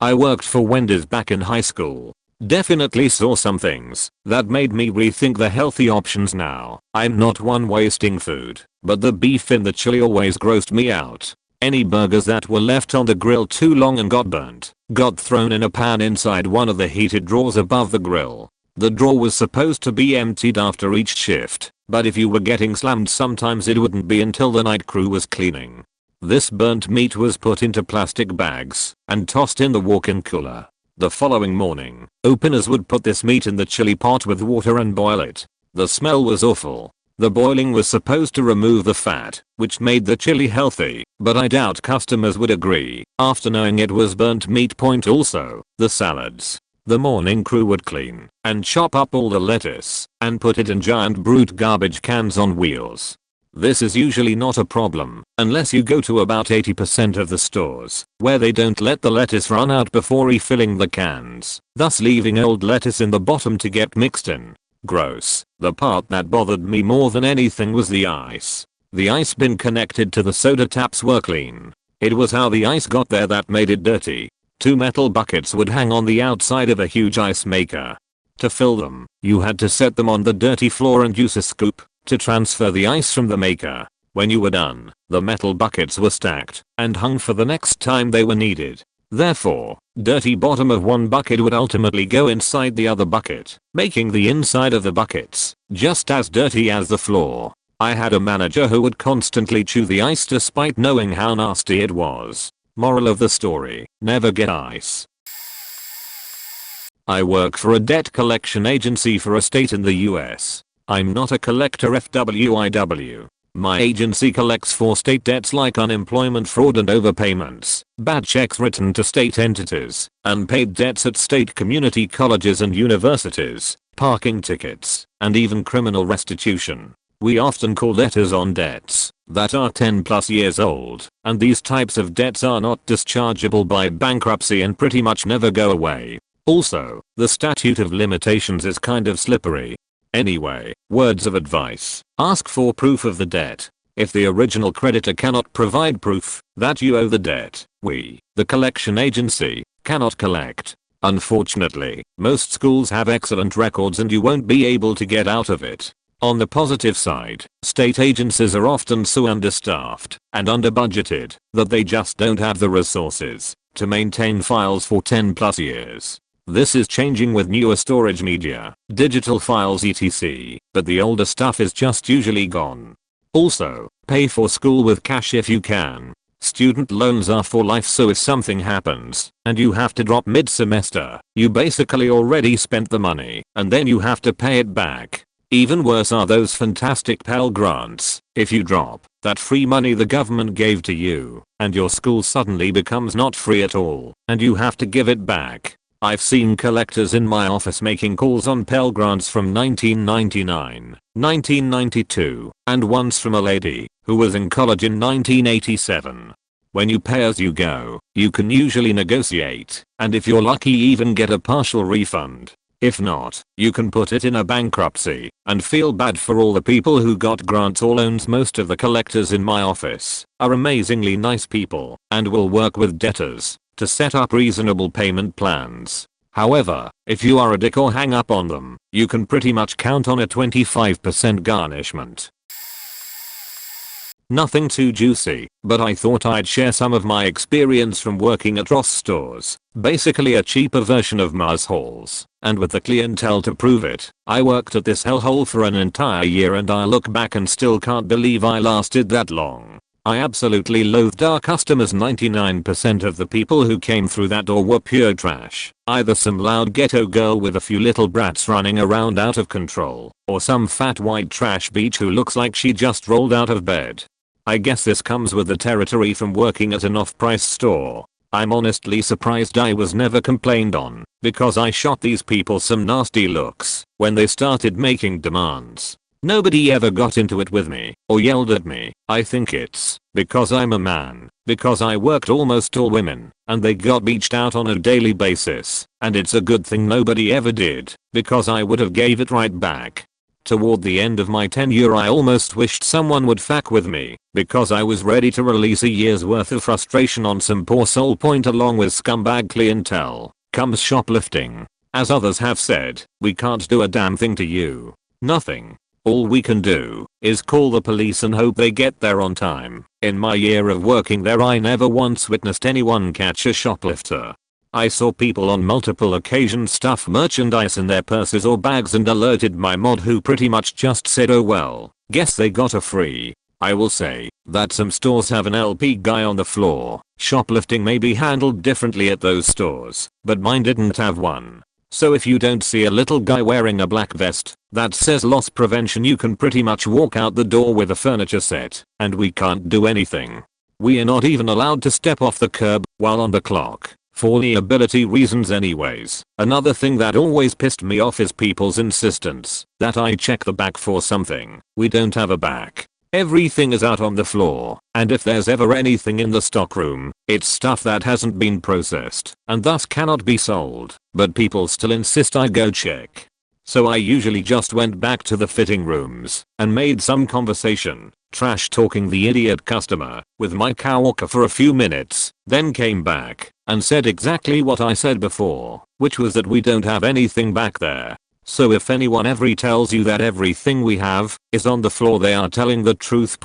I worked for Wendy's back in high school. Definitely saw some things that made me rethink the healthy options now. I'm not one wasting food, but the beef in the chili always grossed me out. Any burgers that were left on the grill too long and got burnt, got thrown in a pan inside one of the heated drawers above the grill. The drawer was supposed to be emptied after each shift, but if you were getting slammed sometimes it wouldn't be until the night crew was cleaning. This burnt meat was put into plastic bags and tossed in the walk-in cooler. The following morning, openers would put this meat in the chili pot with water and boil it. The smell was awful. The boiling was supposed to remove the fat, which made the chili healthy, but I doubt customers would agree after knowing it was burnt meat. Point also, the salads. The morning crew would clean and chop up all the lettuce and put it in giant brute garbage cans on wheels. This is usually not a problem unless you go to about 80% of the stores where they don't let the lettuce run out before refilling the cans, thus leaving old lettuce in the bottom to get mixed in. Gross. The part that bothered me more than anything was the ice. The ice bin connected to the soda taps were clean. It was how the ice got there that made it dirty. 2 metal buckets would hang on the outside of a huge ice maker. To fill them, you had to set them on the dirty floor and use a scoop to transfer the ice from the maker. When you were done, the metal buckets were stacked and hung for the next time they were needed. Therefore, dirty bottom of one bucket would ultimately go inside the other bucket, making the inside of the buckets just as dirty as the floor. I had a manager who would constantly chew the ice despite knowing how nasty it was. Moral of the story, never get ice. I work for a debt collection agency for a state in the US. I'm not a collector FWIW. My agency collects for state debts like unemployment fraud and overpayments, bad checks written to state entities, unpaid debts at state community colleges and universities, parking tickets, and even criminal restitution. We often call debtors on debts that are 10+ years old, and these types of debts are not dischargeable by bankruptcy and pretty much never go away. Also, the statute of limitations is kind of slippery. Anyway, words of advice. Ask for proof of the debt. If the original creditor cannot provide proof that you owe the debt, we, the collection agency, cannot collect. Unfortunately, most schools have excellent records and you won't be able to get out of it. On the positive side, state agencies are often so understaffed and under-budgeted that they just don't have the resources to maintain files for 10+ years. This is changing with newer storage media, digital files etc, but the older stuff is just usually gone. Also, pay for school with cash if you can. Student loans are for life, so if something happens and you have to drop mid-semester, you basically already spent the money and then you have to pay it back. Even worse are those fantastic Pell Grants. If you drop that free money the government gave to you and your school suddenly becomes not free at all and you have to give it back. I've seen collectors in my office making calls on Pell Grants from 1999, 1992, and once from a lady who was in college in 1987. When you pay as you go, you can usually negotiate, and if you're lucky even get a partial refund. If not, you can put it in a bankruptcy and feel bad for all the people who got grants or loans. Most of the collectors in my office are amazingly nice people and will work with debtors to set up reasonable payment plans. However, if you are a dick or hang up on them, you can pretty much count on a 25% garnishment. Nothing too juicy, but I thought I'd share some of my experience from working at Ross stores, basically a cheaper version of Mars halls, and with the clientele to prove it. I worked at this hellhole for an entire year and I look back and still can't believe I lasted that long. I absolutely loathed our customers. 99% of the people who came through that door were pure trash. Either some loud ghetto girl with a few little brats running around out of control, or some fat white trash bitch who looks like she just rolled out of bed. I guess this comes with the territory from working at an off-price store. I'm honestly surprised I was never complained on, because I shot these people some nasty looks when they started making demands. Nobody ever got into it with me or yelled at me. I think it's because I'm a man, because I worked almost all women and they got beached out on a daily basis, and it's a good thing nobody ever did, because I would have gave it right back. Toward the end of my tenure I almost wished someone would fuck with me, because I was ready to release a year's worth of frustration on some poor soul. Along with scumbag clientele comes shoplifting. As others have said, we can't do a damn thing to you. Nothing. All we can do is call the police and hope they get there on time. In my year of working there I never once witnessed anyone catch a shoplifter. I saw people on multiple occasions stuff merchandise in their purses or bags and alerted my mod, who pretty much just said, oh well, guess they got a free. I will say that some stores have an LP guy on the floor. Shoplifting may be handled differently at those stores, but mine didn't have one. So if you don't see a little guy wearing a black vest that says loss prevention, you can pretty much walk out the door with a furniture set, and we can't do anything. We are not even allowed to step off the curb while on the clock, for liability reasons anyways. Another thing that always pissed me off is people's insistence that I check the back for something. We don't have a back. Everything is out on the floor, and if there's ever anything in the stockroom, it's stuff that hasn't been processed and thus cannot be sold, but people still insist I go check. So I usually just went back to the fitting rooms and made some conversation, trash talking the idiot customer with my coworker for a few minutes, then came back and said exactly what I said before, which was that we don't have anything back there. So if anyone ever tells you that everything we have is on the floor, they are telling the truth.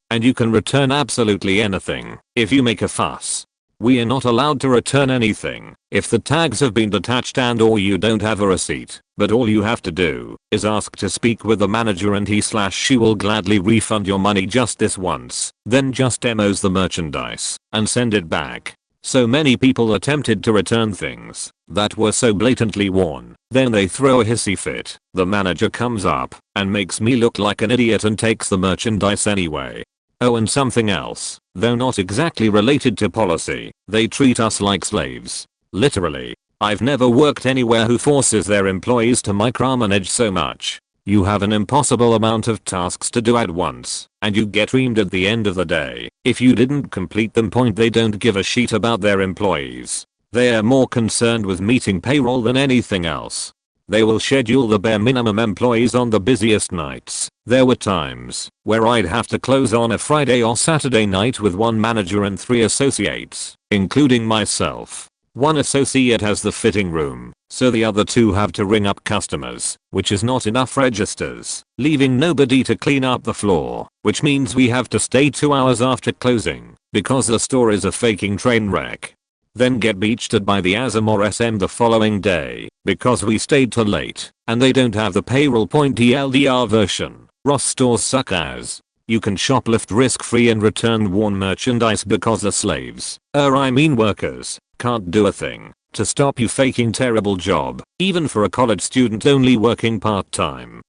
And you can return absolutely anything if you make a fuss. We are not allowed to return anything if the tags have been detached and or you don't have a receipt, but all you have to do is ask to speak with the manager and he/she will gladly refund your money just this once, then just demos the merchandise and send it back. So many people attempted to return things that were so blatantly worn, then they throw a hissy fit. The manager comes up and makes me look like an idiot and takes the merchandise anyway. Oh, and something else, though not exactly related to policy, they treat us like slaves. Literally. I've never worked anywhere who forces their employees to micromanage so much. You have an impossible amount of tasks to do at once, and you get reamed at the end of the day if you didn't complete them. They don't give a shit about their employees. They are more concerned with meeting payroll than anything else. They will schedule the bare minimum employees on the busiest nights. There were times where I'd have to close on a Friday or Saturday night with one manager and 3 associates, including myself. One associate has the fitting room, so the other 2 have to ring up customers, which is not enough registers, leaving nobody to clean up the floor, which means we have to stay 2 hours after closing because the store is a faking train wreck. Then get beached by the ASM or SM the following day because we stayed too late and they don't have the payroll. TLDR version. Ross stores suck as. You can shoplift risk-free and return worn merchandise because the slaves, workers, can't do a thing to stop you faking terrible job, even for a college student only working part-time.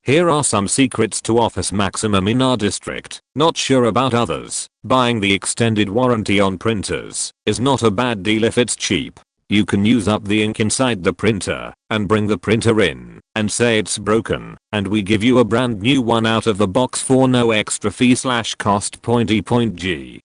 Here are some secrets to office maximum in our district. Not sure about others. Buying the extended warranty on printers is not a bad deal if it's cheap. You can use up the ink inside the printer and bring the printer in and say it's broken, and we give you a brand new one out of the box for no extra fee/cost. G.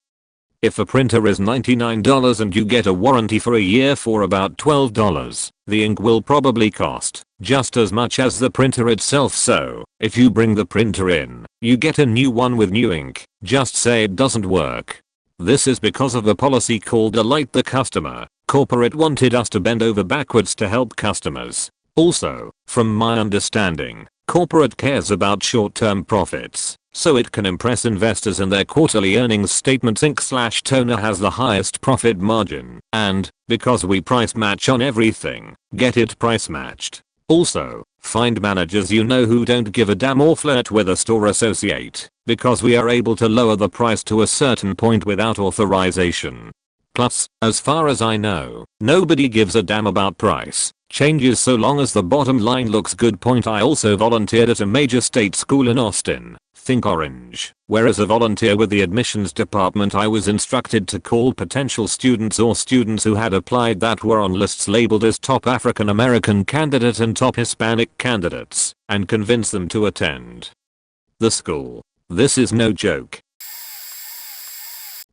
If a printer is $99 and you get a warranty for a year for about $12, the ink will probably cost just as much as the printer itself. So if you bring the printer in, you get a new one with new ink. Just say it doesn't work. This is because of a policy called Delight the Customer, Corporate wanted us to bend over backwards to help customers. Also, from my understanding, corporate cares about short-term profits, so it can impress investors in their quarterly earnings statements. Inc/Toner has the highest profit margin, and, because we price match on everything, get it price matched. Also, find managers you know who don't give a damn or flirt with a store associate, because we are able to lower the price to a certain point without authorization. Plus, as far as I know, nobody gives a damn about price changes so long as the bottom line looks good. I also volunteered at a major state school in Austin, think Orange, where as a volunteer with the admissions department I was instructed to call potential students or students who had applied that were on lists labeled as top African American candidate and top Hispanic candidates, and convince them to attend the school. This is no joke.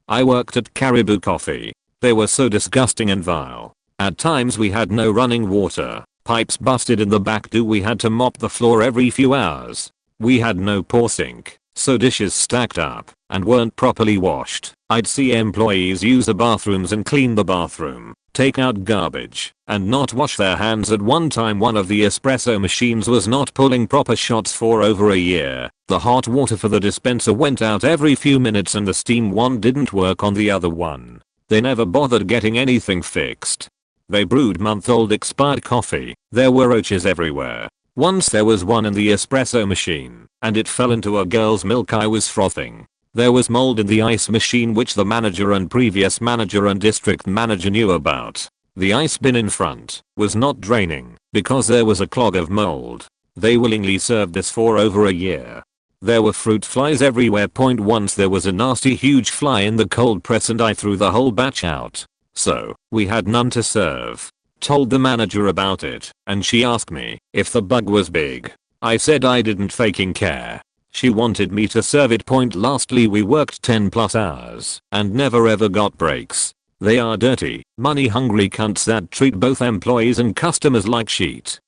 I worked at Caribou Coffee. They were so disgusting and vile. At times we had no running water, pipes busted in the back. We had to mop the floor every few hours. We had no pour sink, so dishes stacked up and weren't properly washed. I'd see employees use the bathrooms and clean the bathroom, take out garbage, and not wash their hands. At one time one of the espresso machines was not pulling proper shots for over a year. The hot water for the dispenser went out every few minutes and the steam one didn't work on the other one. They never bothered getting anything fixed. They brewed month-old expired coffee. There were roaches everywhere. Once there was one in the espresso machine, and it fell into a girl's milk I was frothing. There was mold in the ice machine which the manager and previous manager and district manager knew about. The ice bin in front was not draining because there was a clog of mold. They willingly served this for over a year. There were fruit flies everywhere. Once there was a nasty huge fly in the cold press and I threw the whole batch out. So, we had none to serve. Told the manager about it, and she asked me if the bug was big. I said I didn't faking care. She wanted me to serve it. Lastly, we worked 10+ hours and never ever got breaks. They are dirty, money hungry cunts that treat both employees and customers like shit.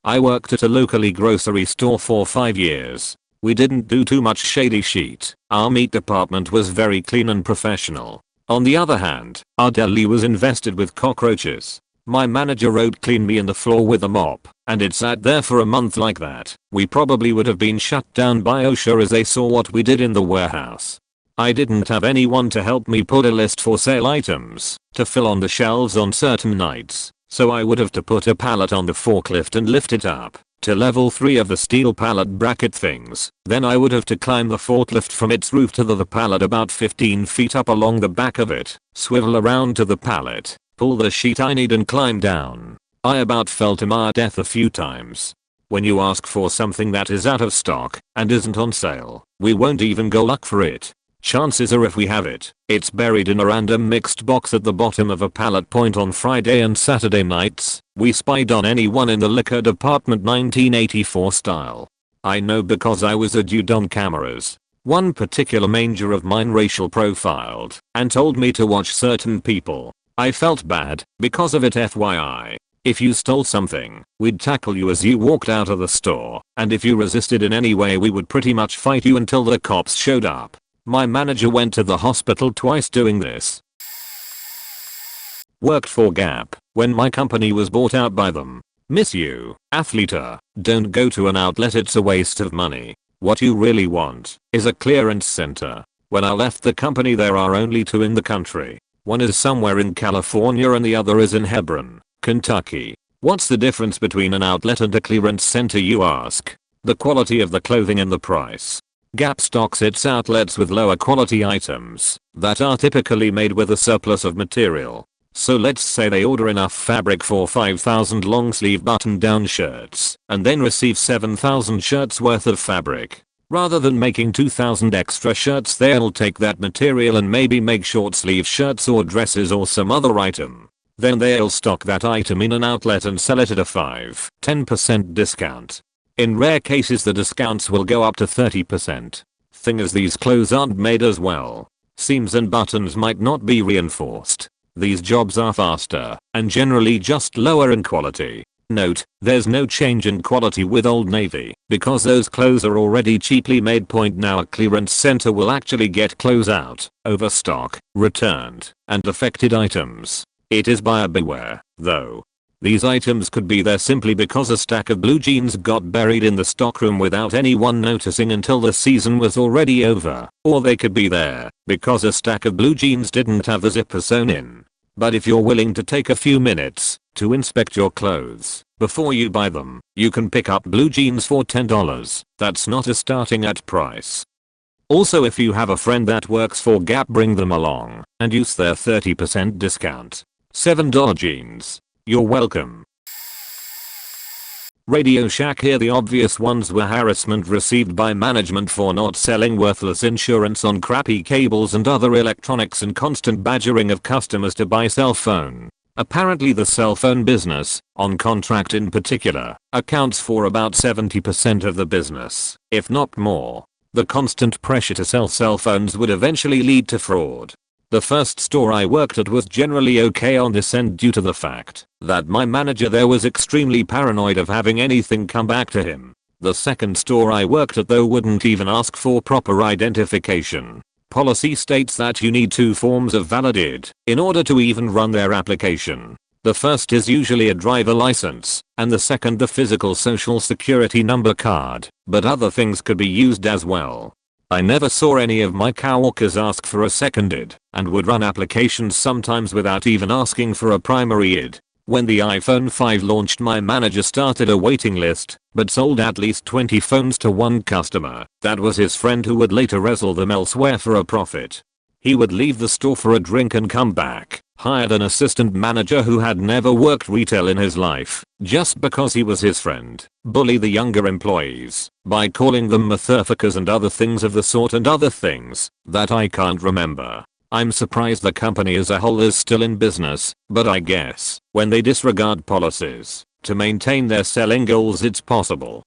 I worked at a locally grocery store for 5 years. We didn't do too much shady shit. Our meat department was very clean and professional. On the other hand, our deli was infested with cockroaches. My manager wrote clean me in the floor with a mop, and it sat there for a month like that. We probably would have been shut down by OSHA as they saw what we did in the warehouse. I didn't have anyone to help me put a list for sale items to fill on the shelves on certain nights, so I would have to put a pallet on the forklift and lift it up to level 3 of the steel pallet bracket things. Then I would have to climb the forklift from its roof to the pallet about 15 feet up along the back of it, swivel around to the pallet, pull the sheet I need and climb down. I about fell to my death a few times. When you ask for something that is out of stock and isn't on sale, we won't even go look for it. Chances are if we have it, it's buried in a random mixed box at the bottom of a pallet. On Friday and Saturday nights, we spied on anyone in the liquor department 1984 style. I know because I was a dude on cameras. One particular manager of mine racial profiled and told me to watch certain people. I felt bad because of it. FYI. If you stole something, we'd tackle you as you walked out of the store, and if you resisted in any way we would pretty much fight you until the cops showed up. My manager went to the hospital twice doing this. Worked for Gap when my company was bought out by them. Miss you, Athleta. Don't go to an outlet, it's a waste of money. What you really want is a clearance center. When I left the company there are only 2 in the country. One is somewhere in California and the other is in Hebron, Kentucky. What's the difference between an outlet and a clearance center, you ask? The quality of the clothing and the price. Gap stocks its outlets with lower quality items that are typically made with a surplus of material. So let's say they order enough fabric for 5,000 long sleeve button down shirts and then receive 7,000 shirts worth of fabric. Rather than making 2,000 extra shirts, they'll take that material and maybe make short sleeve shirts or dresses or some other item. Then they'll stock that item in an outlet and sell it at a 5-10% discount. In rare cases the discounts will go up to 30%. Thing is, these clothes aren't made as well. Seams and buttons might not be reinforced. These jobs are faster and generally just lower in quality. Note, there's no change in quality with Old Navy because those clothes are already cheaply made. Now a clearance center will actually get clothes out, overstock, returned, and affected items. It is buyer beware, though. These items could be there simply because a stack of blue jeans got buried in the stockroom without anyone noticing until the season was already over, or they could be there because a stack of blue jeans didn't have the zipper sewn in. But if you're willing to take a few minutes to inspect your clothes before you buy them, you can pick up blue jeans for $10. That's not a starting at price. Also, if you have a friend that works for Gap, bring them along and use their 30% discount. $7 jeans. You're welcome. Radio Shack here. The obvious ones were harassment received by management for not selling worthless insurance on crappy cables and other electronics, and constant badgering of customers to buy cell phone. Apparently the cell phone business, on contract in particular, accounts for about 70% of the business, if not more. The constant pressure to sell cell phones would eventually lead to fraud. The first store I worked at was generally okay on this end due to the fact that my manager there was extremely paranoid of having anything come back to him. The second store I worked at though wouldn't even ask for proper identification. Policy states that you need 2 forms of valid ID in order to even run their application. The first is usually a driver license, and the second the physical social security number card, but other things could be used as well. I never saw any of my coworkers ask for a second ID, and would run applications sometimes without even asking for a primary ID. When the iPhone 5 launched, my manager started a waiting list, but sold at least 20 phones to one customer. That was his friend, who would later resell them elsewhere for a profit. He would leave the store for a drink and come back, hired an assistant manager who had never worked retail in his life, just because he was his friend, bully the younger employees by calling them motherfuckers and other things of the sort, and other things that I can't remember. I'm surprised the company as a whole is still in business, but I guess when they disregard policies to maintain their selling goals, it's possible.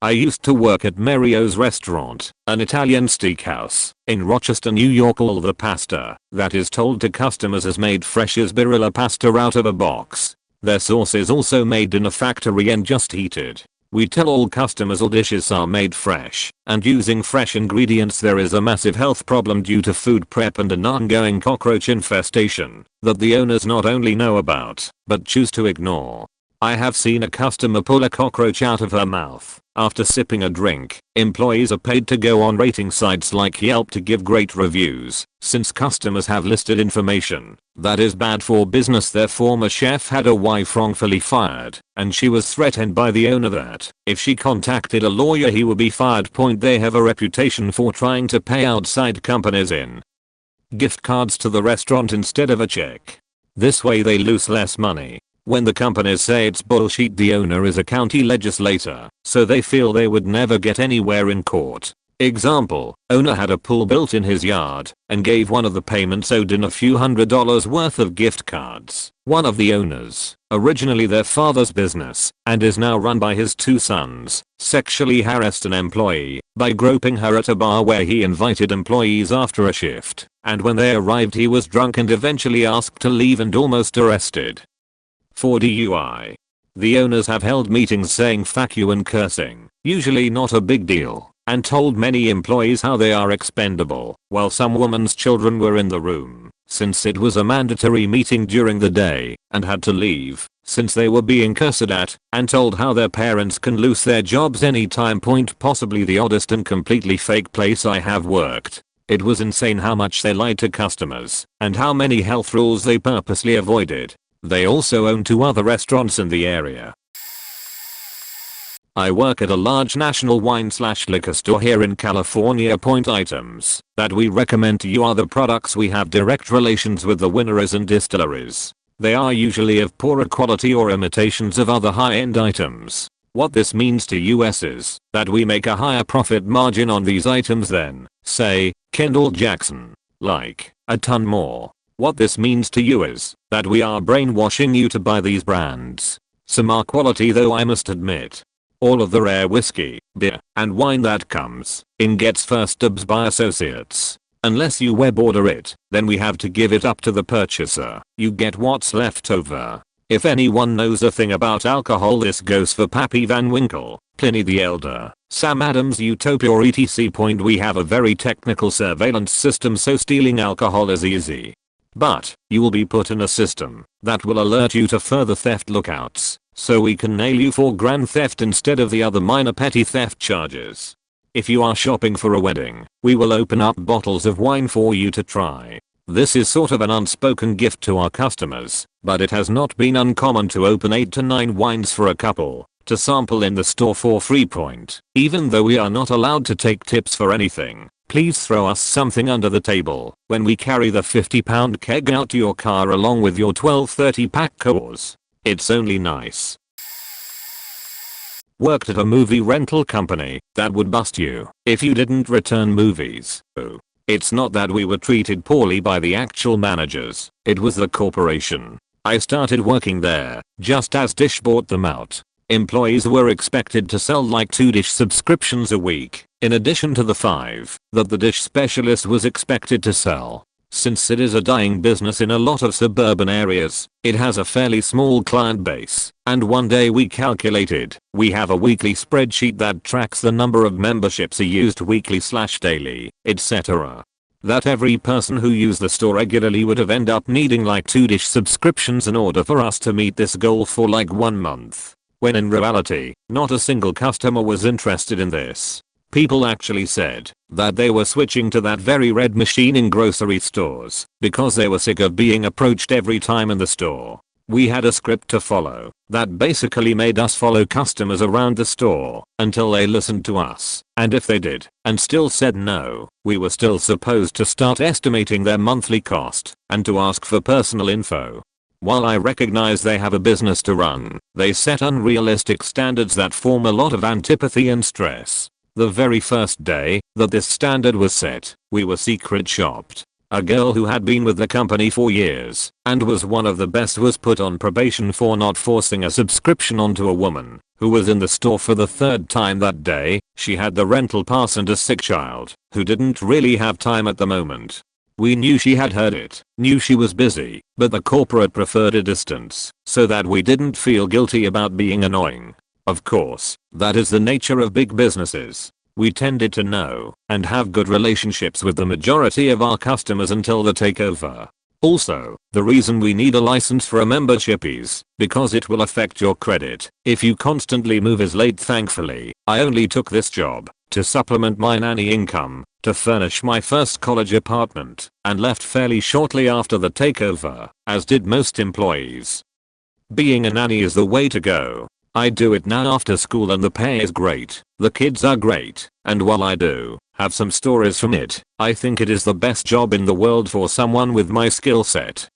I used to work at Mario's restaurant, an Italian steakhouse, in Rochester, New York. All the pasta that is told to customers is made fresh as Barilla pasta out of a box. Their sauce is also made in a factory and just heated. We tell all customers all dishes are made fresh, and using fresh ingredients. There is a massive health problem due to food prep and an ongoing cockroach infestation that the owners not only know about, but choose to ignore. I have seen a customer pull a cockroach out of her mouth after sipping a drink. Employees are paid to go on rating sites like Yelp to give great reviews, since customers have listed information that is bad for business. Their former chef had a wife wrongfully fired, and she was threatened by the owner that if she contacted a lawyer he would be fired. They have a reputation for trying to pay outside companies in gift cards to the restaurant instead of a check. This way they lose less money. When the companies say it's bullshit, the owner is a county legislator, so they feel they would never get anywhere in court. Example, owner had a pool built in his yard and gave one of the payments owed in a few $100s worth of gift cards. One of the owners, originally their father's business and is now run by his 2 sons, sexually harassed an employee by groping her at a bar where he invited employees after a shift, and when they arrived he was drunk and eventually asked to leave and almost arrested for DUI. The owners have held meetings saying fuck you and cursing, usually not a big deal, and told many employees how they are expendable, while some woman's children were in the room, since it was a mandatory meeting during the day, and had to leave, since they were being cursed at, and told how their parents can lose their jobs anytime. Possibly the oddest and completely fake place I have worked. It was insane how much they lied to customers, and how many health rules they purposely avoided. They also own 2 other restaurants in the area. I work at a large national wine/liquor store here in California. Items that we recommend to you are the products we have direct relations with the wineries and distilleries. They are usually of poorer quality or imitations of other high-end items. What this means to us is that we make a higher profit margin on these items than, say, Kendall Jackson. Like, a ton more. What this means to you is that we are brainwashing you to buy these brands. Some are quality though, I must admit. All of the rare whiskey, beer, and wine that comes in gets first dibs by associates. Unless you web order it, then we have to give it up to the purchaser. You get what's left over. If anyone knows a thing about alcohol, this goes for Pappy Van Winkle, Pliny the Elder, Sam Adams' Utopia or etc. We have a very technical surveillance system, so stealing alcohol is easy. But you will be put in a system that will alert you to further theft lookouts, so we can nail you for grand theft instead of the other minor petty theft charges. If you are shopping for a wedding, we will open up bottles of wine for you to try. This is sort of an unspoken gift to our customers, but it has not been uncommon to open 8 to 9 wines for a couple to sample in the store for free. Even though we are not allowed to take tips for anything, please throw us something under the table when we carry the 50-pound keg out to your car along with your 12-30 pack cores. It's only nice. Worked at a movie rental company that would bust you if you didn't return movies. Oh. It's not that we were treated poorly by the actual managers, it was the corporation. I started working there just as Dish bought them out. Employees were expected to sell like 2 Dish subscriptions a week, in addition to the 5 that the Dish specialist was expected to sell. Since it is a dying business in a lot of suburban areas, it has a fairly small client base, and one day we calculated, we have a weekly spreadsheet that tracks the number of memberships used weekly/daily, etc. That every person who used the store regularly would have ended up needing like 2 Dish subscriptions in order for us to meet this goal for like 1 month. When in reality, not a single customer was interested in this. People actually said that they were switching to that very red machine in grocery stores because they were sick of being approached every time in the store. We had a script to follow that basically made us follow customers around the store until they listened to us, and if they did and still said no, we were still supposed to start estimating their monthly cost and to ask for personal info. While I recognize they have a business to run, they set unrealistic standards that form a lot of antipathy and stress. The very first day that this standard was set, we were secret shopped. A girl who had been with the company for years and was one of the best was put on probation for not forcing a subscription onto a woman who was in the store for the 3rd time that day. She had the rental pass and a sick child who didn't really have time at the moment. We knew she had heard it, knew she was busy, but the corporate preferred a distance so that we didn't feel guilty about being annoying. Of course, that is the nature of big businesses. We tended to know and have good relationships with the majority of our customers until the takeover. Also, the reason we need a license for a membership is because it will affect your credit if you constantly move is late. Thankfully, I only took this job to supplement my nanny income, to furnish my first college apartment, and left fairly shortly after the takeover, as did most employees. Being a nanny is the way to go. I do it now after school and the pay is great, the kids are great, and while I do have some stories from it, I think it is the best job in the world for someone with my skill set.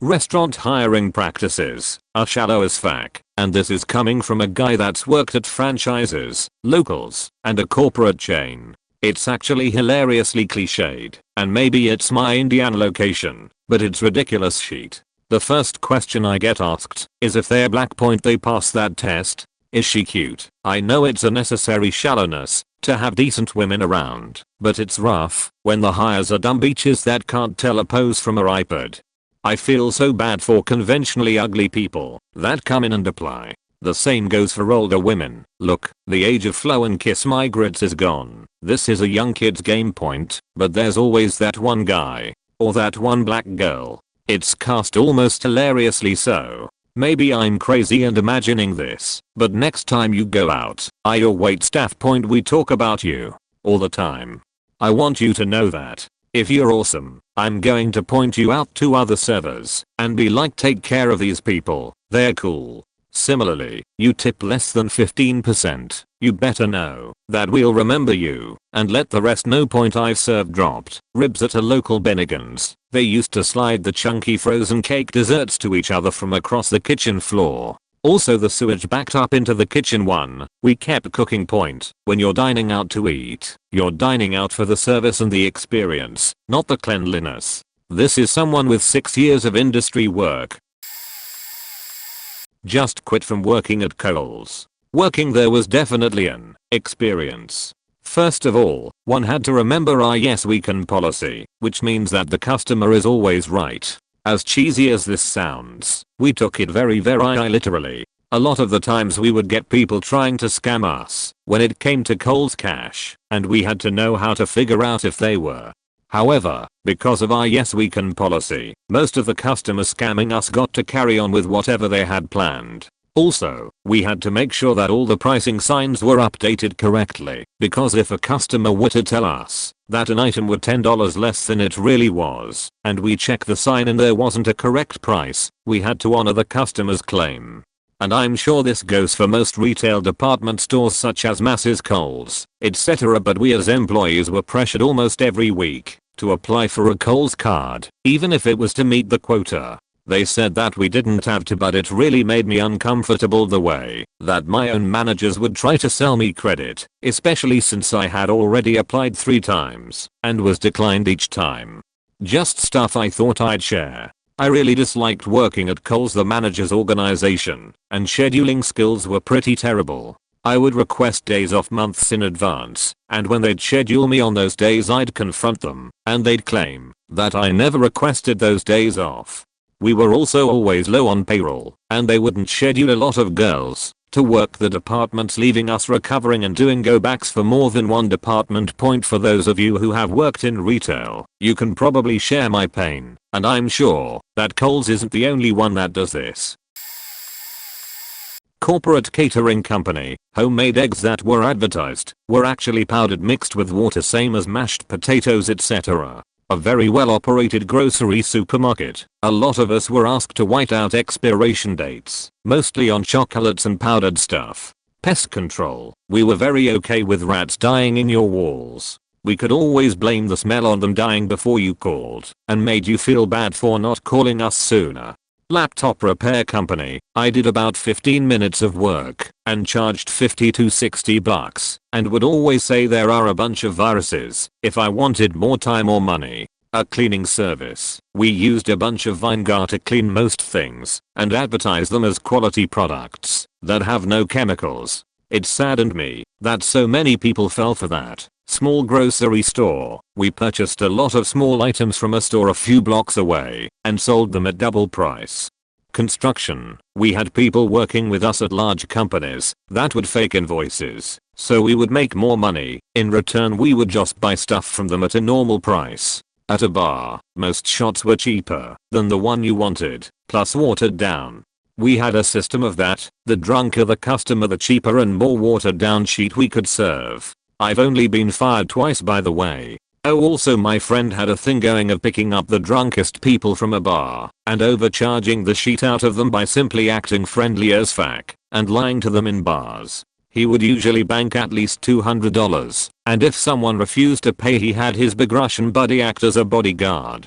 Restaurant hiring practices are shallow as fuck, and this is coming from a guy that's worked at franchises, locals, and a corporate chain. It's actually hilariously cliched, and maybe it's my Indiana location, but it's ridiculous shit. The first question I get asked is if they're black. They pass that test. Is she cute? I know it's a necessary shallowness to have decent women around, but it's rough when the hires are dumb bitches that can't tell a pose from her iPad. I feel so bad for conventionally ugly people that come in and apply. The same goes for older women. Look, the age of flow and kiss my grits is gone. This is a young kid's game, but there's always that one guy or that one black girl. It's cast almost hilariously so. Maybe I'm crazy and imagining this, but next time you go out, your waitstaff. We talk about you all the time. I want you to know that if you're awesome, I'm going to point you out to other servers and be like, take care of these people, they're cool. Similarly, you tip less than 15%, you better know that we'll remember you and let the rest know. I've served dropped ribs at a local Bennigan's. They used to slide the chunky frozen cake desserts to each other from across the kitchen floor. Also, the sewage backed up into the kitchen. We kept cooking. When you're dining out to eat, you're dining out for the service and the experience, not the cleanliness. This is someone with 6 years of industry work. Just quit from working at Kohl's. Working there was definitely an experience. First of all, one had to remember our yes we can policy, which means that the customer is always right. As cheesy as this sounds, we took it very literally. A lot of the times we would get people trying to scam us when it came to Kohl's Cash, and we had to know how to figure out if they were. However, because of our yes we can policy, most of the customers scamming us got to carry on with whatever they had planned. Also, we had to make sure that all the pricing signs were updated correctly, because if a customer were to tell us that an item was $10 less than it really was, and we checked the sign and there wasn't a correct price, we had to honor the customer's claim. And I'm sure this goes for most retail department stores such as Macy's, Kohl's, etc. But we as employees were pressured almost every week to apply for a Kohl's card, even if it was to meet the quota. They said that we didn't have to, but it really made me uncomfortable the way that my own managers would try to sell me credit, especially since I had already applied 3 times and was declined each time. Just stuff I thought I'd share. I really disliked working at Kohl's. The manager's organization and scheduling skills were pretty terrible. I would request days off months in advance, and when they'd schedule me on those days I'd confront them, and they'd claim that I never requested those days off. We were also always low on payroll, and they wouldn't schedule a lot of girls to work the departments, leaving us recovering and doing go backs for more than one department. Point for those of you who have worked in retail, you can probably share my pain, and I'm sure that Kohl's isn't the only one that does this. Corporate catering company, homemade eggs that were advertised were actually powdered mixed with water, same as mashed potatoes, etc. A very well operated grocery supermarket. A lot of us were asked to white out expiration dates, mostly on chocolates and powdered stuff. Pest control. We were very okay with rats dying in your walls. We could always blame the smell on them dying before you called, and made you feel bad for not calling us sooner. Laptop repair company. I did about 15 minutes of work and charged $50 to $60 and would always say there are a bunch of viruses if I wanted more time or money. A cleaning service. We used a bunch of vinegar to clean most things and advertise them as quality products that have no chemicals. It saddened me that so many people fell for that. Small grocery store. We purchased a lot of small items from a store a few blocks away and sold them at double price. Construction. We had people working with us at large companies that would fake invoices, so we would make more money. In return we would just buy stuff from them at a normal price. At a bar, most shots were cheaper than the one you wanted, plus watered down. We had a system of that. The drunker the customer, the cheaper and more watered down sheet we could serve. I've only been fired twice, by the way. Oh, also my friend had a thing going of picking up the drunkest people from a bar and overcharging the shit out of them by simply acting friendly as fuck and lying to them in bars. He would usually bank at least $200, and if someone refused to pay he had his Big-Russian buddy act as a bodyguard.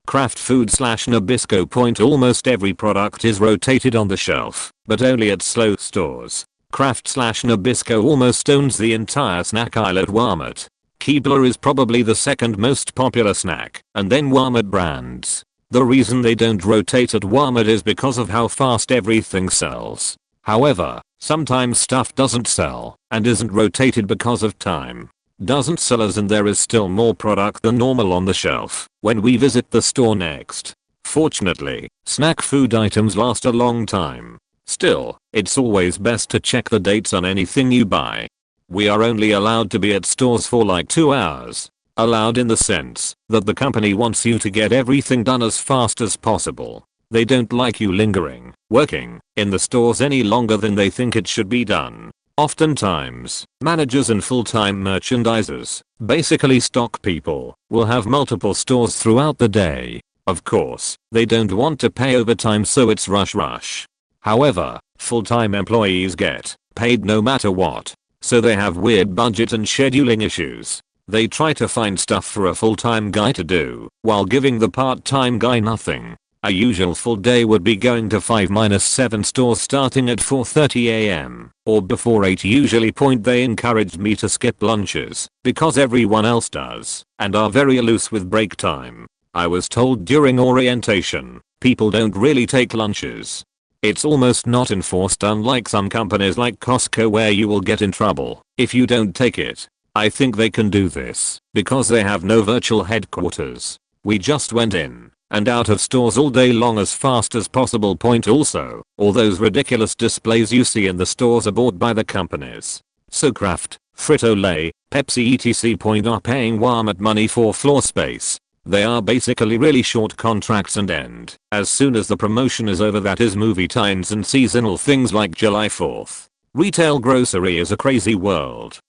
Craft food / Nabisco. Point. Almost every product is rotated on the shelf, but only at slow stores. Kraft / Nabisco almost owns the entire snack aisle at Walmart. Keebler is probably the second most popular snack, and then Walmart brands. The reason they don't rotate at Walmart is because of how fast everything sells. However, sometimes stuff doesn't sell and isn't rotated because of time doesn't sell, as in there is still more product than normal on the shelf when we visit the store next. Fortunately, snack food items last a long time. Still, it's always best to check the dates on anything you buy. We are only allowed to be at stores for like 2 hours. Allowed in the sense that the company wants you to get everything done as fast as possible. They don't like you lingering, working in the stores any longer than they think it should be done. Oftentimes, managers and full-time merchandisers, basically stock people, will have multiple stores throughout the day. Of course, they don't want to pay overtime, so it's rush. However, full-time employees get paid no matter what, so they have weird budget and scheduling issues. They try to find stuff for a full-time guy to do, while giving the part-time guy nothing. A usual full day would be going to 5-7 stores starting at 4:30 AM or before 8 usually. Point. They encouraged me to skip lunches because everyone else does and are very loose with break time. I was told during orientation, people don't really take lunches. It's almost not enforced, unlike some companies like Costco where you will get in trouble if you don't take it. I think they can do this because they have no virtual headquarters. We just went in and out of stores all day long as fast as possible. Point also, all those ridiculous displays you see in the stores are bought by the companies. So Kraft, Frito-Lay, Pepsi etc. Point are paying Walmart money for floor space. They are basically really short contracts and end as soon as the promotion is over, that is movie tie-ins and seasonal things like July 4th. Retail grocery is a crazy world.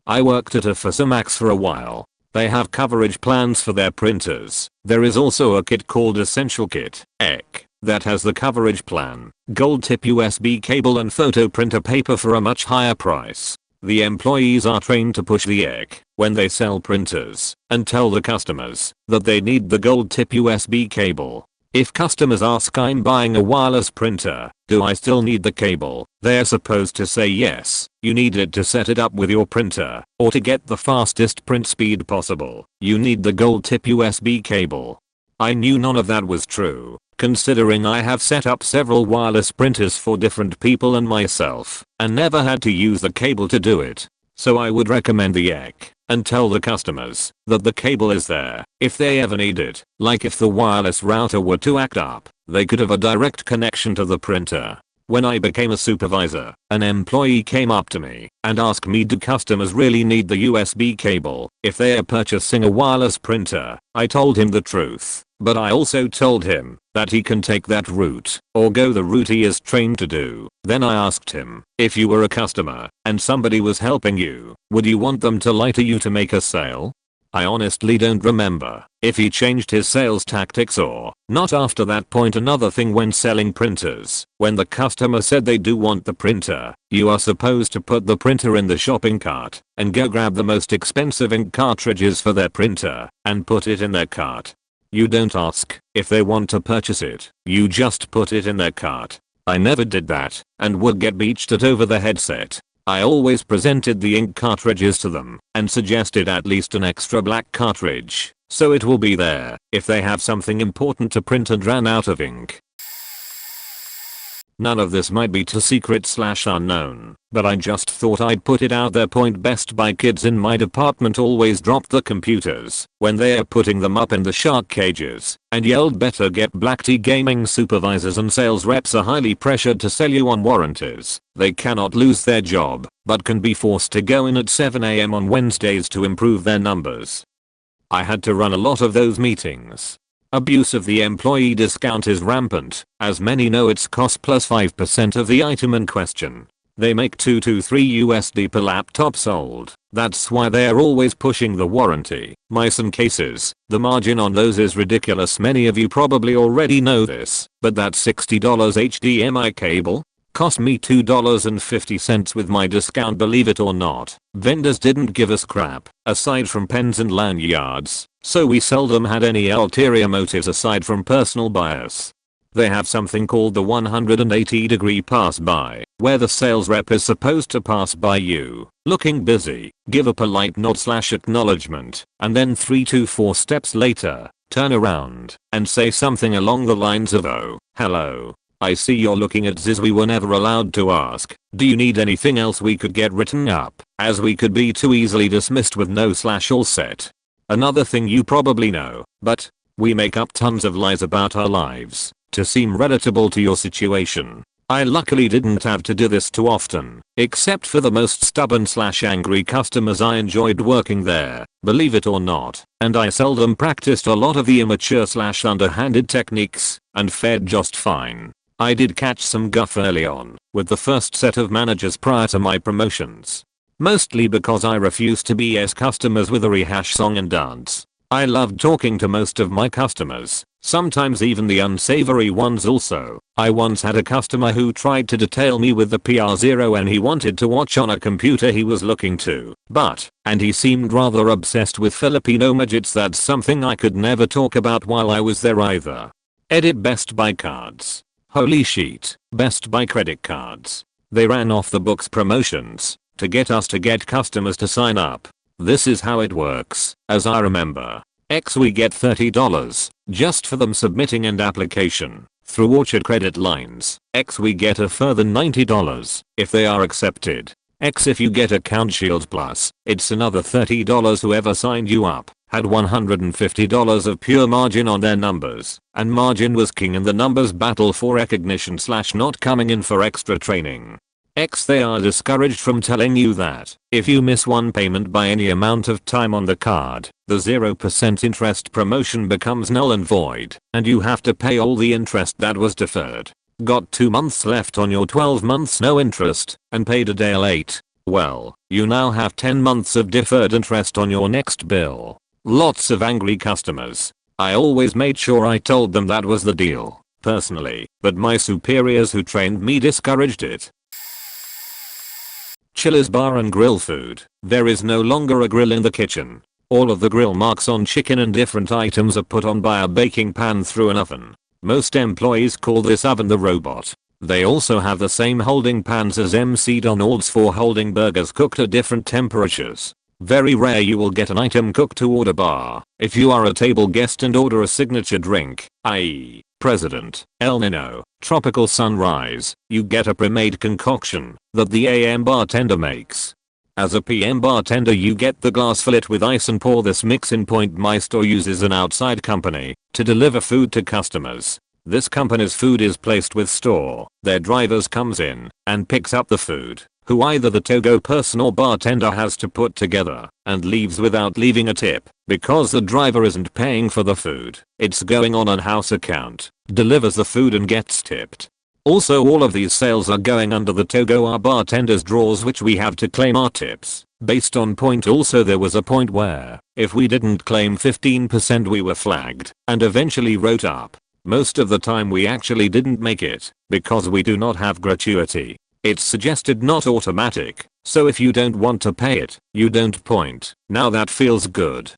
I worked at a Fosamax for a while. They have coverage plans for their printers. There is also a kit called Essential Kit, EC, that has the coverage plan, gold tip USB cable and photo printer paper for a much higher price. The employees are trained to push the EC when they sell printers and tell the customers that they need the gold tip USB cable. If customers ask, I'm buying a wireless printer, do I still need the cable? They're supposed to say yes, you need it to set it up with your printer, or to get the fastest print speed possible, you need the gold tip USB cable. I knew none of that was true, considering I have set up several wireless printers for different people and myself, and never had to use the cable to do it. So I would recommend the EC and tell the customers that the cable is there if they ever need it. Like if the wireless router were to act up, they could have a direct connection to the printer. When I became a supervisor, an employee came up to me and asked me, do customers really need the USB cable if they are purchasing a wireless printer? I told him the truth, but I also told him that he can take that route or go the route he is trained to do. Then I asked him, if you were a customer and somebody was helping you, would you want them to lie to you to make a sale? I honestly don't remember if he changed his sales tactics or not after that point. Another thing when selling printers, when the customer said they do want the printer, you are supposed to put the printer in the shopping cart and go grab the most expensive ink cartridges for their printer and put it in their cart. You don't ask if they want to purchase it, you just put it in their cart. I never did that and would get beached at over the headset. I always presented the ink cartridges to them and suggested at least an extra black cartridge, so it will be there if they have something important to print and ran out of ink. None of this might be too secret/unknown, but I just thought I'd put it out there. Point: Best Buy kids in my department always dropped the computers when they are putting them up in the shark cages and yelled, better get black tea. Gaming supervisors and sales reps are highly pressured to sell you on warranties. They cannot lose their job, but can be forced to go in at 7 AM on Wednesdays to improve their numbers. I had to run a lot of those meetings. Abuse of the employee discount is rampant, as many know it's cost plus 5% of the item in question. They make $2 to $3 per laptop sold. That's why they are always pushing the warranty mice and cases. The margin on those is ridiculous. Many of you probably already know this, but that $60 HDMI cable cost me $2.50 with my discount, believe it or not. Vendors didn't give us crap, aside from pens and lanyards, so we seldom had any ulterior motives aside from personal bias. They have something called the 180-degree pass-by, where the sales rep is supposed to pass by you, looking busy, give a polite nod/acknowledgement, and then 3 to 4 steps later, turn around and say something along the lines of, "Oh, hello. I see you're looking at this. We were never allowed to ask, do you need anything else we could get written up, as we could be too easily dismissed with no/all set." Another thing you probably know, but we make up tons of lies about our lives to seem relatable to your situation. I luckily didn't have to do this too often, except for the most stubborn/angry customers. I enjoyed working there, believe it or not, and I seldom practiced a lot of the immature/underhanded techniques and fared just fine. I did catch some guff early on with the first set of managers prior to my promotions. Mostly because I refused to BS customers with a rehash song and dance. I loved talking to most of my customers, sometimes even the unsavory ones also. I once had a customer who tried to detail me with the PR0 and he wanted to watch on a computer he was looking to, and he seemed rather obsessed with Filipino midgets. That's something I could never talk about while I was there either. Edit Best Buy cards. Holy shit, Best Buy credit cards. They ran off the books promotions to get customers to sign up. This is how it works, as I remember. We get $30 just for them submitting an application through Orchard credit lines. We get a further $90 if they are accepted. If you get Account Shield Plus, it's another $30 whoever signed you up. had $150 of pure margin on their numbers, and margin was king in the numbers battle for recognition / not coming in for extra training. They are discouraged from telling you that if you miss one payment by any amount of time on the card, the 0% interest promotion becomes null and void, and you have to pay all the interest that was deferred. Got 2 months left on your 12 months no interest, and paid a day late? Well, you now have 10 months of deferred interest on your next bill. Lots of angry customers. I always made sure I told them that was the deal, personally, but my superiors who trained me discouraged it. Chili's Bar and Grill Food. There is no longer a grill in the kitchen. All of the grill marks on chicken and different items are put on by a baking pan through an oven. Most employees call this oven the robot. They also have the same holding pans as MC Donald's for holding burgers cooked at different temperatures. Very rare you will get an item cooked to order bar. If you are a table guest and order a signature drink, i.e. President, El Nino, Tropical Sunrise, you get a pre-made concoction that the AM bartender makes. As a PM bartender you get the glass, fill it with ice and pour this mix in. My store uses an outside company to deliver food to customers. This company's food is placed with store. Their drivers comes in and picks up the food, who either the to-go person or bartender has to put together, and leaves without leaving a tip, because the driver isn't paying for the food. It's going on an house account, delivers the food and gets tipped. Also all of these sales are going under the to-go our bartenders draws, which we have to claim our tips based on point. Also there was a point where if we didn't claim 15% we were flagged and eventually wrote up. Most of the time we actually didn't make it because we do not have gratuity. It's suggested not automatic, so if you don't want to pay it, you don't point. Now that feels good.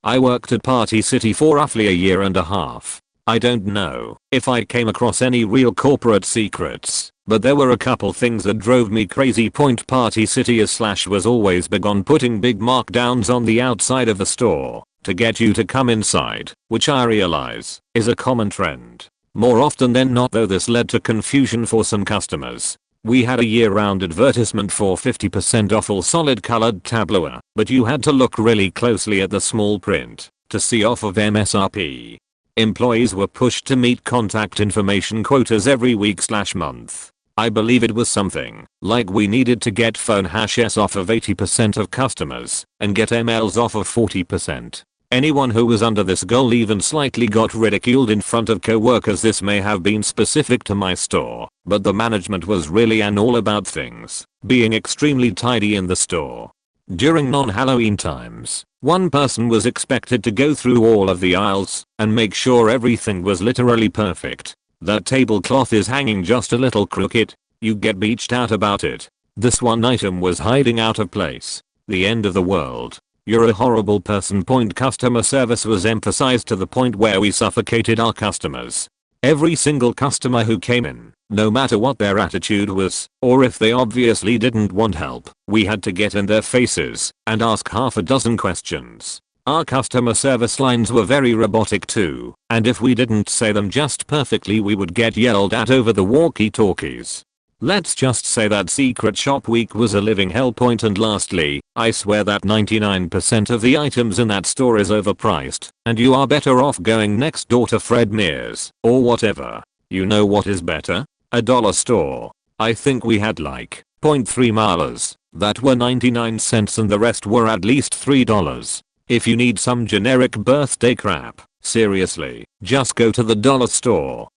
I worked at Party City for roughly a year and a half. I don't know if I came across any real corporate secrets, but there were a couple things that drove me crazy. Party City was always big on putting big markdowns on the outside of the store to get you to come inside, which I realize is a common trend. More often than not though this led to confusion for some customers. We had a year-round advertisement for 50% off all solid colored tableau, but you had to look really closely at the small print to see off of MSRP. Employees were pushed to meet contact information quotas every week/month. I believe it was something like we needed to get phone hashes off of 80% of customers and get emails off of 40%. Anyone who was under this goal even slightly got ridiculed in front of co-workers. This may have been specific to my store, but the management was really all about things being extremely tidy in the store. During non-Halloween times, one person was expected to go through all of the aisles and make sure everything was literally perfect. That tablecloth is hanging just a little crooked. You get beached out about it. This one item was hiding out of place. The end of the world. You're a horrible person. Customer service was emphasized to the point where we suffocated our customers. Every single customer who came in, no matter what their attitude was, or if they obviously didn't want help, we had to get in their faces and ask half a dozen questions. Our customer service lines were very robotic too, and if we didn't say them just perfectly we would get yelled at over the walkie-talkies. Let's just say that Secret Shop Week was a living hell. And lastly, I swear that 99% of the items in that store is overpriced, and you are better off going next door to Fred Mears, or whatever. You know what is better? A dollar store. I think we had like 0.3 milers that were 99 cents and the rest were at least $3. If you need some generic birthday crap, seriously, just go to the dollar store.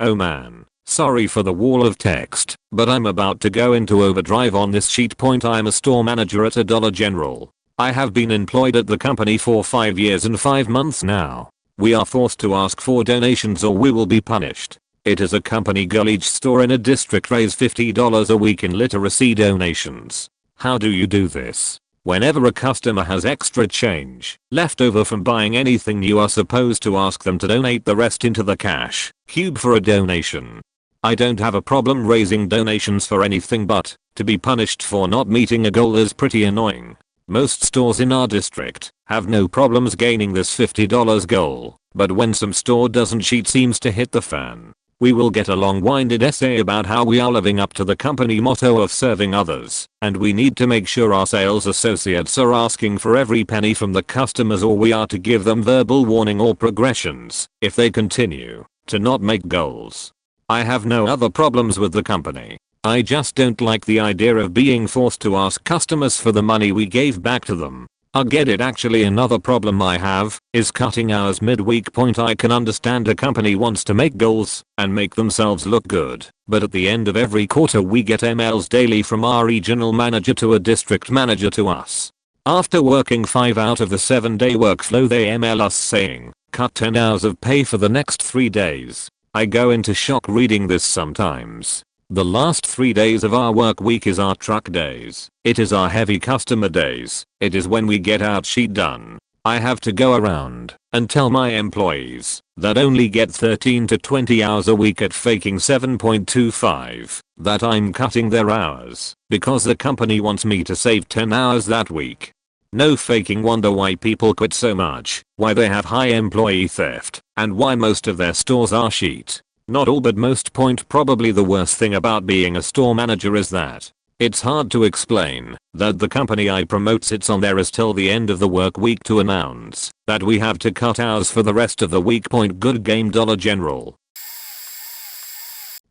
Oh man. Sorry for the wall of text, but I'm about to go into overdrive on this sheet. I'm a store manager at a Dollar General. I have been employed at the company for 5 years and 5 months now. We are forced to ask for donations or we will be punished. It is a company goal each store in a district raise $50 a week in literacy donations. How do you do this? Whenever a customer has extra change left over from buying anything, you are supposed to ask them to donate the rest into the cash cube for a donation. I don't have a problem raising donations for anything, but to be punished for not meeting a goal is pretty annoying. Most stores in our district have no problems gaining this $50 goal, but when some store doesn't, shit seems to hit the fan. We will get a long-winded essay about how we are living up to the company motto of serving others, and we need to make sure our sales associates are asking for every penny from the customers, or we are to give them verbal warning or progressions if they continue to not make goals. I have no other problems with the company. I just don't like the idea of being forced to ask customers for the money we gave back to them. I get it. Actually, another problem I have is cutting hours midweek point. I can understand a company wants to make goals and make themselves look good, but at the end of every quarter we get emails daily from our regional manager to a district manager to us. After working 5 out of the 7-day workflow, they email us saying, cut 10 hours of pay for the next 3 days. I go into shock reading this sometimes. The last 3 days of our work week is our truck days. It is our heavy customer days. It is when we get our sheet done. I have to go around and tell my employees that only get 13 to 20 hours a week at faking 7.25 that I'm cutting their hours because the company wants me to save 10 hours that week. No faking. Wonder why people quit so much, why they have high employee theft, and why most of their stores are sheet. Not all but most. Point. Probably the worst thing about being a store manager is that it's hard to explain that the company I promote sits on there is till the end of the work week to announce that we have to cut hours for the rest of the week. Point. Good game. Dollar General.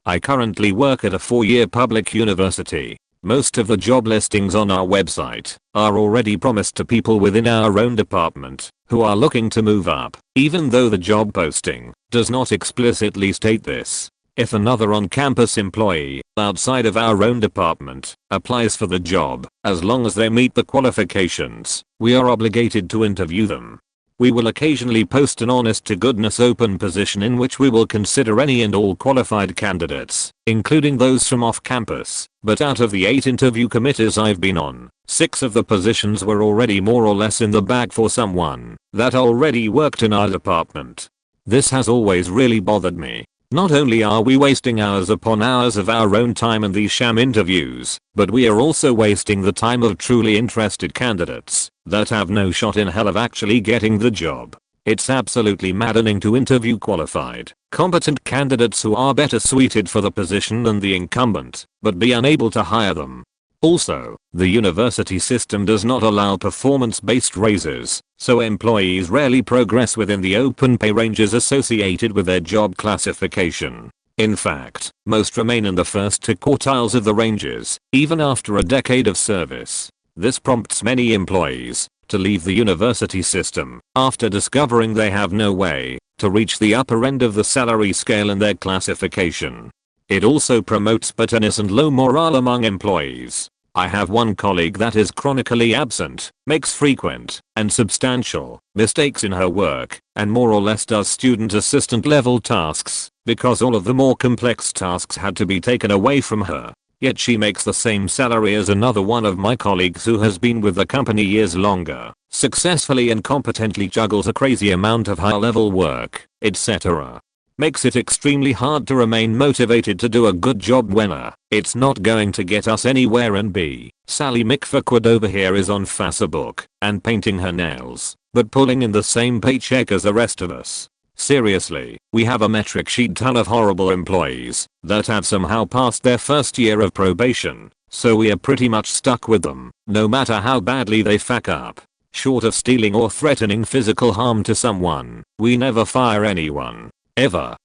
I currently work at a 4-year public university. Most of the job listings on our website are already promised to people within our own department who are looking to move up, even though the job posting does not explicitly state this. If another on-campus employee outside of our own department applies for the job, as long as they meet the qualifications, we are obligated to interview them. We will occasionally post an honest-to-goodness open position in which we will consider any and all qualified candidates, including those from off-campus, but out of the 8 interview committees I've been on, 6 of the positions were already more or less in the bag for someone that already worked in our department. This has always really bothered me. Not only are we wasting hours upon hours of our own time in these sham interviews, but we are also wasting the time of truly interested candidates that have no shot in hell of actually getting the job. It's absolutely maddening to interview qualified, competent candidates who are better suited for the position than the incumbent, but be unable to hire them. Also, the university system does not allow performance-based raises, so employees rarely progress within the open pay ranges associated with their job classification. In fact, most remain in the first 2 quartiles of the ranges, even after a decade of service. This prompts many employees to leave the university system after discovering they have no way to reach the upper end of the salary scale in their classification. It also promotes bitterness and low morale among employees. I have one colleague that is chronically absent, makes frequent and substantial mistakes in her work, and more or less does student assistant level tasks because all of the more complex tasks had to be taken away from her. Yet she makes the same salary as another one of my colleagues who has been with the company years longer, successfully and competently juggles a crazy amount of high-level work, etc. Makes it extremely hard to remain motivated to do a good job when it's not going to get us anywhere, and b. Sally McFurquid over here is on Facebook and painting her nails, but pulling in the same paycheck as the rest of us. Seriously, we have a metric sheet ton of horrible employees that have somehow passed their first year of probation, so we are pretty much stuck with them, no matter how badly they fuck up. Short of stealing or threatening physical harm to someone, we never fire anyone. Ever.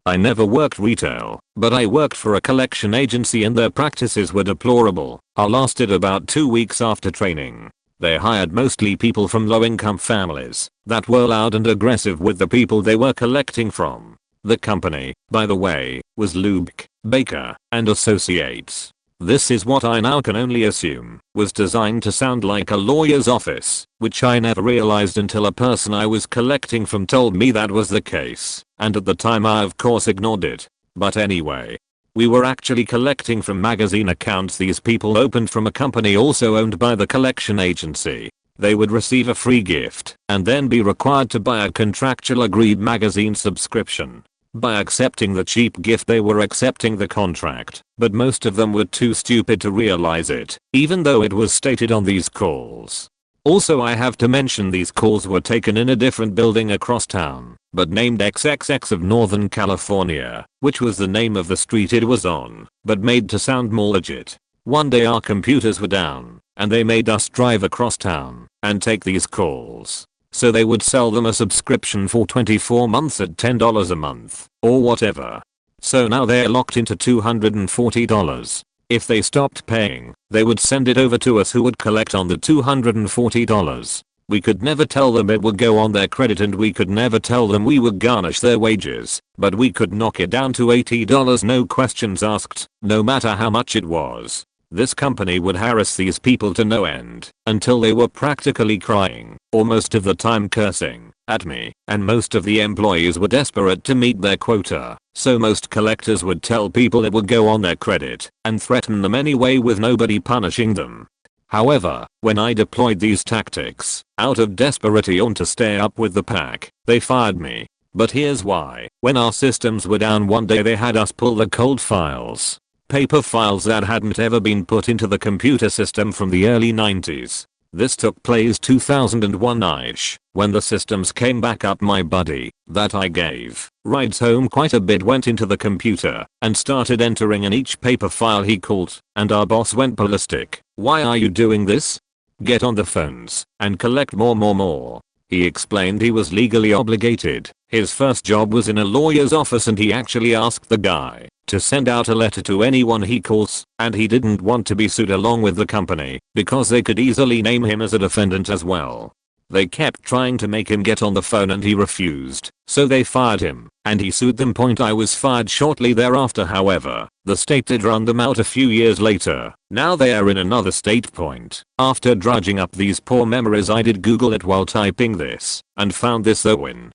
I never worked retail, but I worked for a collection agency and their practices were deplorable. I lasted about 2 weeks after training. They hired mostly people from low-income families that were loud and aggressive with the people they were collecting from. The company, by the way, was Lubeck, Baker, and Associates. This is what I now can only assume was designed to sound like a lawyer's office, which I never realized until a person I was collecting from told me that was the case, and at the time I of course ignored it. But anyway, we were actually collecting from magazine accounts these people opened from a company also owned by the collection agency. They would receive a free gift and then be required to buy a contractual agreed magazine subscription. By accepting the cheap gift they were accepting the contract, but most of them were too stupid to realize it, even though it was stated on these calls. Also, I have to mention these calls were taken in a different building across town, but named XXX of Northern California, which was the name of the street it was on, but made to sound more legit. One day our computers were down, and they made us drive across town and take these calls. So they would sell them a subscription for 24 months at $10 a month, or whatever. So now they're locked into $240. If they stopped paying, they would send it over to us who would collect on the $240. We could never tell them it would go on their credit and we could never tell them we would garnish their wages, but we could knock it down to $80 no questions asked, no matter how much it was. This company would harass these people to no end, until they were practically crying, or most of the time cursing, at me, and most of the employees were desperate to meet their quota, so most collectors would tell people it would go on their credit, and threaten them anyway with nobody punishing them. However, when I deployed these tactics, out of desperation to stay up with the pack, they fired me. But here's why. When our systems were down one day they had us pull the cold files. Paper files that hadn't ever been put into the computer system from the early 90s. This took place 2001-ish, when the systems came back up. My buddy, that I gave rides home quite a bit, went into the computer and started entering in each paper file he called, and our boss went ballistic. Why are you doing this? Get on the phones and collect more. He explained he was legally obligated. His first job was in a lawyer's office and he actually asked the guy to send out a letter to anyone he calls, and he didn't want to be sued along with the company because they could easily name him as a defendant as well. They kept trying to make him get on the phone and he refused, so they fired him, and he sued them. I was fired shortly thereafter. However, the state did run them out a few years later. Now they are in another state. After drudging up these poor memories, I did Google it while typing this, and found this. Owen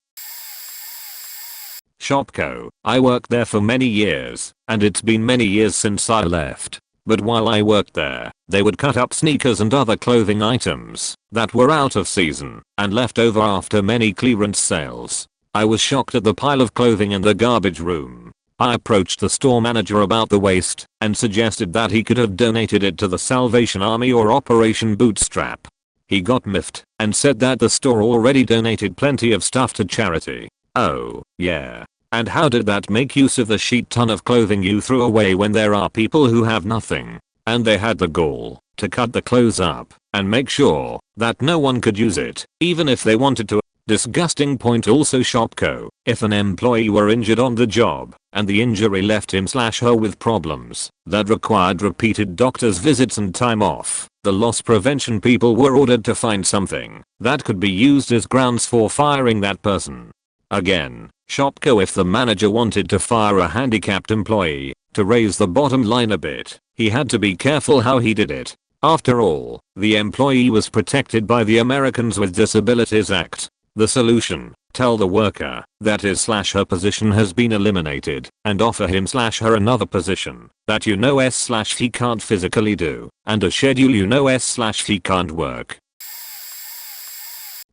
Shopko. I worked there for many years, and it's been many years since I left. But while I worked there, they would cut up sneakers and other clothing items that were out of season and left over after many clearance sales. I was shocked at the pile of clothing in the garbage room. I approached the store manager about the waste and suggested that he could have donated it to the Salvation Army or Operation Bootstrap. He got miffed and said that the store already donated plenty of stuff to charity. Oh, yeah. And how did that make use of the sheet ton of clothing you threw away when there are people who have nothing? And they had the gall to cut the clothes up and make sure that no one could use it, even if they wanted to. Disgusting. Also Shopko, if an employee were injured on the job and the injury left him/her with problems that required repeated doctor's visits and time off, the loss prevention people were ordered to find something that could be used as grounds for firing that person. Again, Shopko, if the manager wanted to fire a handicapped employee to raise the bottom line a bit, he had to be careful how he did it. After all, the employee was protected by the Americans with Disabilities Act. The solution: tell the worker that his/her position has been eliminated and offer him/her another position that he can't physically do and a schedule he can't work.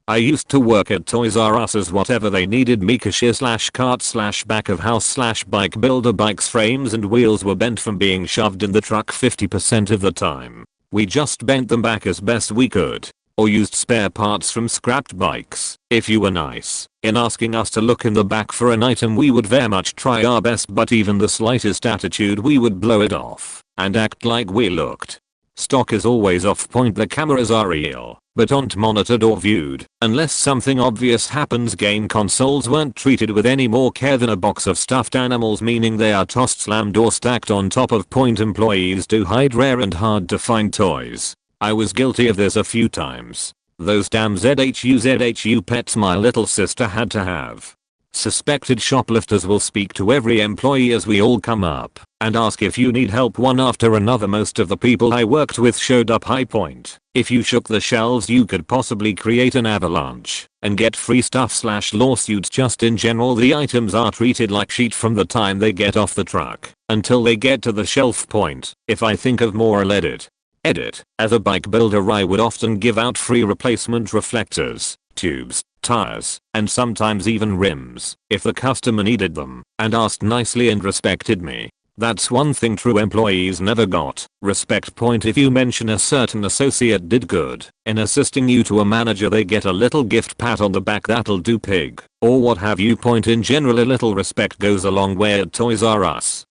I used to work at Toys R Us as whatever they needed me, cashier/cart/back of house/bike builder. Bikes' frames and wheels were bent from being shoved in the truck 50% of the time. We just bent them back as best we could, or used spare parts from scrapped bikes. If you were nice in asking us to look in the back for an item, we would very much try our best, but even the slightest attitude we would blow it off and act like we looked. Stock is always off point. The cameras are real, but aren't monitored or viewed unless something obvious happens. Game consoles weren't treated with any more care than a box of stuffed animals, meaning they are tossed, slammed, or stacked on top of point. Employees do hide rare and hard to find toys. I was guilty of this a few times. Those damn ZHU pets my little sister had to have. Suspected shoplifters will speak to every employee as we all come up and ask if you need help. One after another, most of the people I worked with showed up high point. If you shook the shelves, you could possibly create an avalanche and get free stuff/lawsuits. Just in general, the items are treated like sheet from the time they get off the truck until they get to the shelf point. If I think of more, I'll edit. As a bike builder, I would often give out free replacement reflectors, tubes, tires, and sometimes even rims if the customer needed them and asked nicely and respected me. That's one thing true employees never got. Respect point if you mention a certain associate did good in assisting you to a manager, they get a little gift pat on the back, that'll do pig. Or what have you point. In general, a little respect goes a long way at Toys R Us.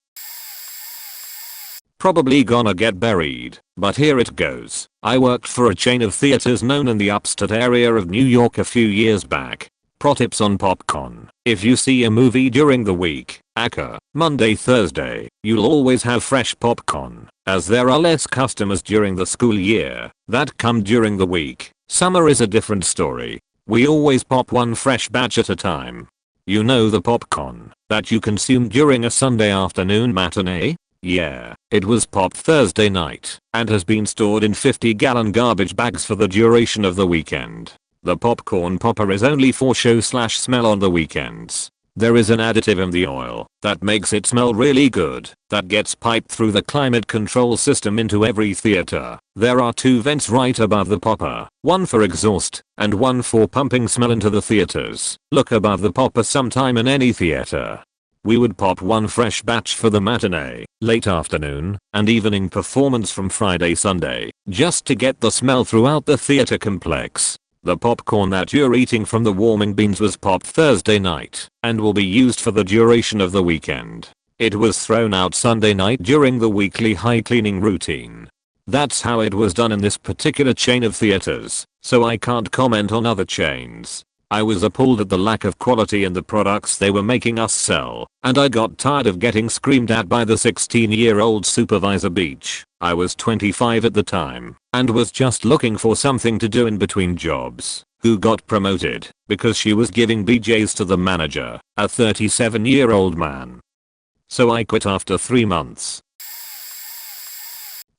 Probably gonna get buried, but here it goes. I worked for a chain of theaters known in the upstate area of New York a few years back. Pro tips on popcorn: if you see a movie during the week, aka Monday, Thursday, you'll always have fresh popcorn, as there are less customers during the school year that come during the week. Summer is a different story. We always pop one fresh batch at a time. You know, the popcorn that you consume during a Sunday afternoon matinee? Yeah, it was popped Thursday night and has been stored in 50-gallon garbage bags for the duration of the weekend. The popcorn popper is only for show/smell on the weekends. There is an additive in the oil that makes it smell really good that gets piped through the climate control system into every theater. There are 2 vents right above the popper, one for exhaust and one for pumping smell into the theaters. Look above the popper sometime in any theater. We would pop one fresh batch for the matinee, late afternoon, and evening performance from Friday Sunday, just to get the smell throughout the theater complex. The popcorn that you're eating from the warming beans was popped Thursday night and will be used for the duration of the weekend. It was thrown out Sunday night during the weekly high cleaning routine. That's how it was done in this particular chain of theaters, so I can't comment on other chains. I was appalled at the lack of quality in the products they were making us sell, and I got tired of getting screamed at by the 16-year-old supervisor Beach. I was 25 at the time and was just looking for something to do in between jobs, who got promoted because she was giving BJs to the manager, a 37-year-old man. So I quit after 3 months.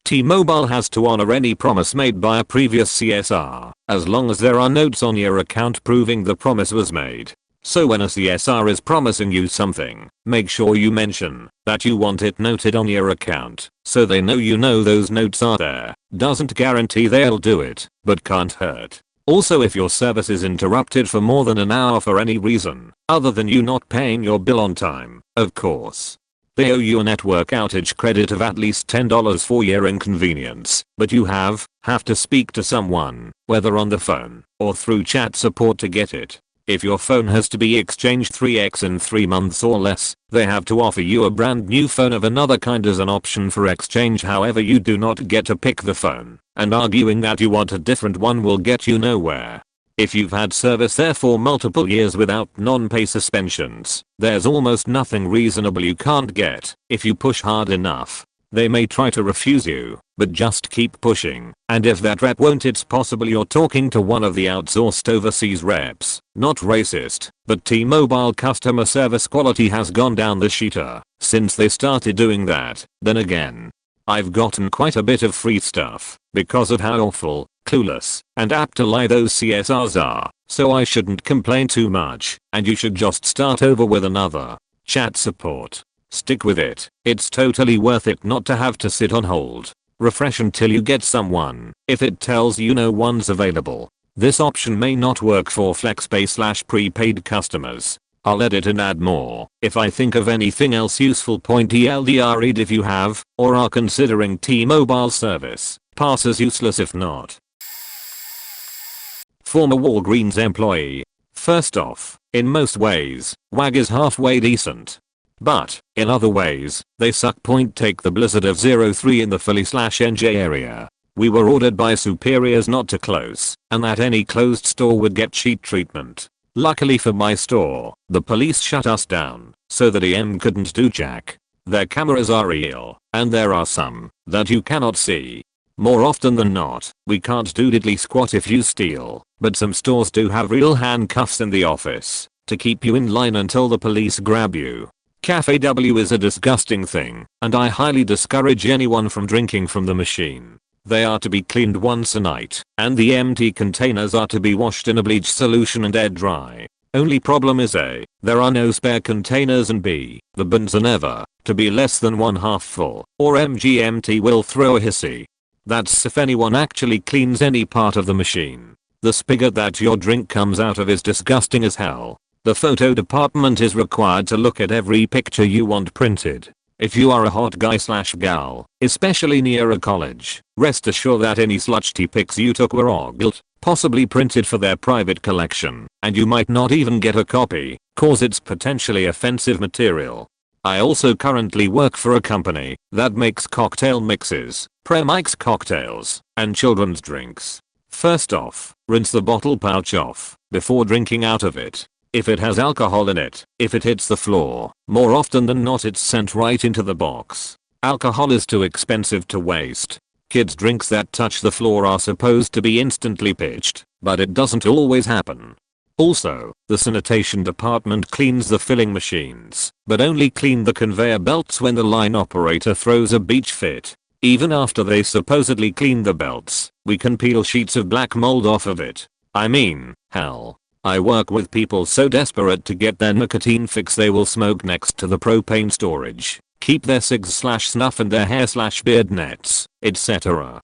T-Mobile has to honor any promise made by a previous CSR, as long as there are notes on your account proving the promise was made. So when a CSR is promising you something, make sure you mention that you want it noted on your account, so they know you know those notes are there. Doesn't guarantee they'll do it, but can't hurt. Also, if your service is interrupted for more than an hour for any reason, other than you not paying your bill on time, of course, they owe you a network outage credit of at least $10 for your inconvenience, but you have to speak to someone, whether on the phone or through chat support to get it. If your phone has to be exchanged 3x in 3 months or less, they have to offer you a brand new phone of another kind as an option for exchange. However, you do not get to pick the phone, and arguing that you want a different one will get you nowhere. If you've had service there for multiple years without non-pay suspensions, there's almost nothing reasonable you can't get. If you push hard enough, they may try to refuse you, but just keep pushing, and if that rep won't, it's possible you're talking to one of the outsourced overseas reps. Not racist, but T-Mobile customer service quality has gone down the shitter since they started doing that. Then again, I've gotten quite a bit of free stuff because of how awful, clueless, and apt to lie those CSRs are, so I shouldn't complain too much, and you should just start over with another chat support. Stick with it. It's totally worth it not to have to sit on hold. Refresh until you get someone. If it tells you no one's available, this option may not work for FlexPay/prepaid customers. I'll edit and add more if I think of anything else useful. TLDR, read if you have or are considering T-Mobile service. Pass as useless if not. Former Walgreens employee. First off, in most ways, WAG is halfway decent. But, in other ways, they suck. Take the blizzard of 03 in the Philly/NJ area. We were ordered by superiors not to close, and that any closed store would get cheat treatment. Luckily for my store, the police shut us down, so that EM couldn't do jack. Their cameras are real, and there are some that you cannot see. More often than not, we can't do diddly squat if you steal, but some stores do have real handcuffs in the office to keep you in line until the police grab you. Cafe W is a disgusting thing, and I highly discourage anyone from drinking from the machine. They are to be cleaned once a night, and the empty containers are to be washed in a bleach solution and air dry. Only problem is A, there are no spare containers, and B, the bins are never to be less than 1/2 full, or MGMT will throw a hissy. That's if anyone actually cleans any part of the machine. The spigot that your drink comes out of is disgusting as hell. The photo department is required to look at every picture you want printed. If you are a hot guy slash gal, especially near a college, rest assured that any slutty pics you took were ogled, possibly printed for their private collection, and you might not even get a copy, cause it's potentially offensive material. I also currently work for a company that makes cocktail mixes, premix cocktails, and children's drinks. First off, rinse the bottle pouch off before drinking out of it. If it has alcohol in it, if it hits the floor, more often than not it's sent right into the box. Alcohol is too expensive to waste. Kids' drinks that touch the floor are supposed to be instantly pitched, but it doesn't always happen. Also, the sanitation department cleans the filling machines, but only clean the conveyor belts when the line operator throws a beach fit. Even after they supposedly clean the belts, we can peel sheets of black mold off of it. I mean, hell. I work with people so desperate to get their nicotine fix they will smoke next to the propane storage, keep their cigs slash snuff and their hair slash beard nets, etc.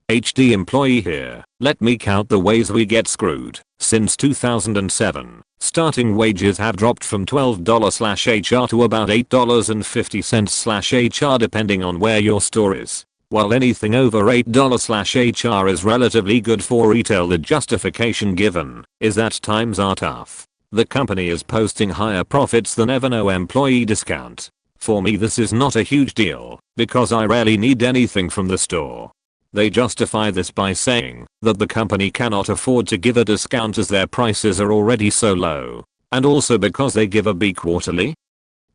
HD employee here. Let me count the ways we get screwed. Since 2007, starting wages have dropped from $12/HR to about $8.50/HR depending on where your store is. While anything over $8/HR is relatively good for retail, the justification given is that times are tough. The company is posting higher profits than ever, no employee discount. For me this is not a huge deal because I rarely need anything from the store. They justify this by saying that the company cannot afford to give a discount as their prices are already so low, and also because they give a bi-quarterly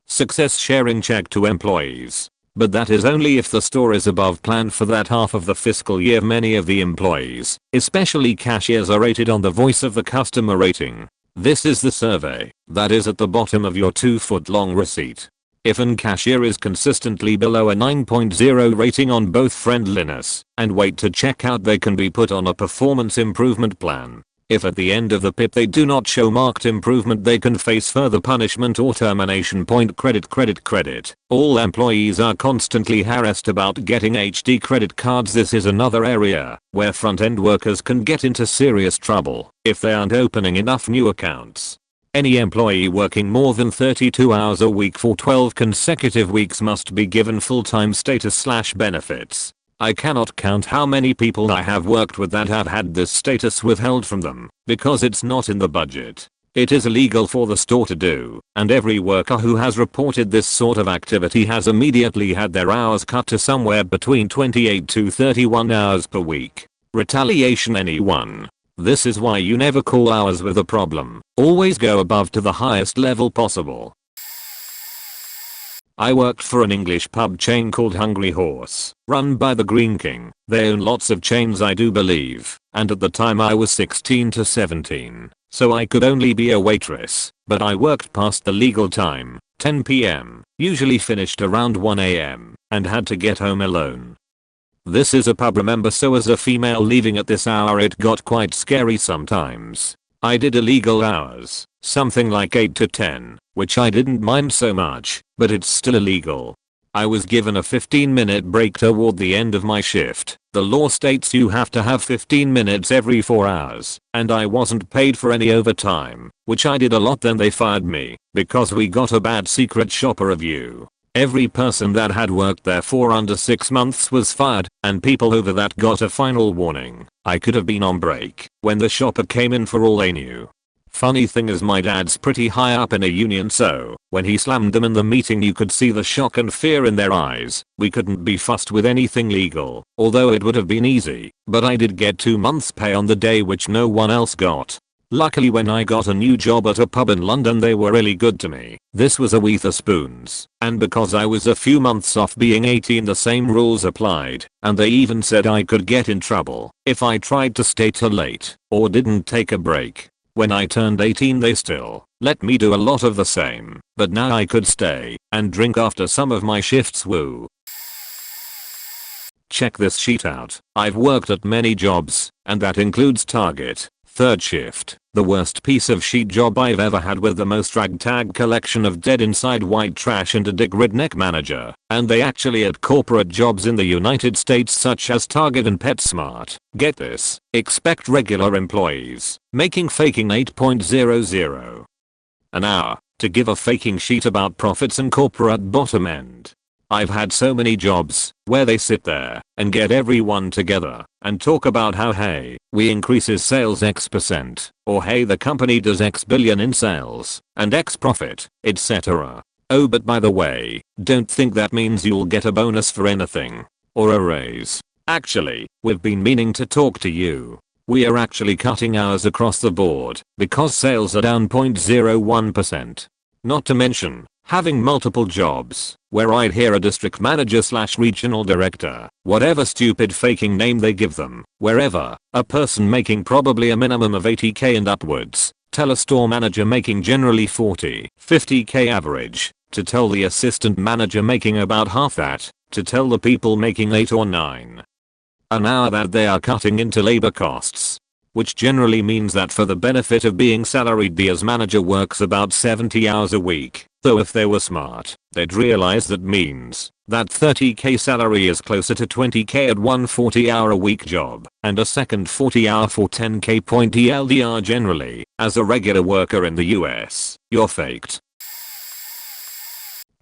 success sharing check to employees. But that is only if the store is above plan for that half of the fiscal year. Many of the employees, especially cashiers, are rated on the voice of the customer rating. This is the survey that is at the bottom of your 2-foot long receipt. If an cashier is consistently below a 9.0 rating on both friendliness and wait to check out, they can be put on a performance improvement plan. If at the end of the PIP they do not show marked improvement, they can face further punishment or termination. Credit. All employees are constantly harassed about getting HD credit cards. This is another area where front-end workers can get into serious trouble if they aren't opening enough new accounts. Any employee working more than 32 hours a week for 12 consecutive weeks must be given full-time status/benefits. I cannot count how many people I have worked with that have had this status withheld from them because it's not in the budget. It is illegal for the store to do, and every worker who has reported this sort of activity has immediately had their hours cut to somewhere between 28 to 31 hours per week. Retaliation anyone. This is why you never call hours with a problem. Always go above to the highest level possible. I worked for an English pub chain called Hungry Horse, run by the Green King. They own lots of chains, I do believe, and at the time I was 16 to 17, so I could only be a waitress, but I worked past the legal time, 10 PM, usually finished around 1 AM, and had to get home alone. This is a pub, remember, so as a female leaving at this hour it got quite scary sometimes. I did illegal hours, something like 8 to 10, which I didn't mind so much, but it's still illegal. I was given a 15-minute break toward the end of my shift. The law states you have to have 15 minutes every 4 hours, and I wasn't paid for any overtime, which I did a lot. Then they fired me because we got a bad secret shopper review. Every person that had worked there for under 6 months was fired, and people over that got a final warning. I could have been on break when the shopper came in for all they knew. Funny thing is, my dad's pretty high up in a union, so when he slammed them in the meeting you could see the shock and fear in their eyes. We couldn't be fussed with anything legal, although it would have been easy, but I did get 2 months pay on the day, which no one else got. Luckily when I got a new job at a pub in London they were really good to me. This was a Wetherspoons, and because I was a few months off being 18 the same rules applied, and they even said I could get in trouble if I tried to stay till late or didn't take a break. When I turned 18 they still let me do a lot of the same, but now I could stay and drink after some of my shifts. Woo. Check this sheet out. I've worked at many jobs, and that includes Target. Third shift, the worst piece of sheet job I've ever had, with the most ragtag collection of dead inside white trash and a dick redneck manager, and they actually had corporate jobs in the United States such as Target and PetSmart. Get this, expect regular employees making faking $8.00 an hour. to give a faking sheet about profits and corporate bottom end. I've had so many jobs where they sit there and get everyone together and talk about how hey, we increases sales X%, or hey, the company does X billion in sales and X profit, etc. Oh, but by the way, don't think that means you'll get a bonus for anything or a raise. Actually, we've been meaning to talk to you. We are actually cutting hours across the board because sales are down 0.01%. Not to mention having multiple jobs where I'd hear a district manager / regional director, whatever stupid faking name they give them, wherever, a person making probably a minimum of 80k and upwards, tell a store manager making generally 40, 50k average, to tell the assistant manager making about half that, to tell the people making 8 or 9 an hour that they are cutting into labor costs. Which generally means that for the benefit of being salaried the as manager works about 70 hours a week, though if they were smart, they'd realize that means that 30k salary is closer to 20k at one 40-hour-a-week job, and a second 40-hour for 10k. TLDR generally, as a regular worker in the US, you're faked.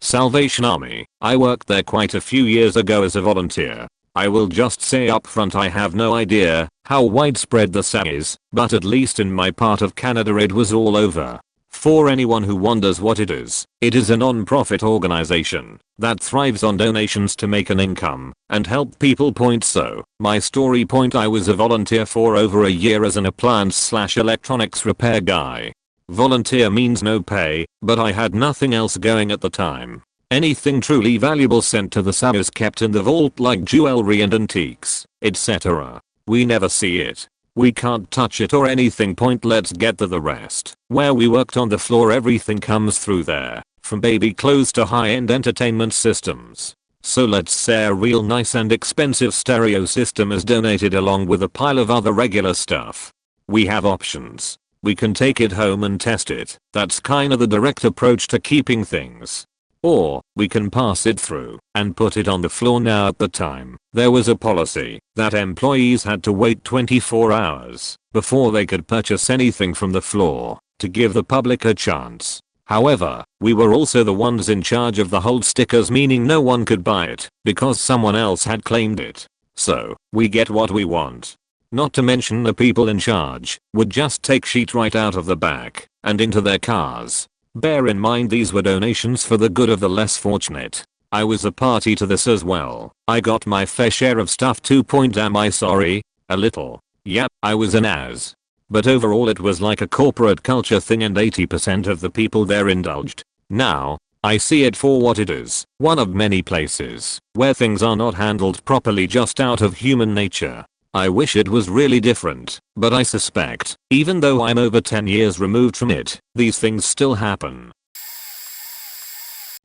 Salvation Army, I worked there quite a few years ago as a volunteer. I will just say up front I have no idea how widespread the SAG is, but at least in my part of Canada it was all over. For anyone who wonders what it is a non-profit organization that thrives on donations to make an income and help people. So, my story. I was a volunteer for over a year as an appliance / electronics repair guy. Volunteer means no pay, but I had nothing else going at the time. Anything truly valuable sent to the SAG is kept in the vault like jewelry and antiques, etc. We never see it. We can't touch it or anything. Let's get to the rest. Where we worked on the floor everything comes through there, from baby clothes to high-end entertainment systems. So let's say a real nice and expensive stereo system is donated along with a pile of other regular stuff. We have options. We can take it home and test it. That's kinda the direct approach to keeping things. Or, we can pass it through and put it on the floor. Now at the time, there was a policy that employees had to wait 24 hours before they could purchase anything from the floor to give the public a chance. However, we were also the ones in charge of the hold stickers, meaning no one could buy it because someone else had claimed it. So, we get what we want. Not to mention the people in charge would just take sheet right out of the back and into their cars. Bear in mind these were donations for the good of the less fortunate. I was a party to this as well. I got my fair share of stuff too. Am I sorry? A little. Yep, I was an ass. But overall it was like a corporate culture thing and 80% of the people there indulged. Now, I see it for what it is. One of many places where things are not handled properly just out of human nature. I wish it was really different, but I suspect, even though I'm over 10 years removed from it, these things still happen.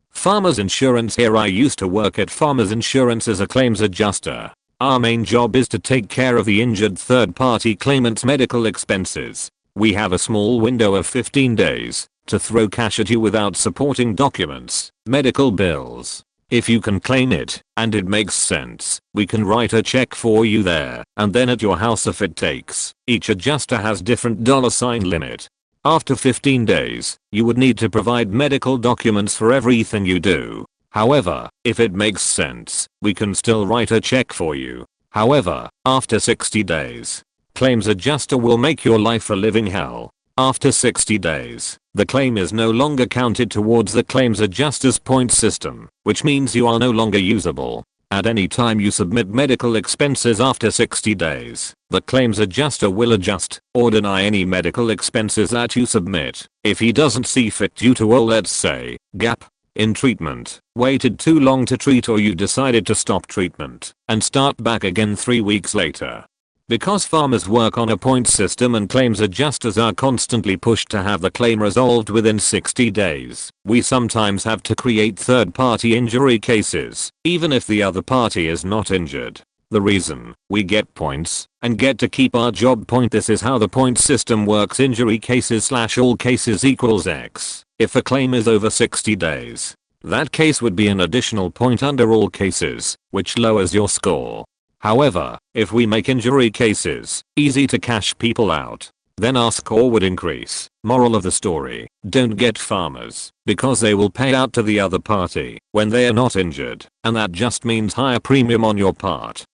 Farmers Insurance. Here I used to work at Farmers Insurance as a claims adjuster. Our main job is to take care of the injured third-party claimant's medical expenses. We have a small window of 15 days to throw cash at you without supporting documents, medical bills. If you can claim it, and it makes sense, we can write a check for you there and then at your house if it takes. Each adjuster has different $ limit. After 15 days, you would need to provide medical documents for everything you do. However, if it makes sense, we can still write a check for you. However, after 60 days, claims adjuster will make your life a living hell. After 60 days, the claim is no longer counted towards the claims adjuster's point system, which means you are no longer usable. At any time you submit medical expenses after 60 days, the claims adjuster will adjust or deny any medical expenses that you submit. If he doesn't see fit due to let's say, gap in treatment, waited too long to treat, or you decided to stop treatment and start back again 3 weeks later. Because farmers work on a point system and claims adjusters are constantly pushed to have the claim resolved within 60 days, we sometimes have to create third-party injury cases, even if the other party is not injured. The reason we get points and get to keep our job point. This is how the point system works. Injury cases / all cases equals X. If a claim is over 60 days, that case would be an additional point under all cases, which lowers your score. However, if we make injury cases easy to cash people out, then our score would increase. Moral of the story, don't get farmers, because they will pay out to the other party when they are not injured, and that just means higher premium on your part.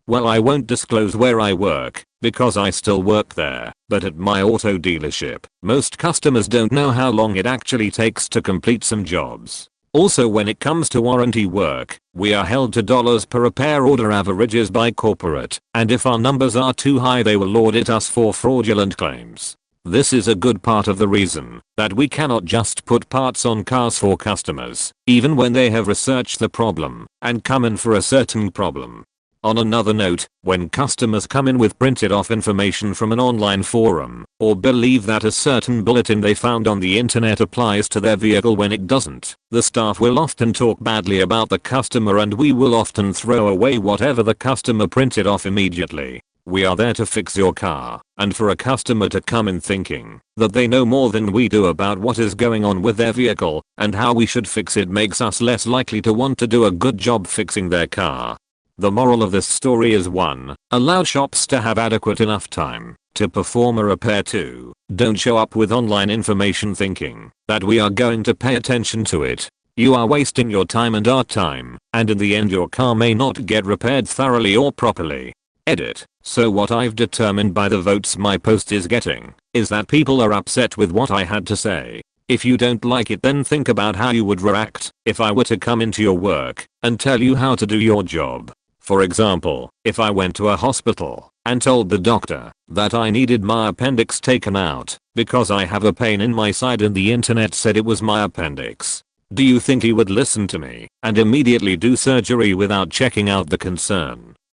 Well, I won't disclose where I work, because I still work there, but at my auto dealership, most customers don't know how long it actually takes to complete some jobs. Also, when it comes to warranty work, we are held to dollars per repair order averages by corporate, and if our numbers are too high they will audit us for fraudulent claims. This is a good part of the reason that we cannot just put parts on cars for customers, even when they have researched the problem and come in for a certain problem. On another note, when customers come in with printed off information from an online forum, or believe that a certain bulletin they found on the internet applies to their vehicle when it doesn't, the staff will often talk badly about the customer and we will often throw away whatever the customer printed off immediately. We are there to fix your car, and for a customer to come in thinking that they know more than we do about what is going on with their vehicle and how we should fix it makes us less likely to want to do a good job fixing their car. The moral of this story is 1. Allow shops to have adequate enough time to perform a repair. 2. Don't show up with online information thinking that we are going to pay attention to it. You are wasting your time and our time, and in the end your car may not get repaired thoroughly or properly. Edit. So what I've determined by the votes my post is getting is that people are upset with what I had to say. If you don't like it, then think about how you would react if I were to come into your work and tell you how to do your job. For example, if I went to a hospital and told the doctor that I needed my appendix taken out because I have a pain in my side and the internet said it was my appendix, do you think he would listen to me and immediately do surgery without checking out the concern?